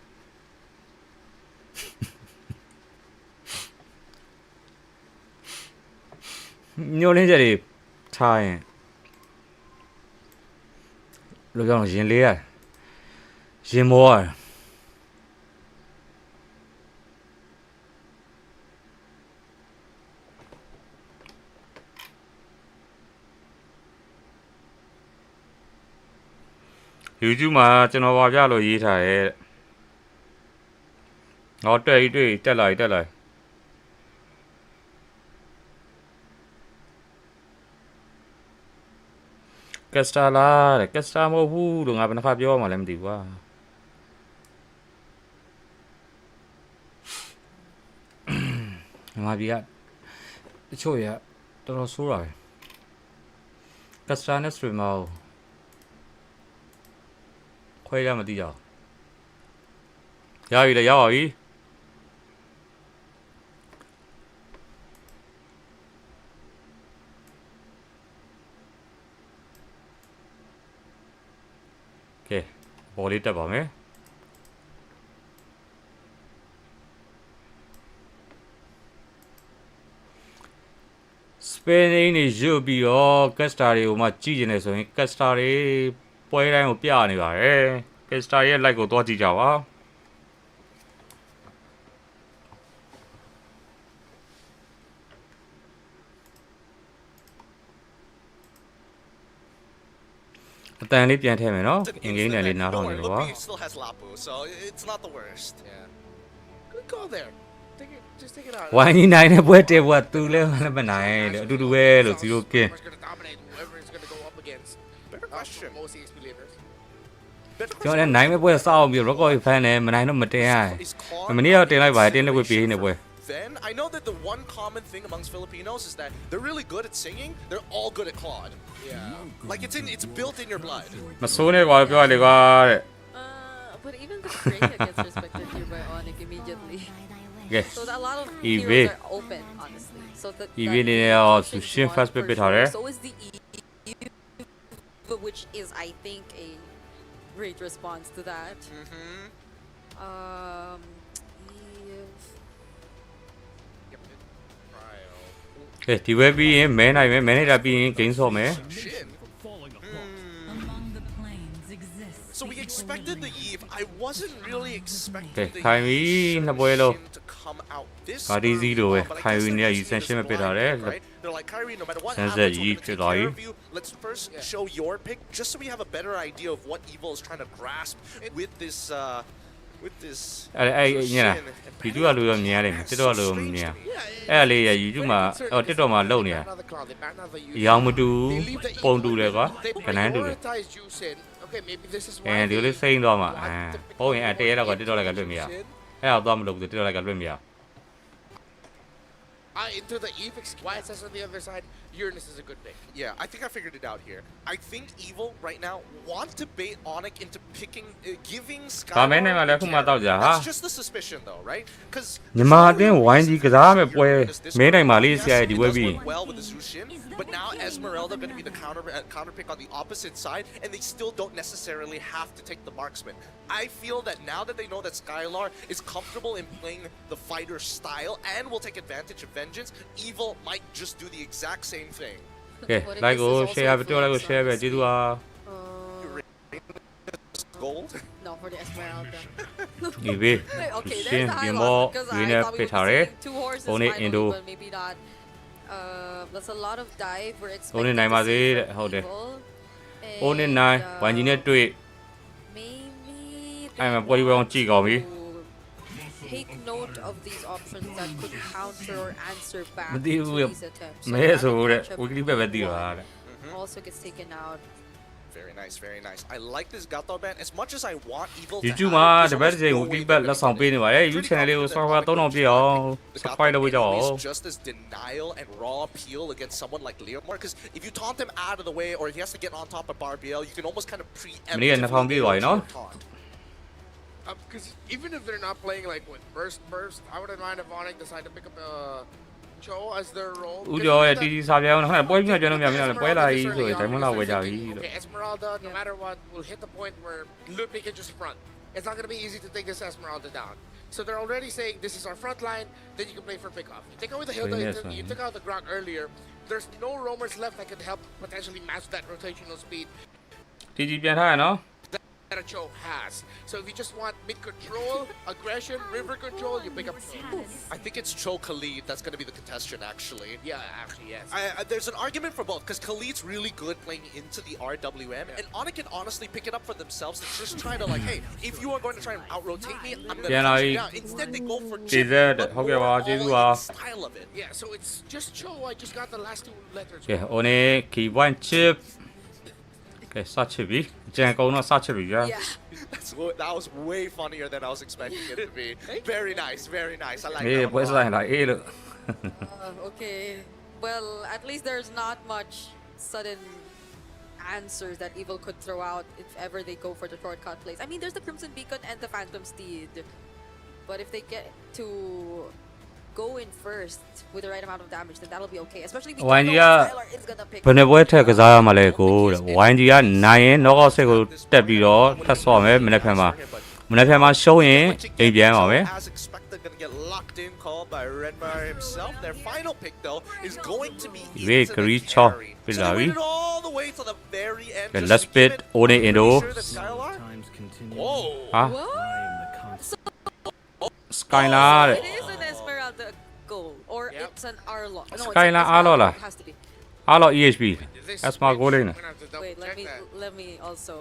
ညိုလင်းချက်တွေထားရင်လို့ကြောင့်ရင်လေးရရင်မောရYouTube မှာကျွန်တော်ပါပြလို့ရေးထားရဲငေါတွေ့တက်လာကက်စတာလာတဲ့ကက်စတာမဟုတ်ဘူးလို့ငါဘယ်နှခါပြောမှလည်းမသိဘူးကွာငါပြတချို့ရတော်တော်ဆိုးတာပဲကက်စတာနဲ့စထရီမာခွဲရမသိကြဘူးရပြီလေရပါပြီကဲဘောလေးတက်ပါမယ်စပင်းနေနေရွတ်ပြီးတော့ကက်စတာတွေကိုမှကြည့်နေတယ်ဆိုရင်ကက်စတာတွေပွဲတိုင်းကိုပြနေပါတယ်ကက်စတာရဲ့ like ကိုသွားကြည့်ကြပါအတန်လေးပြန်ထည့်မယ်နော်အင်္ဂိမ်းတန်လေးနားထောင်နေပါ still has Lapu, so it's not the worst. Yeah. Good call there. Just take it out. ဝိုင်းကြီးနိုင်တဲ့ပွဲတဲ့ပွဲသူလည်းမနိုင်လေအတူတူပဲလို့0 kin Whoever's gonna dominate, whoever is gonna go up against. Better question. Most EXP leaders. ကျွန်တော်လည်းနိုင်မဲ့ပွဲစောက်ပြီး record ဖန်တယ်မနိုင်တော့မတင်ရမနေ့တော့တင်လိုက်ပါတယ်တင်းလက်ဝဲပြေးနေပွဲ Then I know that the one common thing amongst Filipinos is that they're really good at singing. They're all good at Claude. Yeah. Like it's built in your blood. မစိုးနဲ့ကွာပြောရလေကွာတဲ့ But even the Korea gets respected here by Onyx immediately. Yes. So a lot of EV. heroes are open, honestly. So that EV နေရောသူရှင်း fast ပစ်ထားတယ် So is the EV, which is I think a great response to that. Eve. ကဲဒီဝဲပြီးရင်မဲနိုင်မယ်မဲနေတာပြီးရင် game ဆော့မယ် So we expected the Eve. I wasn't really expecting ကဲ the ခိုင်ပြီနှစ်ပွဲလုံး to come out this ဗာဒီစီလိုပဲခိုင်ပြီနေယူဆန်ရှင်းမပစ်ထားတယ် right? They're like Kyrie, no matter what Sounds happens, like we're you gonna could take care lie. of you. Let's first show your pick, just so we have a better idea of what Evil is trying to grasp with this. With this. အဲ့ညလားဒီတူကလူရောမြင်ရတယ်တစ်တော့လူမြင်ရအဲ့လေးရ YouTube မှာTikTok မှာလုံနေရရောင်မတူပုံတူတယ်ကွာခဏန်းတူတယ် Prioritize juice in. Okay, maybe this is why အဲဒီလိုစိမ့်တော့မှာဟုတ်ရင်တဲရတော့ TikTok လိုက်ကလွတ်မရအဲ့တော့သွားမလို့ TikTok လိုက်ကလွတ်မရ into the Eve. Why it says on the other side, Uranus is a good pick. Yeah, I think I figured it out here. I think Evil right now want to bait Onyx into picking, giving Skylar a carry. That's just the suspicion though, right? Because မြန်မာအတင်းဝိုင်းကြီးကစားမဲ့ပွဲမင်းနိုင်မှာလေးဆရာဒီဝဲပြီး well with the Zushin, but now Esmeralda going to be the counter pick on the opposite side, and they still don't necessarily have to take the marksman. I feel that now that they know that Skylar is comfortable in playing the fighter style and will take advantage of Vengeance, Evil might just do the exact same thing. ကဲလိုက်ကို share ပြောလိုက်ကို share ပဲကျေးဇူးပါ Gold? No, for the Esmeralda. ဒီဘေး Okay, ရှင်း there's the ဒီ high မော loss because ရင်း I နဲ့ thought ပိ we တ် were ထားတယ် seeing two horses ဟိုနေ finally, Indo but maybe not. That's a lot of dive. We're ဟိုနေ expecting နိုင် to ပါ see စေ from တဲ့ဟုတ်တယ် Evil. ဟိုနေနိုင်ဝိုင်းကြီးနဲ့တွေ့ Maybe အဲ့မှာပွဲဒီပွဲအောင်ကြည့်ကောင်းပြီ take note of these options that could counter or answer back မ to သိဘူး these attempts. မဲ that ဆိုတဲ့ matchup ဝီကလီပဲပဲသိပါတဲ့ also gets taken out. Very nice, very nice. I like this Gato ban as much as I want Evil to YouTube have မှာ it, တ there's ပတ်တစ် almost ချိန် no ဝီကလီ way ပဲ they're လက်ဆောင် gonna ပေးနေပါတယ် Pretty YouTube channel လေးကို confident subscribe 3000ပြည့်အောင် the subscribe လုပ်ကြအောင် is just as denial and raw appeal against someone like Leomar, because if you taunt him out of the way or he has to get on top of Barbiel, you can almost kind of preempt မနေ့က2000ပြည့်သွားပြီနော် taunt. Because even if they're not playing like with burst, I wouldn't mind if Onyx decide to pick up Cho as their role. ဦးကျော်ရဲ့ TT စာပြောင်းတော့ပွဲပြကျွန်တော်ပြန်ပြန်ပွဲလာကြီးဆိုရင်တိုင်းမလာဝဲကြပြီလို့ Okay, Esmeralda, no matter what, will hit the point where Lupi can just front. It's not going to be easy to take this Esmeralda down. So they're already saying this is our front line, then you can play for pickoff. You take away the Hilda, you took out the Grok earlier. There's no roamers left that could help potentially match that rotational speed TT ပြန်ထားရနော် that a Cho has. So if you just want mid control, aggression, river control, you pick up Cho. I think it's Cho Khalid that's going to be the contestant, actually. Yeah, actually, yes. There's an argument for both, because Khalid's really good playing into the RWM, and Onyx can honestly pick it up for themselves and just try to, like, hey, if you are going to try and out-rotate me, I'm going to push you down. Instead, they go for chip, but all in style of it. Yeah, so it's just Cho. I just got the last two letters. ကဲ on key one chip ကဲစချစ်ပြီကြံကုန်တော့စချစ်ပြီကြာ That was way funnier than I was expecting it to be. Very nice, very nice. I like အေး that ပွဲ one. ဆိုင်လာအေးလို့ Okay. Well, at least there's not much sudden answers that Evil could throw out if ever they go for the shortcut plays. I mean, there's the Crimson Beacon and the Phantom Steed. But if they get to go in first with the right amount of damage, then that'll be okay. Especially if you don't know what Skylar is gonna pick. ဘယ်နှပွဲထက်ကစားရမှာလဲကိုတဲ့ YNG ကနိုင်ရင် knockout ဆက်ကိုတက်ပြီးတော့ထပ်ဆော့မယ်မနေ့ဖက်မှာရှုံးရင်အိမ်ပြန်ပါမယ် As expected, gonna get locked in, called by Renmar himself. Their final pick, though, is going to be Wait, into the Greece carry. Chop, So they waited all the way to the very end. Okay, just let's to give bid it on it, pretty Indo. sure that Skylar- Whoa. Huh? Skylar It is an Esmeralda goal, or it's an Arlong. No, Skylar it's an Arlong lah. It has to be. Arlo EHP that's my goal in Wait, let me also.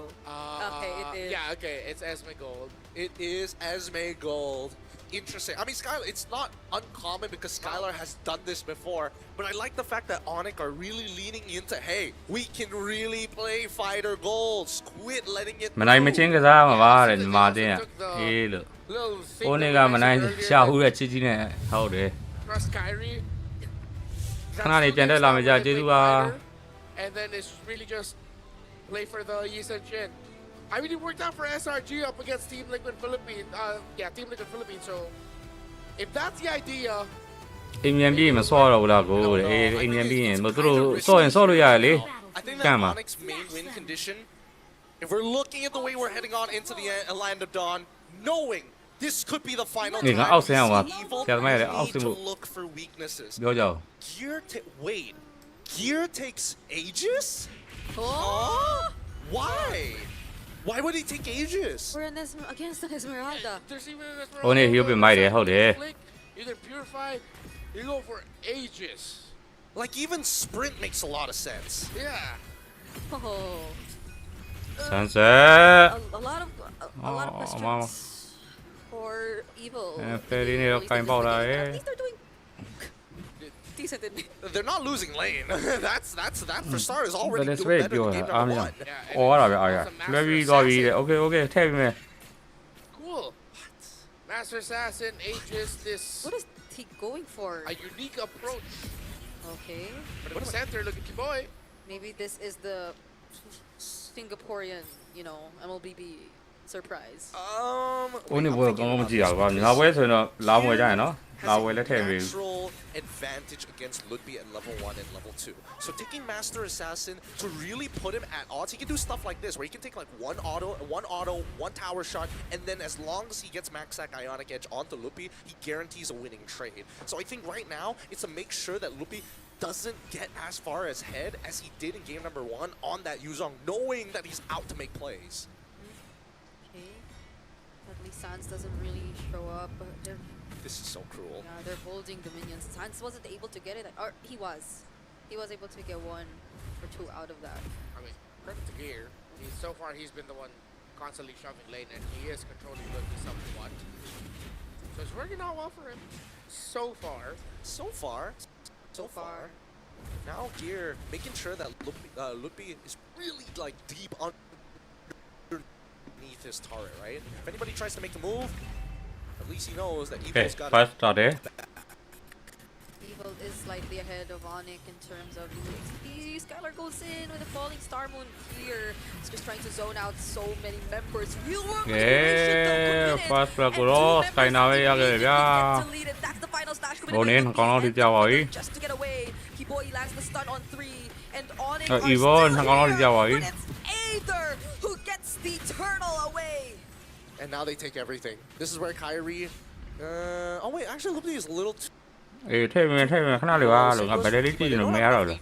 Okay, it is. Yeah, okay, it's Esme Gold. It is Esme Gold. Interesting. I mean, Skylar, it's not uncommon because Skylar has done this before, but I like the fact that Onyx are really leaning into, hey, we can really play fighter goals. Quit letting it မနိုင်မချင်းကစားမှာပါတဲ့ဒီမှာတင်းအေးလို့ Onyx ကမနိုင်ရှာဟူးတဲ့ချစ်ကြီးနဲ့ဟုတ်တယ် Trust Kyrie. ခဏလေးပြန်တက်လာမယ်ကြာကျေးဇူးပါ And then it's really just play for the Yisan Chin. I really worked out for SRG up against Team Liquid Philippines. Team Liquid Philippines. So if that's the idea, အိမ်မြန်ပြီးမဆော့တော့ဘူးလားကိုတဲ့အေးအိမ်မြန်ပြီးရင်သူတို့ဆော့ရင်ဆော့လို့ရတယ်လေ I think က that မ်းပါ Onyx main win condition, if we're looking at the way we're heading on into the Land of Dawn, knowing this could be the final Nè, time nó out we xem see mà. Evil, Theo mấy we này, out need xem to một. look for weaknesses. ပြောကြအောင် Wait, Gear takes Aegis? Oh! Why? Why would he take Aegis? We're an against an Esmeralda. there's even an Esmeralda. ဟိုနေ့ heal ပြမိုက်တယ်ဟုတ်တယ် You can purify. You go for Aegis. Like, even Sprint makes a lot of sense. Yeah. Oh. Sunset A lot of questions for Evil. ဖယ်လေးနေတော့ခိုင်ပေါက်လာတယ် At least they're doing decent in They're not losing lane. that for starters already But let's doing wait better than ပြော game အား number မရ one. အော်ရတာပဲအားရလွှဲပြီးသွားပြီတဲ့ okay okay ထည့်ပြီမယ် Cool. Master Assassin, Aegis, this What is he going for? a unique approach. Okay. But in the center, look at Kiboy. Maybe this is the Singaporean, MLBB surprise. ဦးနေပွဲကောင်းကောင်းမကြည့်ရဘူးကွာညီမပွဲဆိုရင်တော့လာမွေကြရင်နော်လာဝယ်လက်ထည့်ပေး natural advantage against Ludby at level 1 and level 2. So taking Master Assassin to really put him at odds, he can do stuff like this where he can take like one tower shot, and then as long as he gets Max Sack Ionic Edge onto Ludby, he guarantees a winning trade. So I think right now it's to make sure that Ludby doesn't get as far ahead as he did in game number 1 on that Yuzong, knowing that he's out to make plays. Okay. At least Sans doesn't really show up. This is so cruel. Yeah, they're holding the minions. Sans wasn't able to get it. Or he was. He was able to get 1 or 2 out of that. I mean, credit to Gear. So far, he's been the one constantly shoving lane, and he is controlling Ludby somewhat. So it's working out well for him. So far. So far. Now Gear making sure that Ludby is really like deep underneath his turret, right? If anybody tries to make the move, at least he knows that Okay, Evil's got first start there. Evil is slightly ahead of Onyx in terms of UXP. Skylar goes in with a falling Star Moon here. He's just trying to zone out so many members. Real world first block ကိုတော့ Sky နာပဲရခဲ့တယ်ဗျာ That's the final slash. ဟိုနေကောင်းတော့ထိကြောက်ပါပြီ Just to get away. Kiboy lands the stun on 3 and Onyx Evil နှကောင်းတော့ထိကြောက်ပါပြီ Aether who gets the turtle away. And now they take everything. This is where Kyrie oh wait, actually Ludby is a little too အေးထိတ်မယ်ခဏလေးပါလို့ငါဘယ်လေးကြည့်နေလို့မရတော့ဘူး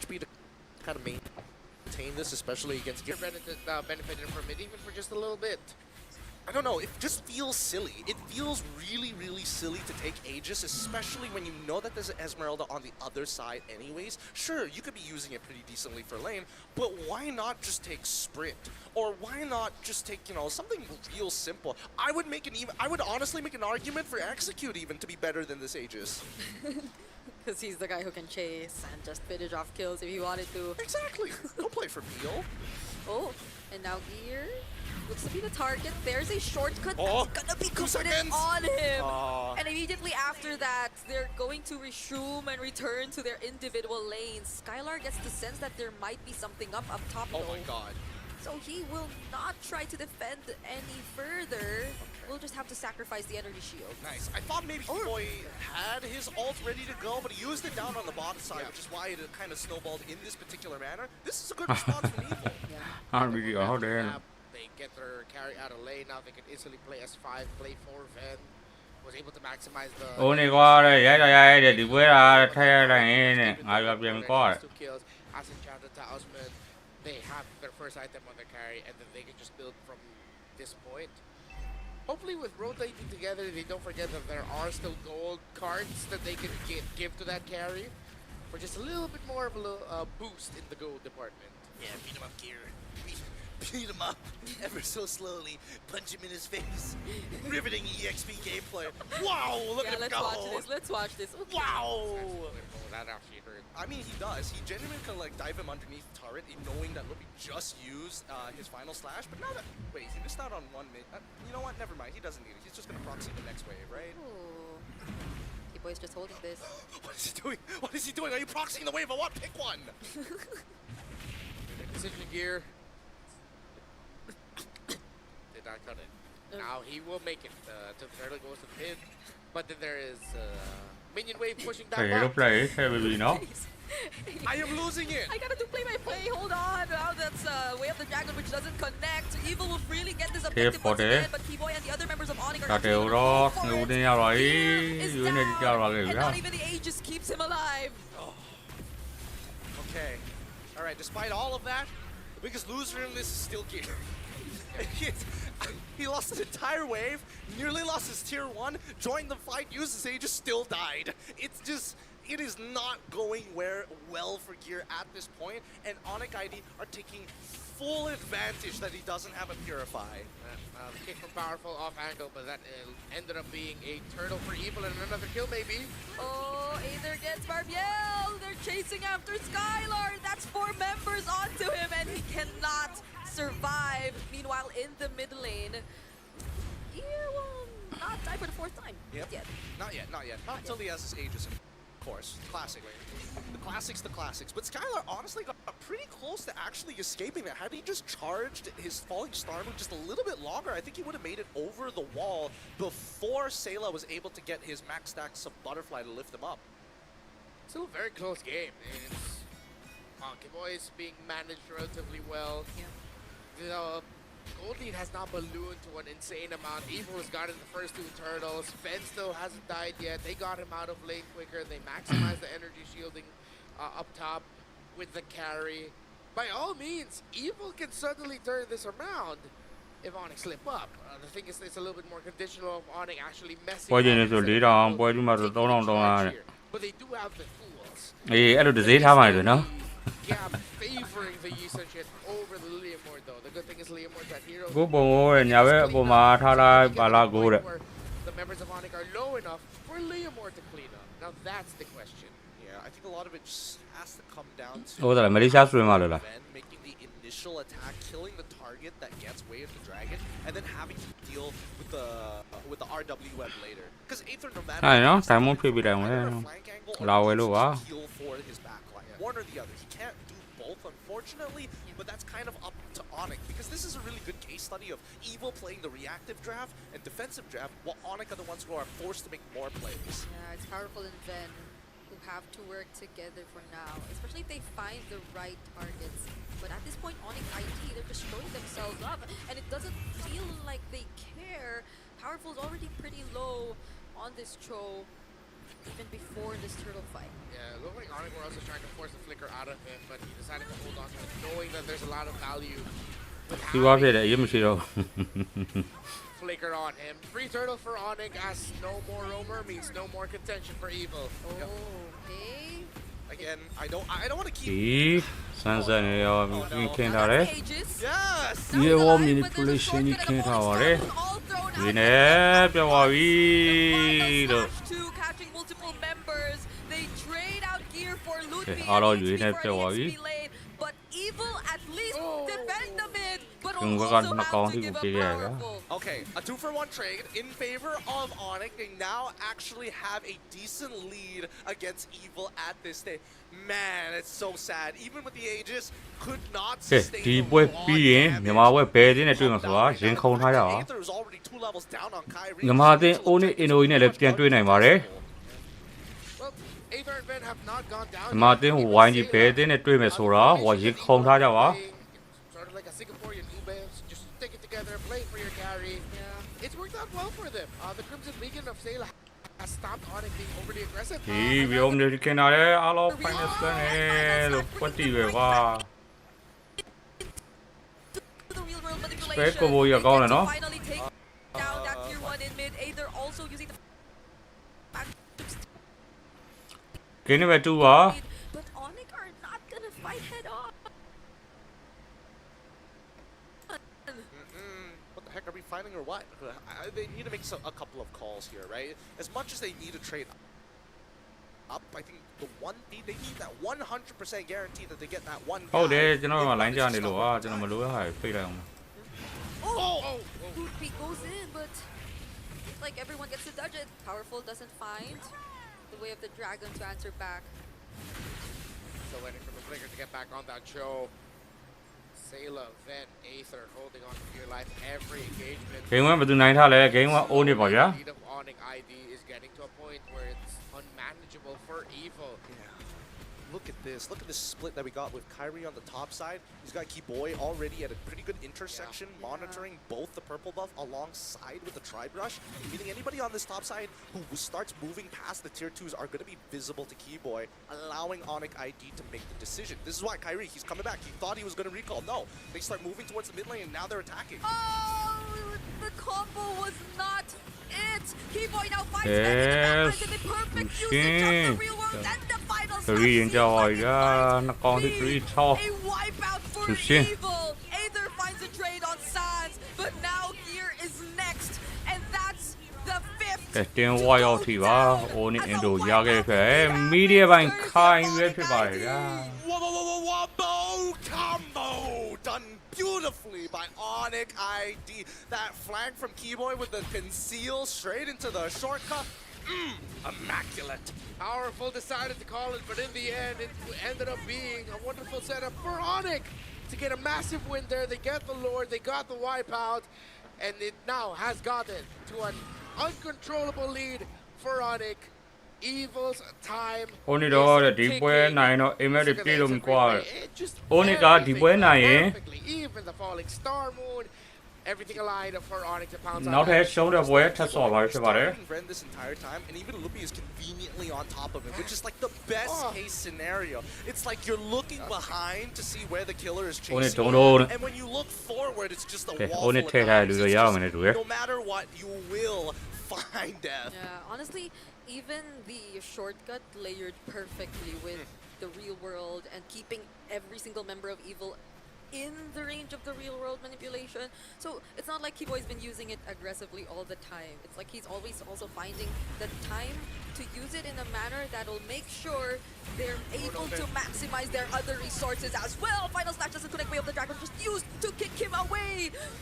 kind of maintain this, especially against Gear. Benefited from it even for just a little bit. I don't know, it just feels silly. It feels really, really silly to take Aegis, especially when you know that there's an Esmeralda on the other side anyways. Sure, you could be using it pretty decently for lane, but why not just take Sprint? Or why not just take, something real simple? I would honestly make an argument for Execute even to be better than this Aegis. Because he's the guy who can chase and just finish off kills if he wanted to. Exactly. Don't play for Peel. Oh, and now Gear looks to be the target. There's a shortcut that's gonna be completed on him. And immediately after that, they're going to resume and return to their individual lanes. Skylar gets the sense that there might be something up top though. Oh my god. So he will not try to defend any further. We'll just have to sacrifice the energy shield. Nice. I thought maybe Boy had his ult ready to go, but he used it down on the bottom side, which is why it kind of snowballed in this particular manner. This is a good response from Evil. They get their carry out of lane. Now they can easily play S5, play 4 Ven. Was able to maximize the... ဦးနေကွာရိုက်တယ်ဒီပွဲတာထည့်ရလိုက်ရင်ငါပြောပြန်ကွာ 2 kills. As enchanted Talisman, they have their first item on their carry, and then they can just build from this point. Hopefully with rotating together, they don't forget that there are still gold cards that they can give to that carry for just a little bit more of a boost in the gold department. Yeah, beat him up, Gear. Beat him up ever so slowly. Punch him in his face. Riveting EXP gameplay. Wow, look at him go. Let's watch this. Okay. Wow. That actually hurt. I mean, he does. He genuinely can dive him underneath the turret, knowing that Ludby just used his final slash. But now that wait, he missed out on 1 mid. You know what? Never mind. He doesn't need it. He's just gonna proxy the next wave, right? Ooh. Boy's just holding this. What is he doing? What is he doing? Are you proxying the wave? I want pick one. Decision Gear. Did not cut it. Now he will make it. To the turtle goes to the pin, but then there is minion wave pushing down. I am losing it. I gotta do play-by-play. Hold on. Now that's Way of the Dragon, which doesn't connect. Evil will really get this objective once again, but Kiboy and the other members of Onyx are actually and not even the Aegis keeps him alive. Oh. Okay. All right. Despite all of that, the biggest loser in this is still Gear. He lost an entire wave, nearly lost his tier 1, joined the fight, used his Aegis, still died. It is not going well for Gear at this point, and Onyx ID are taking full advantage that he doesn't have a Purify. Kick from powerful off angle, but that ended up being a turtle for Evil and another kill maybe. Oh, Aether gets Barbiel. They're chasing after Skylar. That's 4 members onto him, and he cannot survive. Meanwhile, in the mid lane, Gear will not die for the 4th time. Yep. Yet. Not yet. Not until he has his Aegis. course. Classic. The classics. But Skylar honestly got pretty close to actually escaping that. Had he just charged his falling star move just a little bit longer, I think he would have made it over the wall before Sayla was able to get his max stack sub butterfly to lift him up. Still a very close game. It's Keyboy is being managed relatively well. The gold lead has not ballooned to an insane amount. Evil has gotten the first 2 turtles. Fen still hasn't died yet. They got him out of lane quicker. They maximized the energy shielding up top with the carry. By all means, Evil can certainly turn this around if Onyx slip up. The thing is, it's a little bit more conditional of Onyx actually messing up. But they do have the tools. Gap favoring the Yusen over the Liamore though. The good thing is Liamore's that hero. The members of Onyx are low enough for Liamore to clean up. Now that's the question. Yeah, I think a lot of it just has to come down to making the initial attack, killing the target that gets Way of the Dragon, and then having to deal with the RW web later. Because Aether, no matter heal for his backline, one or the other. He can't do both, unfortunately, but that's kind of up to Onyx, because this is a really good case study of Evil playing the reactive draft and defensive draft, while Onyx are the ones who are forced to make more plays. Yeah, it's Powerful and Ven who have to work together for now, especially if they find the right targets. But at this point, Onyx ID, they're just showing themselves up, and it doesn't feel like they care. Powerful's already pretty low on this Cho, even before this turtle fight. Yeah, it looked like Onyx were also trying to force the flicker out of him, but he decided to hold on to it, knowing that there's a lot of value with having flicker on him. Free turtle for Onyx as no more roamer means no more contention for Evil. Okay. Again, I don't want to keep. Yes. Yes. manipulation Catching multiple members. They trade out gear for loot Okay, being all HP you have for to an worry. HP lane, but Evil at least defend the mid, but Đừng có also gần nó have còn to thì give cũng up chỉ là Powerful. Okay, a 2-for-1 trade in favor of Onyx. They now actually have a decent lead against Evil at this stage. Man, it's so sad. Even with the Aegis, could not sustain thì theပွဲraw bi damage.မြန်မာပွဲဘယ်တင်းနဲ့တွေ့မှာဆိုတာရင်ခုန်ထားကြပါ Aether is already 2 levels down on Kyrie. မြန်မာအသင်းအိုးနဲ့အင်ဒိုကြီးနဲ့လည်းပြန်တွေ့နိုင်ပါတယ် Well, Aether and Ven have not gone down မြန်မာအသင်းဟိုဝိုင်းကြီးဘယ်တင်းနဲ့တွေ့မယ်ဆိုတာဟိုရင်ခုန်ထားကြပါ Sort of like a Singaporean Ube, just stick it together, play for your carry. Yeah. It's worked out well for them. The Crimson Legion of Sayla has stopped Onyx being overly aggressive. ဒီဘယ်ုံနေခင်လာလဲအားလုံး final score နဲ့လို့ပတ်တည်ပဲကွာ Spec ကိုဘောရကောင်းတယ်နော် Finally take down that tier 1 in mid. Aether also using the ဂိမ်းနံပါတ်2ပါ but Onyx are not gonna fight head on. What the heck, are we fighting or what? They need to make a couple of calls here, right? As much as they need to trade up, I think they need that 100% guarantee that they get that one guy. ဟုတ်တယ်ကျွန်တော်က line ကြနေလို့ကျွန်တော်မလို့ဟာဖိတ်လိုက်အောင် Boot peek goes in, but it's like everyone gets to dodge it. Powerful doesn't find the way of the dragon to answer back. So waiting for the flicker to get back on that show. Sayla, Ven, Aether holding on for your life every engagement. ဂိမ်း1ဘယ်သူနိုင်ထားလဲဂိမ်း1အိုးနေပါဗျာ Lead of Onyx ID is getting to a point where it's unmanageable for Evil. Look at this. Look at this split that we got with Kyrie on the top side. He's got Keyboy already at a pretty good intersection, monitoring both the purple buff alongside with the Tribe Rush. Meaning anybody on this top side who starts moving past the tier 2s are going to be visible to Keyboy, allowing Onyx ID to make the decision. This is why Kyrie, he's coming back. He thought he was going to recall. No, they start moving towards the mid lane and now they're attacking. Oh, the combo was not it. Keyboy now finds Yes. Ven in the backline in the perfect usage of the real world and the final 3ရင်ကြောက်ပါဗျာနှကောင်ที่3ချော A wipeout for Sushi. Evil. Aether finds a trade on Sands, but now here is next, and that's the 5th. ကဲတင်းဝါရောက်ထိပါအိုးနဲ့အင်ဒိုရခဲ့ခဲ့မီဒီယာပိုင်းခိုင်းရွေးဖြစ်ပါတယ်ဗျာ Wombo combo done beautifully by Onyx ID. That flank from Keyboy with the conceal straight into the shortcut. Immaculate. Powerful decided to call it, but in the end, it ended up being a wonderful setup for Onyx to get a massive win there. They get the Lord, they got the wipeout, and it now has gotten to an uncontrollable lead for Onyx. Evil's time. ဟိုနေ့တော့ဒီပွဲနိုင်တော့အိမ်မက်တွေပြေလို့မကွာဟိုနေ့ကဒီပွဲနိုင်ရင် Even the falling star moon, everything aligned for Onyx to pounce နောက်ထပ်ရှုံးတဲ့ပွဲထပ်ဆော်ပါဖြစ်ပါတယ် Ren this entire time, and even Lupi is conveniently on top of it, which is like the best case scenario. It's like you're looking behind to see where the killer is chasing you, and when you look forward, it's just a wall full of diamonds. No matter what, you will find death. Yeah, honestly, even the shortcut layered perfectly with the real world and keeping every single member of Evil in the range of the real world manipulation. So it's not like Kiboy's been using it aggressively all the time. It's like he's always also finding the time to use it in a manner that'll make sure they're able to maximize their other resources as well. Final Slash doesn't connect way of the dragon, just used to kick him away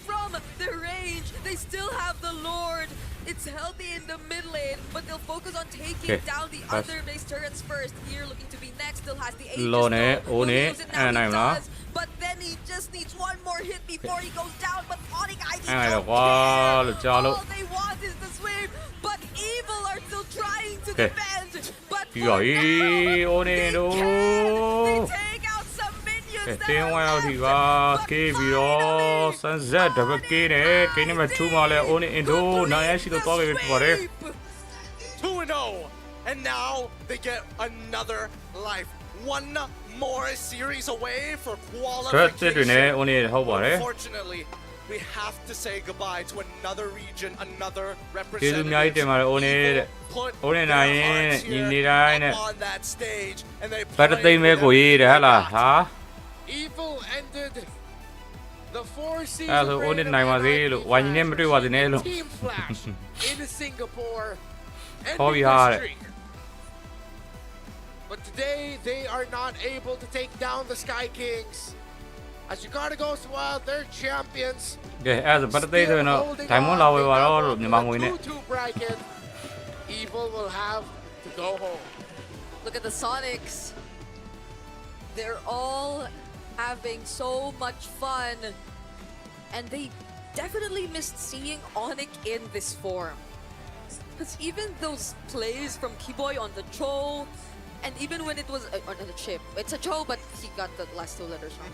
from the range. They still have the Lord. It's healthy in the mid lane, but they'll focus on taking down the other base turrets first. Here looking to be next, still has the Aegis. But then he just needs one more hit before he goes down. But Onyx ID don't care. All they want is the sweep. But Evil are still trying to defend. But for now, they take out some minions. တင်းဝိုင်းအောင်ဒီကကေးပြီးတော့ဆန်ဇက်ဒဘကေးနဲ့ကိန်းနံပါတ်2မှာလဲအိုးနေအင်ဒိုနိုင်ရရှိလို့သွားခဲ့ပြီဖြစ်ပါတယ် 2-0, and now they get another life. One more series away for qualification. Unfortunately, we have to say goodbye to another region, another representative. Put their hearts here up on that stage, and they play. Evil ended the 4 season Team Flash in Singapore. Ending the streak. But today, they are not able to take down the Sky Kings. As Jakarta goes wild, they're champions. As a birthday to no Diamond 2-2 bracket. Evil will have to go home. Look at the Sonics. They're all having so much fun. And they definitely missed seeing Onyx in this form. Because even those plays from Kiboy on the Cho, and even when it was on the chip, it's a Cho, but he got the last 2 letters wrong.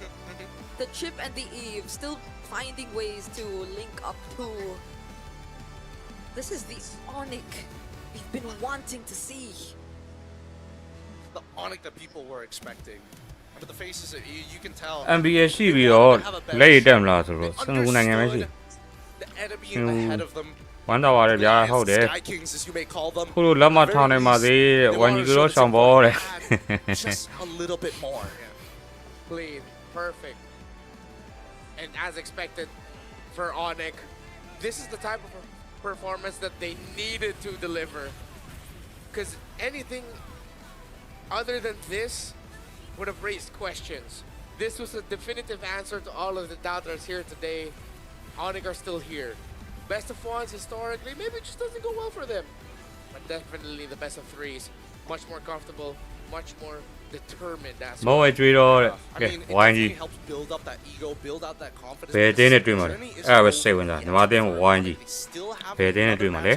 The chip and the Eve still finding ways to link up to. This is the Onyx we've been wanting to see. The Onyx that people were expecting. But the faces, you can tell. NBA ရှိပြီးတော့လက်ရတက်မလားဆိုတော့စင်ကူနိုင်ငံပဲရှိ The enemy ahead of them. ဝမ်းတော်ပါတယ်ဗျာဟုတ်တယ် Sky Kings, as you may call them. ခုလိုလက်မထောင်နိုင်ပါသေးဝမ်ကြီးကတော့ရှောင်းပေါ်တယ် Just a little bit more. Clean, perfect. And as expected for Onyx, this is the type of performance that they needed to deliver. Because anything other than this would have raised questions. This was a definitive answer to all of the doubters here today. Onyx are still here. Best of 1s historically, maybe it just doesn't go well for them. But definitely the best of 3s. Much more comfortable, much more determined as well. မောဝဲကြွေးတော့ကဲဝိုင်းကြီး Helps build up that ego, build out that confidence. ဘယ်တင်းနဲ့တွေ့မှာလဲအဲ့ဒါပဲစိတ်ဝင်စားညီမတင်းဝိုင်းကြီးဘယ်တင်းနဲ့တွေ့မှာလဲ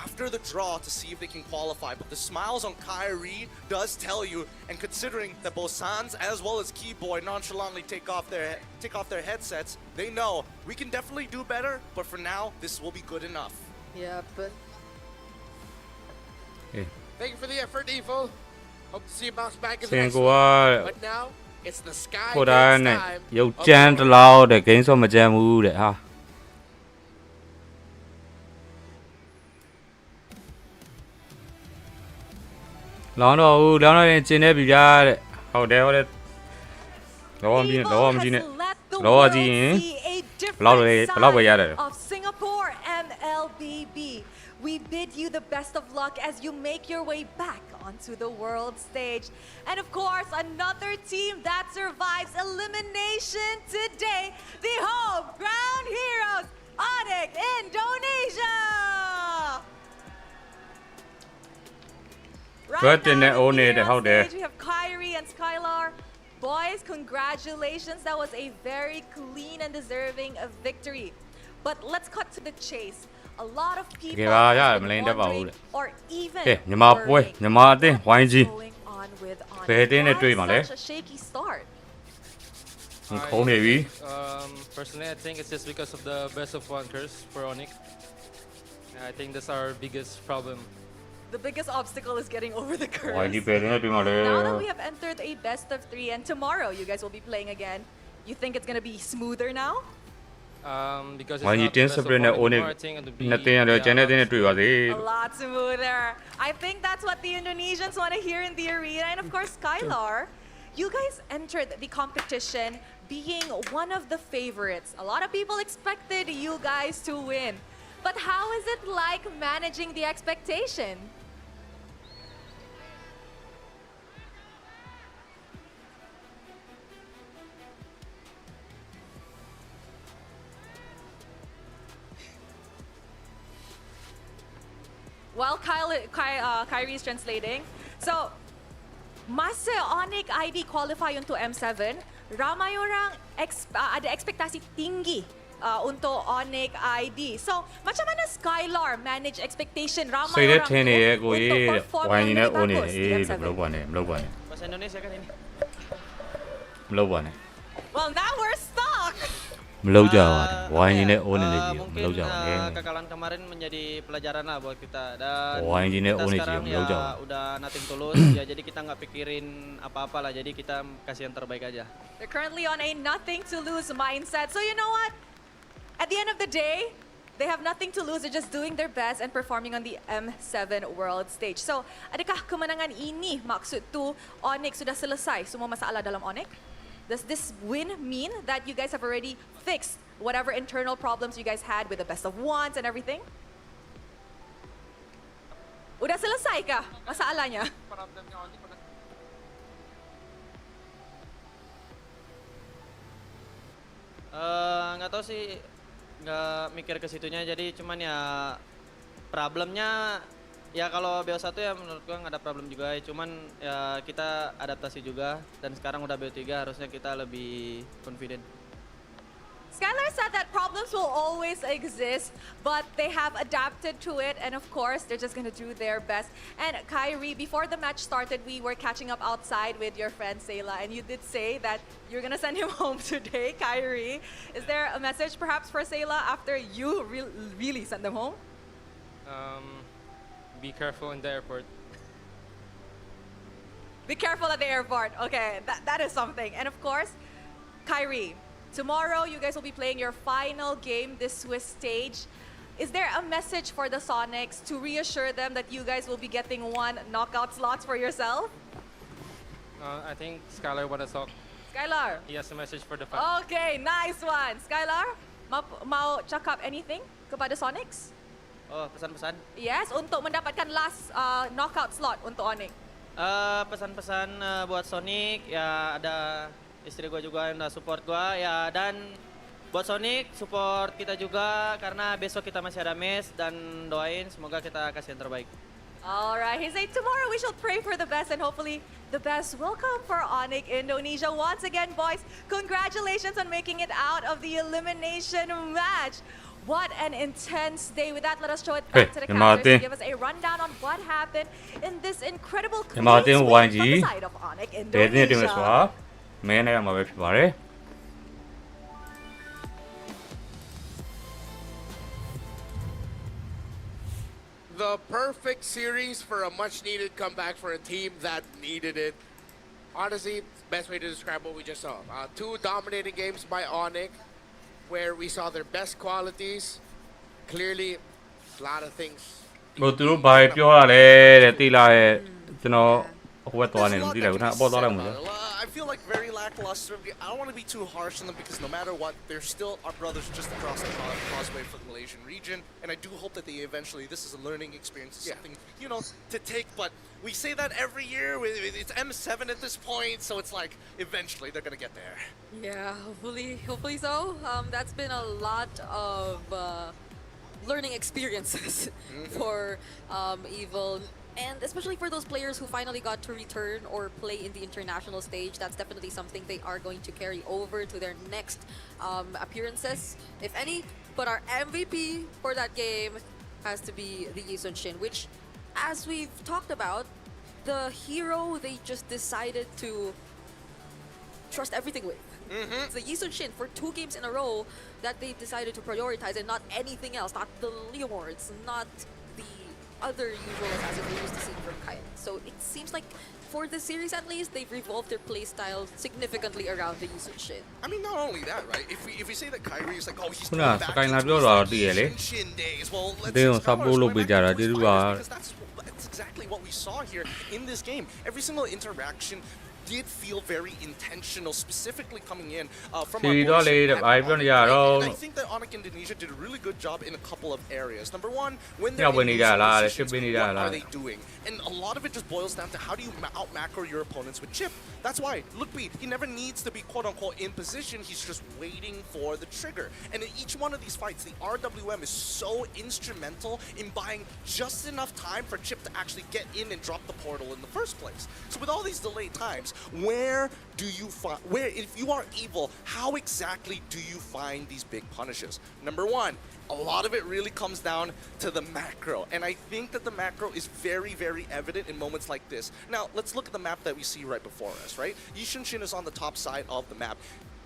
After the draw to see if they can qualify, but the smiles on Kyrie does tell you, and considering that both Sans as well as Keyboy nonchalantly take off their headsets, they know we can definitely do better, but for now, this will be good enough. Yeah, but thank you for the effort, Evil. Hope to see you bounce back in the စင် next ကိုက one. But now, it's the Sky ကိုဒါ Kings နဲ့ time. ရုပ်ကြမ်းတလောက်တဲ့ဂိမ်းဆော့မကြမ်းဘူးတဲ့ဟာလောင်းတော့ဦးလောင်းတော့ရင်ကျင်းနေပြီဗျာတဲ့ဟုတ်တယ်ဟုတ်တယ်လောမကြည့်နဲ့လောမကြည့်ရင်ဘလောက်ပဲရတယ် of Singapore MLBB. We bid you the best of luck as you make your way back onto the world stage. And of course, another team that survives elimination today, the home ground heroes, Onyx Indonesia! Right ဘတ်တင်နဲ့ now,အိုး we နေ here တယ် on ဟုတ်တယ် stage, we have Kyrie and Skylar. Boys, congratulations. That was a very clean and deserving of victory. But let's cut to the chase. A lot of တ people ကယ်ပါရ have မ been လိန်တတ်ပါဘူး wondering တဲ့ or even ကဲမြန်မာပွဲ worrying မြန်မာအသင်း what YG is going on with Onyx. ဘယ်အသင်းနဲ့ Why တွေ့မှာလဲ such a shaky start? ခုံးနေပြီ Personally, I think it's just because of the best of one curse for Onyx. I think that's our biggest problem. The biggest obstacle is getting over the curse. YG ဘယ်အသင်းနဲ့တွေ့မှာလဲ Now that we have entered a best of 3 and tomorrow you guys will be playing again, you think it's going to be smoother now? Because it's YG not team best of split one နဲ့ အိုးနေ anymore, I think it would be နှစ်သင်းရတယ်ကျန်တဲ့သင်းနဲ့တွေ့ပါစေ A lot smoother. I think that's what the Indonesians want to hear in the arena. And of course, Skylar, you guys entered the competition being one of the favorites. A lot of people expected you guys to win. But how is it like managing the expectation? While Kyrie is translating, so masa Onyx ID qualify untuk M7, ramai orang ada ekspektasi tinggi untuk Onyx ID. So macam mana Skylar manage expectation စိတ် ramai ထဲ orang ထင်နေရဲ့ကို untuk ကြီးတဲ့ perform YG yang နဲ့ lebih အိုးနေ bagus အေး di မ M7? လုပ်ပါနဲ့မလုပ်ပါနဲ့ Bahasa Indonesia kan ini. မလုပ်ပါနဲ့ Well, now we're stuck. မလုပ်ကြပါနဲ့ YG နဲ့အိုးနေနေပြီမ Mungkin လုပ်ကြပါနဲ့ kekalahan kemarin menjadi pelajaran lah buat kita dan YG nih, kita oh nih, sekarang Jim, lo ya jawab. udah nothing tulus ya jadi kita nggak pikirin apa-apa lah jadi kita kasih yang terbaik aja. They're currently on a nothing to lose mindset. So you know what? At the end of the day, they have nothing to lose. They're just doing their best and performing on the M7 world stage. So, adakah kemenangan ini maksud tu Onyx sudah selesai semua masalah dalam Onyx? Does this win mean that you guys have already fixed whatever internal problems you guys had with the best of ones and everything? Udah selesai kah masalahnya? Nggak tahu sih, nggak mikir ke situnya jadi cuman ya problemnya ya kalau BO1 ya menurut gua nggak ada problem juga ya cuman ya kita adaptasi juga dan sekarang udah BO3 harusnya kita lebih confident. Skylar said that problems will always exist, but they have adapted to it, and of course, they're just going to do their best. And Kyrie, before the match started, we were catching up outside with your friend Sayla, and you did say that you're going to send him home today, Kyrie. Is there a message perhaps for Sayla after you really send them home? Be careful in the airport. Be careful at the airport. Okay, that is something. And of course, Kyrie, tomorrow you guys will be playing your final game this Swiss stage. Is there a message for the Sonics to reassure them that you guys will be getting 1 knockout slots for yourself? I think Skylar wanna talk. Skylar. He has a message for the fans. Okay, nice one. Skylar, mau cakap anything kepada Sonics? Oh, pesan-pesan? Yes, untuk mendapatkan last knockout slot untuk Onyx. Pesan-pesan buat Sonic ya ada istri gue juga yang udah support gue ya dan buat Sonic support kita juga karena besok kita masih ada match dan doain semoga kita kasih yang terbaik. Alright, he said tomorrow we shall pray for the best and hopefully the best will come for Onyx Indonesia. Once again, boys, congratulations on making it out of the elimination match. What an intense day. With that, let us show it back to the cameras to give us a rundown on what happened in this incredible clean sweep from the side of Onyx ဘယ်သင်းတွေ့မလဲဆိုတာ Indonesia. မဲနေရမှာပဲဖြစ်ပါတယ် The perfect series for a much-needed comeback for a team that needed it. Honestly, best way to describe what we just saw. 2 dominating games by Onyx, where we saw their best qualities. Clearly, a lot of things. ဟိုသူတို့ဘာပြောရလဲတဲ့တိလာရဲ့ကျွန်တော်ဟိုဘက်သွားနေတယ်မသိလိုက်ဘူးခဏအပေါ်သွားလိုက်မှာ I feel like very lackluster. I don't want to be too harsh on them because no matter what, they're still our brothers just across the causeway from the Malaysian region. And I do hope that they eventually, this is a learning experience, something, you know, to take. But we say that every year. It's M7 at this point, so it's like eventually they're going to get there. Yeah, hopefully so. That's been a lot of learning experiences for Evil And especially for those players who finally got to return or play in the international stage, that's definitely something they are going to carry over to their next appearances, if any. But our MVP for that game has to be the Yisun Shin, which, as we've talked about, the hero they just decided to trust everything with. It's the Yisun Shin for 2 games in a row that they've decided to prioritize, and not anything else, not the Leomords, not the other usual assassins we used to see from Kyle. So it seems like for this series at least, they've revolved their playstyle significantly around the Yisun Shin. I mean, not only that, right? If we say that Kyrie is like, oh, he's ခုန going စ back ကိုင်းလာ into ပြော his တာ like တည်ရလေ Yisun Shin days, well, let's တင်းကို Star Wars support လုပ် going ပေး back ကြ to တာ his ကျေးဇူး fighters, ပါ because that's exactly what we saw here in this game. Every single interaction did feel very intentional, specifically coming in from our Thì boys đó in là Ant ai Man, biết right? giờ đâu. And I think that Onyx Indonesia did a really good job in a couple of areas. Number one, when Nhau they're bên in đi ra losing là, positions, ship bên đi ra what là. are they doing? And a lot of it just boils down to how do you out-macro your opponents with Chip. That's why, look, Pete, he never needs to be quote-unquote in position, he's just waiting for the trigger. And in each one of these fights, the RWM is so instrumental in buying just enough time for Chip to actually get in and drop the portal in the first place. So with all these delayed times, where do you find, if you are evil, how exactly do you find these big punishes? Number one, a lot of it really comes down to the macro. And I think that the macro is very, very evident in moments like this. Now, let's look at the map that we see right before us, right? Yisun Shin is on the top side of the map.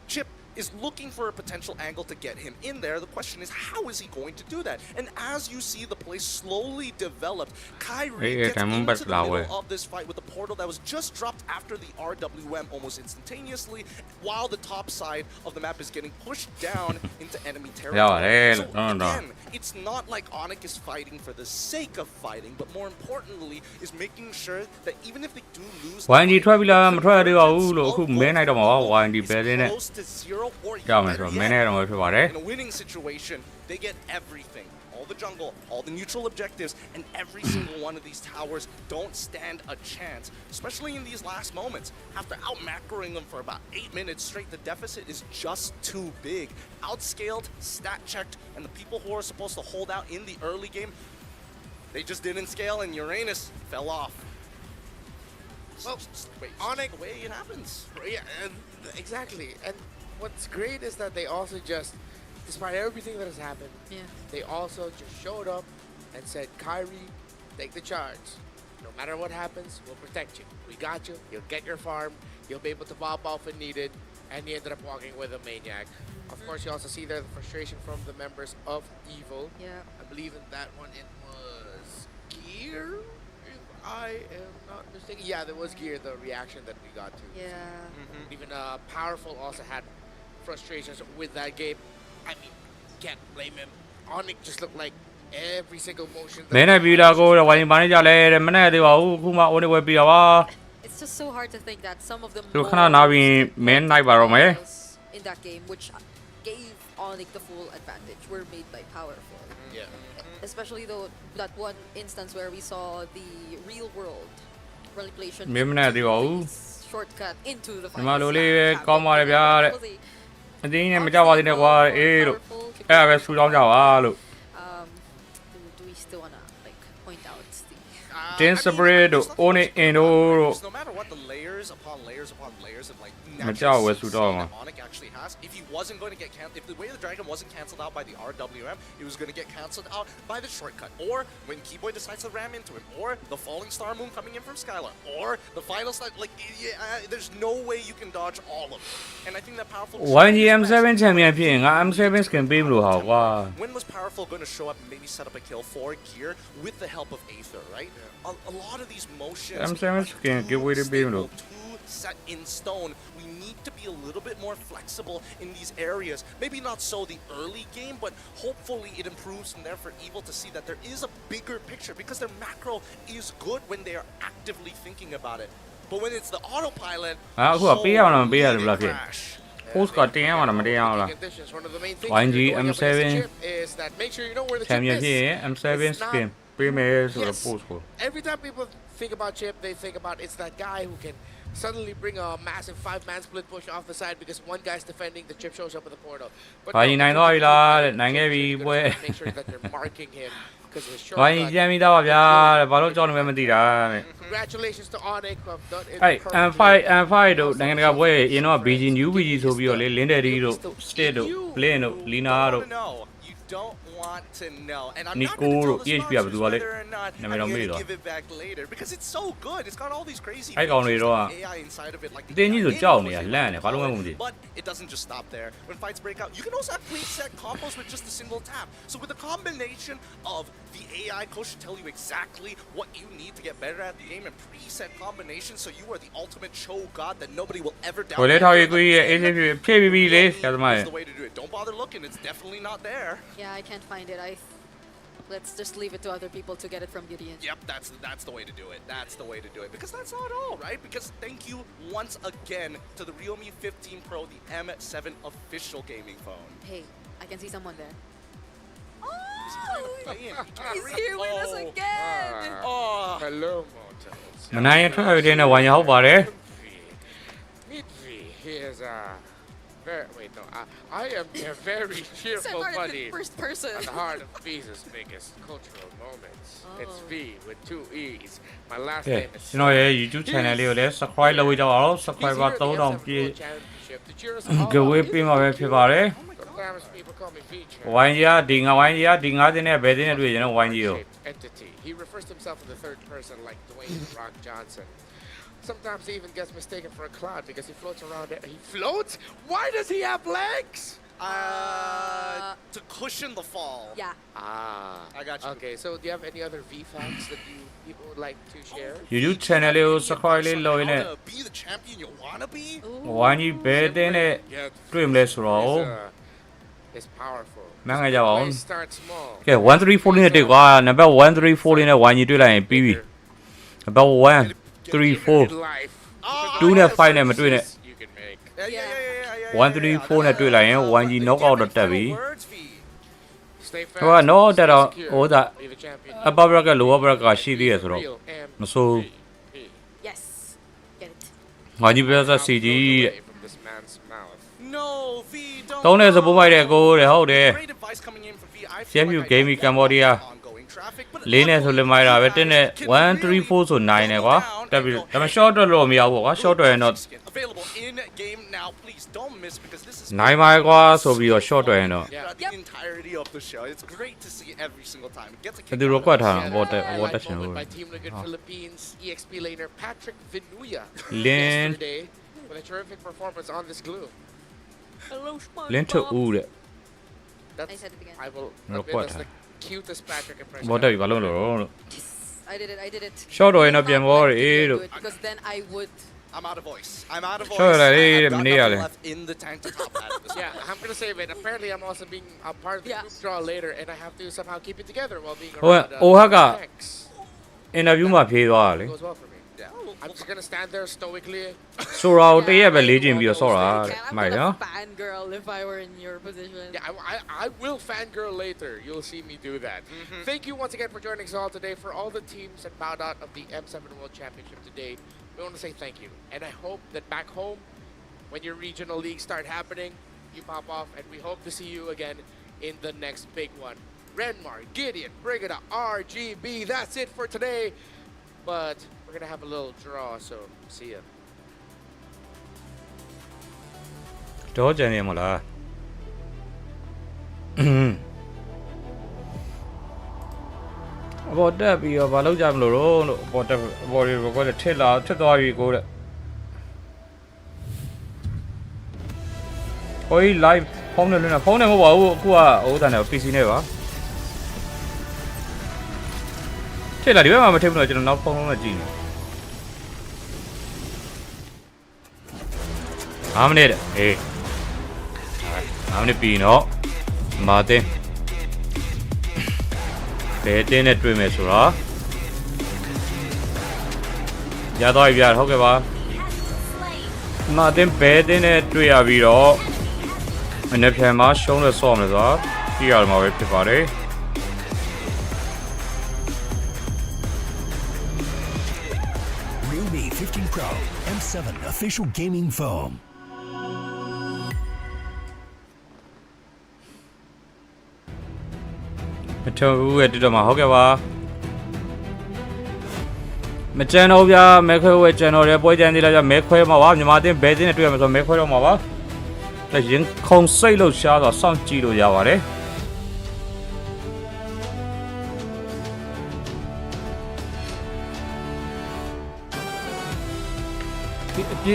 Chip is looking for a potential angle to get him in there. The question is, how is he going to do that? And as you see the play slowly develop, Kyrie gets into the middle of this fight with a portal that was just dropped after the RWM almost instantaneously, while the top side of the map is getting pushed down into enemy territory. So again, it's not like Onyx is fighting for the sake of fighting, but more importantly, is making sure that even if they do lose, YNG ထွက်ပြီလားမထွက်ရသေးပါဘူးလို့အခုမင်းနိုင်တော့မှာပါ YNG ပဲသေးနဲ့ close to zero or ကြောက်မယ်ဆိုတော့မင်းနိုင်တော့မှာဖြစ်ပါတယ် in a winning situation, they get everything. All the jungle, all the neutral objectives, and every single one of these towers don't stand a chance, especially in these last moments. After out-macroing them for about 8 minutes straight, the deficit is just too big. Outscaled, stat-checked, and the people who are supposed to hold out in the early game, they just didn't scale, and Uranus fell off. Well, wait, Onyx, the way it happens. Yeah, and exactly. And what's great is that they also just, despite everything that has happened, they also just showed up and said, Kyrie, take the charge. No matter what happens, we'll protect you. We got you. You'll get your farm. You'll be able to pop off when needed. And he ended up walking with a maniac. Of course, you also see there the frustration from the members of Evil. Yeah. I believe in that one it was Gear, if I am not mistaken. Yeah, there was Gear, the reaction that we got to. Yeah. Even Powerful also had frustrations with that game. I mean, can't blame him. Onyx just looked like every single motion. မင်းနိုင်ပြီလားကိုဝိုင်းပါနေကြလဲတဲ့မနဲ့သေးပါဘူးအခုမှအိုးနေဝဲပြီးတာပါ It's just so hard to think that some of the သူခဏနားပြီးမင်းနိုင်ပါတော့မယ် in that game, which gave Onyx the full advantage, were made by Powerful. Yeah. Especially though that one instance where we saw the real world manipulation မင်းမနဲ့သေးပါဘူး shortcut into the ဒီမှာလိုလေးပဲကောင်းပါလေဗျာတဲ့အတင်းနဲ့မကြောက်ပါသေးနဲ့ကွာအေးလို့အဲ့ဒါပဲဆူတောင်းကြပါလို့ do we still wanna like point out the တင်းစပရစ်တို့အိုးနေအင်တို့တို့ No matter what, the layers upon layers upon layers of like မကြောက်ဝဲဆူတောင်းမှာ that Onyx actually has, if he wasn't going to get cancelled, if the way the dragon wasn't cancelled out by the RWM, he was going to get cancelled out by the shortcut, or when Keyboy decides to ram into him, or the falling star moon coming in from Skylar, or the final star, like there's no way you can dodge all of it. And I think that Powerful YNG M7 champion ဖြစ်ရင်ငါ M7 skin ပေးမလို့ဟာကွာ when was Powerful going to show up and maybe set up a kill for Gear with the help of Aether, right? A lot of these motions M7 skin give way ပေးမလို့ set in stone. We need to be a little bit more flexible in these areas. Maybe not so the early game, but hopefully it improves from there for Evil to see that there is a bigger picture, because their macro is good when they are actively thinking about it. But when it's the autopilot, အခုကပေးရအောင်မပေးရဘူးလားဖြစ် post ကတင်ရမှာမတင်ရအောင်လား YNG M7 is that make sure you know where the chip champion is. ဖြစ်ရင် M7 skin ပေးမယ်ဆိုတော့ post ကို Every time people think about Chip, they think about it's that guy who can suddenly bring a massive 5-man split push off the side because one guy's defending, the Chip shows up at the portal. But ဘာကြီးနိုင်တော့ပြီလားတဲ့နိုင်ခဲ့ပြီပွဲ make sure that they're marking him because his ဝိုင်း short ပြန်ပြီးသားပါဗျာတဲ့ဘာလို့ကြောက်နေမှမသိတာတဲ့ Congratulations to Onyx who have done it အဲ့ M5 တို့နိုင်ငံတကာပွဲရင်းတော့ BG New BG ဆိုပြီးတော့လေ Linderi တို့ State တို့ Blin တို့ Lina တို့ don't want to know. And I'm not Nico going to tell the EHP sponsors ကဘယ်သူကလဲ whether or not I'm going to give it back later because it's so good. It's got all these crazy အဲ့ကောင်တွေတော့ AI inside of it like တင်းကြီးဆိုကြောက်နေတာလန့်နေဘာလို့မှမသိ But it doesn't just stop there. When fights break out, you can also have preset combos with just a single tap. So with the combination of the AI coach to tell you exactly what you need to get better at the game and preset combinations so you are the ultimate show god that nobody will ever doubt. ကိုလေးထောက်ရေးကိုကြီးရဲ့အေးဆေးဖြည့်ပြီးလေဆရာသမားရဲ့ That's the way to do it. Don't bother looking. It's definitely not there. Yeah, I can't find it. Let's just leave it to other people to get it from Gideon. Yep, that's the way to do it. That's the way to do it. Because that's not all, right? Because thank you once again to the Realme 15 Pro, the M7 official gaming phone. Hey, I can see someone there. He's here with us again. Oh, hello, mortals. မနိုင်ရထွက်ရတဲ့နဲ့ဝိုင်းရဟုတ်ပါတယ် Meet V. He is wait, no. I am a very cheerful buddy. First person. At the heart of V's biggest cultural moments. It's V with 2 E's. My last ကဲ name is ကျွန်တော်ရဲ့ YouTube channel လေးကိုလည်း subscribe လုပ်ပေးကြပါဦး subscriber 3000ပြည့် Go giveaway ပေးမှာပဲဖြစ်ပါတယ် Sometimes people call me feature. ဝိုင်းကြီးကဒီငါဝိုင်းကြီးကဒီ9သိန်းနဲ့ဘယ်သိန်းနဲ့တွေ့ကျွန်တော်ဝိုင်းကြီးကို Entity. He refers to himself in the third person like Dwayne Rock Johnson. Sometimes he even gets mistaken for a cloud because he floats around it. He floats? Why does he have legs? To cushion the fall. Yeah. I got you. Okay, so do you have any other V facts that people would like to share? YouTube channel လေးကို subscribe လေးလုပ်ရင်းနဲ့ How to be the champion you wanna be? ဝိုင်းကြီးဘယ်သိန်းနဲ့တွေ့မလဲဆိုတော့ It's powerful. မှန်းကြကြပါဦး Always start small. ကဲ1340နဲ့တွေ့ကွာနံပါတ်1340နဲ့ဝိုင်းကြီးတွေ့လိုက်ရင်ပြီးပြီနံပါတ်134 2နဲ့5နဲ့မတွေ့နဲ့ You can make. 134နဲ့တွေ့လိုက်ရင်ဝိုင်းကြီး knock out တော့တက်ပြီ Stay ဟိုက knock out တက်တော့ secure. ဟိုဒါ Be the champion. upper bracket lower bracket ရှိသေးရဆိုတော့ Real မဆိုး Yes. Get it. ဝိုင်းကြီးပြဿနာ CG တဲ့ From this man's mouth. No, V, don't. သုံးတဲ့စပိုးမိုက်တဲ့ကိုတဲ့ဟုတ်တယ် Great advice coming in from V. I feel CMU like I Gaming don't have Cambodia ongoing traffic, but လေးနဲ့ဆိုလည်းမိုက်တာပဲတက်နဲ့134ဆို9နဲ့ကွာတက်ပြီဒါပေမဲ့ short တော့လို့မရဘူးကွာ short တော့ရင်တော့ available in game now. Please don't miss because this is 9မိုက်ကွာဆိုပြီးတော့ short တော့ရင်တော့ throughout the entirety of the show. It's great to see every single time. It gets a ဘယ် kick သူ out ရော of ကွက် it. ထားတာဘောတက်ဘောတက်ချင် Moment လို့ by Team Liquid Philippines EXP laner Patrick Vinuya Lin yesterday with a terrific performance on this glue. Hello, SpongeBob. လင်းထုတ်ဦးတဲ့ That's, I said it again. I will No, admit what? that's the cutest Patrick impression. ဘောတက်ပြီဘာလို့လဲလို့ I did it. I did it. short တော့ရင်တော့ပြန်ဘောရေလို့ Because then I would. I'm out of voice. I'm out of voice. Sure, I hey, have got many nothing are left in the tank to top that at this Yeah, point. I'm gonna save it. Apparently, I'm also being a part of the group draw later, and I have to somehow keep it together while being Oh, around. oh, Haka. Next. interview မှာဖြေသွားတာလေ Goes well for me. I'm just gonna stand there stoically. ဆိုတော့တရက်ပဲလေ့ကျင့်ပြီးတော့ဆော့တာ I'm မိုက် gonna နော် fangirl if I were in your position. Yeah, I will fangirl later. You'll see me do that. Thank you once again for joining us all today. For all the teams that bowed out of the M7 World Championship today, we want to say thank you. And I hope that back home, when your regional leagues start happening, you pop off, and we hope to see you again in the next big one. Renmar, Gideon, Brigada, RGB. That's it for today. But we're gonna have a little draw, so see ya. တော့ကြံနေမလားဘောတက်ပြီးတော့ဘာလုပ်ကြမလို့လို့ဘောတက်ဘော်ရီဘောကထစ်လာထစ်သွားပြီကိုတဲ့ကိုကြီး live ဖုန်းနဲ့လွှင့်တာဖုန်းနဲ့မဟုတ်ပါဘူးအခုကဟိုတန်တယ် PC နဲ့ပါထစ်လာဒီဘက်မှာမထစ်ဘူးတော့ကျွန်တော်နောက်ဖုန်းလုံးနဲ့ကြည့်နေ5မိနစ်တဲ့ဟေး5မိနစ်ပြီနော်မာတင်ဘယ်တင်းနဲ့တွေ့မယ်ဆိုတော့ရတော့ပြဟုတ်ကဲ့ပါမာတင်ဘယ်တင်းနဲ့တွေ့ရပြီးတော့အနေဖြန်မှာရှုံးလို့ဆော့မယ်ဆိုတော့ကြည့်ရမှာပဲဖြစ်ပါတယ်Realme 15 Pro M7 official gaming phone. မထုံဘူးရဲ့တူတော်မှာဟုတ်ကဲ့ပါမကျန်တော့ဗျာမဲခွဲဝဲကျန်တော့တယ်ပွဲကြမ်းသေးလားဗျာမဲခွဲမှာပါမြန်မာတင်းဘဲတင်းနဲ့တွေ့ရမှာဆိုမဲခွဲတော့မှာပါလက်ရင်ခုံစိတ်လို့ရှားတော့စောင့်ကြည့်လို့ရပါတယ်အပြ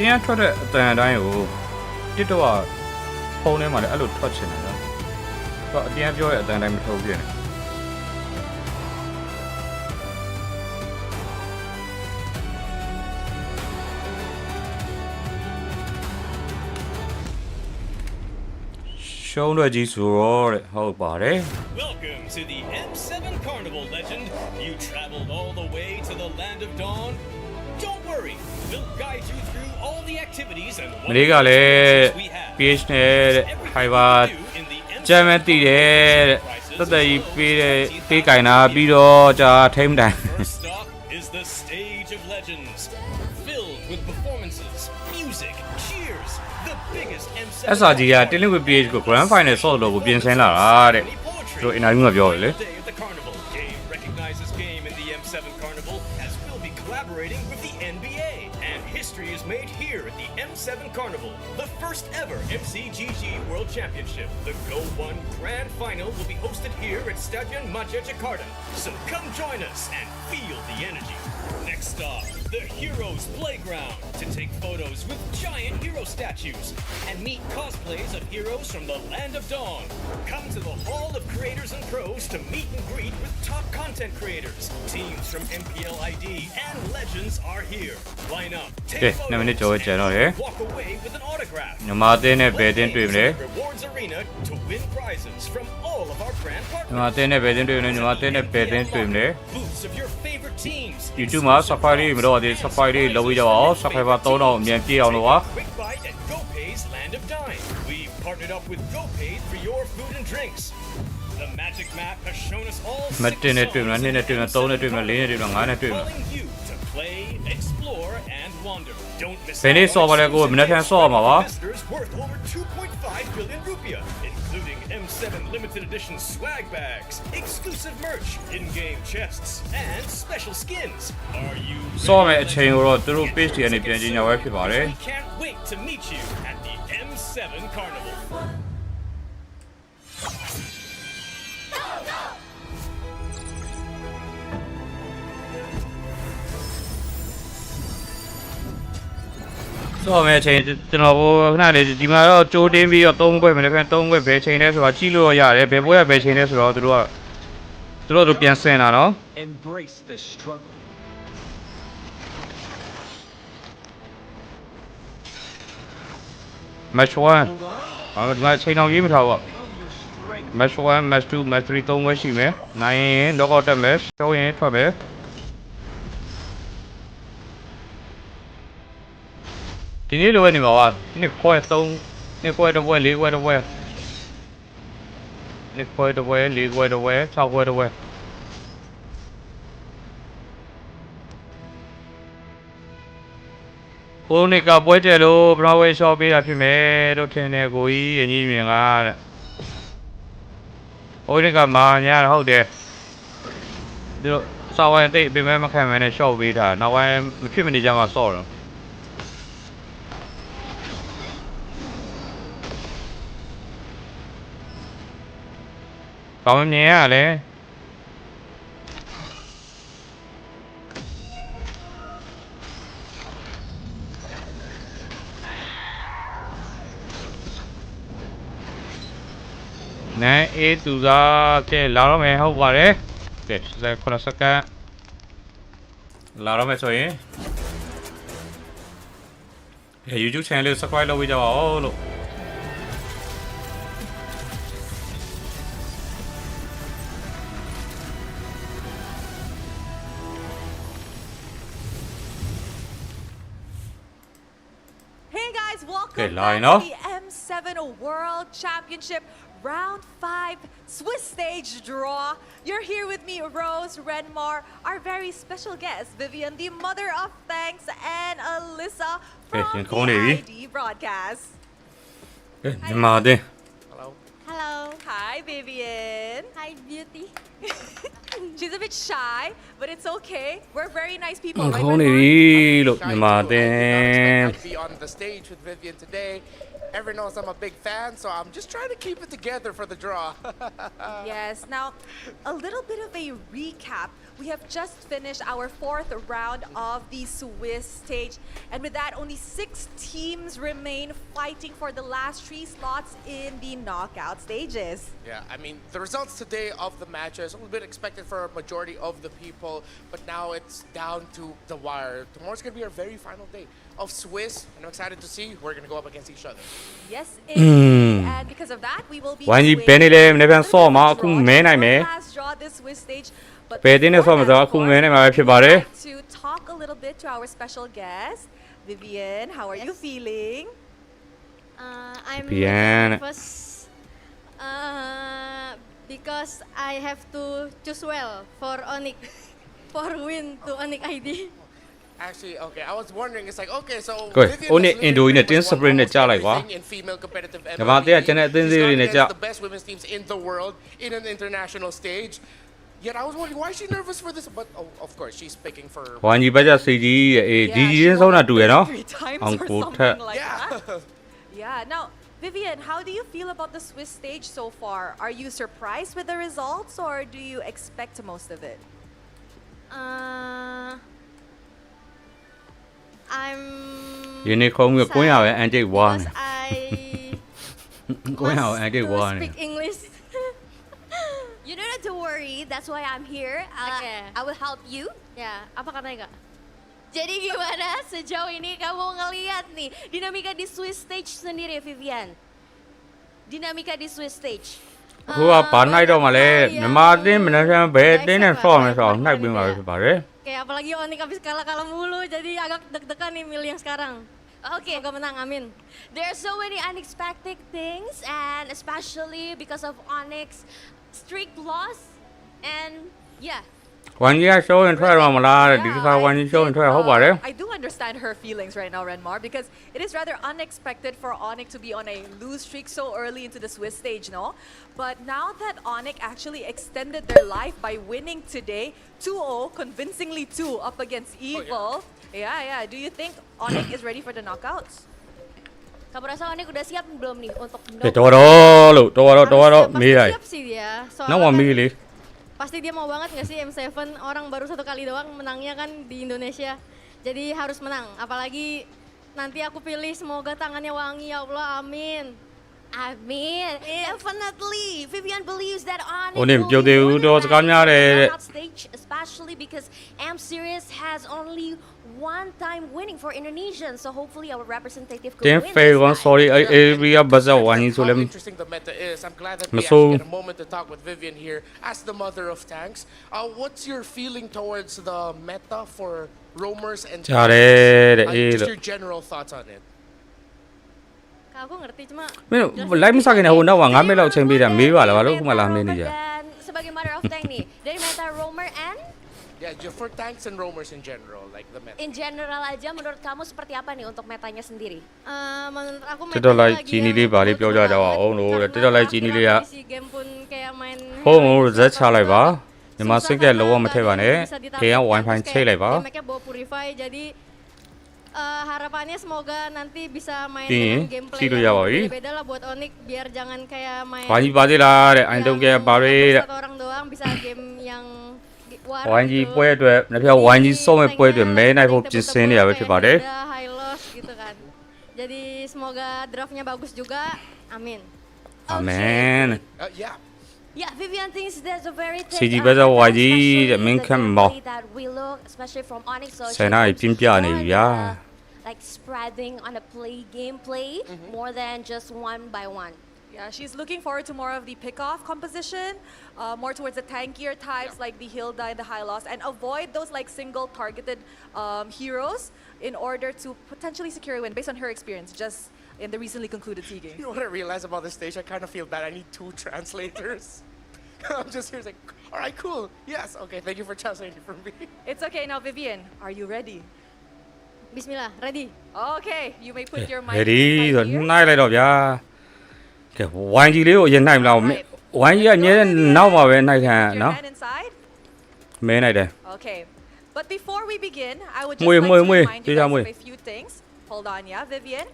င်ကထွက်တဲ့အတန်အတိုင်းကိုတစ်တော့ဖုန်းထဲမှာလည်းအဲ့လိုထွက်ချင်တယ်နော်တော့အပြင်ပြောတဲ့အတန်တိုင်းမထုတ်ပြည့်နဲ့ရှုံးတော့ကြီးဆိုတော့တဲ့ဟုတ်ပါတယ် Welcome to the M7 Carnival legend. You traveled all the way to the land of dawn. Don't worry, we'll guide you through all the activities and မလေးကလည်း PH နဲ့တဲ့ Fiber ဂျမ်မန်တည်တယ်တဲ့တက်ကြီးပေးကင်တာပြီးတော့ကြာထိမ့်တိုင် First stop is the stage of legends, filled with performances, music, cheers, the biggest M7 SRG ကတင်းလင်းဝ PH ကို Grand Final ဆော့လို့ကိုပြင်ဆင်လာတာတဲ့သူတို့ interview မှာပြောတယ်လေ Day of the carnival. Game recognizes game in the M7 Carnival as we'll be collaborating with the NBA. And history is made here at the M7 Carnival, the first ever MCGG World Championship. The Go 1 Grand Final will be hosted here at Stadion Maja Jakarta. So come join us and feel the energy. Next stop, the Heroes Playground, to take photos with giant hero statues and meet cosplays of heroes from the Land of Dawn. Come to the Hall of Creators and Pros to meet and greet with top content creators. Teams from MPL ID and Legends are here. Line up, take photos, and walk away with an autograph. မြန်မာတင်းနဲ့ဘယ်တင်းတွေ့မလဲ Rewards Arena to win prizes from all of our brand မြန်မာ partners. တင်းနဲ့ဘယ်တင်းတွေ့မလဲမြန်မာတင်းနဲ့ဘယ်တင်းတွေ့မလဲ Booths of your favorite teams. YouTube မှာ Safari မတော့သေး Safari လုပ်ပြီးကြပါအောင် Safari 3000အမြန်ပြည့်အောင်လို့ပါ Quick Bite at GoPay's Land of Dine. We've partnered up with GoPay for your food and drinks. The magic map has shown us all မ six တင်းနဲ့တွေ့မ songs လား2နဲ့တွေ့မလား3နဲ့တွေ့မလား4နဲ့တွေ့မလား5နဲ့တွေ့မလား calling you to play, explore, and wander. Don't miss ဘယ်နေ့ out ဆော့ on ပါလဲကိုမနေ့ကဆော့မှာပါ investors worth over 2.5 billion rupiah, including M7 limited edition swag bags, exclusive merch, in-game chests, and special skins. Are you ဆော့မယ်အချိန်ကိုတော့သူတို့ page တွေကနေပြန်ကြီးညာဝဲဖြစ်ပါတယ် We can't wait to meet you at the M7 Carnival. ဆော့မယ်အချိန်ကျွန်တော်ခဏလေးဒီမှာတော့ကြိုးတင်းပြီးတော့3ခွဲမနေ့က3ခွဲဘယ်ချိန်လဲဆိုတော့ကြည့်လို့ရတယ်ဘယ်ပွဲကဘယ်ချိန်လဲဆိုတော့သူတို့ပြန်ဆင်တာနော် Embrace the struggle. match 1ဒီမှာချိန်အောင်ရေးမထားဘူး match 1 match 2 match 3 3ခွဲရှိမယ်နိုင်ရင် log out တက်မယ်ရှုံးရင်ထွက်မယ်ဒီနေ့လိုပဲနေမှာပါနှစ်ခွဲ3နှစ်ခွဲတစ်ပွဲ4ခွဲတစ်ပွဲနှစ်ခွဲတစ်ပွဲ4ခွဲတစ်ပွဲ6ခွဲတစ်ပွဲဟိုနေ့ကပွဲကျလို့ဘရာဝဲရှော့ပေးတာဖြစ်မယ်တို့ထင်တယ်ကိုကြီးအကြီးမြင်ကတဲ့ဟိုနေ့ကမာညာဟုတ်တယ်တို့စာဝိုင်းတိတ်ပြင်မဲမခံမဲနဲ့ရှော့ပေးတာနောက်ပိုင်းမဖြစ်မနေကြမှာစော့တော့ကောင်းမြင်ရလဲနိုင်အေးသူစားကဲလာတော့မယ်ဟုတ်ပါတယ်ကဲ9စက္ကန့်လာတော့မယ်ဆိုရင် YouTube channel လေး subscribe လုပ်ပေးကြပါဦးလို့ Hey guys, welcome Okay, back line to up. the M7 World Championship Round 5 Swiss stage draw. You're here with me, Rose, Renmar, our very special guest, Vivian, the mother of thanks, and Alyssa from the ID broadcast. မြန်မာအတင်း Hello. Hello. Hi, Vivian. Hi, Beauty. She's a bit shy, but it's okay. We're very nice people. ခေါင်းနေပြီလို့မြန်မာအသင်း I'd be on the stage with Vivian today. Everyone knows I'm a big fan, so I'm just trying to keep it together for the draw. Yes. Now, a little bit of a recap. We have just finished our 4th round of the Swiss stage. And with that, only 6 teams remain fighting for the last 3 slots in the knockout stages. Yeah, I mean, the results today of the matches, a little bit expected for a majority of the people, but now it's down to the wire. Tomorrow's going to be our very final day of Swiss, and I'm excited to see who we're going to go up against each other. Yes, indeed. And because of that, we will be ဝိုင်းကြီးပဲနေလေမနေ့ပြန်ဆော့မှာအခုမဲနိုင်မယ် last draw this Swiss stage. But ပဲတင်းနဲ့ဆော့မှာဆိုတော့အခုမဲနိုင်မှာပဲဖြစ်ပါတယ် to talk a little bit to our special guest, Vivian. How are you feeling? I'm Bien. nervous. Because I have to choose well for Onyx. For win to Onyx ID. Actually, okay, I was wondering, it's like, okay, so Good. Vivian Only has Indo literally in a tin won sprint almost cha like wa. everything in female competitive MLB. Dama te chane tin She's series gone ne against cha. the best women's teams in the world in an international stage. Yet I was wondering, why is she nervous for this? But of course, she's picking for. ဝိုင်းကြီးပဲကြ CG အေး GG ချင်းဆုံးတာတူရနော် 3 times အောင် or ကိုထက် something like that. Yeah. Now, Vivian, how do you feel about the Swiss stage so far? Are you surprised with the results, or do you expect most of it? I'm ယနေ့ခုံးကကွင်းရပဲအန်တိတ်ဝါ because I ကွင်းရပဲအန်တိတ်ဝါ must နေ speak English. You don't have to worry. That's why I'm here. Okay. I will help you. Ya, apa katanya kak? Jadi gimana sejauh ini kamu ngelihat nih dinamika di Swiss stage sendiri, Vivian? Dinamika di Swiss stage. အခုကဘာနိုင်တော့မှလဲမြန်မာအသင်းမနေ့ကဘယ်အသင်းနဲ့ဆော့မယ်ဆိုတော့နှိုက်ပြီးမှာပဲဖြစ်ပါတယ် Kayak apalagi Onyx habis kalah mulu, jadi agak deg-degan nih milih yang sekarang. Okay. Semoga menang, amin. There are so many unexpected things, and especially because of Onyx streak loss, and yeah. ဝိုင်းကြီးက show ရင်ထွက်တော့မလားတဲ့ဒီတစ်ခါဝိုင်းကြီး show ရင်ထွက်ဟုတ်ပါတယ် I do understand her feelings right now, Renmar, because it is rather unexpected for Onyx to be on a lose streak so early into the Swiss stage, no? But now that Onyx actually extended their life by winning today, 2-0, convincingly 2 up against Evil. Yeah. Do you think Onyx is ready for the knockouts? Kamu rasa Onyx udah siap belum nih untuk တော်တော့လို့တော့မေးလိုက် Siap sih dia. နောက်မှမေးလေ Pasti dia mau banget nggak sih M7, orang baru 1 kali doang menangnya kan di Indonesia. Jadi harus menang, apalagi nanti aku pilih semoga tangannya wangi ya Allah, amin. Amin. Definitely. Vivian believes that Onyx 오늘 willပြောသေးဘူးတော့စကားများတယ်တဲ့ knockout stage, especially because M Series has only one time winning for Indonesians, so hopefully our representative could တင်း win ဖေ this 1 time. sorry အဲ့ area ဘဇက်ဝိုင်းကြီးဆိုလဲ How interesting the meta is. I'm glad that we Maso- actually get a moment to talk with Vivian here as the mother of tanks. What's your feeling towards the meta for roamers and ကြားတယ်တဲ့အေး just လို့ your general thoughts on it. Kak, aku ngerti cuma မင်းတို့ live မစခင်နဲ့ဟိုနောက်9မိနစ်လောက်ချိန်ပေးတာမေးပါလားဘာလို့ခုမှလာမေးနေကြ Dan sebagai mother of tank nih, dari meta roamer and Yeah, just for tanks and roamers in general, like the meta. in general aja menurut kamu seperti apa nih untuk metanya sendiri? menurut aku တက်တော့ like ဂျီနီလေးဗာလေးပြောကြတော့အောင်လို့တဲ့တက်တော့ like ဂျီနီလေးက si game pun kayak main ဖုန်းကို reset ချလိုက်ပါမြန်မာစိတ်ကလုံးဝမထည့်ပါနဲ့ခေက wifi ချိတ်လိုက်ပါ Game-nya bawa purify, jadi harapannya semoga nanti bisa main Iya, dengan gameplay situ yang ya, Woi. beda lah buat Onyx, biar jangan kayak main ဝိုင်းကြီးပါသေးလားတဲ့ I don't care ပါလေတဲ့ satu orang doang, bisa game yang war ဝိုင်းကြီးပွဲအတွက်နှစ်ဖက်ဝိုင်းကြီးစော့မဲ့ပွဲအတွက်မဲနိုင်ဖို့ပြင်ဆင်နေရပဲဖြစ်ပါတယ် beda, high loss gitu kan. Jadi semoga draftnya bagus juga, amin. Amen. Yeah. Yeah, Vivian thinks there's a very thick, CG ဘက်တော့ဝိုင်းကြီးတဲ့ especially မင်း the ခတ်မော gameplay that we look, especially from Onyx, so ဆယ်နာရီပြင်းပြနေပြီဗျာ like spreading on a gameplay more than just one by one. Yeah, she's looking forward to more of the pick-off composition, more towards the tankier types like the Hilda and the High Loss, and avoid those like single targeted heroes in order to potentially secure a win based on her experience just in the recently concluded SEA Games. You know what I realized about this stage? I kind of feel bad. I need 2 translators. I'm just here like, all right, cool. Yes, okay, thank you for translating for me. It's okay now, Vivian. Are you ready? Bismillah, ready. Okay, you may put your mic ရဒီဆို inside here. နှိုက်လိုက်တော့ဗျာ ကဲဝိုင်းကြီးလေးကိုအရင်နိုင်မလားဝိုင်းကြီးကအမြဲနောက်မှာပဲနိုင်ခံနော် Hand inside. မဲနိုင်တယ် Okay. But before we begin, I would just Mui, like mui, to mui. remind you Đi ra guys mui. of a few things. Hold on, yeah, Vivian.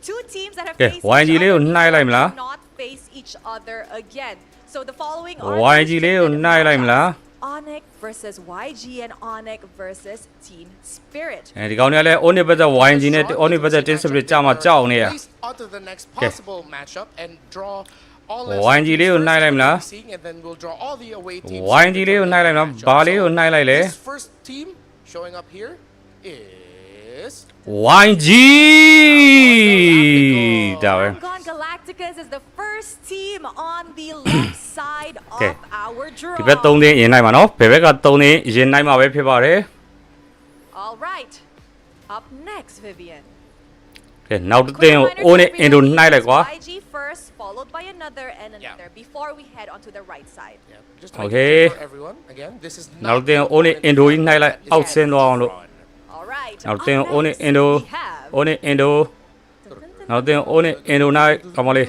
Two teams that have Okay, faced why each gì other liệu nai lại mà lá? will not face each other again. So the following are ဝိုင်းကြီးလေးကိုနိုင်လိုက်မလား Onyx versus YG and Onyx versus Team Spirit. အဲဒီကောင်တွေကလည်း Onyx ဘက်ကဝိုင်းကြီးနဲ့ Onyx ဘက်က Team Spirit ကြာမှကြောက်နေရ Place onto the next possible matchup and draw all left ဝိုင်းကြီးလေးကိုနိုင်လိုက်မလား seeing, and then we'll draw all the away teams. ဝိုင်းကြီးလေးကိုနိုင်လိုက်မလားဘာလေးကိုနိုင်လိုက်လဲ This first team showing up here is ဝိုင်းကြီးဒါပဲ Yangon Galacticos is the first team on the left side Okay. of our draw. ဒီဘက်3သင်းရင်နိုင်မှာနော်ဘယ်ဘက်က3သင်းရင်နိုင်မှာပဲဖြစ်ပါတယ် All right. Up next, Vivian. ကဲနောက်တစ်သင်းကို Onyx Indo နိုင်လိုက်ကွာ YG first, followed by another and another before we head onto the right side. just Okay. for everyone. Again, this is နောက် not တစ်သင်းကို Onyx Indo ကြီးနိုင်လိုက်အောက်ဆင်းသွားအောင်လို့ All right. နောက်တစ်သင်းကို Onyx Indo Onyx Indo နောက်တစ်သင်းကို Onyx Indo နိုင်ကောင်းပါလေ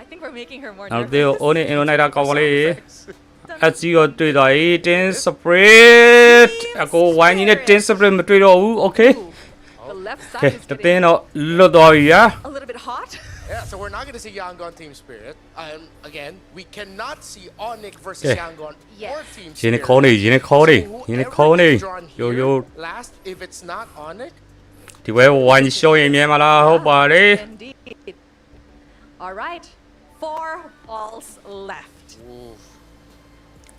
I think we're making her more နောက် nervous. တစ်သင်းကို Onyx Indo နိုင်တာကောင်းပါလေ SC ကိုတွေ့သွားပြီ Team Spirit အကိုဝိုင်းကြီးနဲ့ Team Spirit မတွေ့တော့ဘူး Okay The left ကဲ side is တစ်သင်းတော့လွတ်သွားပြီဗျာ a little bit hot. Yeah, so we're not going to see Yangon Team Spirit. Again, we cannot see Onyx versus Okay. Yangon or Team ရင်းနေ Spirit. ခေါင်းနေရင်းနေခေါင်းနေ So ရင်းနေ whoever ခေါင်းနေ gets drawn ယို here ယို last, if it's not Onyx, ဒီဘက်ဝိုင်းကြီးရှောင်းရင်မြင်မလားဟုတ်ပါတယ် Indeed. All right. 4 balls left.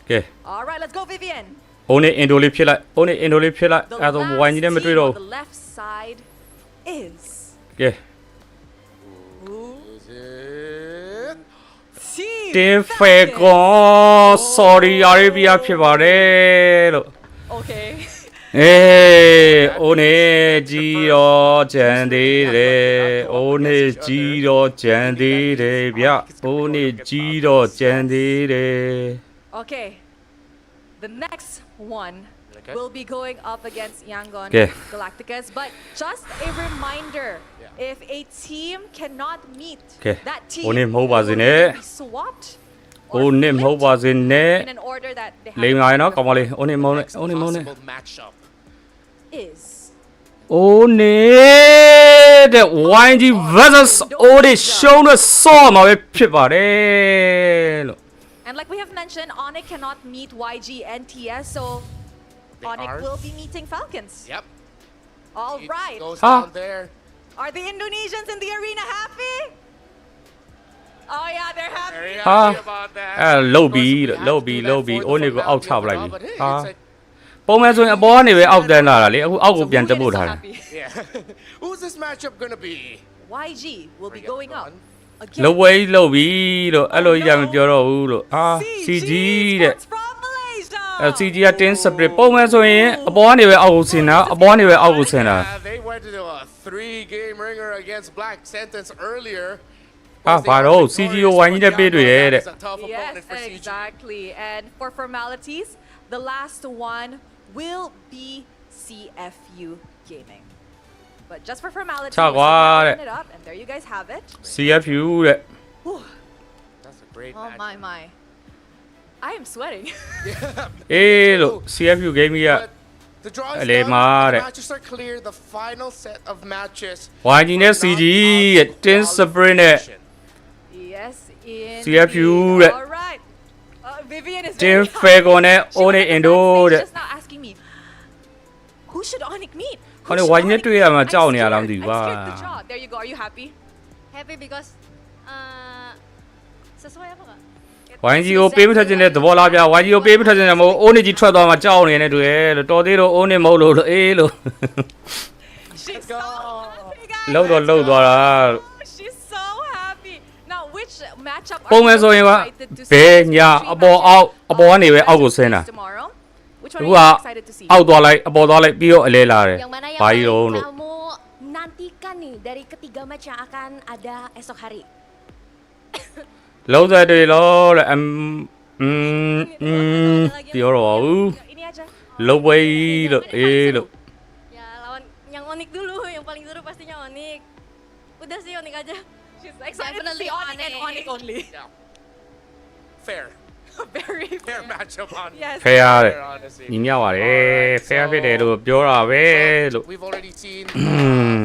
ကဲ All right, let's go, Vivian. Onyx Indo လေးဖြစ်လိုက် Onyx Indo လေးဖြစ်လိုက် The အဲဒါဝိုင်းကြီးနဲ့မတွေ့ last တော့ team on the left side is ကဲ is it? Team တင်းဖဲကွန် sorry Arabia ဖြစ်ပါတယ်လို့ Okay. အေး Onyx ကြီးရောကြံသေးတယ် Onyx ကြီးရောကြံသေးတယ်ဗျ Onyx ကြီးရောကြံသေးတယ် Okay. The next one will be going up against Yangon Okay. Galacticos. But just a reminder, if a team cannot meet Okay. that team, Onyx မဟုတ်ပါစေ will နဲ့ be swapped Onyx မဟုတ်ပါစေနဲ့ in an order that they လိမ် have လာရင်တော့ကောင်းပါလေ Onyx မဟုတ်နဲ့ Onyx မဟုတ်နဲ့ Possible matchup. is Onyx တဲ့ YG versus Onyx ရှုံးတော့ဆော့မှာပဲဖြစ်ပါတယ်လို့ and like we have mentioned, Onyx cannot meet YG and TS, so Onyx are. will be meeting Falcons. Yep. All It right. goes Huh? down there. Are the Indonesians in the arena happy? Oh yeah, they're happy. Very ဟာ happy about that. အဲလုတ်ပြီ Of course, we လို့ had လုတ် to ပြီ do လုတ် that ပြီ for the Onyx ကိုအောက်ချပ formality လိုက် of ပြီ it all, but hey, ဟာ it's like, ပုံမှန်ဆိုရင်အပေါ်ကနေပဲအောက်တန်းလာတာလေအခုအောက်ကိုပြန်တက်ပို့ထားတယ် yeah. Who's this matchup gonna be? YG will be going up လုတ်ဝဲကြီးလုတ်ပြီလို့အဲ့လိုကြီးကမပြောတော့ဘူးလို့ဟာ CG တဲ့ from Malaysia. အဲ CG က Team Spirit ပုံမှန်ဆိုရင်အပေါ်ကနေပဲအောက်ကိုဆင်းတာအပေါ်ကနေပဲအောက်ကိုဆင်းတာ They went to a 3-game ringer against Black Sentence earlier. ဟာဘာတော့ CG ကိုဝိုင်းကြီးနဲ့ပေးတွေ့တယ်တဲ့ It's a tough Yes, opponent for CG. exactly. And for formalities, the last one will be CFU Gaming. But just for formalities, Chào we'll quá open đấy. it up, and there you guys have it. CFU တဲ့ Whew. That's a great Oh match. my. I am sweating. အေးလို့ CFU game ကြီးက The draw is အလေ done. မာ The တဲ့ matches are clear. The final set of matches. YG နဲ့ CG ရဲ့ Team Spirit နဲ့ Yes, in CFU the- တဲ့ All right. Vivian is Team very Fagon နဲ့ She was Onyx on Indo backstage တဲ့ just now asking me, who should Onyx meet? Who ခေါင်း should YG နဲ့ Onyx တွေ့ရ meet? မှာ I'm ကြောက်နေရလားမ scared. သိဘူး I'm ကွာ scared to draw. There you go. Are you happy? Happy because sesuai apa kak? YG ကိုပေးမထခြင်းတဲ့သဘောလားဗျ YG ကိုပေးမထခြင်းတယ်မဟုတ် Onyx ကြီးထွက်သွားမှာကြောက်နေနေတွေ့တယ်လို့တော်သေးလို့ Onyx မဟုတ်လို့အေးလို့ She's so happy, guys. လောက်တော့လောက်သွားတာ She's so happy. Now, which matchup ပုံ are မှန် you ဆိုရင်က excited to ဘယ် see? ညာအပေါ်အောက်အပေါ်ကနေပဲအောက်ကိုဆင်းတာ Tomorrow. Which အခု one က are you excited to see? အောက်သွားလိုက်အပေါ်သွားလိုက်ပြီးတော့အလဲလာတယ် Yang mana yang ဘာကြီး paling တော့လို့ kamu nantikan nih dari ketiga match yang akan ada esok hari? လုံးသက်တွေလို့တဲ့အမ်ပြောတော့ဘူး Ini aja. လုံးပွဲကြီးလို့အေးလို့ Ya lawan yang Onyx dulu, yang paling seru pastinya Onyx. Udah sih Onyx aja. She's excited to Definitely see Onyx and Onyx only. Yeah. Fair. Very fair matchup on. Yes. fair honestly. ညီမြောက်ပါတယ် fair ဖြစ်တယ်လို့ပြောတာပဲလို့ We've already seen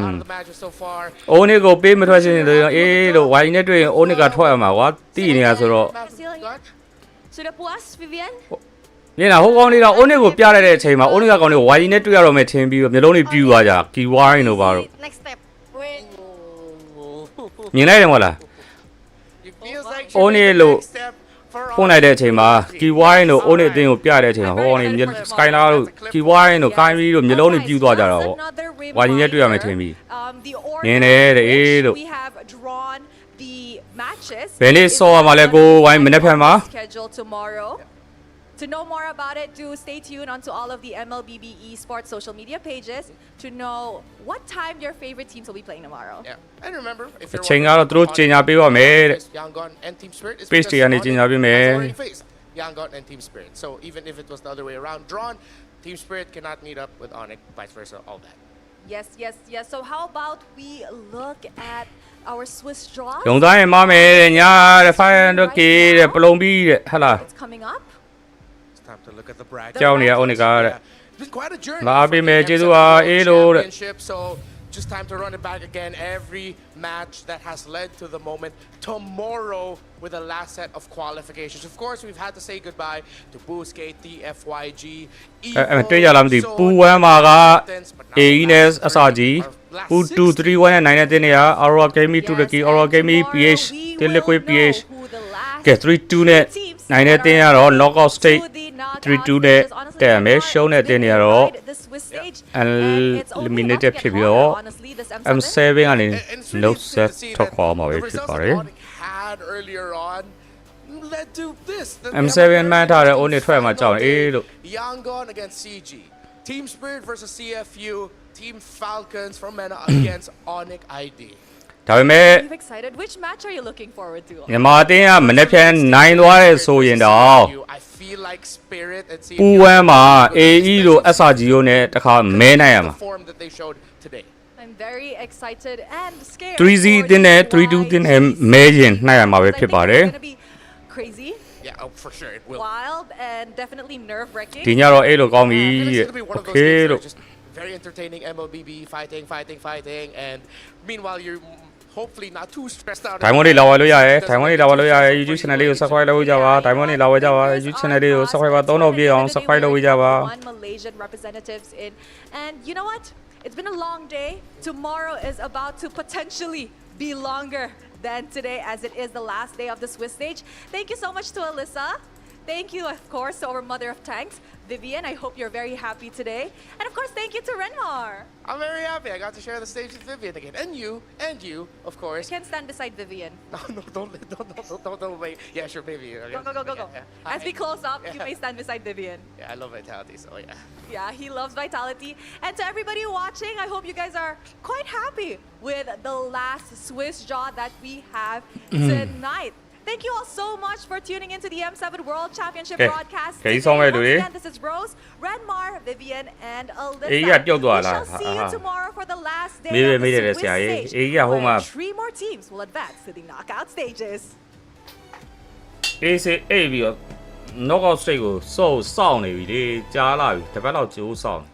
out of the matches so far. အိုးနစ်ကိုပေးမထွက်ချင်တယ်အေးလို့ဝိုင်းနဲ့တွေ့ရင်အိုးနစ်ကထွက်ရမှာကွာတိနေတာဆိုတော့ Sudah puas, Vivian? ညနေဟိုကောင်လေးတော့အိုးနစ်ကိုပြလိုက်တဲ့အချိန်မှာအိုးနစ်ကကောင်လေးဝိုင်းနဲ့တွေ့ရတော့မယ်ထင်ပြီးတော့မျိုးလုံးတွေပြူသွားကြကီဝိုင်းလို့ပါတော့ Next step. Wait. မြင်လိုက်တယ်မဟုတ်လား It feels like အိုးနစ်လို့ဖုန်းလိုက်တဲ့အချိန်မှာကီဝိုင်းတို့အိုးနစ်အတင်းကိုပြတဲ့အချိန်မှာဟိုကောင်လေးစကိုင်းလာတို့ကီဝိုင်းတို့ကိုင်းပြီးတော့မျိုးလုံးတွေပြူသွားကြတော့ဗောဝိုင်းနဲ့တွေ့ရမယ်ထင်ပြီး နင်းတယ်တဲ့အေးလို့ We have drawn the matches. ဘယ်နေ့စောရမှာလဲကိုဝိုင်းမနေ့ဖက်မှာ Schedule tomorrow. To know more about it, do stay tuned onto all of the MLBB Esports social media pages to know what time your favorite teams will be playing tomorrow. Yeah. And remember, if အ you're ချိန်ကတော့သူတို့ကြီးညာပေးပါမယ်တဲ့ Yangon and Team Spirit is Page တွေကနေကြီးညာပေးမယ် already faced Yangon and Team Spirit. So even if it was the other way around, drawn, Team Spirit cannot meet up with Onyx, vice versa, all that. Yes, yes, yes. So how about we look at our Swiss draws? ရုံသားရင်မမယ်တဲ့ညာတဲ့ 500k တဲ့ပလုံပြီးတဲ့ဟလာ It's coming up. It's time to look at the bracket. ကြောက်နေရအိုနစ်ကတဲ့ It's been quite a journey. လာ for ပေး the မယ် M7 ကျေးဇူးပါအေးလို့တဲ့ Championship. So just time to run it back again. Every match that has led to the moment tomorrow with the last set of qualifications. Of course, we've had to say goodbye to Boost, KT, FYG, အဲ့တွေ့ရလားမသိပူ1မှာက AENS အစာကြီးပူ2 3 1နဲ့9နဲ့တင်းနေရ Aurora Gaming Turkey Aurora Gaming PH Liquid PH ကဲ3 2နဲ့9နဲ့တင်းရတော့ knockout stage 3-2 နဲ့တက်ရမယ်ရှုံးတဲ့တင်းနေရတော့ eliminated ဖြစ်ပြီးတော့ M7 ကနေ no set ထွက်ခွာမှာပဲဖြစ်ပါတယ် had earlier on led to this. M7 မှန်းထားတဲ့ own ထွက်မှာကြောက်အေးလို့ Yangon against CG, Team Spirit versus CFU, Team Falcons from MENA against Onyx ID. ဒါပေမဲ့ I'm excited. Which match are you looking forward to? မြန်မာအတင်းကမနေ့ပြန်နိုင်သွားတဲ့ဆိုရင်တော့ I feel like Spirit and ပူ CFU 1မှာ AE တို့ SRG တို့နဲ့တခါမဲနိုင်ရမှာ form that they showed today. I'm very excited and scared. 3Z တင်းနဲ့ 3-2 တင်းနဲ့မဲရင်နိုင်ရမှာပဲဖြစ်ပါတယ် It's gonna be crazy. Yeah, oh, for sure it will. Wild and definitely nerve-wracking. ဒီညတော့အဲ့လိုကောင်းပြီ It's တဲ့ gonna be one of those Okay games that လို့ are just very entertaining. MLBB fighting, and meanwhile you're hopefully not too stressed out. ဒိုင်မွန်လေးလာဝလို့ရတယ်ဒိုင်မွန်လေးလာဝလို့ရတယ် YouTube channel လေးကို subscribe လုပ်ကြပါဒိုင်မွန်လေးလာဝကြပါ YouTube channel လေးကို subscribe 3000ပြည့်အောင် subscribe လုပ်ကြပါ One Malaysian representatives in, and you know what? It's been a long day. Tomorrow is about to potentially be longer than today, as it is the last day of the Swiss stage. Thank you so much to Alyssa. Thank you, of course, to our mother of tanks, Vivian. I hope you're very happy today. And of course, thank you to Renmar. I'm very happy. I got to share the stage with Vivian again, and you, of course. You can stand beside Vivian. No, don't wait. Yeah, sure, maybe. Okay. Go. As we close up, you may stand beside Vivian. Yeah, I love Vitality, so yeah. Yeah, he loves Vitality. And to everybody watching, I hope you guys are quite happy with the last Swiss draw that we have tonight. Thank you all so much for tuning into the M7 World Championship broadcast. Okay, Today. once Again, this is Rose, Renmar, Vivian, and Alyssa. Hey, yeah, we shall see you tomorrow for the last day of the Swiss stage, where 3 more teams will advance to the knockout stages. အေးစေးအေးပြီးတော့ knockout stage ကိုစောင့်နေပြီလေကြားလာပြီတစ်ပတ်လောက်ကြိုးစောင့်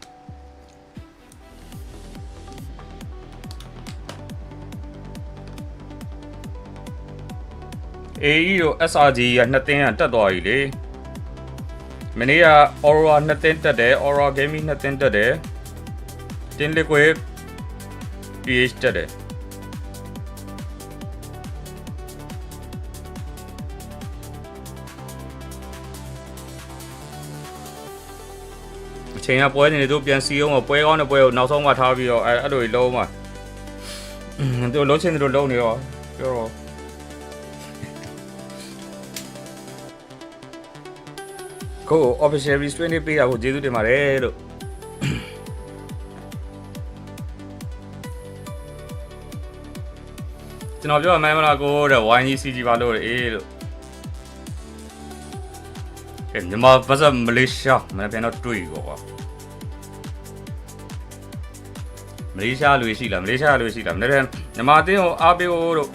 AE တို့ SRG က2တင်းကတက်သွားပြီလေမနေ့က Aurora 2တင်းတက်တယ် Aurora Gaming 2တင်းတက်တယ်တင်း Liquid PH တက်တယ်အချိန်ကပွဲနေတယ်တို့ပြန်စီအောင်ပွဲကောင်းတဲ့ပွဲကိုနောက်ဆုံးမှထားပြီးတော့အဲ့လိုလုံးမှာတို့လုံးချင်းတို့လုံးနေရောပြောတော့ကို official restraint ပေးတာကိုကျေးဇူးတင်ပါတယ်လို့ကျွန်တော်ပြောမှန်းမလားကိုတဲ့ YGCG ပါလို့အေးလို့မြန်မာဘာသာမလေးရှားမနေ့ပြန်တော့တွေ့ပေါ့ကွာမလေးရှားလူရှိလားမနေ့ပြန်မြန်မာအတင်းကိုအားပေးဖို့တို့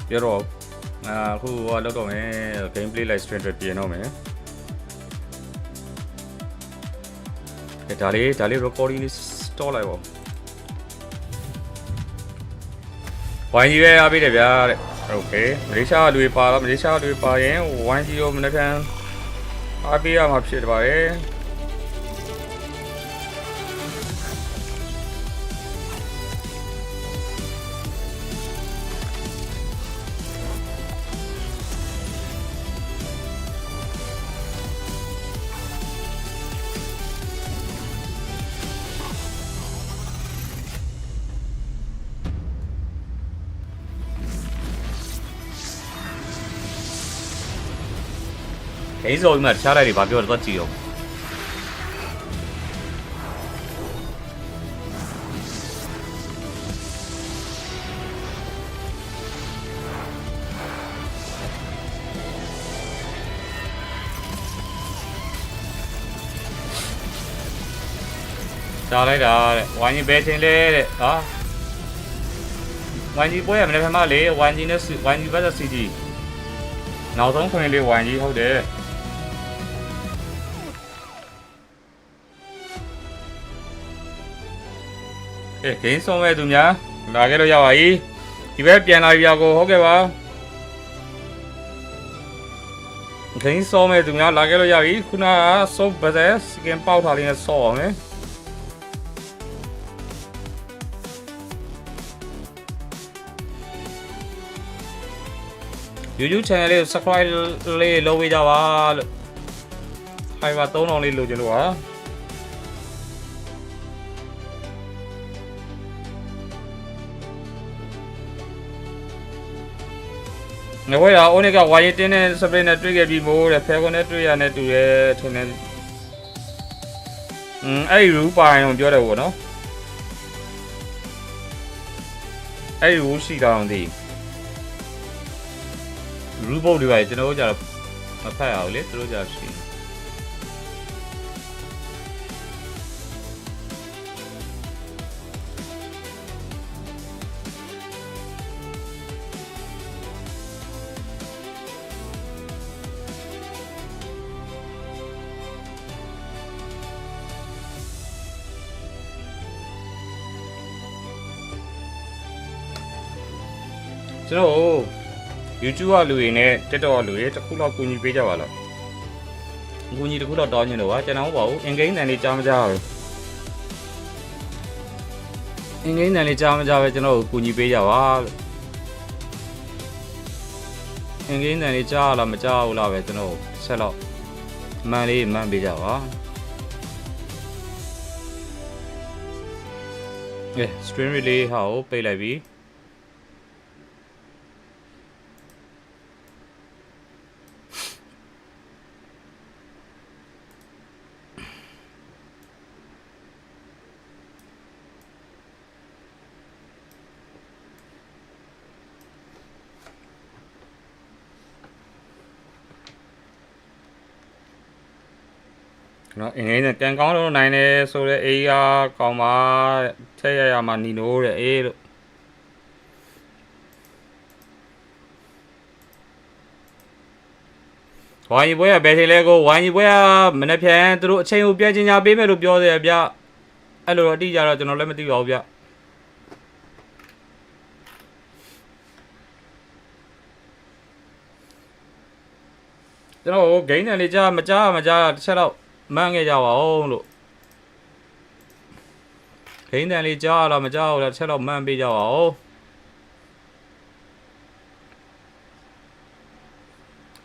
ပြောတော့အခုဟိုလောက်တော့မယ် gameplay live stream တွေပြင်တော့မယ်ဒါလေး recording လေး store လိုက်ပါဝိုင်းကြီးပဲအားပေးတယ်ဗျာတဲ့ okay မလေးရှားလူတွေပါတော့မလေးရှားလူတွေပါရင်ဝိုင်းကြီးရောမနေ့ကအားပေးရမှာဖြစ်ပါတယ် ဂိမ်းစော်ပြီးမှတခြားလိုက်တွေဘာပြောတော့ကြည့်အောင်ကြားလိုက်တာတဲ့ဝိုင်းကြီးပဲချင်းလဲတဲ့ဟာဝိုင်းကြီးပွဲရမနေ့ကမှလေဝိုင်းကြီးနဲ့ဝိုင်းကြီးဘက်စီတီနောက်ဆုံးခွင့်လေးဝိုင်းကြီးဟုတ်တယ်ဂိမ်းဆုံးမဲ့သူများလာခဲ့လို့ရပါပြီဒီဘက်ပြန်လာပြီကိုဟုတ်ကဲ့ပါဂိမ်းဆုံးမဲ့သူများလာခဲ့လို့ရပြီခုနကဆုံးဘဇက်စကင်ပေါက်ထားလေးနဲ့ဆော့အောင်လေYouTube channel လေး subscribe လေးလုပ်ပေးကြပါလို့ဖိုင်ဘာ3000လေးလိုချင်လို့ပါငါဝဲရအိုးနေကဝါရင်တင်းနဲ့စပရင်းနဲ့တွေ့ခဲ့ပြီးမို့တဲ့ဖဲကွန်နဲ့တွေ့ရနဲ့တူရဲထင်တယ်အဲ့ဒီရူပိုင်အောင်ပြောတယ်ဗောနော်အဲ့ဒီရူရှိတာအောင်ဒီရူဘုတ်တွေပါကျွန်တော်တို့ကြတော့မဖတ်ရအောင်လေသူတို့ကြရှိကျွန်တော် YouTube ကလူတွေနဲ့ TikTok ကလူတွေတခုလောက်ကူညီပေးကြပါလားကူညီတခုလောက်တောင်းနေတော့ပါကျွန်တော်မဟုတ်ပါဘူးအင်ဂိမ်းတန်လေးကြားမကြဘူးအင်ဂိမ်းတန်လေးကြားမကြပဲကျွန်တော်ကူညီပေးကြပါလို့အင်ဂိမ်းတန်လေးကြားလားမကြားဘူးလားပဲကျွန်တော်ဆက်တော့မှန်လေးမှန်ပေးကြပါstream လေးဟာကိုပိတ်လိုက်ပြီနော်အင်္ဂလိပ်နဲ့ကန်ကောင်းလို့နိုင်တယ်ဆိုတော့အေးရကောင်ပါထက်ရရမှာနီနိုးတဲ့အေးလို့ဝိုင်းကြီးပွဲကဘယ်ချိန်လဲကိုဝိုင်းကြီးပွဲကမနေ့ဖြန်သူတို့အချိန်ကိုပြချင်းညာပေးမယ်လို့ပြောတယ်ဗျအဲ့လိုတော့အတိအကျတော့ကျွန်တော်လည်းမသိပါဘူးဗျကျွန်တော်ဂိမ်းတန်လေးကြားမကြားတစ်ချက်တော့မှန်းခဲ့ကြပါဦးလို့ဂိမ်းတန်လေးကြားလားမကြားဘူးလားတစ်ချက်တော့မှန်းပေးကြပါဦး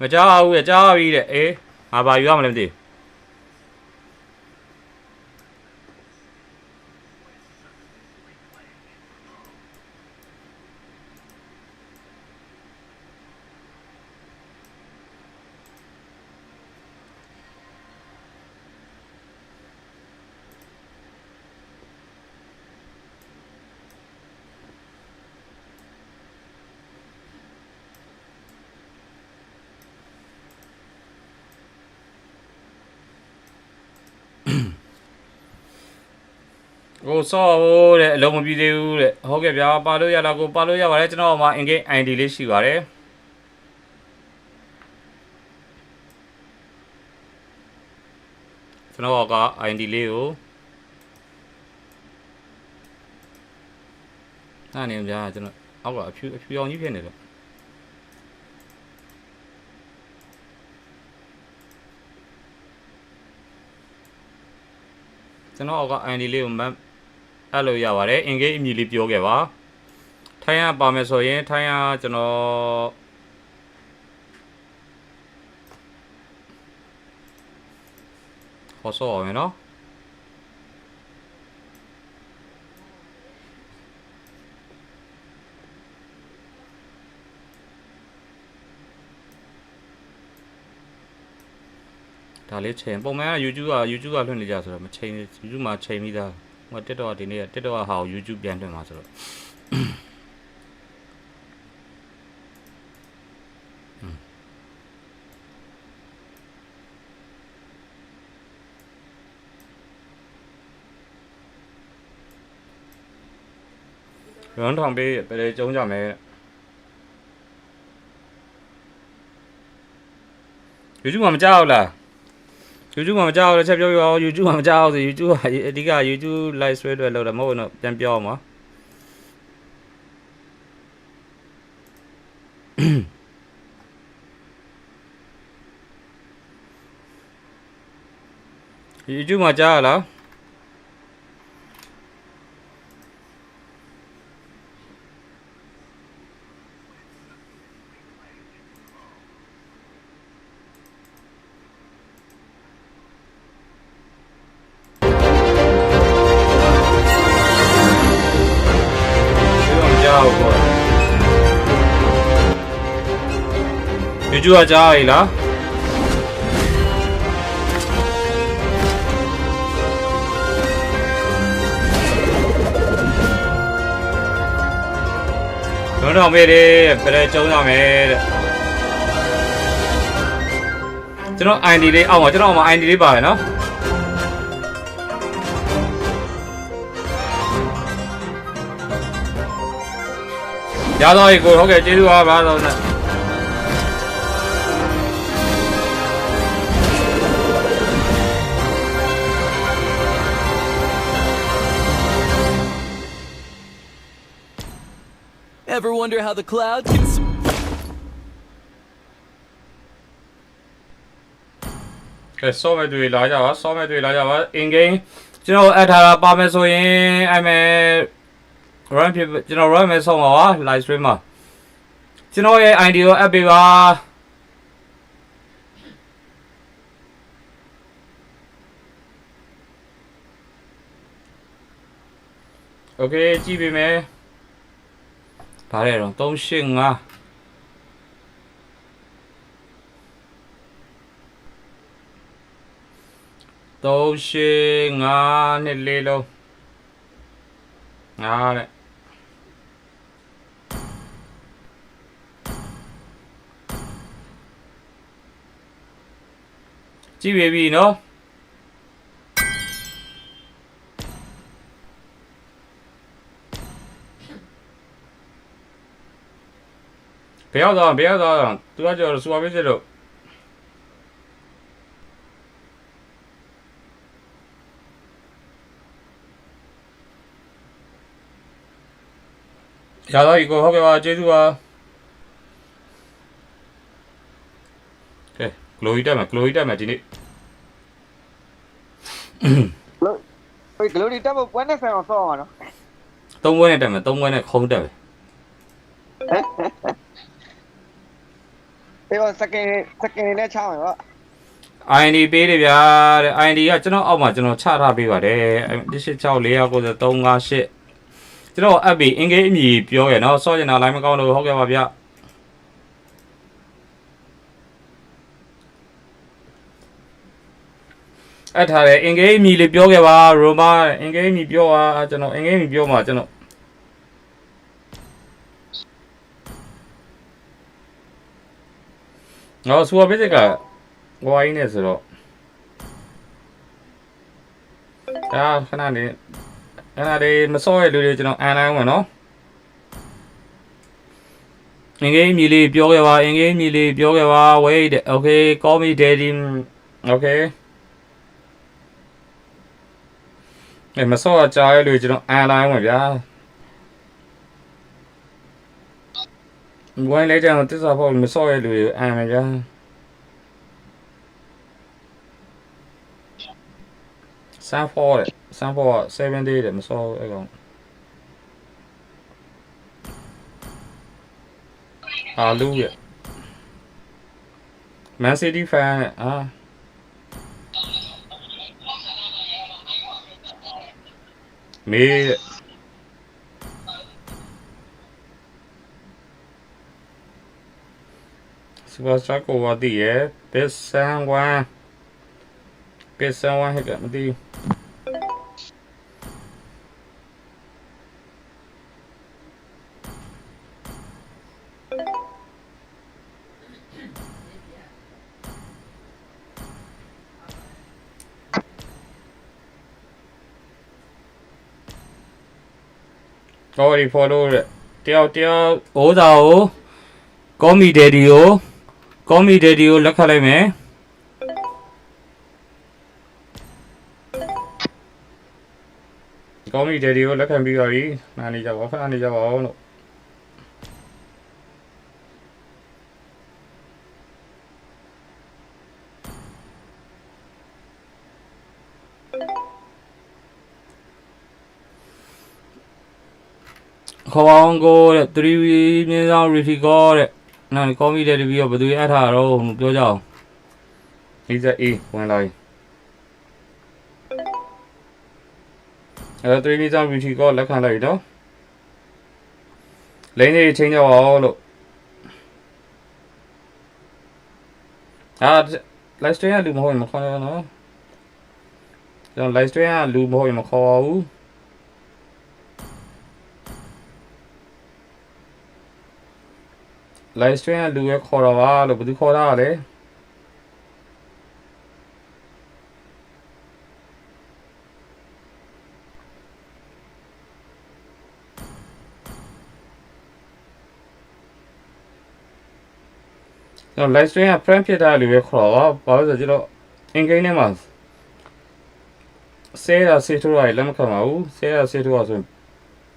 မကြားဘူးရကြားပြီတဲ့အေးငါဘာယူရမလဲမသိ ကိုစော့ဖို့တဲ့အလုံးမပြီးသေးဘူးတဲ့ဟုတ်ကဲ့ဗျာပါလို့ရလားကိုပါလို့ရပါတယ်ကျွန်တော်မှာ in-game ID လေးရှိပါတယ်ကျွန်တော်က ID လေးကိုအဲ့နေဗျာကျွန်တော်အောက်ကအဖြူရောင်ကြီးဖြစ်နေတော့ကျွန်တော်က ID လေးကိုအဲ့လိုရပါတယ် in-game အမည်လေးပြောခဲ့ပါထိုင်းရပါမယ်ဆိုရင်ထိုင်းရကျွန်တော်ဟောဆောမယ်နော်ဒါလေးချိန်ပုံမှန်က YouTube ကလွှင့်နေကြဆိုတော့မချိန် YouTube မှာချိန်ပြီးသားဟို TikTok ကဒီနေ့ TikTok ကဟာကို YouTube ပြန်လွှင့်မှာဆိုတော့ရုံးထောင်ပေးပဲကျုံးကြမယ် YouTube မှာမကြောက်လား YouTube မှာမကြောက်လည်းချက်ပြောပြအောင် YouTube မှာမကြောက်ဆို YouTube အဓိက YouTube live stream တွေလောက်တယ်မဟုတ်တော့ပြန်ပြောအောင်ပါYouTube မှာကြောက်လားYouTube ကကြားရလားလုံးတော့မေးတယ်ပြည့်ကျုံးရမယ်တဲ့ကျွန်တော် ID လေးအောက်မှာကျွန်တော်မှာ ID လေးပါတယ်နော်ရတော့ကိုဟုတ်ကဲ့ကျေးဇူးပါဗျာတော့ Ever wonder how the cloud can... Okay, ဆောမဲ့တွေလာကြပါဆောမဲ့တွေလာကြပါ in game ကျွန်တော်အပ်ထားတာပါမယ်ဆိုရင်အဲ့မဲ့ run ဖြစ်ကျွန်တော် run မယ်ဆုံးပါပါ live stream မှာကျွန်တော်ရဲ့ ID ကိုအပ်ပေးပါ Okay ကြည့်ပေးမယ်ဘာလဲတော့385 385နှစ်လေးလုံးငါတဲ့ကြည့်ပြီနော်ဘယ်ရောက်တော့သူကကြော်စူပါပေးစစ်လို့ရတော့ဒီကိုဟုတ်ကဲ့ပါကျေးဇူးပါကဲ glory တက်မယ်ဒီနေ့ glory တက်ဖို့ပွဲနဲ့ဆိုင်အောင်ဆော့အောင်နော်3ပွဲနဲ့တက်မယ်3ပွဲနဲ့ခုံးတက်မယ်အေး second နဲ့ချအောင်ရော ID ပေးတယ်ဗျာတဲ့ ID ကကျွန်တော်အောက်မှာကျွန်တော်ချထားပေးပါတယ်186499358ကျွန်တော် app ပြီး in-game အမည်ပြောရနော်စော့ကျင်တာ line မကောင်းလို့ဟုတ်ကဲ့ပါဗျအဲ့ထားတယ် in-game အမည်လေးပြောခဲ့ပါ Roma in-game အမည်ပြောပါကျွန်တော် in-game အမည်ပြောမှာကျွန်တော်စူပါပေးစစ်ကဟိုအင်းနေဆိုတော့ဒါခဏနေ အဲ့ဒါတွေမစော့ရဲ့လူတွေကျွန်တော်အန်လိုက်အောင်မယ်နော်အင်္ဂိမ်းမြည်လေးပြောခဲ့ပါအင်္ဂိမ်းမြည်လေးပြောခဲ့ပါ wait okay call me daddy okay မစော့ကြားရဲ့လူကျွန်တော်အန်လိုက်အောင်မယ်ဗျာဝိုင်းလိုက်ကြအောင်တစ္ဆာဖို့မစော့ရဲ့လူတွေအန်မယ်ဗျာဆန်ဖို့7 day တဲ့မစော့အဲ့ကောင်အာလူရဲ့ Man City fan အာမေစပါစကိုဝတီရဲ့ပစ်ဆန်ဝမ်ဟဲ့ကမသိတော်ရီ follow တဲ့တယောက်အိုးစာကိုကောမီဒက်ဒီကိုလက်ခတ်လိုက်မယ်ကောမီဒက်ဒီကိုလက်ခံပြီးပါပြီနားနေကြပါခဏနေကြပါဦးလို့ခေါင်းအောင်ကိုတဲ့3မြင်းဆောင် Ritico တဲ့နားကောမီဒက်ဒီပြီးတော့ဘယ်သူရထားတော့ပြောကြအောင်EZA ဝင်လာပြီ3မြင်းဆောင် Ritico လက်ခံလိုက်တော့လိမ့်နေချင်းကြအောင်လို့live stream ကလူမဟုတ်ရင်မခေါ်တော့နော်ကျွန်တော် live stream ကလူမဟုတ်ရင်မခေါ်ပါဘူးlive stream ကလူပဲခေါ်တော့ပါလို့ဘယ်သူခေါ်တာလဲကျွန်တော် live stream က friend ဖြစ်တာလူပဲခေါ်တော့ပါဘာလို့ဆိုကျွန်တော် in game ထဲမှာဆေးထိုးရလက်မခံပါဘူးဆေးထိုးရဆိုရင်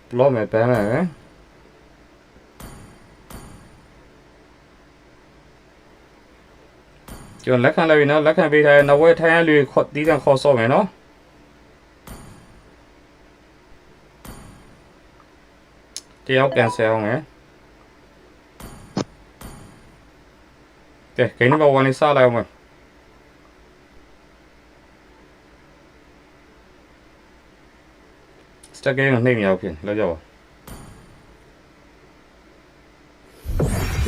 block မယ် ban မယ်ပဲကျွန်တော်လက်ခံလိုက်ပြီနော်လက်ခံပေးထားတဲ့နောက်ဝဲထိုင်ရလူတီးတန်ခေါ်ဆော့မယ်နော်တယောက်ကန်ဆယ်အောင်မယ်ကဲဂိမ်းနံပါတ်1လေးစလိုက်အောင်မယ်စတက်ဂိမ်းကိုနှိမ့်မရဘူးဖြစ်လောက်ကြပါ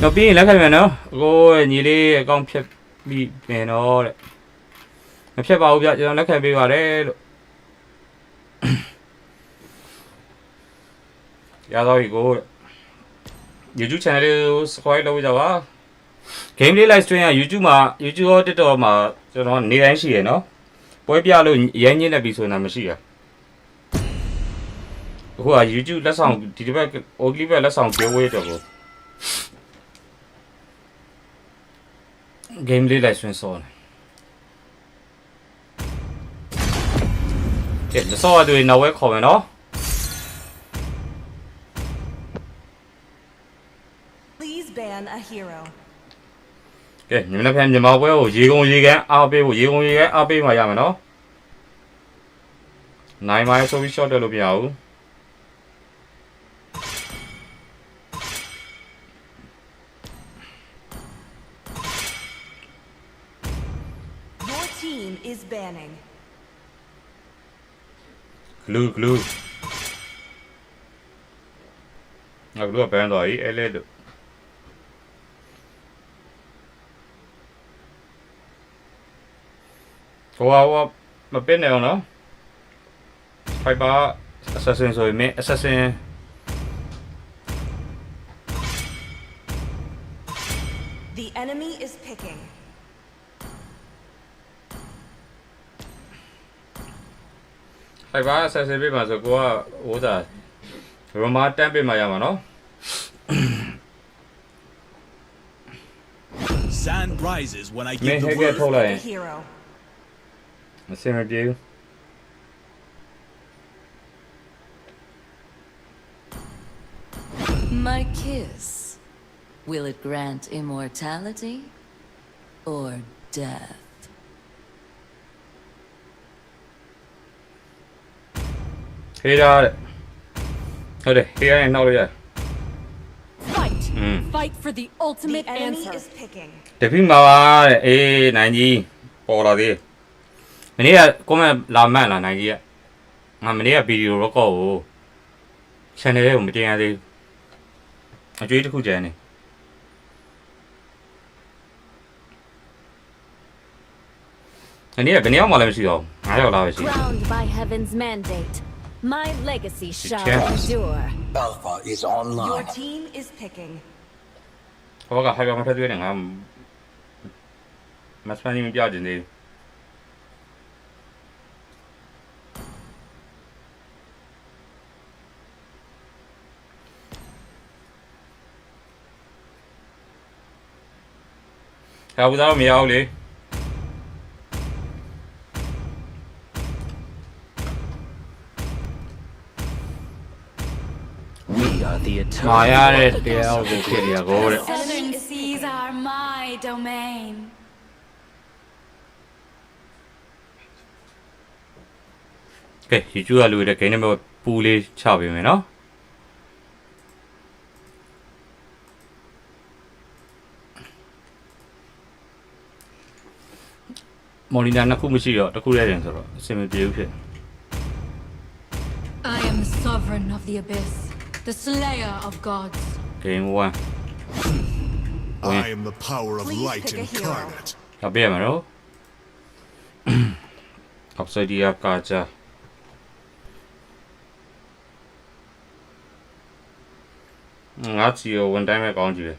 တော့ပြီးရင်လက်ခံမယ်နော်ကိုညီလေးအကောင့်ဖြတ်ပြီးမယ်နော်တဲ့မဖြတ်ပါဘူးဗျကျွန်တော်လက်ခံပေးပါတယ်လို့ရတော့ဒီကို YouTube channel လေးကို subscribe လုပ်ကြပါ game လေး live stream က YouTube မှာ YouTube ရော TikTok မှာကျွန်တော်နေတိုင်းရှိရယ်နော်ပွဲပြလို့ရိုင်းညင်းနေပြီဆိုရင်မရှိရအခုက YouTube လက်ဆောင်ဒီတစ်ပတ် Ogly ဘက်လက်ဆောင်ပြောဝေးတော့ကို game လေး live stream ဆော်တယ်ကဲဆော်ရတဲ့နောက်ဝဲခေါ်မယ်နော်ban a hero ကဲညီမဖန်မြန်မာပွဲကိုရေကုန်ရေကန်အားပေးဖို့ရေကုန်ရေကန်အားပေးမှရမယ်နော်နိုင်မိုင်းဆိုပြီး short တက်လို့မရဘူး Your team is banning glue ငါတို့ကဘန်သွားပြီအဲ့လေလို့ဟိုမပင်းနေအောင်နော် Fiber assassin ဆိုရင် assassin The enemy is picking ဟ 5 assassin ပေးမှာဆိုကိုကဟိုဒါရိုမာ10ပေးမှာရမှာနော် Sand rises when I မင်း give ဟဲ the ကဲ word. ထုတ်လိုက်ရင် Hero. မစင်မပြေဘူး My kiss. Will it grant immortality or death? ဟေးရတဲ့ဟုတ်တယ်ဟေးရရင်နှောက်လို့ရ Fight. Mm. Fight for the ultimate The enemy answer. is picking. တပိမှာပါတဲ့အေးနိုင်ကြီးပေါ်လာသေးမနေ့ကကွန်မန့်လာမှန်လာနိုင်ကြီးကငါမနေ့ကဗီဒီယို record ကို channel လေးကိုမတင်ရသေးဘူးအကျွေးတစ်ခုကျန်နေအနည်းကဘယ်နှစ်ယောက်မှလည်းမရှိတော့ဘူး9ယောက်လားပဲရှိတယ် Crowned by heaven's mandate, my legacy shall Yes. endure. Alpha is online. Your team is picking. ဟောကဟိုကမထက်သွေးနေငါမစပန်ကြီးမပြချင်သေးဘူးဟောဘူးတော့မရဘူးလေ We are the မာရ eternal. တဲ့တရားကိုဖြစ်ရကိုတဲ့ Southern seas are my domain. ကဲ YouTube ကလူတွေဂိမ်းနံပါတ်ပူလေးချပေးမယ်နော်မော်လီနာနှစ်ခုမရှိတော့တစ်ခုလေးတင်ဆိုတော့အဆင်မပြေဘူးဖြစ် I am the sovereign of the abyss, the slayer of gods. Game 1 I am the power of Please light pick a hero. incarnate. ဒါပြရမှာနော် Obsidia ကာချာငါချီကိုဝန်တိုင်းပဲကောင်းကြည့်ပဲ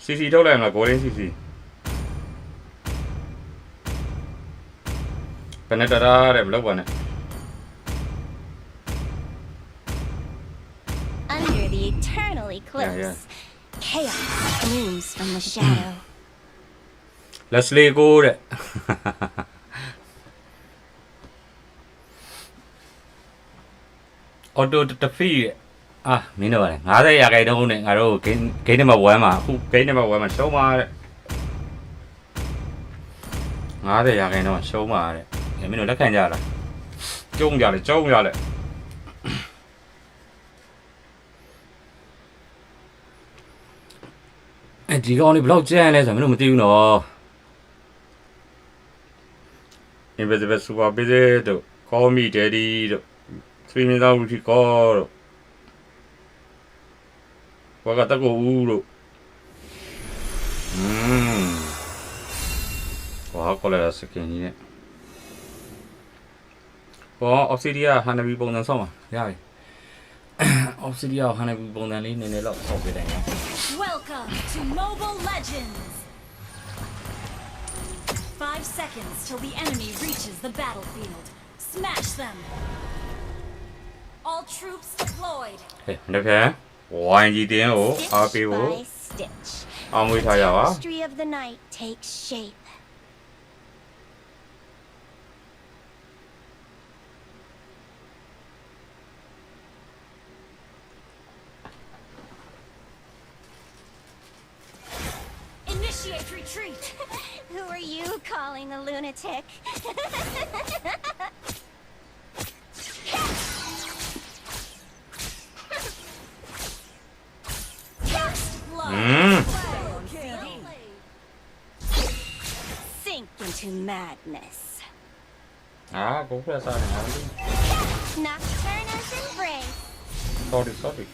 စီစီထုတ်လိုက်မှာဂိုးရင်းစီစီဘယ်နဲ့တရာတဲ့မလုပ်ပါနဲ့ Under the eternal eclipse, yeah. chaos blooms from the shadow. Leslie ကိုတဲ့ auto defeat အာမင်းတို့50ရာခိုင်နှုန်းနဲ့ငါတို့ဂိမ်းနံပါတ်1မှာအခုဂိမ်းနံပါတ်1မှာရှုံးပါတဲ့50ရာခိုင်နှုန်းရှုံးပါတဲ့မင်းတို့လက်ခံကြလားကျုံကြလေကျုံကြလေဒီကောင်လေးဘလောက်ကျန်လဲဆိုမင်းတို့မသိဘူးနော် Invisible Super Busy တို့ Call Me Daddy တို့ 3 minutes routine call တို့ဘာကတကူဦးတို့ဘာကောလဲစကင်ကြီးနဲ့ဘော Obsidia ဟန်နဘီပုံစံဆောက်မှာရပြီ Obsidia ဟန်နဘီပုံစံလေးနည်းနည်းတော့ဆောက်ပေးတယ်နော် Welcome to Mobile Legends. 5 seconds till the enemy reaches the battlefield. Smash them. All troops deployed. ဟဲ့နှစ်ဖက်ဝိုင်းကြီးတင်းကိုအားပေးဖို့ By stitch, အောင်မွေးထားရပါ mystery of the night takes shape. Initiate retreat. Who are you calling a lunatic? Sink into madness. အာကိုဖက်စားနေတယ် Nocturnus embrace. sorry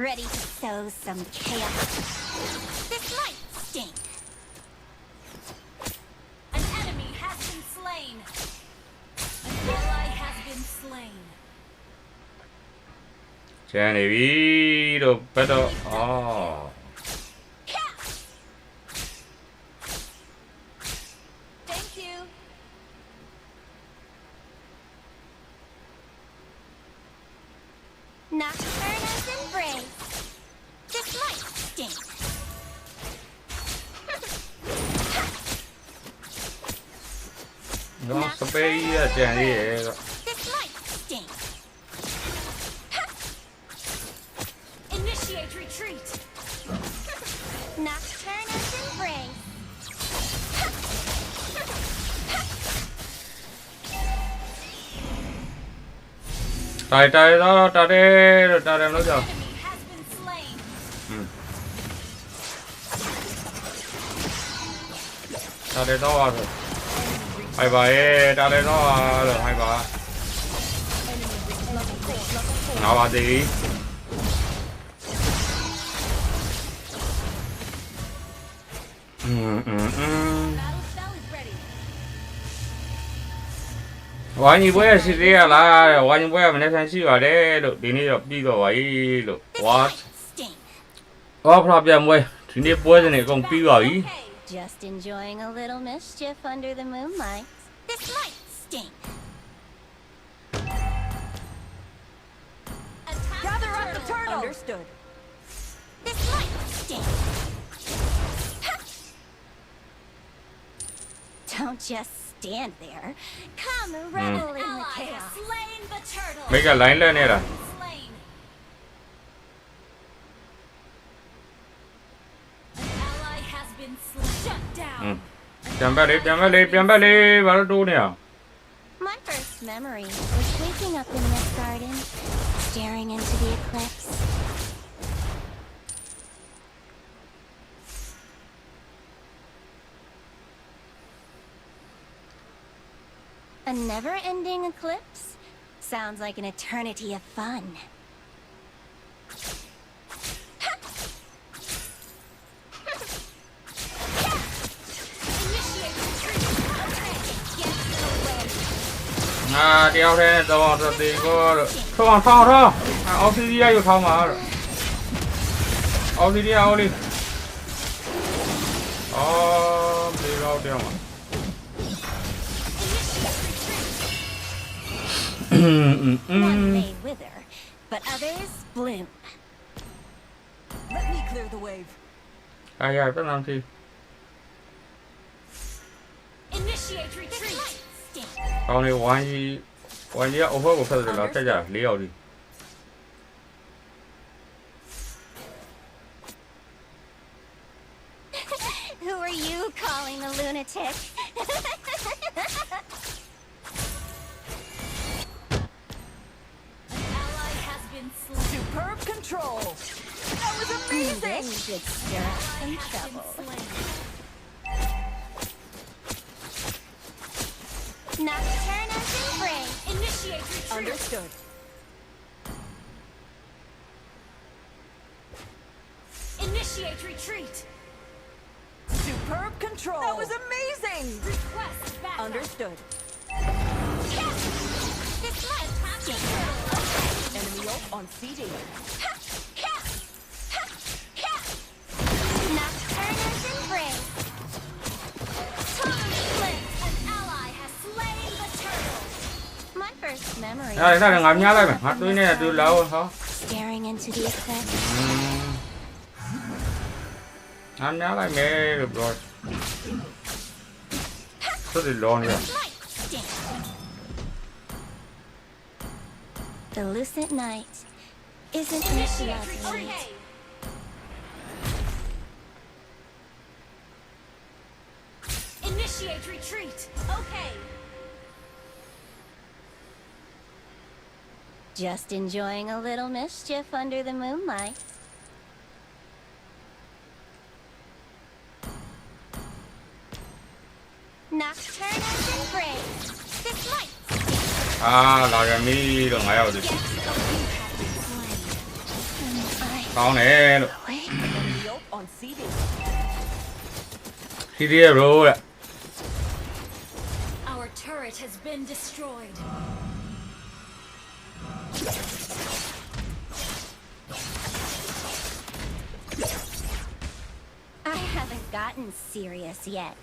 Ready to sow some chaos. This might stink. An enemy has been slain. An ally has been slain. ကျန်နေပြီတို့ဘက်တော့အော် Thank you. Nocturna's embrace. This might stink. nó space ကျန်သေးရဲ့ This might stink. Initiate retreat. Nocturna's embrace. Tài tài đó tài đây rồi tài đem nó cho. Tài đây nó rồi. Hai bà ơi, tài đây nó rồi hai bà. Nào bà gì? 완이 뭐야 시리야 라 완이 뭐야 맨날 산시 와래 로 디니 비도 와이 로 와. 와 프라비야 뭐야 디니 보여주네 공 비와이. Just enjoying a little mischief under the moonlight. This might stink. Gather up the turtle. Understood. This might stink. Don't just stand there. Come revel in the chaos. Slain the turtle. Mấy cái line lên này là. Slain. An ally has been slain. Shut down. Chăm ba đi, vào đâu nè. My first memory was waking up in this garden, staring into the eclipse. A never-ending eclipse? Sounds like an eternity of fun. À đeo thế rồi thì có thôi oxygen vô không mà oxygen đi đi đâu đeo mà One may wither, but others bloom. Let me clear the wave. ai ai tất làm gì Initiate retreat. con này hoàn gì ốp của phật rồi nó chắc chắn liều đi Who are you calling a lunatic? Ally has been slain. Superb control. That was amazing. Then you could stir up some trouble. Nocturna's embrace. Initiate retreat. Understood. Initiate retreat. Superb control. That was amazing. Request backup. Understood. This might stink. Enemy ult on CD. Nocturna's embrace. Totally split. An ally has slain the turtle. My first memory. đây là ngắm nhá đây mày hát tôi này là từ lâu hả Staring into the eclipse. ngắm nhá lại mẹ được rồi rất là lo nha The lucid night isn't it lovely? Initiate retreat. Okay. Just enjoying a little mischief under the moonlight. Nocturna's embrace. This might là cái mi được ngay rồi con này Enemy ult on CD. khi đi rồi Our turret has been destroyed. gotten serious yet.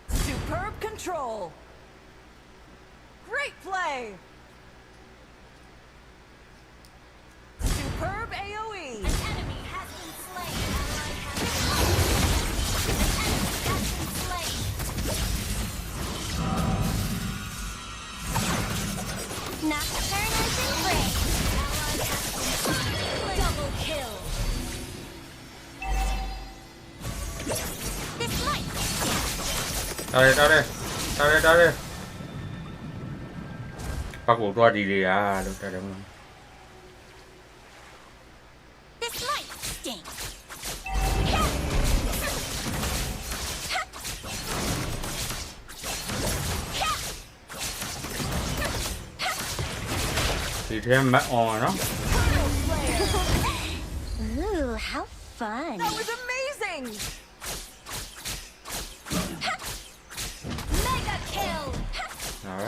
Superb control. Great play. Superb AoE. An enemy has been slain. Nocturne has been brave. Double kill. This might. Tao đây. Bắt buộc toa đi à, đâu ta đâu. This might sting. Thì thêm mắt on nó. Ooh, how fun. That was amazing. Mega kill. Đó.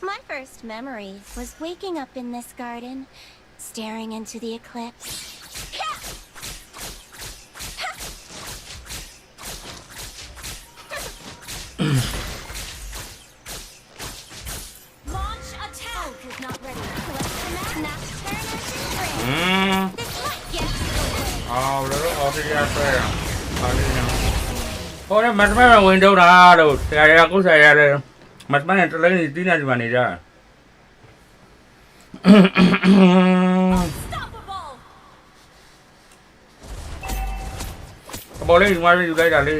My first memory was waking up in this garden, staring into the eclipse. Launch attack. Is not ready. Nocturne has been brave. This might get Đó đi ra xe à. Đi nào. Thôi đấy, mặt máy là quên đâu ra đâu. Xài ra cũng xài ra đây. Mặt máy này tôi lấy tí nào thì mà này ra. Bỏ lên ngoài đây là đi.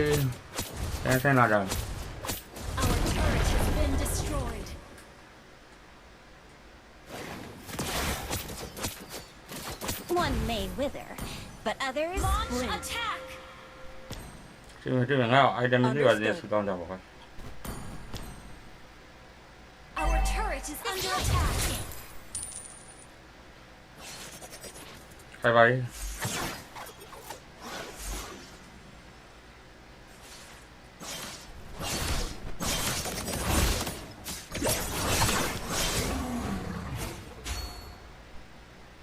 Xem nào rồi. Our turret has been destroyed. one may wither, but others bloom. Attack. 지금 아이템이 어디에 수강 잡아가. Our turret is under attack. 바이바이.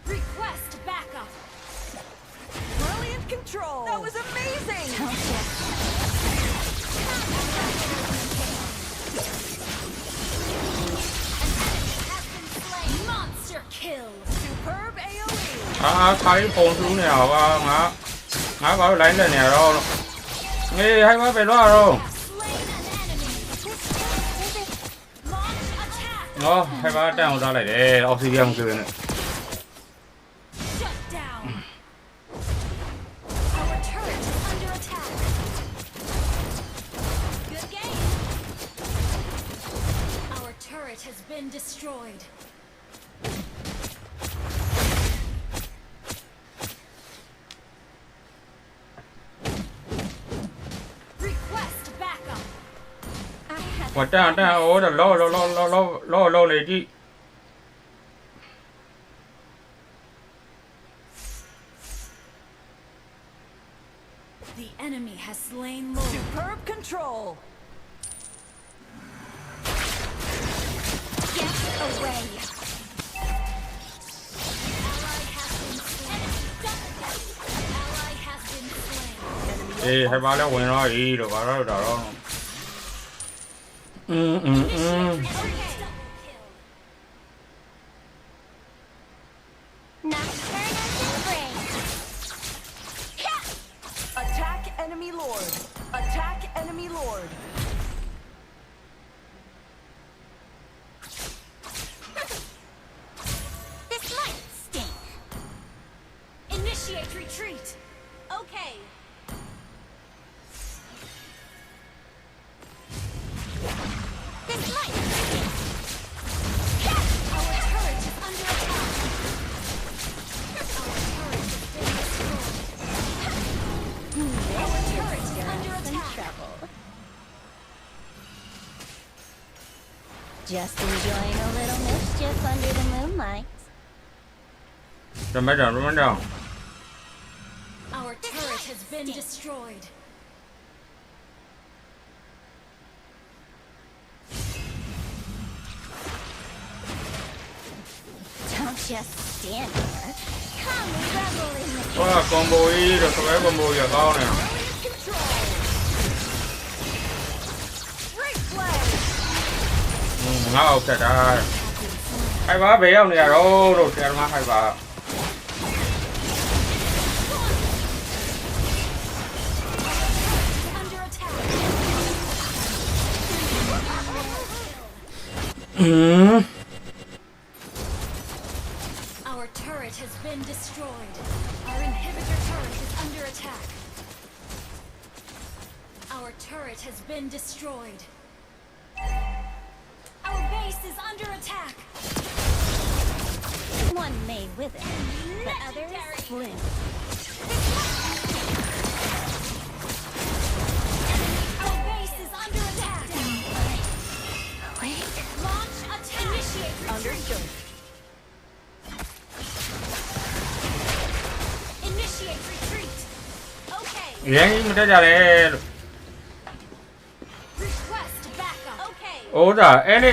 Request backup. Brilliant control. That was amazing. Monster kill. Superb AoE. Thấy phone xuống nào ngã vào lấy lên nè rồi. Nghe hay quá về đó rồi. Hay quá đang ra lại để oxygen cười này. Shut down. Our turret is under attack. Good game. Our turret has been destroyed. Request backup. Quả ta ố là lo này đi. The enemy has slain Lord. Superb control. Get away. Ally has been slain. Ê, hay ba léo quên nó ý rồi vào đó đó. Nocturne has been brave. Attack enemy lord. Attack enemy lord. This might sting. Initiate retreat. Okay. This might Our turret is under attack. Our turret has been destroyed. Our turret is under attack. just enjoying a little mischief under the moonlight. Rồi mấy đâu. Our turret has been destroyed. just stand there. Come revel in the Wow, combo ý được cái combo giờ cao này. Ngáo trời ơi. Hay quá bé ông này đâu, đồ xe mà hay quá. Our turret has been destroyed. Our inhibitor turret is under attack. Our turret has been destroyed. Our base is under attack. one may wither, but others bloom. Our base is under attack. Awake. Launch attack. Initiate retreat. Understood. Initiate retreat. Okay. Vậy mình đã ra đây. Request backup. Okay. Ủa trời, em đi.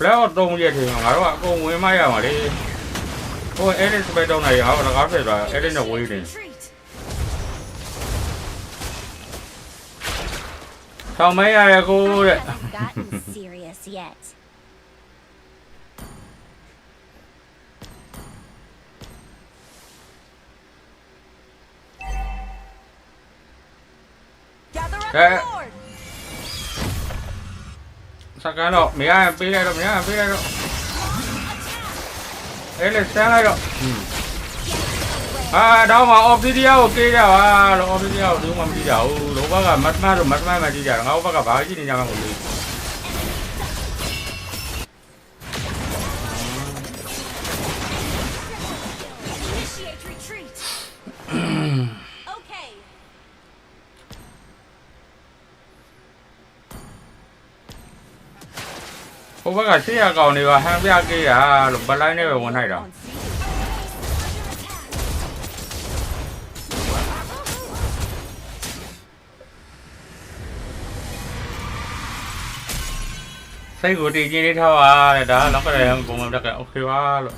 Nếu tung về thì ngã đó cô nguyên mấy mà đi. Cô em đi bên đâu này họ là có thể rồi, em đi đâu quy đi. Sao mấy ai cô đấy. Gotten serious yet. Đấy. Sao cái đó, mấy ai biết đây đâu, mấy ai biết đây đâu. Đấy là sáng đây đâu. À đâu mà obsidian kia đâu à, lo obsidian đúng mà đi đâu, lúc đó là mất má mà đi đâu, ngáo bắt phải chứ đi nhang một đi. Cô bác cả xí à cầu này vào hang bia kia à, lục ba lái này vào nguồn này rồi. Xây của chị đi theo à, này đó, nó có thể cùng được cái ok quá rồi.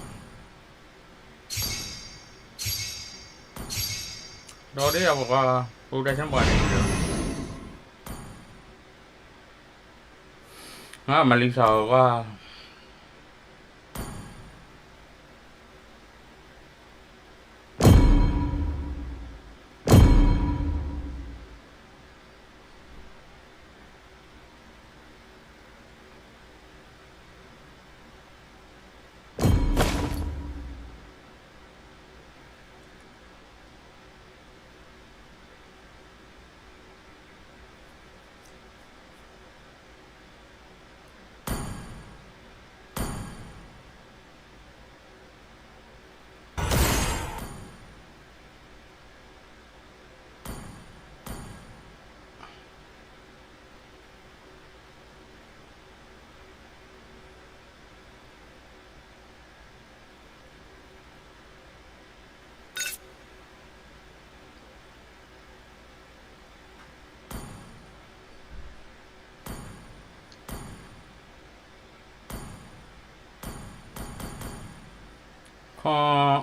Đó đi là một cô đây xem bài này được. Mà liên sờ quá.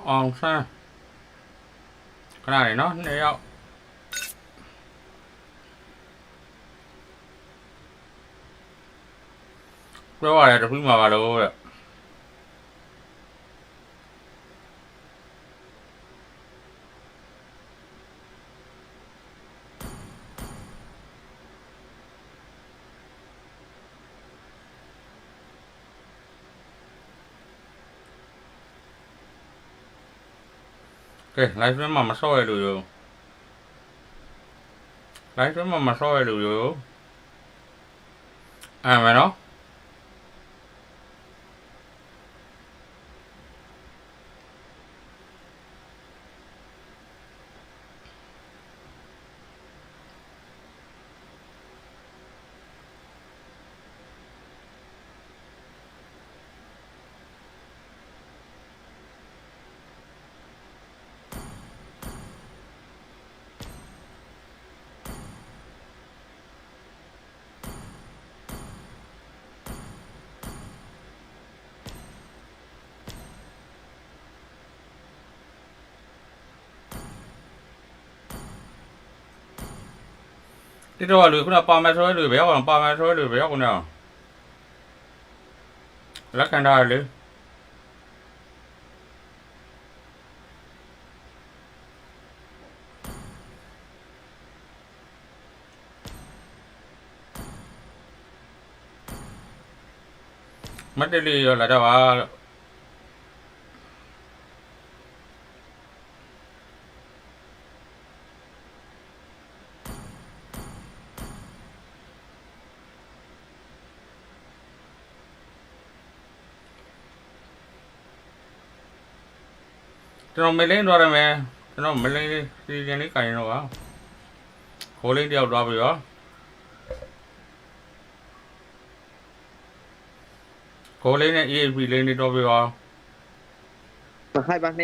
Còn sao cái này nó neo cái này là phím mà đâu rồi. Oke, live-nya mama soe dulu. Live-nya mama soe dulu. Ah, mana? Cái đó lười cũng là pa mẹ số lười béo còn pa mẹ số lười béo còn nào lắc can đai lười mất đi là đâu à nó mới lên rồi mẹ nó mới lên đi cái này nó vào cố lên điều đó rồi cố lên này y vì lên đi đó rồi hai bạn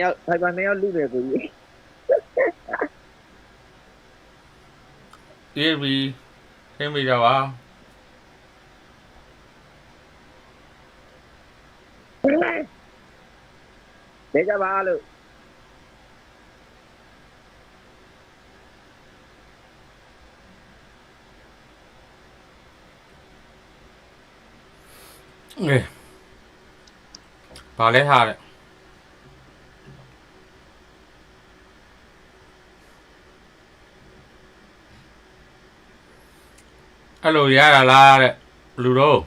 này lưu về cái gì y vì thêm bây giờ à để cho ba luôn bà lấy hà đấy alo ya là đấy ludo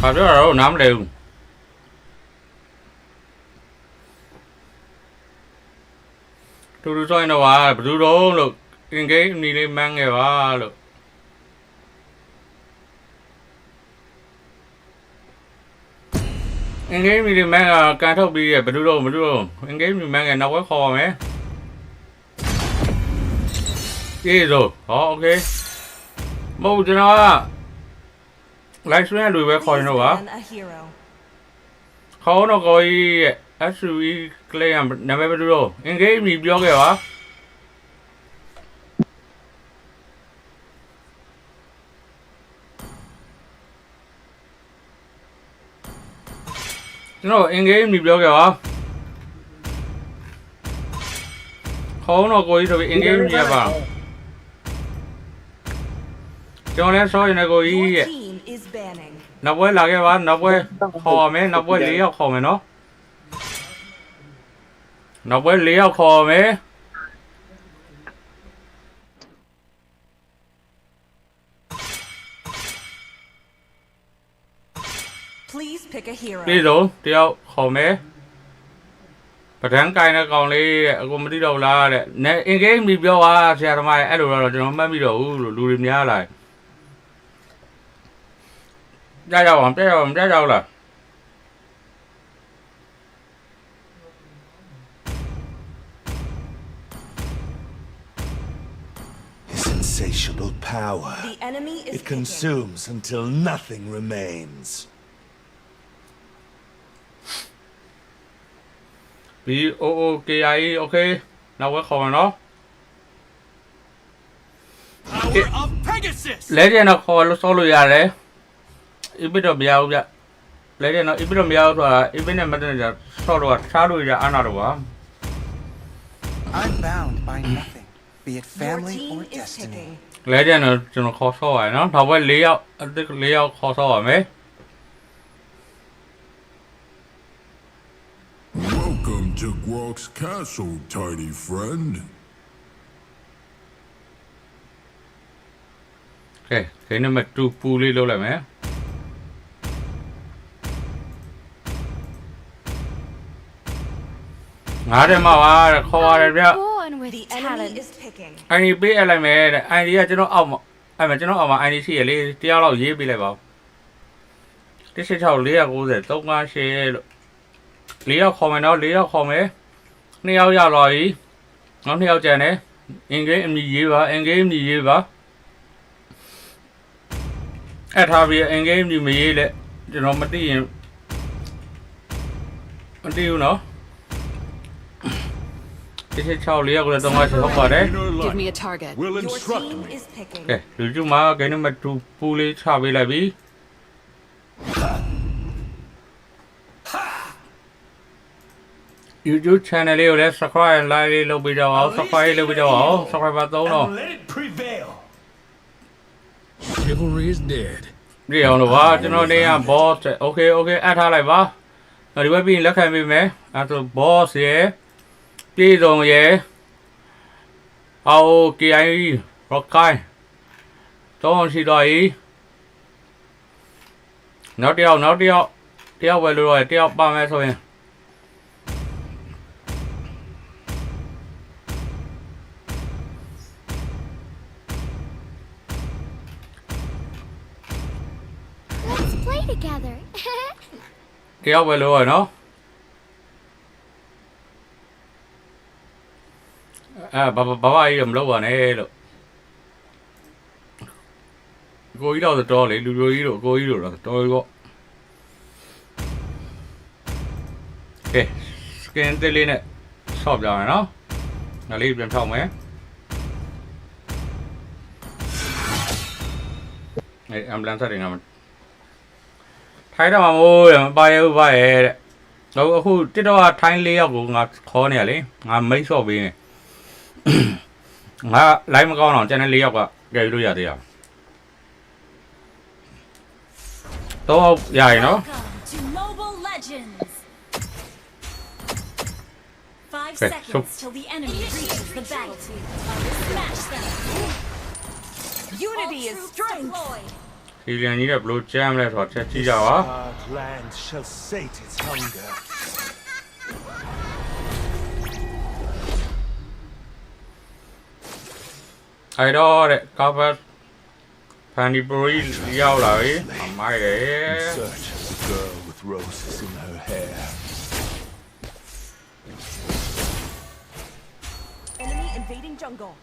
bà rất là đâu nắm đều tôi cho anh đâu à tôi đó được cái đi lên mang nghề à được anh game đi mang cái thâu bị à tôi đâu anh game đi mang ngày nào có kho mấy cái rồi đó ok mâu cho nó lại xuống đuổi về khỏi nó hả khó nó coi SUV claim nằm bên đâu anh game đi vô cái hả nó anh game đi vô cái hả khó nó coi rồi anh game gì vào cho nên sao này coi nó với là cái bạn nó với kho mấy nó với lý kho mày nó với lý kho mấy đi rồi tiêu kho mấy và tháng cay nó còn đi cũng đi đâu là để nè anh game đi vô à xe làm ai ai rồi nó mới đi đâu lưu đi nhá lại ra đâu là His insatiable power. It consumes until nothing remains. Bị OOKI ok nào có kho nó lấy ra nó kho nó solo ra đấy ít biết được bao giờ lấy ra nó ít biết được bao rồi ít biết này mà là solo sao đuổi ra ăn nào được I'm bound by nothing, be it family or destiny. lấy ra nó kho solo rồi nó thầu với lý kho solo rồi mấy Welcome to Grok's castle, tiny friend. Ok, thế nên mà trụ pù đi đâu lại mấy ngã đây mà kho đây biết anh đi biếtอะไรmấy anh đi cho nó ẩm anh mà cho nó ẩm mà anh đi xì đi tiêu lâu gì bị lại bảo cái xe thầu lý cô để tốt nga xe lý kho mày nó lý kho mấy neo ra rồi nó neo chè này anh cái em gì vậy anh cái em gì vậy thay vì anh game gì mà gì đấy cho nó mất đi nữa cái sau lý của tôi nói sẽ không vào đấy ok từ chung mà cái nó mà trụ puli sao bị lại bí YouTube channel လေးကိုလည်း subscribe like လေးလုပ်ပေးကြအောင် subscribe လုပ်ပေးကြအောင် subscriber 3တော့ Let it prevail. Chivalry is dead. ဒီအောင်လို့ပါကျွန်တော်နေရ boss okay အပ်ထားလိုက်ပါဒီဘက်ပြီးရင်လက်ခံပေးမယ်အဲဆို boss ရယ်ပြည်စုံရယ်အော် KI rockine တော့ရှိတော့ဤနောက်တစ်ယောက်ပဲလို့တော့တယောက်ပါမယ်ဆိုရင် Let's play together. တယောက်ပဲလို့ရနော်ဘာကြီးမလုပ်ပါနဲ့လို့ကိုကြီးတော့တော်လေလူမျိုးကြီးတို့ကိုကြီးတို့တော့တော်ပြီပေါ့ကဲ skin တစ်လေးနဲ့ဆော့ပြမယ်နော်ငါလေးပြန်ထောက်မယ်အဲ ambulance တွေငါထိုင်းတော့မမိုးရမပါရဘူးပါရဲ့တဲ့တော့အခုတစ်တော့ထိုင်း၄ယောက်ကိုငါခေါ်နေရလေငါမိတ်ဆော့ပေးနေငါ live မကောင်းတော့ channel ၄ယောက်ကကြည့်လို့ရသေးရတော့ရရင်နော် To Mobile Legends. 5 Okay, seconds till the enemy reaches the battlefield. Smash them. Unity is strength. ဒီလန်ကြီးကဘလို့ကြမ်းလဲဆိုတော့ချက်ကြည့်ကြပါ Our land shall sate its hunger. အဲ့တော့တဲ့ကာဘတ်ဖန်ဒီပရီရောက်လာပြီအမိုက်တယ် In search of the girl with roses in her hair. Enemy invading jungle.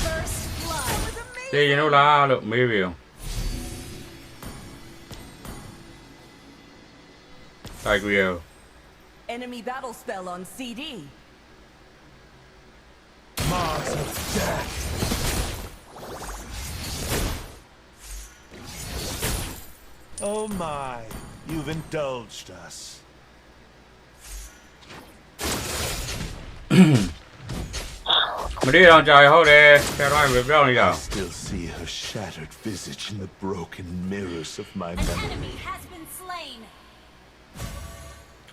First blood. သိရင်တို့လားလို့မေးပြီအောင်တိုက်ကြရ Enemy battle spell on CD. Mars of death. Oh my, you've indulged us. မနေ့တော့ကြာရဟုတ်တယ်ဆရာတော်ကပြောင်းနေတာ I still see her shattered visage in the broken mirrors of my memory. Enemy has been slain.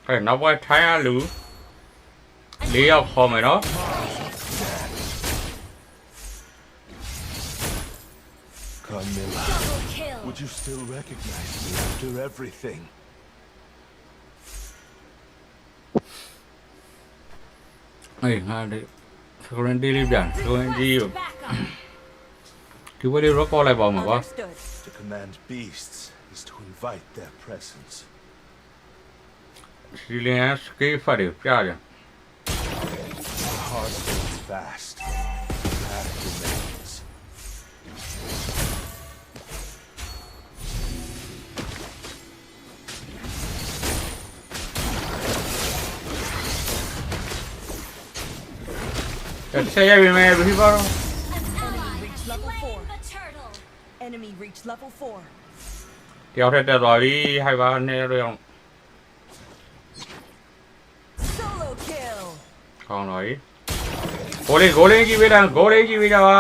အဲ့နောက်ပွဲထိုင်းရလူ၄ယောက်ခေါ်မယ်နော် Carmilla, Double kill. would you still recognize me after everything? အေးငါဒီစကရင်တီးလေးပြန်စကရင်ကြီးကိုဒီဝေးလေး record လိုက်ပါဦးမှာကွာ Understood. To command beasts is to invite their presence. စီလင်စကေးဖတ်တွေပြကြ My heart beats fast. The path remains. Say every man, every people. An ally reached has level slain 4. the turtle. Enemy reached level 4. တယောက်ထက်တက်သွားပြီဟိုက်ပါနေတော့အောင် Solo kill. ကောင်းတော့ပြီဂိုးလေးကြည့်ပေးတာဂိုးလေးကြည့်ပေးကြပါ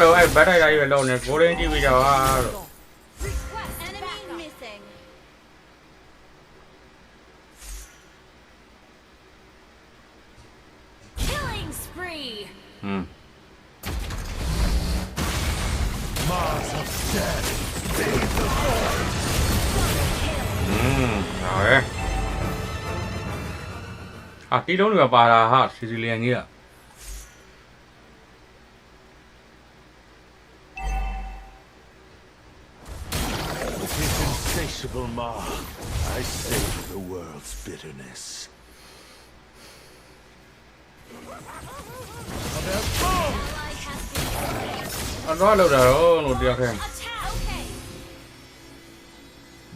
လို့အဲ့ဘက်ထိုက်တာကြီးပဲလုံးနေဂိုးလေးကြည့်ပေးကြပါလို့ Request enemy missing. Killing spree. ဟွန်း Mars of death. ဟာပဲတီလုံးတွေပါတာဟာစီစီလီယန်ကြီးက With his insatiable maw, I savor the world's bitterness. အတော့လောက်တာတော့လို့တရားခဲ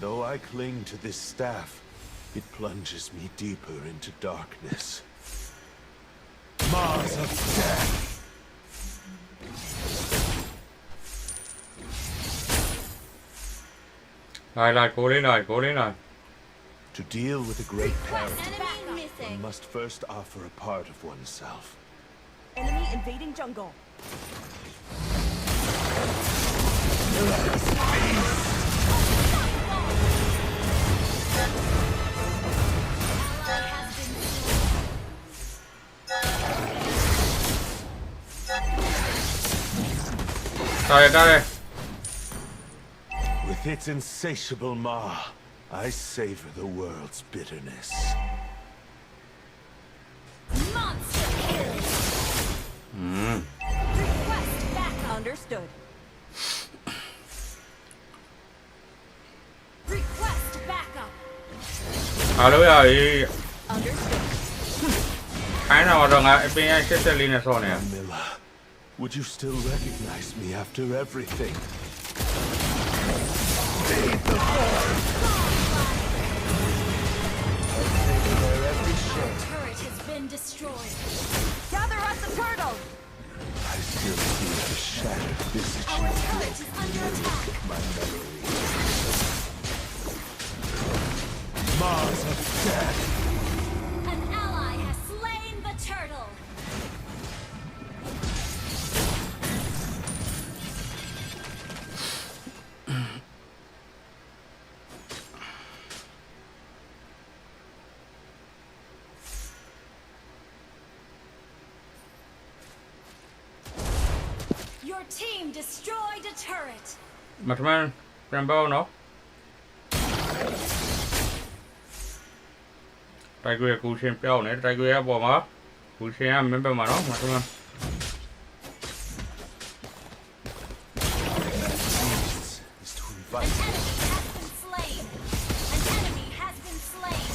Though I cling to this staff, it plunges me deeper into darkness. Mars of death. Highlight, go in. To deal with a great peril, one must first offer a part of oneself. Enemy invading jungle. Dale. With its insatiable maw, I savor the world's bitterness. Monster kill. Request back. Understood. Request backup. Alo ya, Understood. I know what I'm being sister Lina Sonia. Camilla, would you still recognize me after everything? Feed the void. I've taken their every share. Turret has been destroyed. Gather up the turtle. I still see the shattered visage Our turret is under attack. of my memory. Mars of death. An ally has slain the turtle. Your team destroyed a turret. Mặt man, Rambo nó. Tay gue cú xem peo này, tay gue bỏ mà. Cú xem mấy mà nó, mặt man. Is to invite Slain. An enemy has been slain.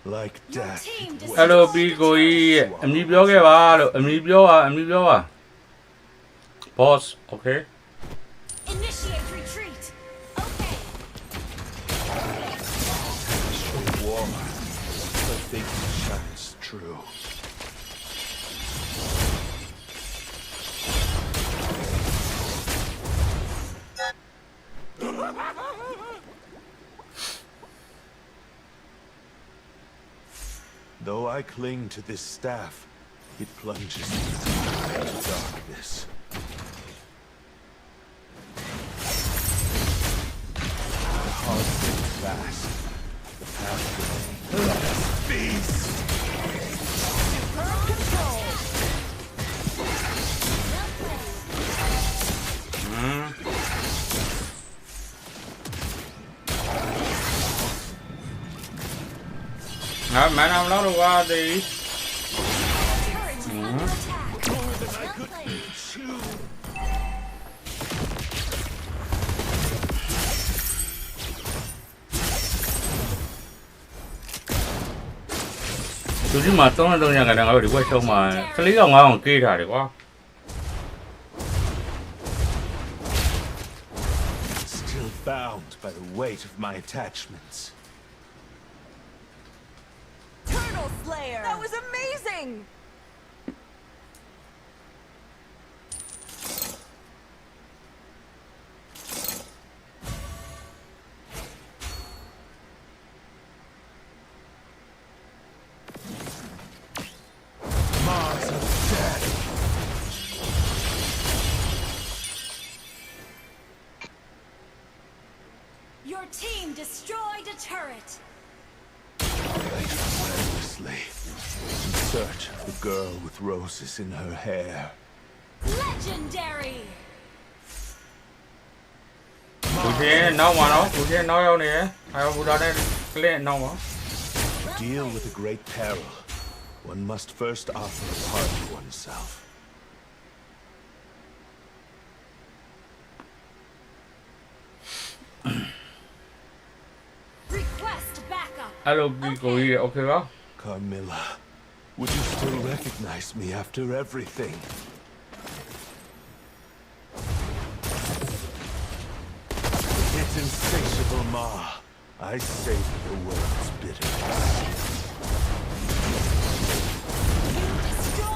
like death. Hello, Big Goy. Em điပြောခဲ့ပါလို့အမီပြောပါ Boss, okay. Initiate retreat. Okay. War. I think it shines true. Though I cling to this staff, it plunges me into darkness. The heart beats fast. The pathway. Let us feast! Superb control. Mẹ nào nó được qua thì tôi chứ mà tôi nhà cái đang ở đi qua sông mà cái lý ông ngon kia thà đi quá. Still bound by the weight of my attachments. Turtle Slayer. That was amazing. Mars of death. Your team destroyed a turret. Relentlessly, in search of the girl with roses in her hair. Legendary. Cụ sẽ nấu mà nó, cụ sẽ nấu đâu nè, ai cụ đó đây lên nấu mà. To deal with a great peril, one must first offer a part of oneself. Request backup. Alo, đi coi ok đó. Carmilla, would you still recognize me after everything? With its insatiable maw, I savor the world's bitterness. You destroyed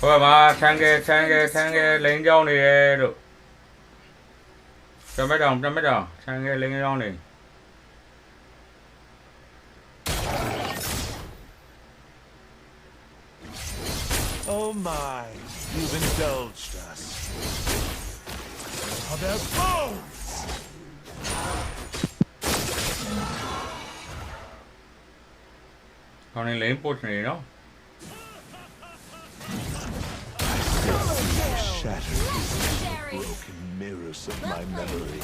ဟိုမှာထန်းကဲလိန်ကြောင်းနေတယ်လို့ပြမတောင်ထန်းကဲလိန်ကြောင်းနေ Oh my, you've indulged us. Are there bones? Con này lấy post này đó. Shattered broken mirrors of my memory.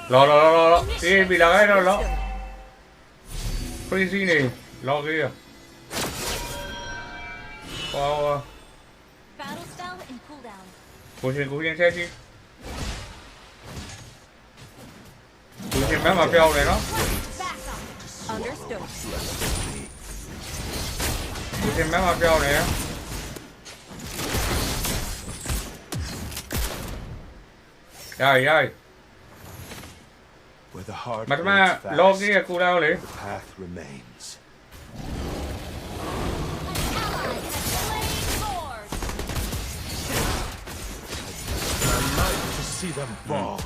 Lo. Đi bị là cái đó lo. Crazy này, lo kia. Wow. Battle spell and cooldown. Cố nhiên xét đi. Cố nhiên mấy mà phèo này nó. Understood. Cố nhiên mấy mà phèo này á. Rồi. Mà lo kia cooldown lấy. The path remains. I like to see them fall.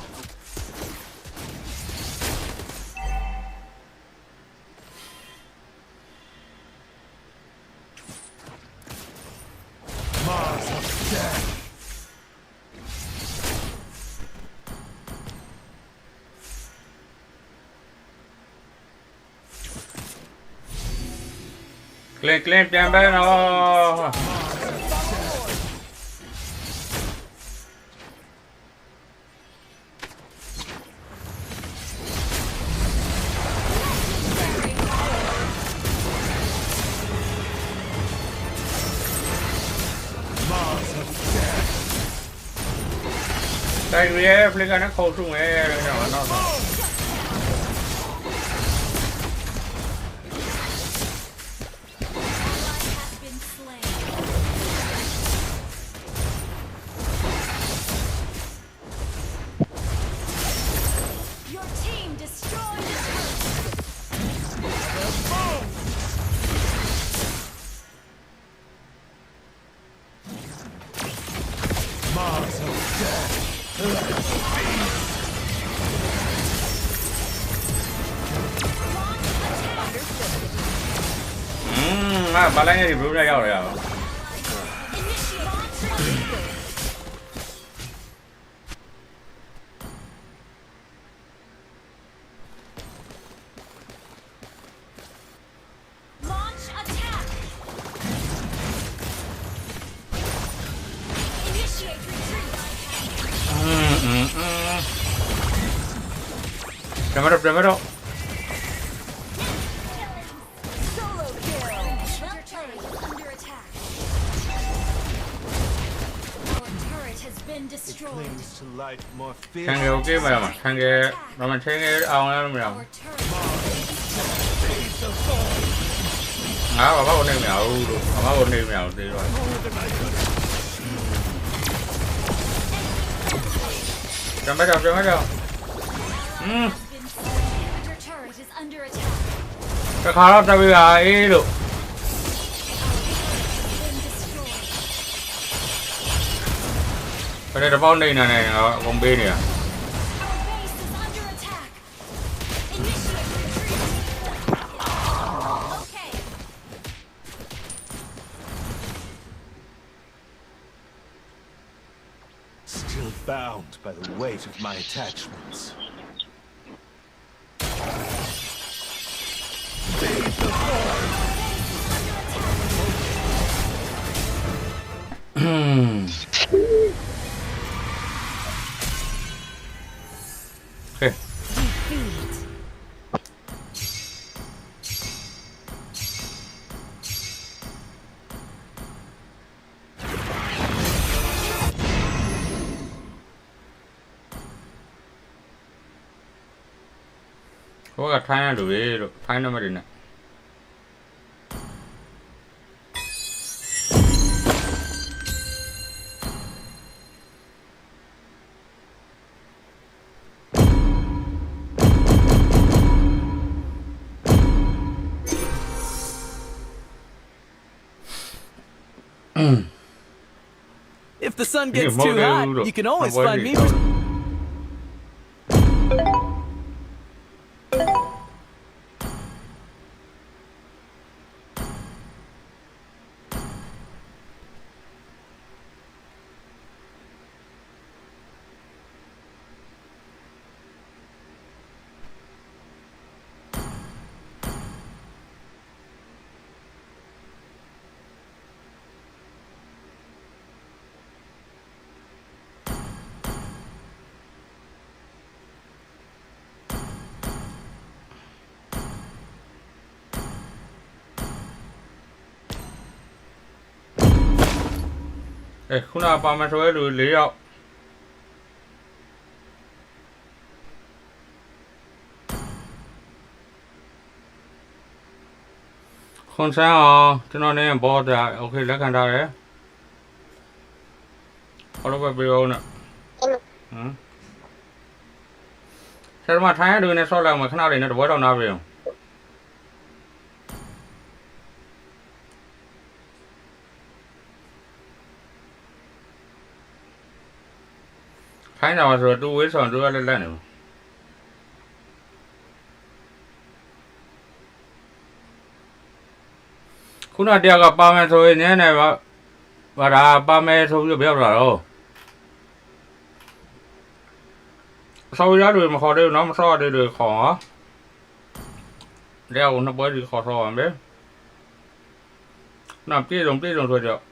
Mars of death. Claim chạm bé nó. Đây người Flicker nó khâu xuống ấy nó. Mars of death. Balanya thì bro ra nhau rồi à? Launch attack. Initiate retreat. Primero. Thằng ok mà thằng kia mà mình thấy cái ông nó mèo mà bắt con này mèo được mà bắt con này mèo đi rồi Chăm bắt đầu cái khó lắm tao bây giờ ý được cái này là con này này con bên này Still bound by the weight of my attachments. Okay. Có cả thay đủ đi, thay nó mà đi này. If the sun gets too hot, you can always find me for... ခုနပါမယ်ဆိုရဲလူ4ယောက်ခွန်ဆန်းအောင်ကျွန်တော်နဲ့ဘောတာโอเคလက်ခံထားတယ်ဘာလို့ပဲပြောနေဆရာမထိုင်ရတူနဲ့ဆော့လိုက်မှာခဏလေးနဲ့တပွဲတော့နားပြီခိုင်းတာဆိုတော့တူဝေးဆောင်တူရလက်လက်နေခုနတရားကပါမယ်ဆိုရင်နည်းနည်းဘာဒါပါမယ်ဆိုပြီးပြောတာတော့ဆောရတွေမခေါ်သေးဘူးเนาะမဆောရတွေခေါ်ဟာแล้วနှစ်ပွဲဒီခေါ်ဆောရမယ်နောက်ပြေဆုံးဆိုတော့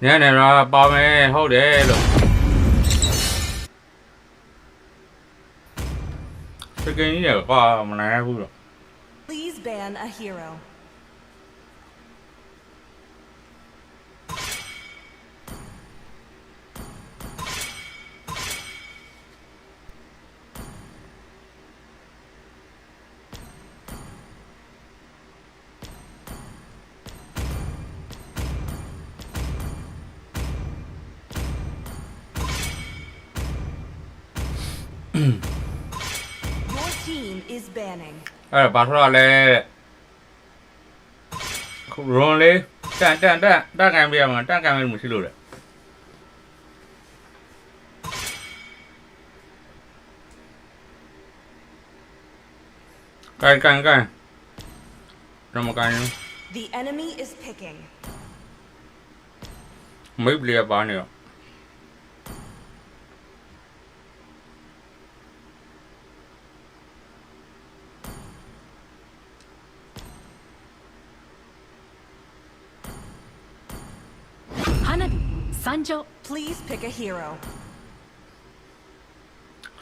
နည်းနည်းတော့ပါမယ်ဟုတ်တယ်လို့စကင်းကြီးကမနိုင်ဘူးတော့ Please ban a hero. Your team is banning. အဲ့ဘာလို့လဲခုရွန်လေးတန်ကန်ပြရမှာတန်ကန်မယ်မရှိလို့လေကန်တော့မကန် The enemy is picking. မိတ်ပလီယာပါနေရောSanjo, please pick a hero.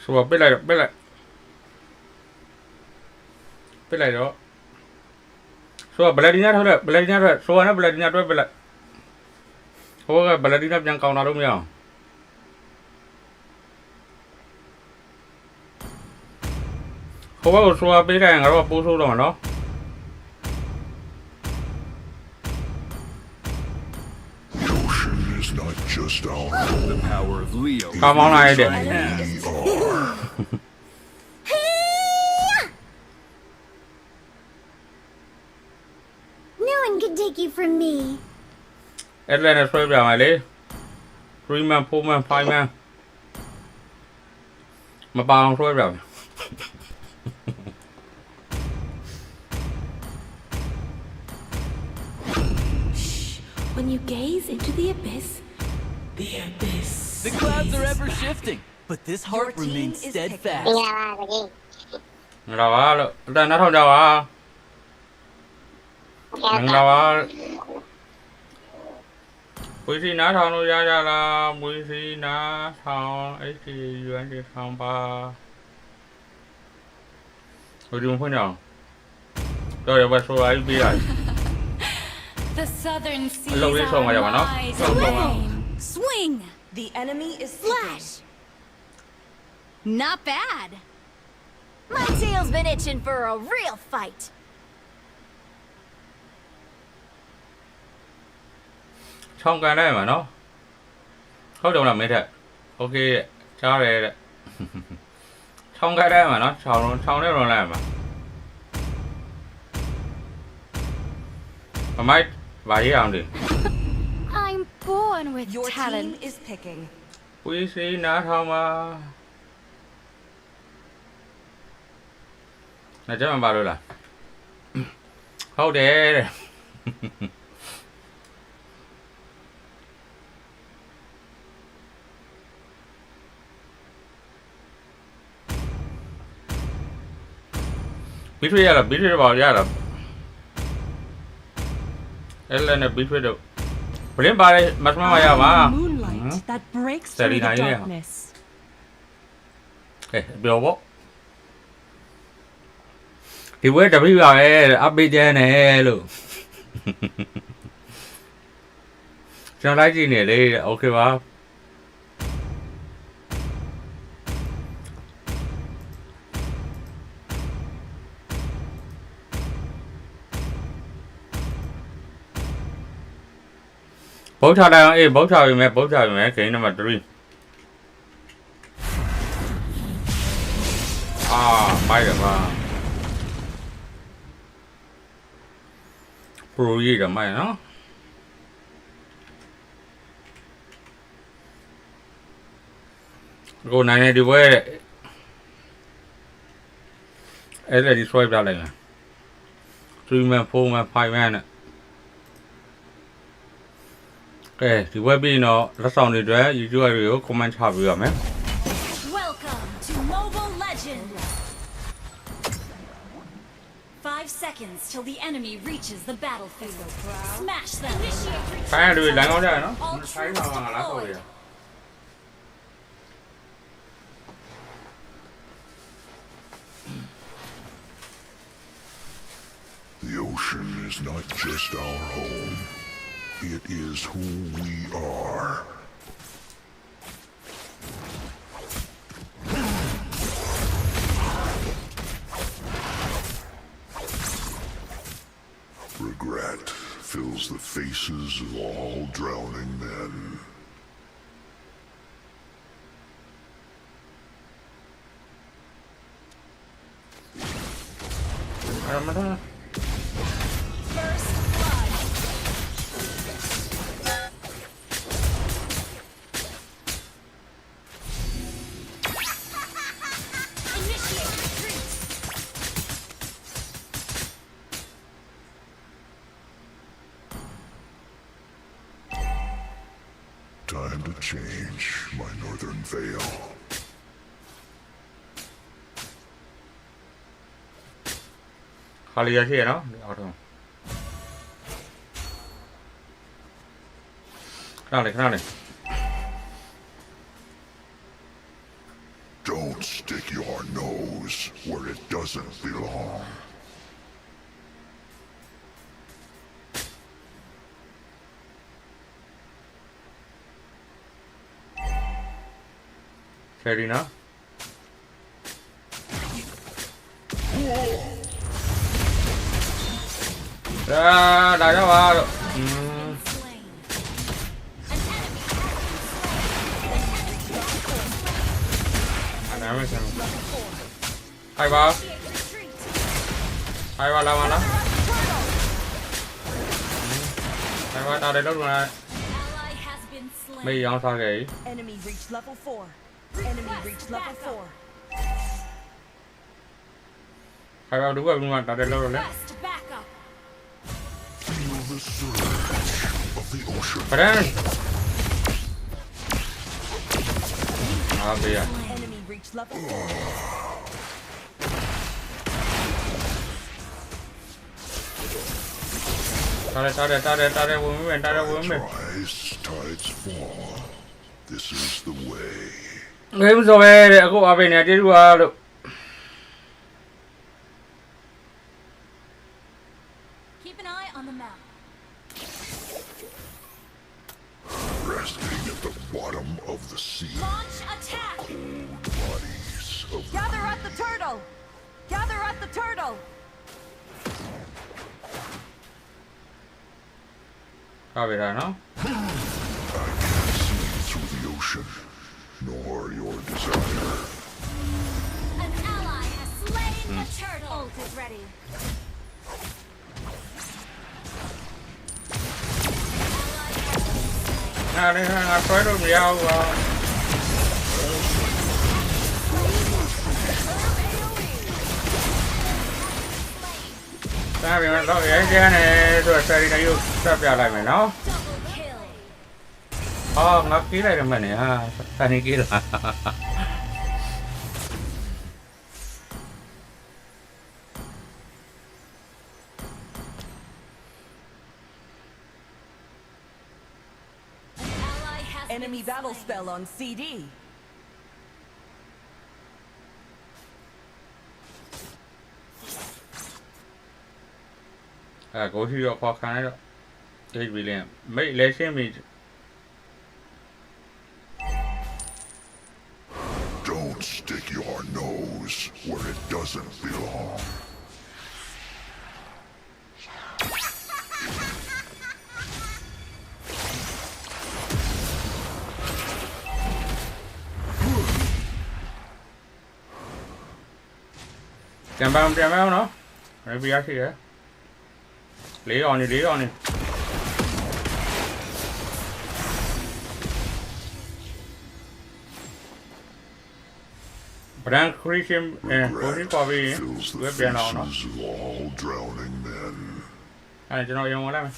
ဆိုတော့ပစ်လိုက်တော့ဆိုတော့ဘလက်ဒီနာထွက်ဆိုတော့ဘလက်ဒီနာတွဲပစ်လိုက်ဟိုကဘလက်ဒီနာပြန်ကောင်းလာလို့မရအောင်ဟိုကဆိုတော့ပေးလိုက်ရင်ငါတို့ပိုးဆိုးတော့မှာနော် Just our the power of Leo. Come on, I did. No one can take you from me. Atlanta sweep down, my lady. 3 man, 4 man, 5 man. My ball sweep down. When you gaze into the abyss. The clouds are ever shifting, but this heart remains steadfast. เราว่าแต่นักท่องเที่ยวว่าเราว่า ပွေးစီနားထောင်လို့ရကြလားပွေးစီနားထောင်အဲ့ဒီယူအန်ဒီထောင်ပါဘယ်လိုဖွင့်ကြအောင်တော့ရပါဆိုအိုင်ပေးရတယ် The southern seas Hello, this one, are Mariana, no? wide No, no, no. away. Swing! The enemy is Flash! Not bad. My tail's been itching for a real fight. ချောင်းကန်လိုက်မှာနော်ဟုတ်တယ်မလားမင်းထက်โอเคကြားတယ်တဲ့ချောင်းကန်လိုက်မှာနော်ချောင်းနဲ့ရုံလိုက်မှာအမိုက်ဘာရေးအောင်ဒီ I'm born with Your talent. team is picking. ပွေးစီနားထောင်မှာငါကြမ်းမပါလို့လားဟုတ်တယ်တဲ့ဘီထွေးရလားဘီထွေးပါရလားအဲ့လည်းနဲ့ဘီထွေးတော့ဘရင်ပါလေမတ်မမရပါ Moonlight that breaks Steady through the now, yeah. darkness. ပြောပေါ့ဒီဝဲတပိပါပဲအပိကျန်းနဲ့လို့ကျွန်တော်လိုက်ကြည့်နေလေโอเคပါဘုတ်ချတိုင်းအောင်အေးဘုတ်ချပြီမဲ့ဂိမ်းနံပါတ်3မိုက်ရပါပရိုကြီးတော့မိုက်နော်ကိုနိုင်နေဒီဘွဲအဲ့ဒါဒီ swipe ပြလိုက်မယ်3 man 4 man 5 man နဲ့ကဲဒီဝက်ပြီးတော့လက်ဆောင်တွေအတွက် YouTube တွေကို comment ချပေးရမယ် Welcome to Mobile Legends. 5 seconds till the enemy reaches the battlefield. Smash them. ဖိုင်တွေလိုင်းကောင်းကြရနော်ဖိုင်မှာငါလားခေါ်ရ The ocean is not just our home. It is who we are. Regret fills the faces of all drowning men. Time to change my northern veil. ခါလီရရှိရနော်အောက်ထုံးခဏလေး Don't stick your nose where it doesn't belong. Serena. Đại đó ba. Anh em xem. Hai ba làm ăn đó. Hai ba tao đây lúc này. Mày dọn sao vậy? Enemy reached level 4. Enemy reached level 4. Hai ba đúng rồi nhưng mà tao đây lâu rồi đấy. Phải đấy. Bây giờ. Enemy reached level 4. Tao đây, vui mình. rise, tides fall. This is the way. Game so bad. Aku apa ni? Ada dua. Keep an eye on the map. Resting at the bottom of the sea. Launch attack. Cold bodies of the Gather at the turtle. Gather at the turtle. Apa dah no? I can't see through the ocean, nor your desire. An ally has slain the turtle. Ult is ready. Đây là xoáy đồ dao vào. Ta bị nó cái này rồi sẽ đi đâu sắp ra lại mày nó. Ngắt ký lại được mày nè ha. Ta đi ký là. Enemy battle spell on CD. Cố gắng được khó khăn đó. Cái vì là mấy lấy xem mình. Don't stick your nose where it doesn't belong. Chém bao nó. Đấy vì gì đấy. Lý on đi. Đang Christian cố gắng qua đi web đèn nó. All drowning men. Anh cho nó yêu nó lắm.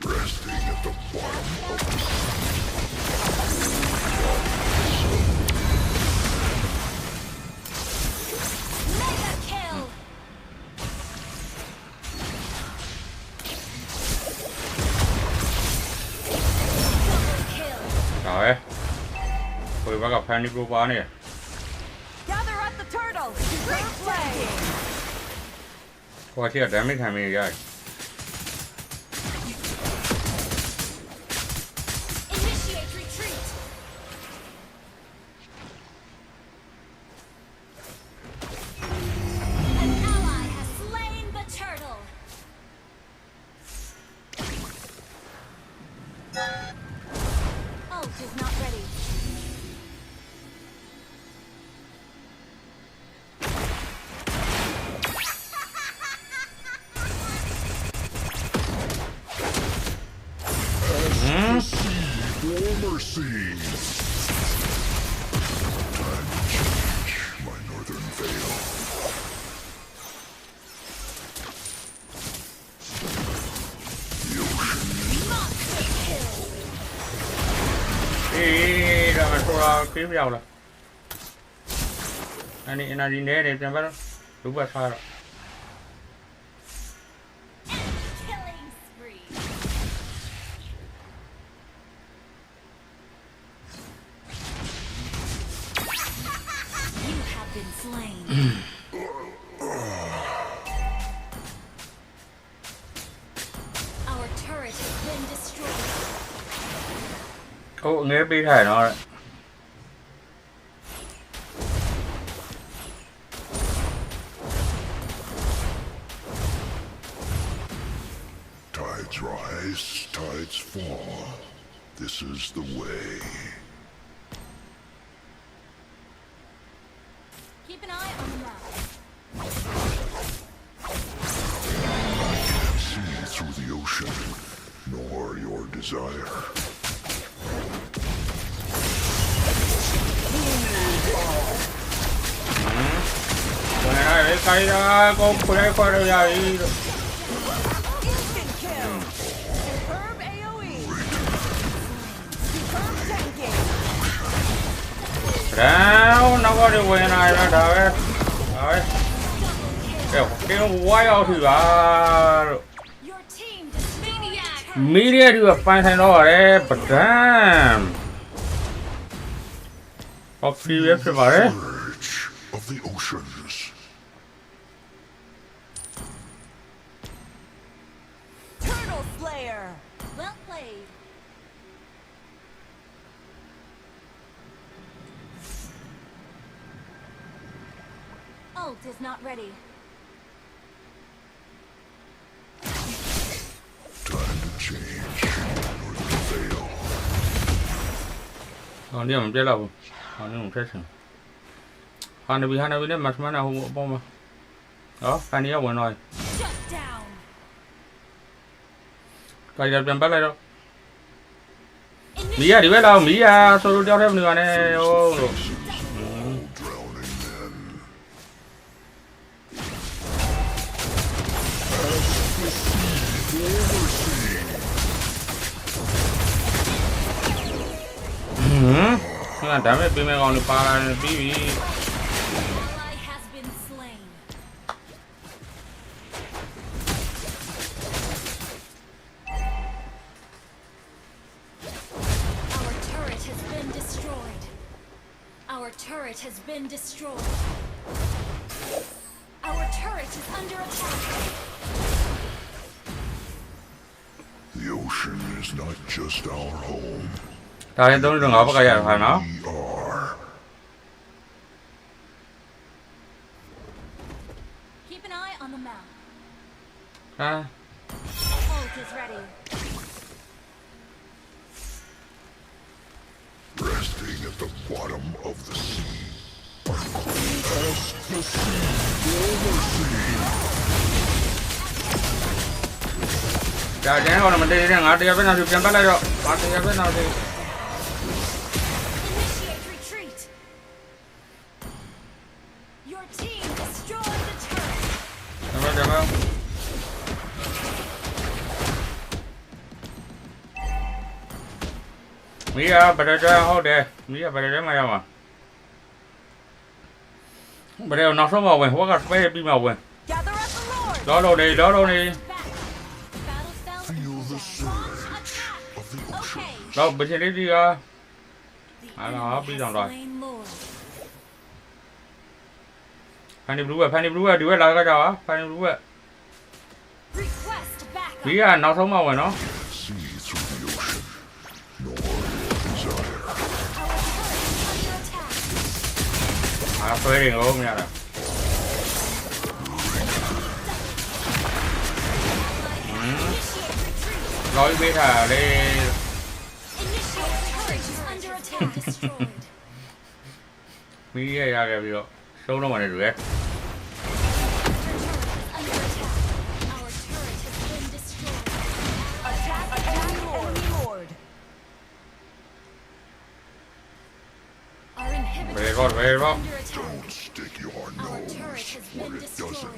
Resting at the bottom of the Mega kill. Rồi. Tôi bắt gặp Panic Rover này. Gather at the turtle. Great play. Qua thiệt damage 20 rồi. Initiate retreat. An ally has slain the turtle. Ult is not ready. former seas. Time to change my northern veil. The ocean Đi rồi mà thua kiếm dầu rồi. Anh đi né để cho bắt đúng vào sai rồi. Killing spree. You have been slain. Our turret has been destroyed. Ồ, nghe bị thải nó rồi. Tides rise, tides fall. This is the way. Keep an eye on the map. I can't see through the ocean, nor your desire. Con này lấy cây ra, con lấy qua đây ra đi. Instant kill. Superb AoE. Superb tanking. Đâu, nó có đi quay này ra đời. Rồi. Cái quay ao thì là Your team Media ဒီကပိုင်းဆိုင်တော့ရတယ်ပဒံ Of free ပဲဖြစ်ပါတယ် of the oceans. Turtle Slayer. Well played. Ult is not ready. Time to change or to fail. ဟောဒီမှာမပြတ်တော့ဘူးဟောဒီမှာဖက်ချင်ဟာနေပြီနဲ့မတ်မနာဟိုအပေါ်မှာဟောဖန်နီကဝင်တော့ Shut down. ကြိုက်ပြန်ပတ်လိုက်တော့မီးရဒီဘက်လာမီးရဆိုလိုတယောက်တည်းမနေပါနဲ့ဟိုလို့ ဒါပေမဲ့ပြင်မဲ့ကောင်တွေပါလာနေပြီးပြီ Ally has been slain. Our turret has been destroyed. Our turret has been destroyed. Our turret is under attack. The ocean is not just our home. ဒါလည်းသုံးလို့ငါဘက်ကရထားနော် Keep an eye on the map. ဟာ Ult is ready. Resting at the bottom of the sea. Dạ, chén con là mình đi nè, ngã đi bên nào thìပြန်bắt lại rồi. Bắt đi bên nào thì. Initiate retreat. Your team destroyed the turret. Được không? Mỹ à, bà đây cho hốt đi. Mỹ à, bà đây mày không à? Bà đây nó số màu quên, hóa gặp bé bị màu quên. Đó đâu đi, đó đâu đi. Đâu, bên trên đi à. À nó bị rồi rồi. Fanny Blue, đi lại cái đó, Fanny Blue. Mỹ à, nó số màu rồi nó. À, phê đi ôm nha. Nói biết à, đây. Mỹ ra kìa bị số nó mà này rửa. Về con, về con. Don't stick your nose where it doesn't.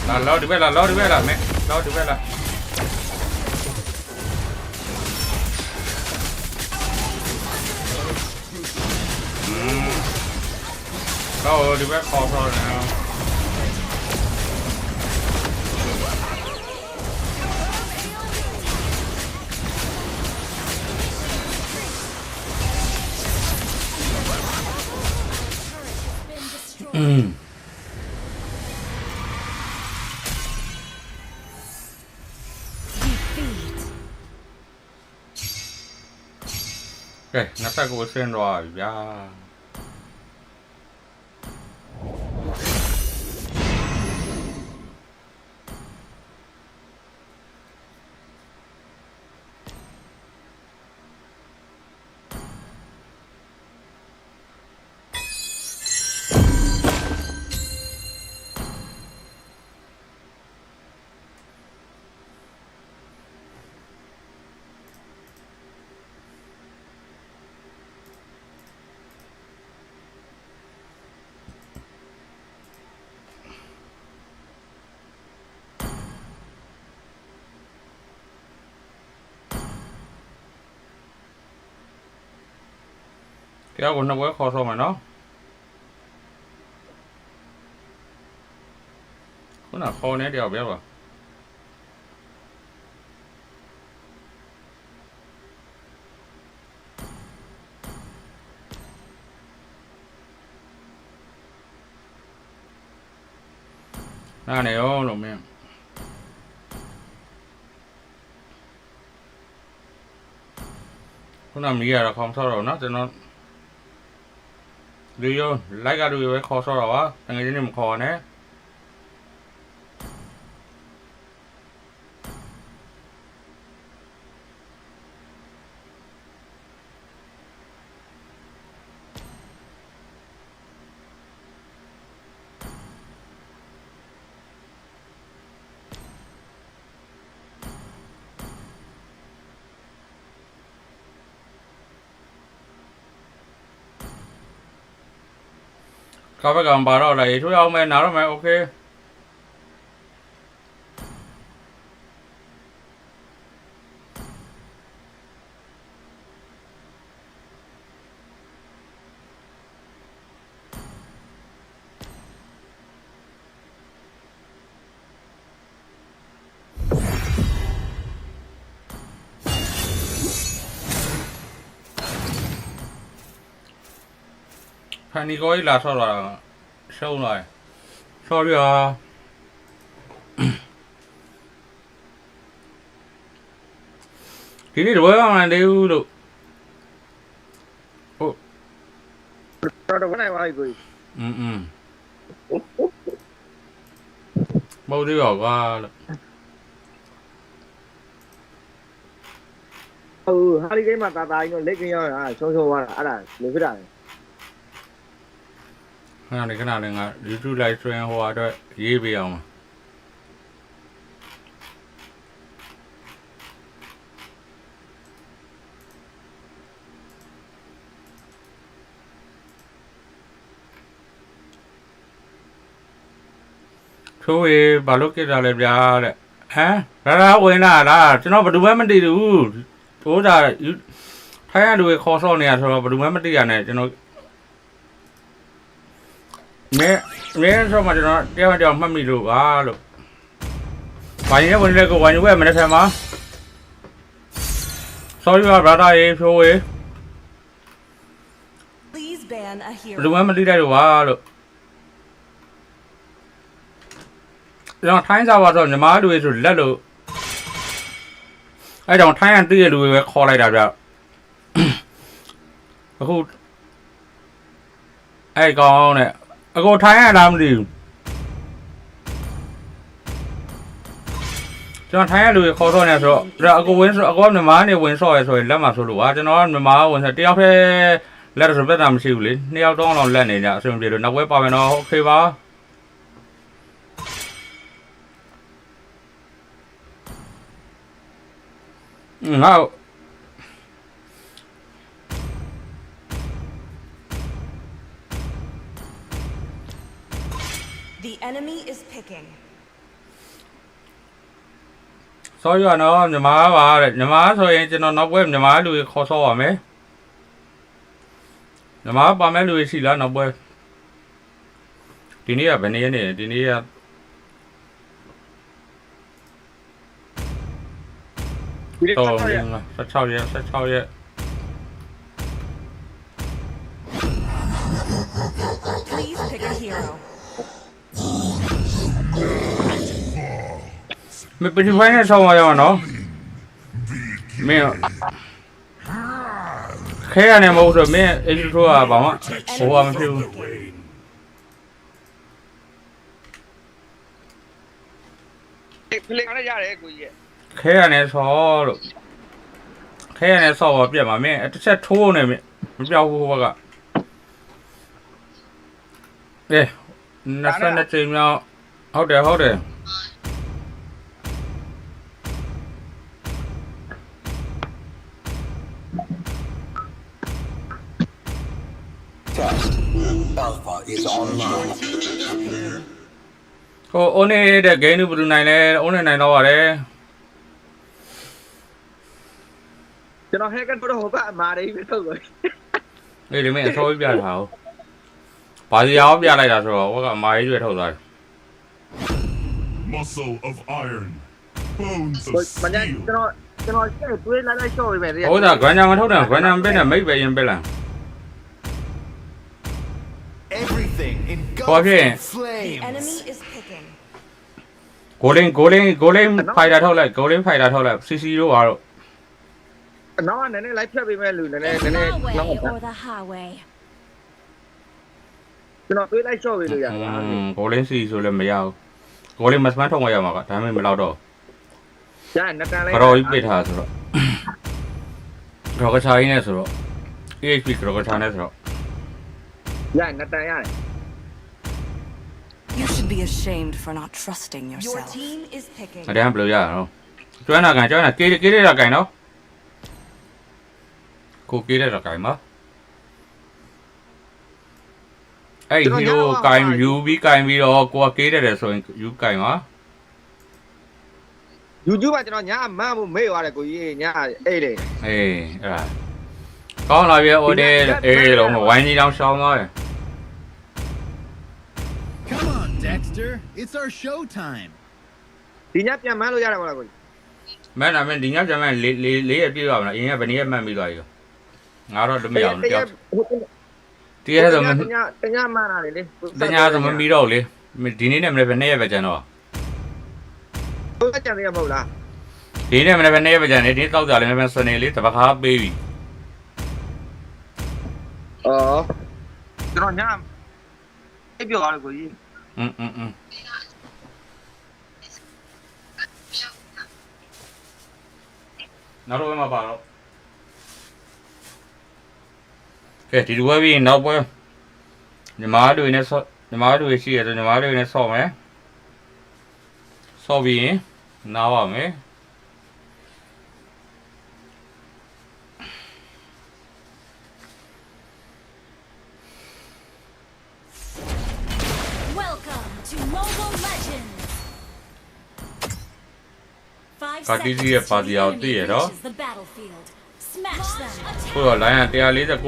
Là lo đi về là mẹ, lo đi về là. Đâu đi về khó rồi nào. Okay, nasa ko sen rồi, yeah. Kéo của nó có khó xong rồi nó. Có là kho né đèo béo à. နားနေရောလို့မင်းခုနမီးရတော့ခေါင်းဆောက်တော့နော်ကျွန်တော်ဒီရောလိုက်ကတူပဲခေါ်ဆောက်တော့ပါတကယ်ချင်းမခေါ်နဲ့ကားဘက်ကမပါတော့လေထိုးအောင်မယ်နားတော့မယ်โอเคဖန်နီကိုကြီးလာဆော့လာရှုံးလာ sorry ဒီနေ့တော့မနိုင်သေးဘူးလို့ဟုတ်တော့ဘယ်နိုင်ပါ့ကိုမဟုတ်သေးပါကွာလို့ဟာဒီကိန်းမှာတာတာကြီးတော့လက်ကင်းရောက်တာဆုံးသွားတာအဲ့ဒါလေဖြစ်တာလေခဏလေးငါ YouTube live stream ဟိုအတွက်ရေးပေးအောင်ထိုးရေဘာလို့ကြည့်တာလဲဗျာတဲ့ဟမ်ရာဝင်လာလားကျွန်တော်ဘယ်သူမှမသိဘူးဟိုဒါထိုင်းရလူခေါ်ဆော့နေရဆိုတော့ဘယ်သူမှမသိရနဲ့ကျွန်တော်မဲဆိုမှကျွန်တော်တရားမှတ်မိလို့ပါလို့ဘာရင်လည်းဝင်လည်းကိုဝိုင်းဝဲမနေ့ဖက်မှာ sorry ပါ brother ရေဖြိုးရေ Please ban a hero လူမသိတဲ့လို့ပါလို့ကျွန်တော်ထိုင်းစားပါတော့ညီမလူတွေဆိုလက်လို့အဲ့ကြောင့်ထိုင်းရတည့်ရလူတွေပဲခေါ်လိုက်တာဗျအခုအဲ့ကောင်းနဲ့အကိုထိုင်းရလားမသိဘူးကျွန်တော်ထိုင်းရလူတွေခေါ်တော့နေဆိုတော့အကိုဝင်ဆိုအကိုမြန်မာနေဝင်ဆော့ရဆိုရင်လက်မှာဆိုလို့ပါကျွန်တော်မြန်မာဝင်ဆိုတယောက်ပဲလက်ဆိုပြတ်တာမရှိဘူးလေနှစ်ယောက်တော့လောက်လက်နေကြအဆင်ပြေလို့နောက်ဝဲပါမယ်နော်โอเคပါငါ The enemy is picking sorry နော်မြန်မာပါတဲ့မြန်မာဆိုရင်ကျွန်တော်နောက်ပွဲမြန်မာလူတွေခေါ်ဆော့ပါမယ်မြန်မာပါမယ်လူတွေရှိလားနောက်ပွဲဒီနေ့ကဘယ်နေ့နေဒီနေ့ကတော့16ရက်Please pick a hero မပတိဖိုင်းနဲ့ဆောင်းရအောင်နော်မင်းခဲရနေမဟုတ်ဆိုမင်းအဲ့ဒီတော့ဘာမှဟိုမဖြစ်ဘူးဖလင်ရရတယ်ကိုကြီးခဲရနေဆောလို့ခဲရနေဆောပါပြက်မှာမင်းတစ်ချက်ထိုးနေမင်းမပြောက်ဘူးဟိုဘက်က22ချိန်မြောက်ဟုတ်တယ်Trust Alpha is online ကို only တဲ့ game ဘယ်လိုနိုင်လဲ only နိုင်တော့ပါတယ်ကျွန်တော်ဟဲကန်တော့ဟိုကအမာရီပဲထုတ်လို့အေးဒီမင်းအစိုးရပြထားအောင်ဘာစီအောင်ပြလိုက်တာဆိုတော့ဟိုကအမာကြီးတွေထုတ်သွားတယ် Muscle of iron, bones of မနေ့ steel. ကျွန်တော်ရှေ့တွေးလိုက်ရှော့ပေးမယ်ဟိုဒါ grand jam မထုတ်တယ် grand jam ပေးနေမိတ်ပဲရင်ပေးလိုက် Everything What engulfed here? in flame. The enemy is picking golden fighter ထုတ်လိုက် golden fighter ထုတ်လိုက် CC တို့ပါတော့ နောက်ကနည်းနည်းလိုက်ဖြတ်ပေးမဲ့လူနည်းနည်း The နောက်က highway or the highway? ကျွန်တော်တွေးလိုက်ရှော့ပေးလို့ရတယ် golden CC ဆိုလည်းမရဘူး golden မစမထုတ်မရမှာကဒါမှမလောက်တော့ ရနတန်လိုက် ကတော့ပြစ်ထားဆိုတော့တော့ကချာရင်းနဲ့ဆိုတော့ EHP ကတော့ကချာနဲ့ဆိုတော့ ရနတန်ရတယ် You should be ashamed for not trusting Your yourself. team is picking. အတန်းဘယ်လိုရအောင်ကျွမ်းတာကန်ကေးတဲ့တာကန်နော်ကိုကေးတဲ့တာကန်ပါအဲ့ဟီရိုကန်ယူပြီးကန်ပြီးတော့ကိုကကေးတဲ့ဆိုရင်ယူကန်ပါ YouTube ကကျွန်တော်ညမန်းဖို့မေ့သွားတယ်ကိုကြီးညအဲ့လေ အေးအဲ့ဒါကောင်းလာပြီဟိုတဲ့အေးတော့ဝိုင်းကြီးတောင်ရှောင်းသွားတယ် Come on, Dexter. It's our show time. ဒီညပြန်မန်းလို့ရတယ်မဟုတ်လားကိုကြီး မင်းနာမင်းဒီညပြန်မန်းလေးရပြည့်သွားမလားအရင်ကဘယ်နည်းမှန်းပြီးသွားပြီငါတော့တမရအောင်တယောက်တည်းဆိုမ တညမန်းလာလေ တညာဆိုမမီတော့လေဒီနေ့နဲ့မနေ့ပဲ2ရက်ပဲကျန်တော့ ဟုတ်ကြတယ်မဟုတ်လား ဒီနေ့မနေ့ပဲ2ရက်ပဲကျန်နေဒီတောက်ကြလည်းမစနေလေးတပခါပေးပြီ အော်ကျွန်တော်ညအိပ်ပြောသွားတယ်ကိုကြီး နောက်တော့မပါတော့ကဲဒီလိုပဲပြီးနောက်ပွဲညီမတို့နဲ့ဆော့ညီမတို့ရှိရဆိုညီမတို့နဲ့ဆော့မယ်ဆော့ပြီးရင်နားပါမယ် Welcome to Mobile Legends. 5 ကာတီစီရဲ့ပါတီအောင်တည့်ရတော့ the battlefield. Smash them. ကိုတော့ line 149တဲ့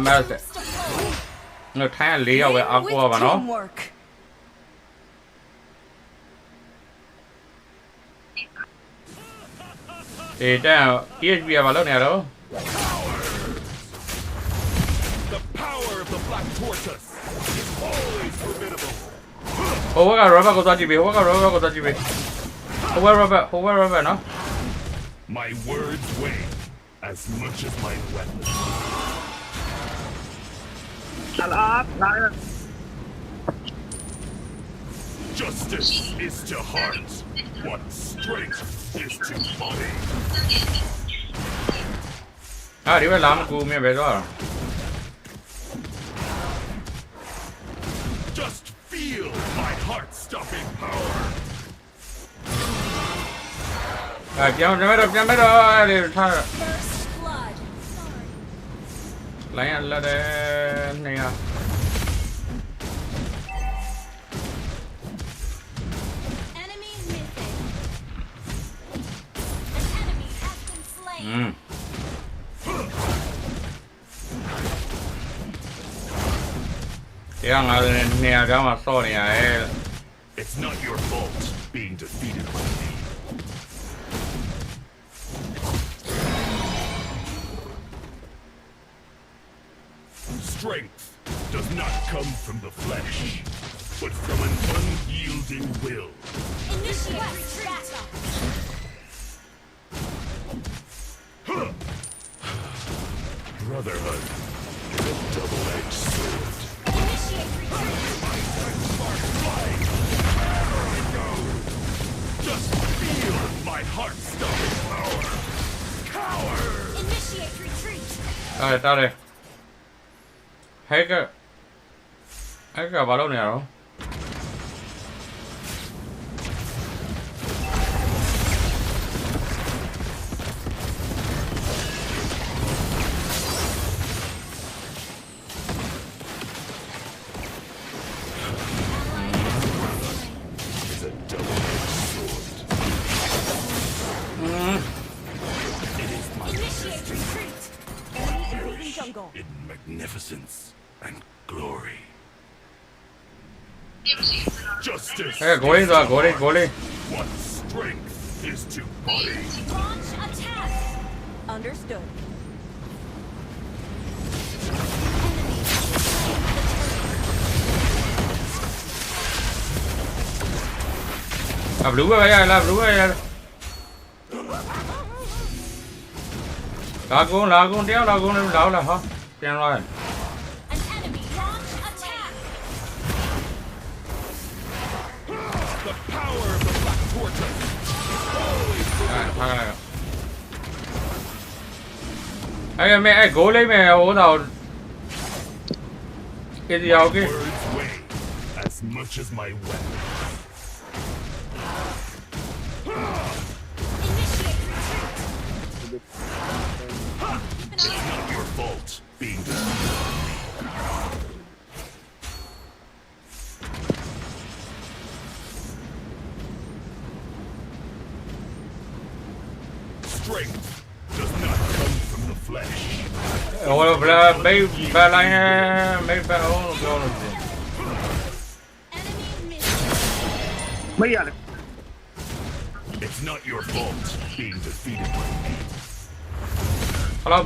MS ငါထိုင်း4ရောက်ပဲအားကိုးပါနော် Teamwork. အေးတန် EHP ကဘာလုပ်နေရတော့ The power of the black tortoise is always formidable. ဟိုဘက rubber ကိုသွားကြည့်ပေးဟိုဘက rubber ကိုသွားကြည့်ပေးဟိုဘ rubber နော် My words weigh as much as my weapons. လာလာ Justice is to heart what strength is to body. ဒီဘက်လာမကူမြင်ပဲသွား Just feel my heart-stopping power. ပြန်မဲ့တော့ဒီထား line လာတယ်နေရ Enemy missing. An enemy has been slain. တရားငါနေရာကမှစော့နေရတယ် It's not your fault being defeated by me. Strength does not come from the flesh, but from an unyielding will. Initiate retreat. Brotherhood is a double-edged sword. Initiate retreat. Just feel my heart-stopping power. Coward! Initiate retreat. တားတယ်ဟဲကဘာလုပ်နေရတော့ Is a double-edged sword. It is my Initiate retreat. Enemy invading jungle. in magnificence and glory. Justice. ဂိုးလေးသွားဂိုးလေး What strength is to body? Launch attack. Understood. blue ပဲရလား blue ပဲရလာကုန်တယောက်လာကုန်လာလာဟာပြန်လာတယ်ထားလိုက်အဲ့မဲအဲ့ goal လေးမယ်ဟိုတော့ကြည့်ရအောင် as much as my weapon. It's not your fault being strength does not come from the flesh. Oh, bad line, make bad on. It's not your fault being defeated by me. Hello,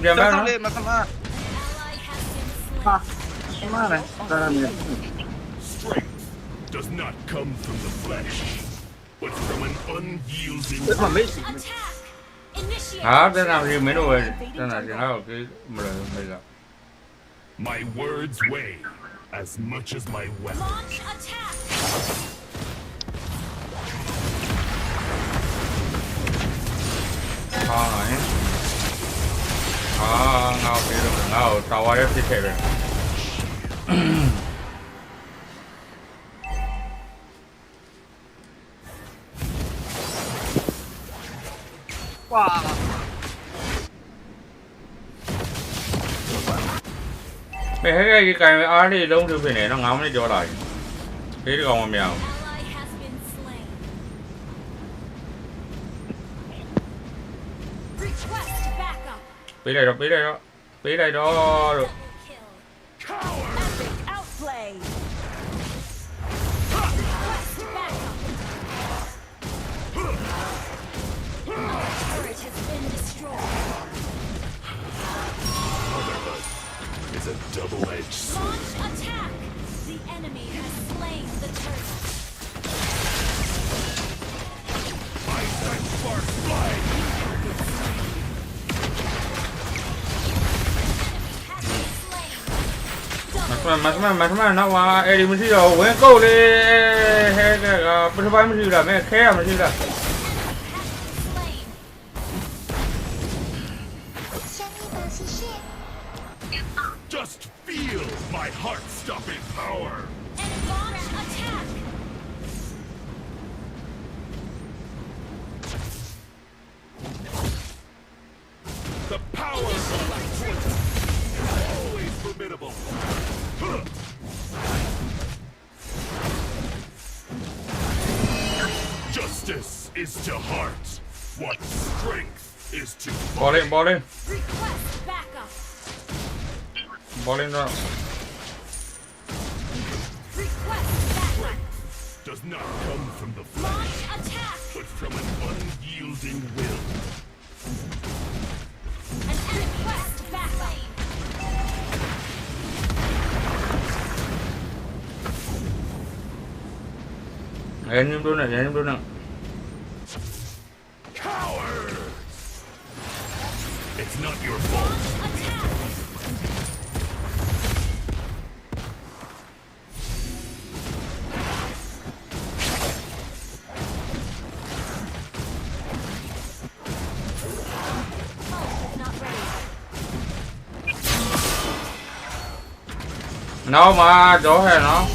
Strength does not come from the flesh, but from an unyielding. My words weigh as much as my weapon. Launch attack. Nào tàu ai đi thể rồi. Wow. Mày thấy cái á đi đông từ phía này nó ngắm đi cho lại. Thế thì còn mà mèo. Bí đây đó. It's a double-edged sword. Launch attack. The enemy has slain the turtle. Eyesight sparks flying. Mà nó qua đi mình rồi quên câu đi hay cái bên phải mình là mấy khe mình là Just feel my heart-stopping power. Launch attack. The power of Black Fortress is always formidable. Justice is to heart what strength is to body. Request backup. Bowling đó. Request backup. Does not come from the flesh, Launch attack. but from an unyielding will. An enemy request backup. Em luôn nè. Cowards! It's not your fault. Nó mà chỗ hè nó.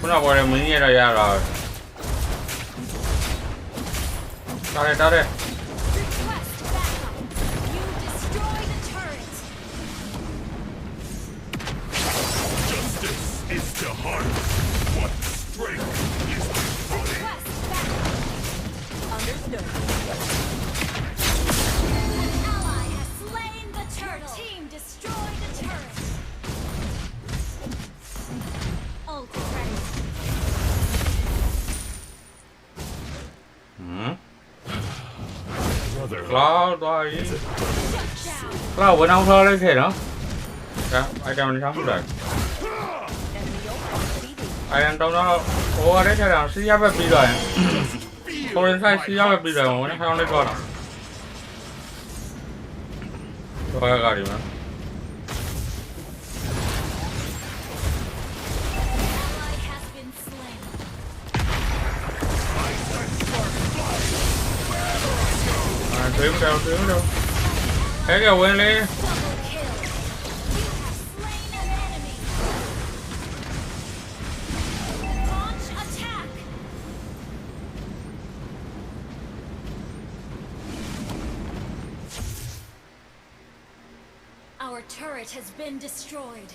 Cũng nào gọi là mình nghe ra rồi. Tao đây. Justice is to heart what strength is to body. Understood. An ally has slain the turtle. Your team destroyed the turret. Ult ready. Cloud rồi. Cloud vẫn không thôi đấy thế đó. Dạ, ai cho mình sống rồi. Ai ăn trong đó. Ủa đấy thế nào? Xí giáp bị rồi. Không đến sai xí giáp bị rồi mà nó không lên con. Rồi gà đi mà. Tuyến đâu. Thế kìa quên đi. Our turret has been destroyed.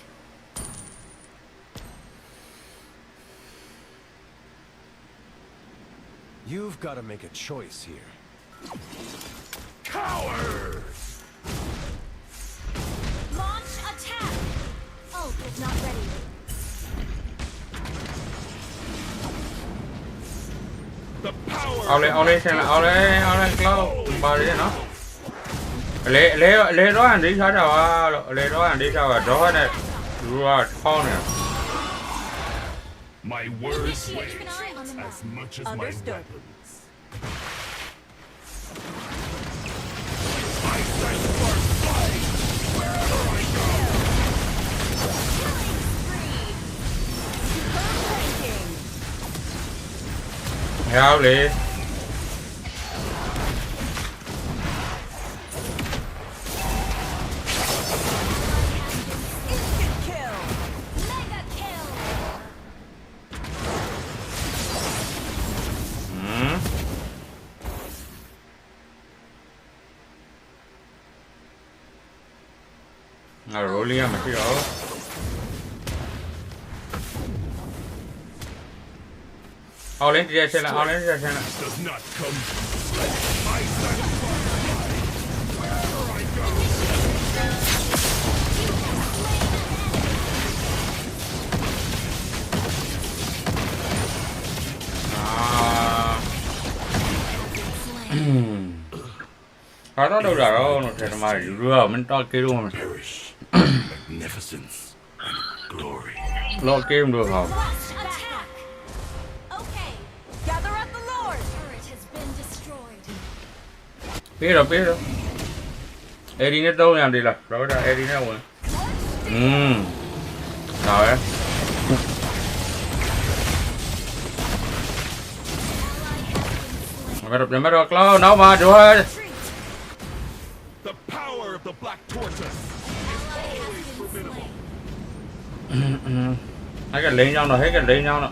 You've got to make a choice here. Cowards! Launch attack! Ult is not ready. The power. Ao lên Cloud bao đi nó. Lấy đó anh đi sao đâu, lấy đó anh đi sao đó này, rồi con này. My words weigh as much as my weapons. I send sparks flying wherever I go. Ao lên. Rolling mà chứ đó. Ao lên ra xem nào. Có đó đâu rồi nó sẽ mà rửa mình to kia luôn. Magnificence and glory. Lo kim được không? Gather at the Lord. Turret has been destroyed. Biết rồi. Eddie đâu làm đi là rồi ra Eddie đâu rồi. Rồi. Mà được Cloud nó mà rồi. The power of the black tortoise is always formidable. Thấy cái lên nhau rồi.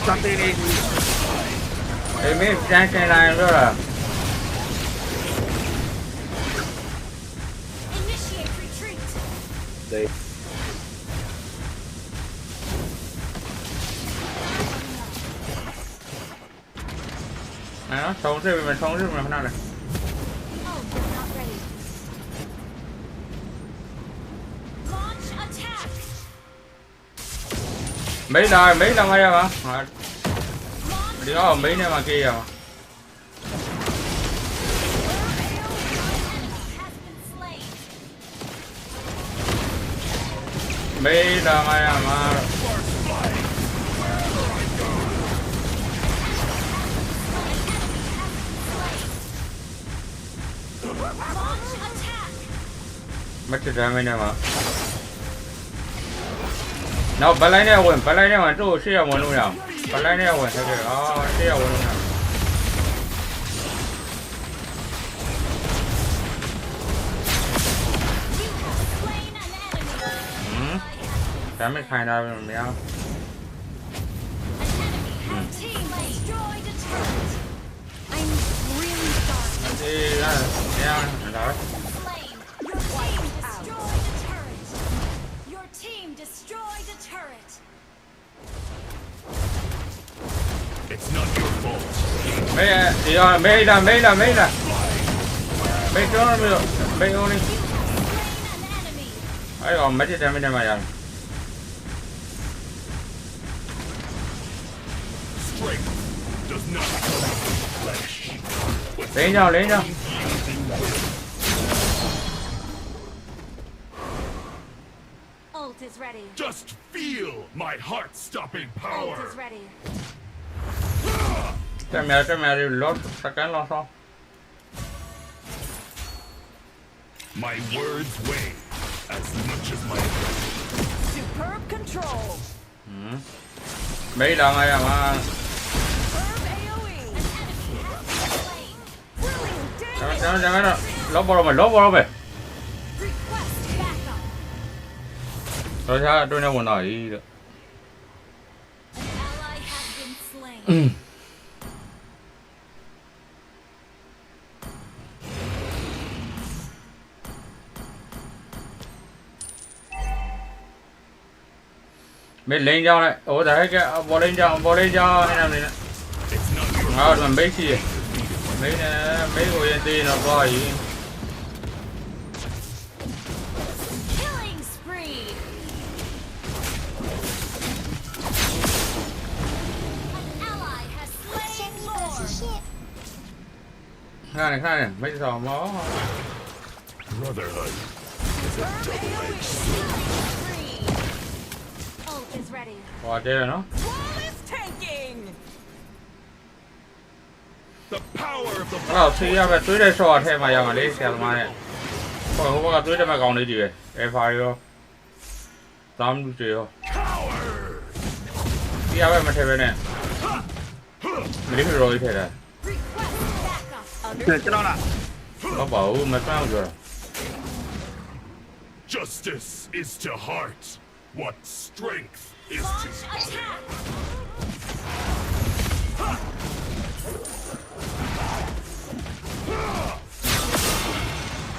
Sắp đi. Em biết trái cây này đó là. Đây. Nó sống rồi mà thế nào này. Mấy đâu ngay mà đi đó mấy nữa mà kia mà mấy đâu ngay mà mất ra mấy nữa mà nó phải lấy nè quên chú xíu một luôn nào phải lấy nè quên thôi kìa xíu một luôn nào Chả mấy khai đâu mà mèo đi ra mèo đó It's not your fault. Mấy chỗ mấy con đi ấy còn mấy cái mấy mà Strength does not come from flesh. Lên nhau, lên nhau. Ult is ready. Just feel my heart-stopping power. Ult is ready. Cái mẹ đi lót, ta cắn lo sao? My words weigh as much as my Superb control. Mấy lần này mà. Jangan, lót vào mày. Rồi sao, tôi đâu muốn nói được. Mình lên cho này, ủa tại cái bỏ lên cho hay làm gì nữa. Mình biết gì, mấy người đi nó coi gì. Killing spree. An ally has slain Lord. Khai này, mấy trò mó. brotherhood is a double-edged sword. Ult is ready. Qua chơi rồi nó. The power of the Kalau sih ya betul deh soal tema yang ada siapa mana. Kalau gua betul deh macam ni dia. FIO. Tam tu je. Siapa yang macam ni? Mesti roi thế này. Cái đó là. Có bảo macam rồi. Justice is to heart what strength is to body.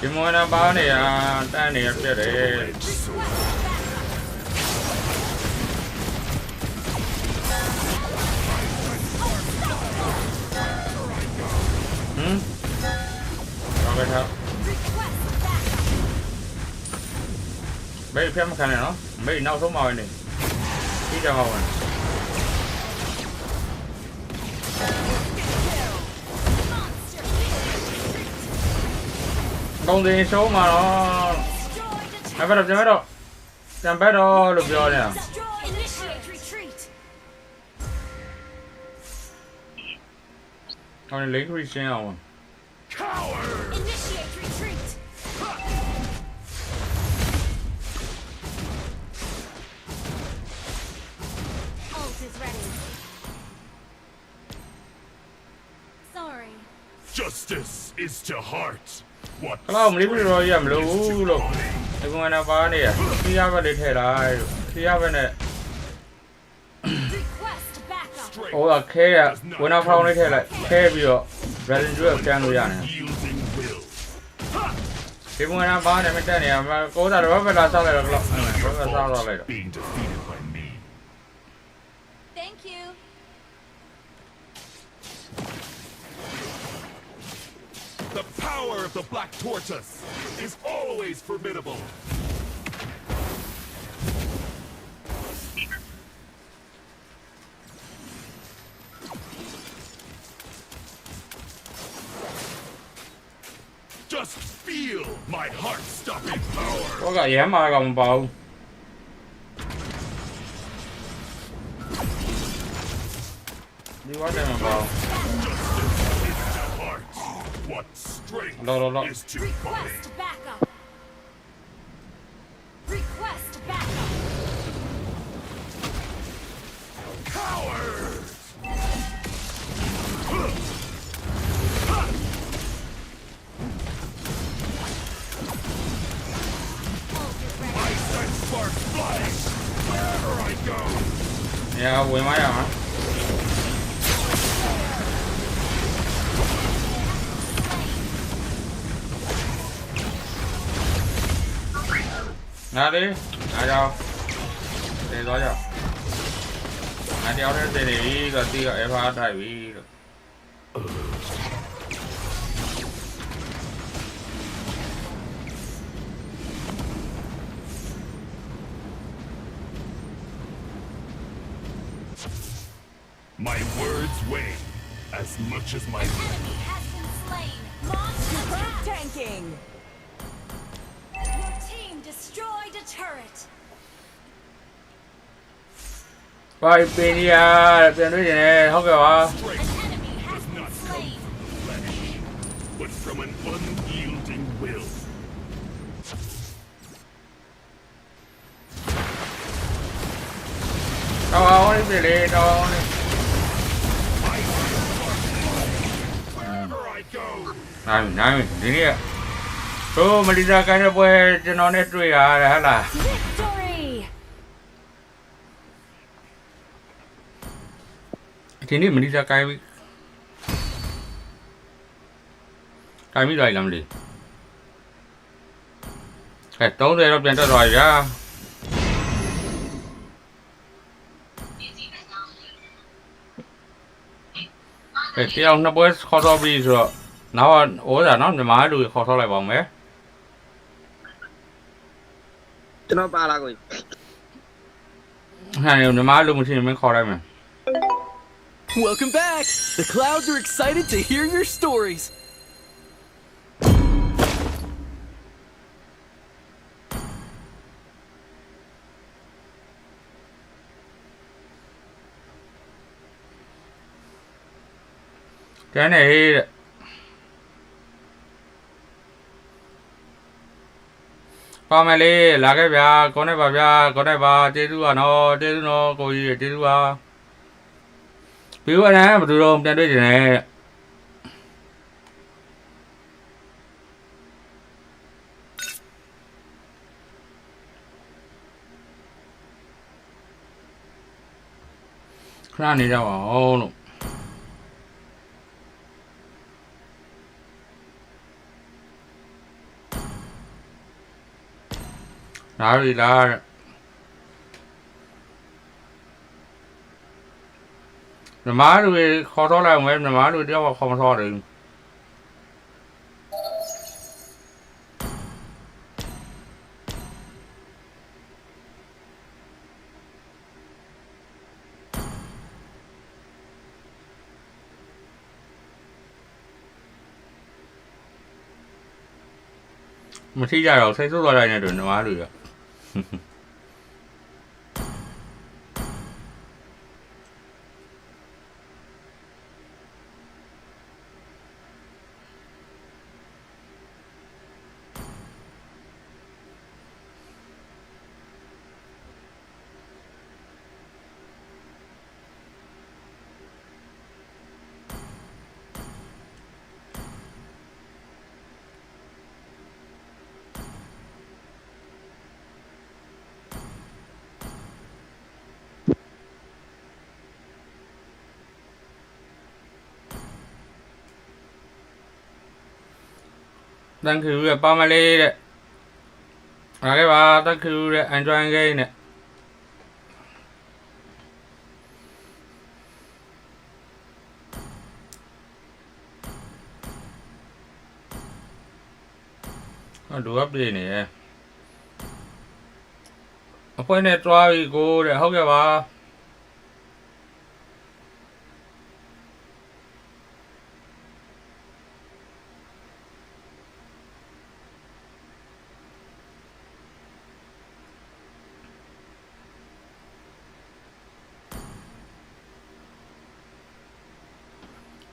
Chỉ muốn nó báo này à, ta này chưa để. Rồi sao? Mấy phép mắc này nó, mấy nấu số mồi này, tí cho mồi. Công ty số mà nó, ai bắt được chẳng biết đâu được rồi nè. Con này lấy cái gì nào mà? Justice is to heart what Kalau beli rồi ya belum loh. Aku mana apa ni ya? Siapa di terai? Siapa ni? Oh, okay ya. Guna kau ni terai. Okay bio. Berada juga kian lu ya ni. Ibu mana apa ni macam ni? Kau dah berapa rasa lagi kalau? Berapa rasa lagi? Thank you. the power of the Black Tortoise is always formidable. Just feel my heart-stopping power. Có cái gì mà gồng bầu. Đi quá đây mà bầu. Lo. Request backup. Request backup. Cowards! I sense sparks flying wherever I go. Dạ, quỳ máy à hả? Ra đi, ra đâu? Đi đó cho. Đéo thế để ý rồi tí gọi FA đại ý được. My words weigh as much as my Superb tanking. Your team destroyed a turret. ไปเป็นยาเป็นด้วยเนี่ยเขาเกี่ยวว่า But from an unyielding will. เอานี่ไปเลยเอานี่ นั่นทีนี้โอ้มาดีใจกันไปจะนอนในตู้ยาอะไรฮะล่ะ ทีนี้มันดีใจกันไม่ได้ลำเลยแค่ต้องเดี๋ยวเราเปลี่ยนตัวรอยจ้าที่เอาหน้าบอสขอตัวบีสิน้าโอ้แต่น้าจะมาดูขอตัวอะไรบ้างไหมจะน้องปลาละกูฮะเนี่ยจะมาดูมันที่มันขออะไรไหม Welcome back! The clouds are excited to hear your stories. Cái này family là cái bia con này bà chế du nó coi chế du à biểu anh á mà tôi đâu trên đây này cái này đâu à đó đi ra má tôi kho thó lại em má tôi đeo vào không thó được mà khi ra đầu thấy số loại này được má được đang cứu được Pamela đấy là cái bà đang cứu được anh cho anh gây nè nó đủ ấp gì nè phải này try cô để không cái bà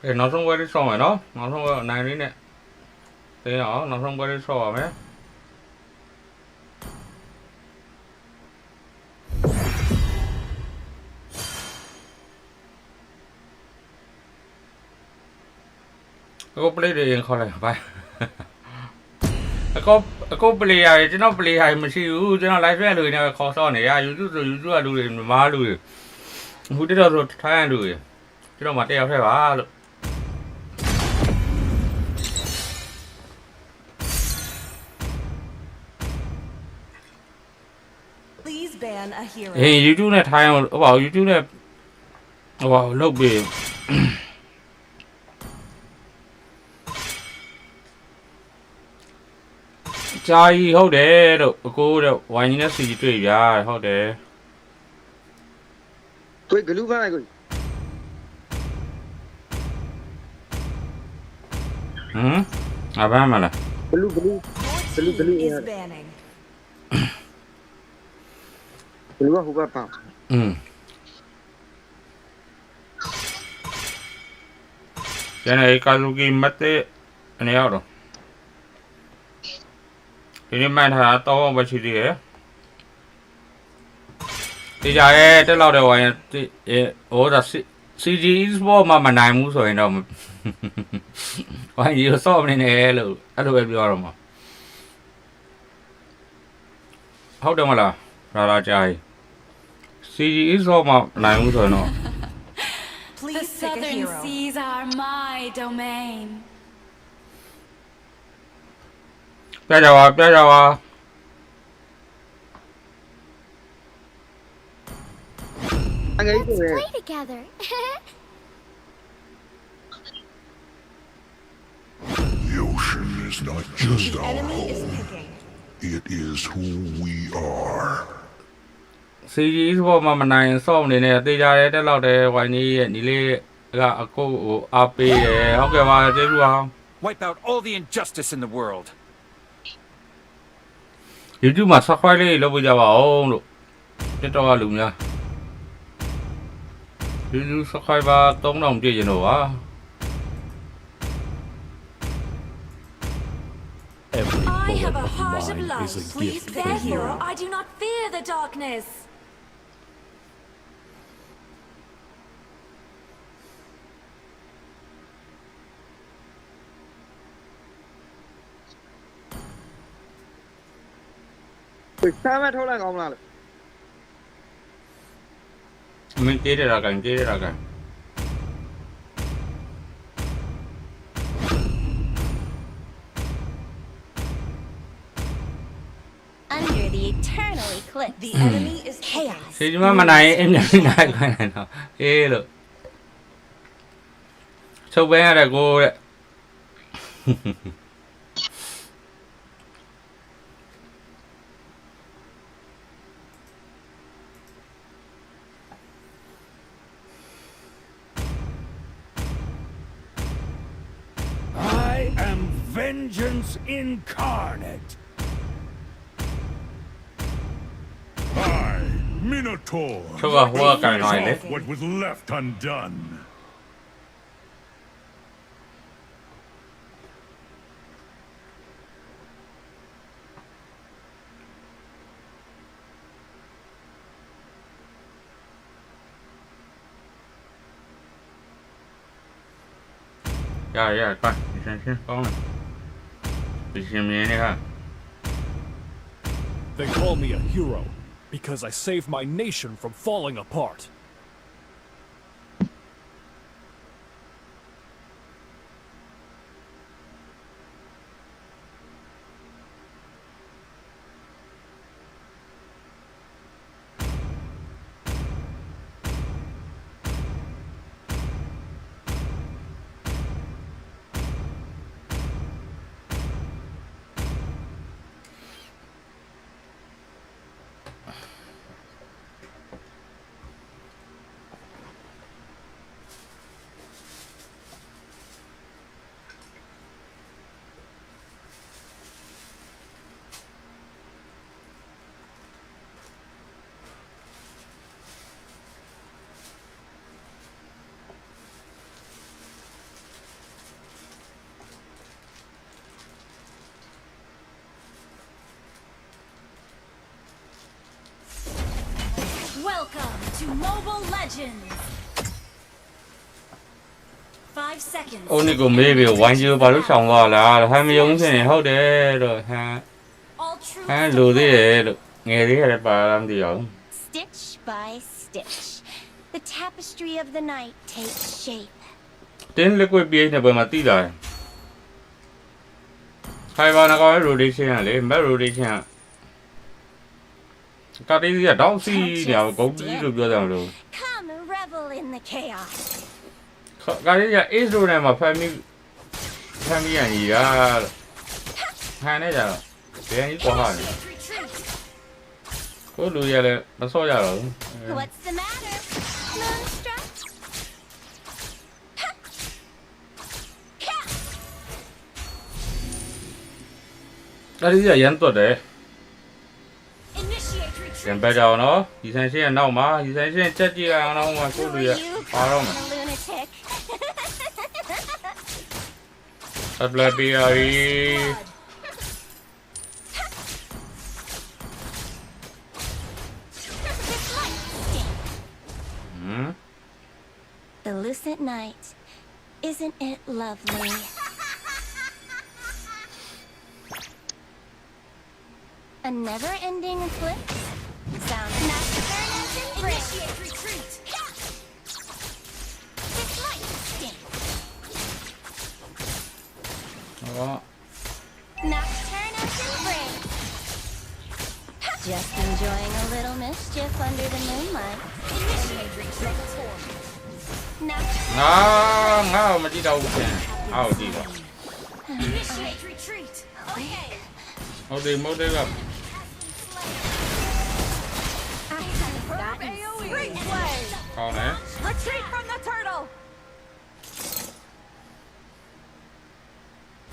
để nó không qua đi sò nó không qua này đi nè thì nó không qua đi sò mấy có play đi không lại phải có play này chứ nó play này mà siêu chứ nó lái xe lười này khó so này ai YouTube lười mà lười hút đi đâu rồi thay lười chứ đâu mà đeo thay bà Please ban a hero. Hey, YouTube này thay mà bảo YouTube này bảo lâu bề trai không để được cô được vài những cái gì tùy ra không để tôi cái lúc này rồi ဘာမှမလား blue blue blue Is banning. blue ကဟိုဘက်ပါ ကျန်တဲ့ကာလူကီမတ်တဲ့အနေရောက်တော့ဒီနေ့မှန်ထားတော့အောင်ပဲရှိသေးတယ်ဒီကြရဲ့တက်လောက်တဲ့ဝိုင်းဟိုဒါ CG Esports မှာမနိုင်ဘူးဆိုရင်တော့ဝိုင်းရီဆော့မနေနဲ့လို့အဲ့လိုပဲပြောရမှာဟုတ်တယ်မလားလာကြာ CG Esports မှာနိုင်ဘူးဆိုရင်တော့ The southern seas are my domain. ပြကြပါ Let's play together. The ocean is not just The our enemy is home. picking. It is who we are. CG Esports မှာမနိုင်ဆော့နေနဲ့တေးကြတယ်တက်လောက်တဲ့ဝိုင်းကြီးရဲ့ညီလေးကအကိုအားပေးတယ်ဟုတ်ကဲ့ပါကျေးဇူးပါ Wipe out all the injustice in the world. YouTube မှာ subscribe လေးလုပ်ပေးကြပါဦးလို့ TikTok ကလူများ YouTube subscriber 3000ပြည့်ရင်တော့ပါ I have a heart of love. Please bear hero. I do not fear the darkness. Sao mà thôi là ngon là မင်းကြေးရတာကန် Under the eternal eclipse. The enemy is chaos. စီဒီမနိုင်အမြင်နိုင်ခိုင်းတော့အေးလို့ချုပ်ပဲရတဲ့ကိုတဲ့ I am vengeance incarnate. I, Minotaur, Thôi à, hoa cài nói đấy. what was left undone. Dạ, coi, xem con này. Đi xem nhé đi ha. They call me a hero because I saved my nation from falling apart. Welcome to Mobile Legends. 5 seconds. အိုနီကိုမေးပြီးဝိုင်းကျိုးဘာလို့ဆောင်သွားလားဟမ်းမယုံစင်ဟုတ်တယ်လို့ဟမ်းလူသေးတယ်လို့ငယ်သေးရတယ်ပါလားမသိအောင် Stitch by stitch, the tapestry of the night takes shape. တင်းလက်ကွက်ပြေးနေပေါ်မှာတိတာခိုင်ပါနကော rotation ကလေမက် rotation ကတိရတော့စီနေအောင်ဂုတ်ကြီးလို့ပြောတယ်မလို့ Come and revel in the chaos. ကတိရ ace လို့နဲ့မှာဖမ်းမိရညီရဟန်နေကြတော့ဘယ်ကြီးကွာဟာလဲကိုလူရလဲမစော့ရတော့ What's the matter? Moonstruck? အဲ့ဒီရန်တော့တယ် Initiate ပြန် retreat. ပဲကြအောင်နော်ဒီဆိုင်ရှင်းရဲ့နောက်မှာဒီဆိုင်ရှင်းချက်ကြည့်ရအောင်တော့ကိုလူရပါတော့မယ် Lunatic. အပလက်ပီယာရီThe lucent night. Isn't it lovely? A never-ending eclipse? Sounds nocturnal and bright. Initiate retreat. This might stink. ဟော Nocturnal and bright. Just enjoying a little mischief under the moonlight. Initiate retreat. ငါမကြည့်တော့ဘူးခင်အောက်ကြည့်ပါ Initiate retreat. Okay. ဟုတ်တယ်မဟုတ်တယ်က That AoE. Great play. ကောင်းတယ် Retreat from the turtle.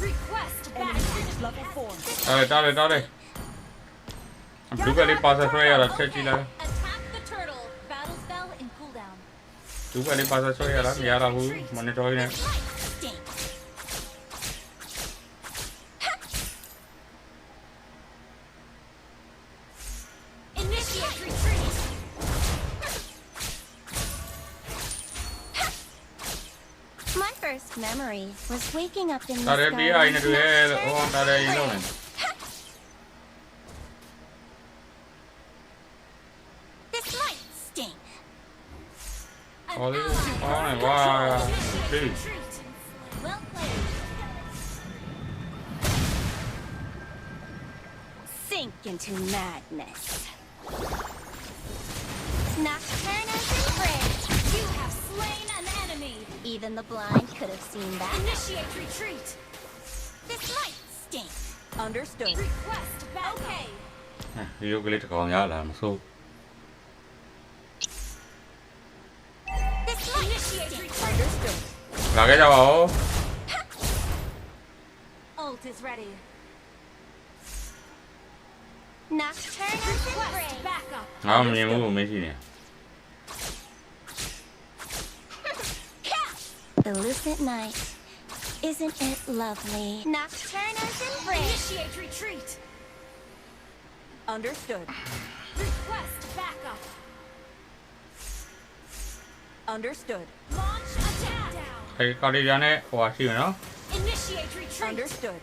Request back. Level 4. တားတယ်ဘလူးကလေးပါဆက်ဆွဲရတာချက်ကြည့်လိုက် Attack the turtle. Battle spell in cooldown. ဘလူးကလေးပါဆက်ဆွဲရတာမရတော့ဘူးမနီတော်ရင်း Stink. Initiate retreat. My first memory was waking up in တား this တယ်ပြီးအိုင်နေတွေ့ဟောတားတယ်ရင်လုံးနေ This might stink. ဟောလေးဟောနေဝါပြီး Well played. Sink into madness. Nocturnal and brave. You have slain an enemy. Even the blind could have seen that. Initiate retreat. This might stink. Understood. Request back. Okay. ဒီရုပ်ကလေးတစ်ကောင်ရလာမစိုး This might Initiate stink. retreat. Understood. လာခဲ့ကြပါဦး Ult is ready. Nocturnal and Request brave. back up. ငါမမြင်ဘူးမရှိနေ The lucent night. Isn't it lovely? Nocturnal and brave. Initiate retreat. Understood. Request back up. Understood. Launch attack. Down. အဲဒီကာရီယာနဲ့ဟိုဟာရှိမယ်နော် Initiate retreat. Understood.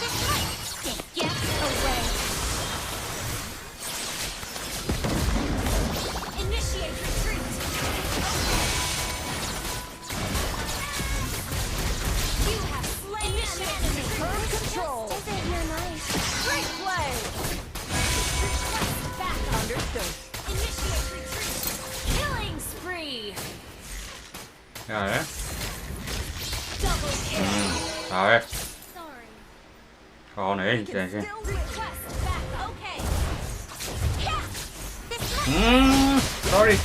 This might stink. Get away. Initiate retreat. You have slain an enemy. Turn control. Isn't your night? Great play. Request back up. Understood. Initiate retreat. Killing spree. ရတယ် Double kill. ဒါပဲ Sorry. ကောင်းတယ်ဒီဆိုင်ရှင်း Request back up. Okay. sorry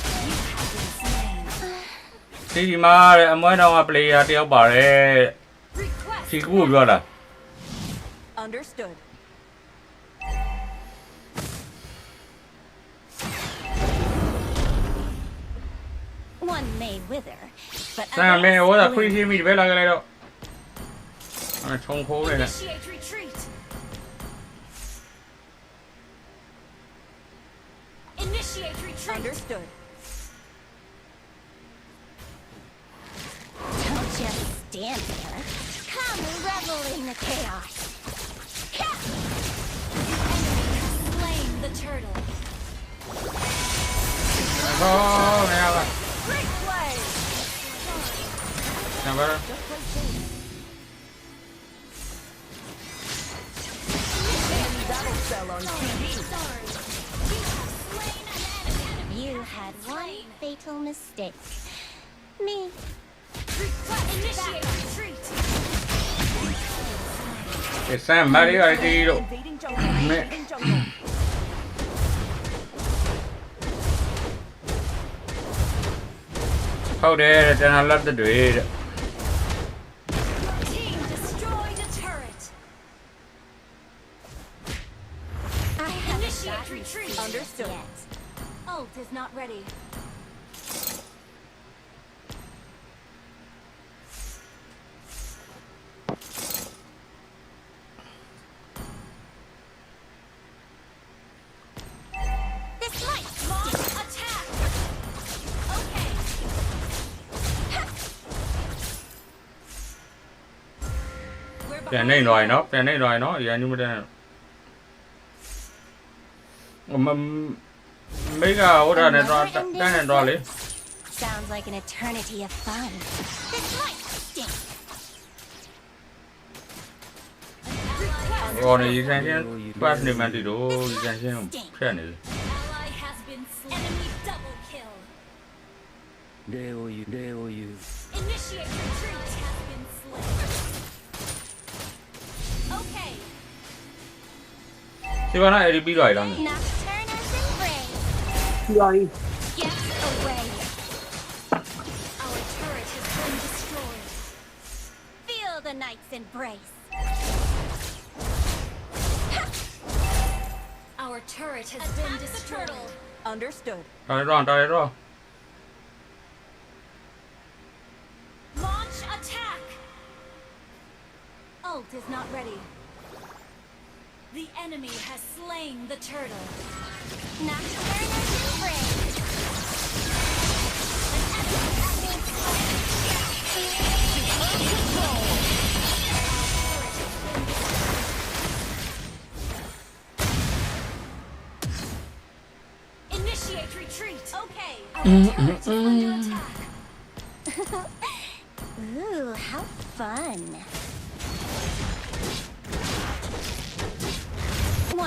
ဒီမှာအမွှဲတော်က player တယောက်ပါတယ် Request. ဒီကူပြောတာ Understood. One may wither, but ဆန်မဲဟိုက others ခရီး bloom. ရှိမိတပဲလာကြလိုက်တော့အဲခြုံခိုးနေတယ် Initiate retreat. Initiate retreat. Understood. Don't just stand there. Come revel in the chaos. Slain the turtle. တော့မရပါ Great play. နံပါတ် Just play safe. Battle spell on CD. Sorry. You have slain an enemy. You had one fatal mistake. Me. Request. Initiate retreat. ဆန်မာရီယာတီတို့ Invading jungle. Invading jungle. ဟုတ်တယ်ကျွန်တော်လက်တွေတဲ့ Team destroyed a turret. retreat. Understood. Ult is not ready. This might launch attack. Okay. ပြန်နေတော့နော်ပြန်နေတော့နော်ရန်ညူမတဲ့မိကဟိုတာနဲ့တော့တန်းနေတော့လေ Sounds like an eternity of fun. This might stink. ဟိုနေရန်ချင်း pass နေမှတည်တော့ရန်ချင်းဖျက်နေတယ် Ally has been slain. Enemy double kill. Initiate retreat has been slain. Okay. ဒီကနေ့အဲ့ဒီပြီးတော့ရလား Nocturna's embrace. ပြီးပါပြီ Get away. Our turret has been destroyed. Feel the knight's embrace. Our turret has been destroyed. Understood. တော်တော့ Launch attack. Ult is not ready. The enemy has slain the turtle. Nocturna's embrace. Initiate retreat. Okay. Our turret is under attack. Ooh, how fun.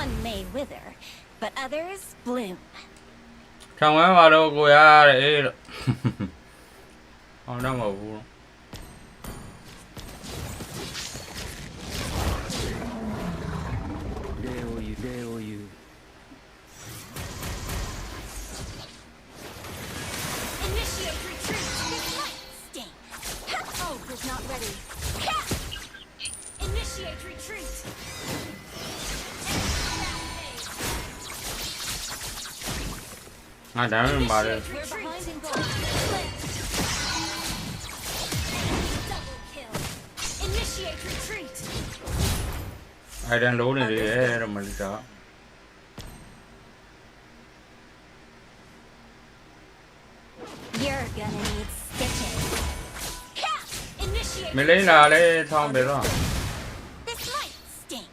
One may wither, but others bloom. ခံဝမ်းပါတော့ကိုရတဲ့အေးလို့အောင်တော့မဟုတ်ဘူး Initiate retreat. This might stink. Ult is not ready. Initiate retreat.ငါဒါမှမပါတယ် We're behind in goal. Double kill. Initiate retreat. အဲ့ဒါလုံးနေတယ်ရမလီတာ You're gonna need stitches. Initiate. မလေးလာလေထောင်းပဲတော့ This might stink.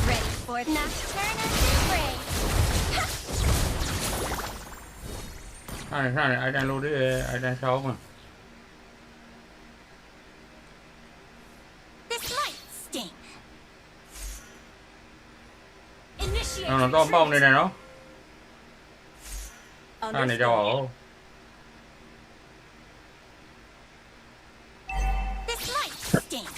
Ready for Nocturna's embrace. အဲ့ဒါအဲ့ဒါလုံးတယ်အဲ့ဒါဆောင်းမှာ This might stink. Initiate. နော်တော့ပေါက်နေတယ်နော်အဲ့နေကြပါဦး This might stink.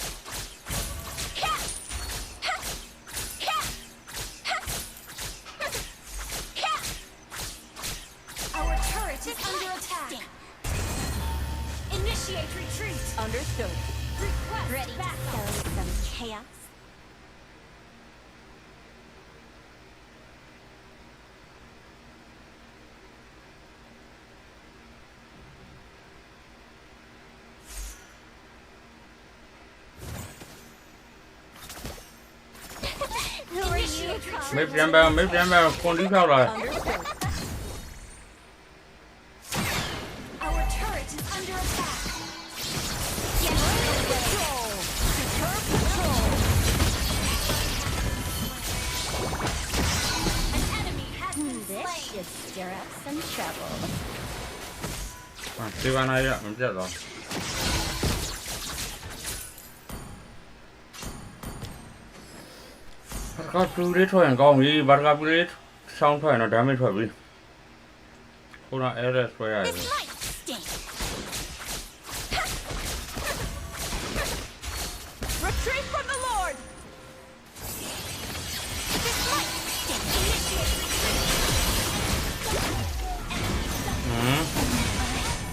Our turret is under attack. Initiate retreat. Understood. Request ready to sow some chaos. Who are you? မေးပြန်ပဲခွန်တီးဖြောက်လာ Understood. Our turret is under attack. Get control. Superb control. An enemy has been slain. This should stir up some trouble. ဒီကနေ့ရမပြတ်တော့ ဘာကပူလေးထွက်ရင်ကောင်းပြီဘာကပူလေးဆောင်းထွက်ရင်တော့ damage ထွက်ပြီခုနအဲ့ဒါဆွဲရတယ် This might stink. Retreat from the Lord. This might stink. Initiate retreat.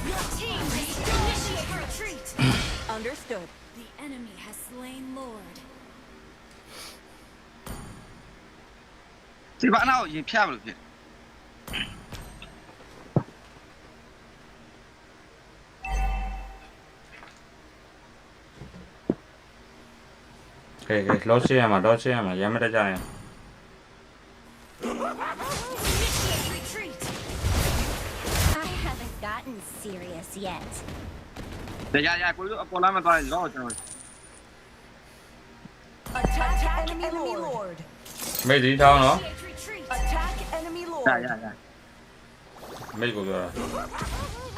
Your team initiate retreat. Understood. The enemy has slain Lord. ဒီဘာနာကိုရင်ဖြတ်မလို့ဖြစ် Okay, load ရှင်းရမှာရမ်းမတက်ကြရင် I haven't gotten serious yet. ရကိုတို့အပေါ်လာမသွားရင်တော့ကျွန်တော် Attack enemy lord. မိတ်ဒီထောင်းနော် Attack enemy lord. ရ မိတ်ကိုပြောတာ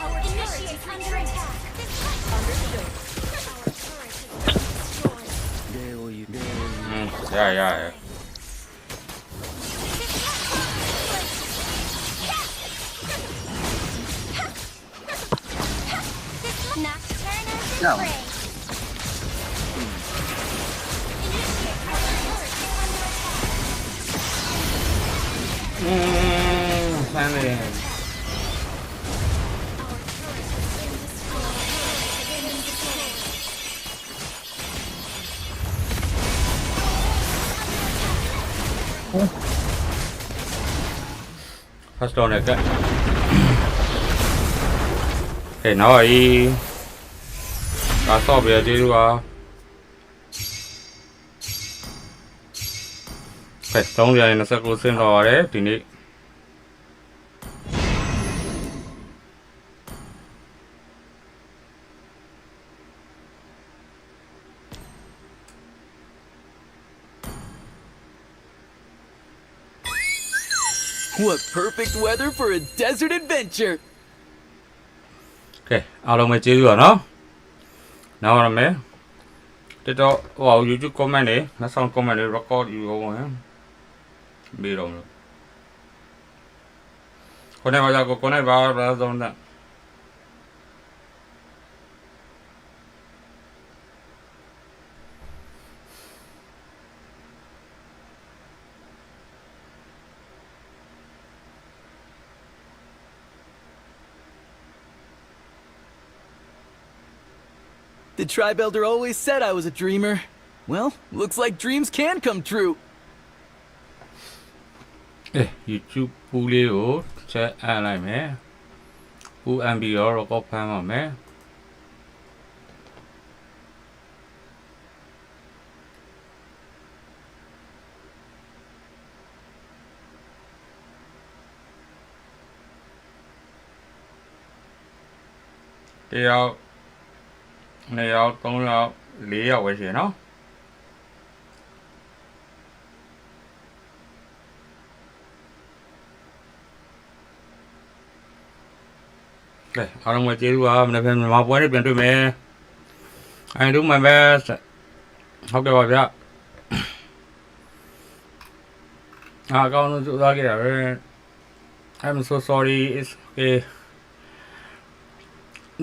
Our turret is under attack. Understood. ရ Nocturne No. prey. ဆန်းနေ First down နဲ့ကဲနောက်အီးဆော့ပြသေးလို့329ဆင်းတော့ရတယ်ဒီနေ့ What perfect weather for a desert adventure! ကဲအားလုံးပဲကျေးဇူးပါနော်နောက်ရမယ်တက်တော့ဟို YouTube comment တွေမဆောင် comment တွေ record ယူအောင်ဟမ်ပြီးတော့လို့ခေါင်းနဲ့ခေါင်းနဲ့ဘာဆုံးတဲ့ The tribe elder always said I was a dreamer. Well, looks like dreams can come true. YouTube ပူလေးကိုချက်အပ်လိုက်မယ်ပူအန်ပြီးတော့ record ဖမ်းပါမယ်တယောက်2ယောက်3ယောက်4ယောက်ပဲရှိရနော်ကဲအားလုံးပဲကျေးဇူးပါမနေ့ကမြန်မာပွဲတွေပြန်တွေ့မယ် I do my best ဟုတ်ကဲ့ပါဗျအကောင်းဆုံးကြိုးစားခဲ့တာပဲ I'm so sorry it's okay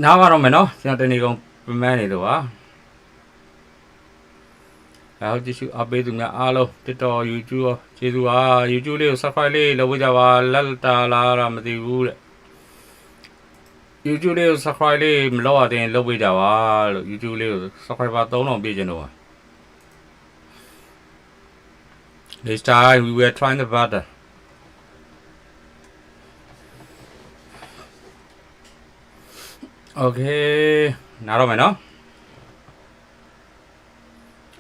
နားပါတော့မယ်နော်ကျွန်တော်တနေ့ကုန်မန်းနေတော့ပါဟုတ်ကြည့်ရှုအပေးသူများအားလုံး TikTok YouTube ကျေးဇူးပါ YouTube လေးကို Subscribe လေးလုပ်ပေးကြပါလက်တာလားမသိဘူးတဲ့ YouTube လေးကို Subscribe လေးမလုပ်ရသေးရင်လုပ်ပေးကြပါလို့ YouTube လေးကို Subscriber 3000ပြည့်ချင်တော့ပါ This time we were trying the better Okay နားတော့မယ်နော်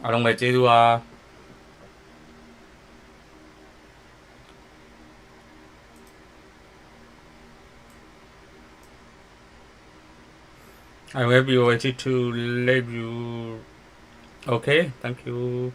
အားလုံးပဲကျေးဇူးပါ I will be waiting to leave you. Okay, thank you.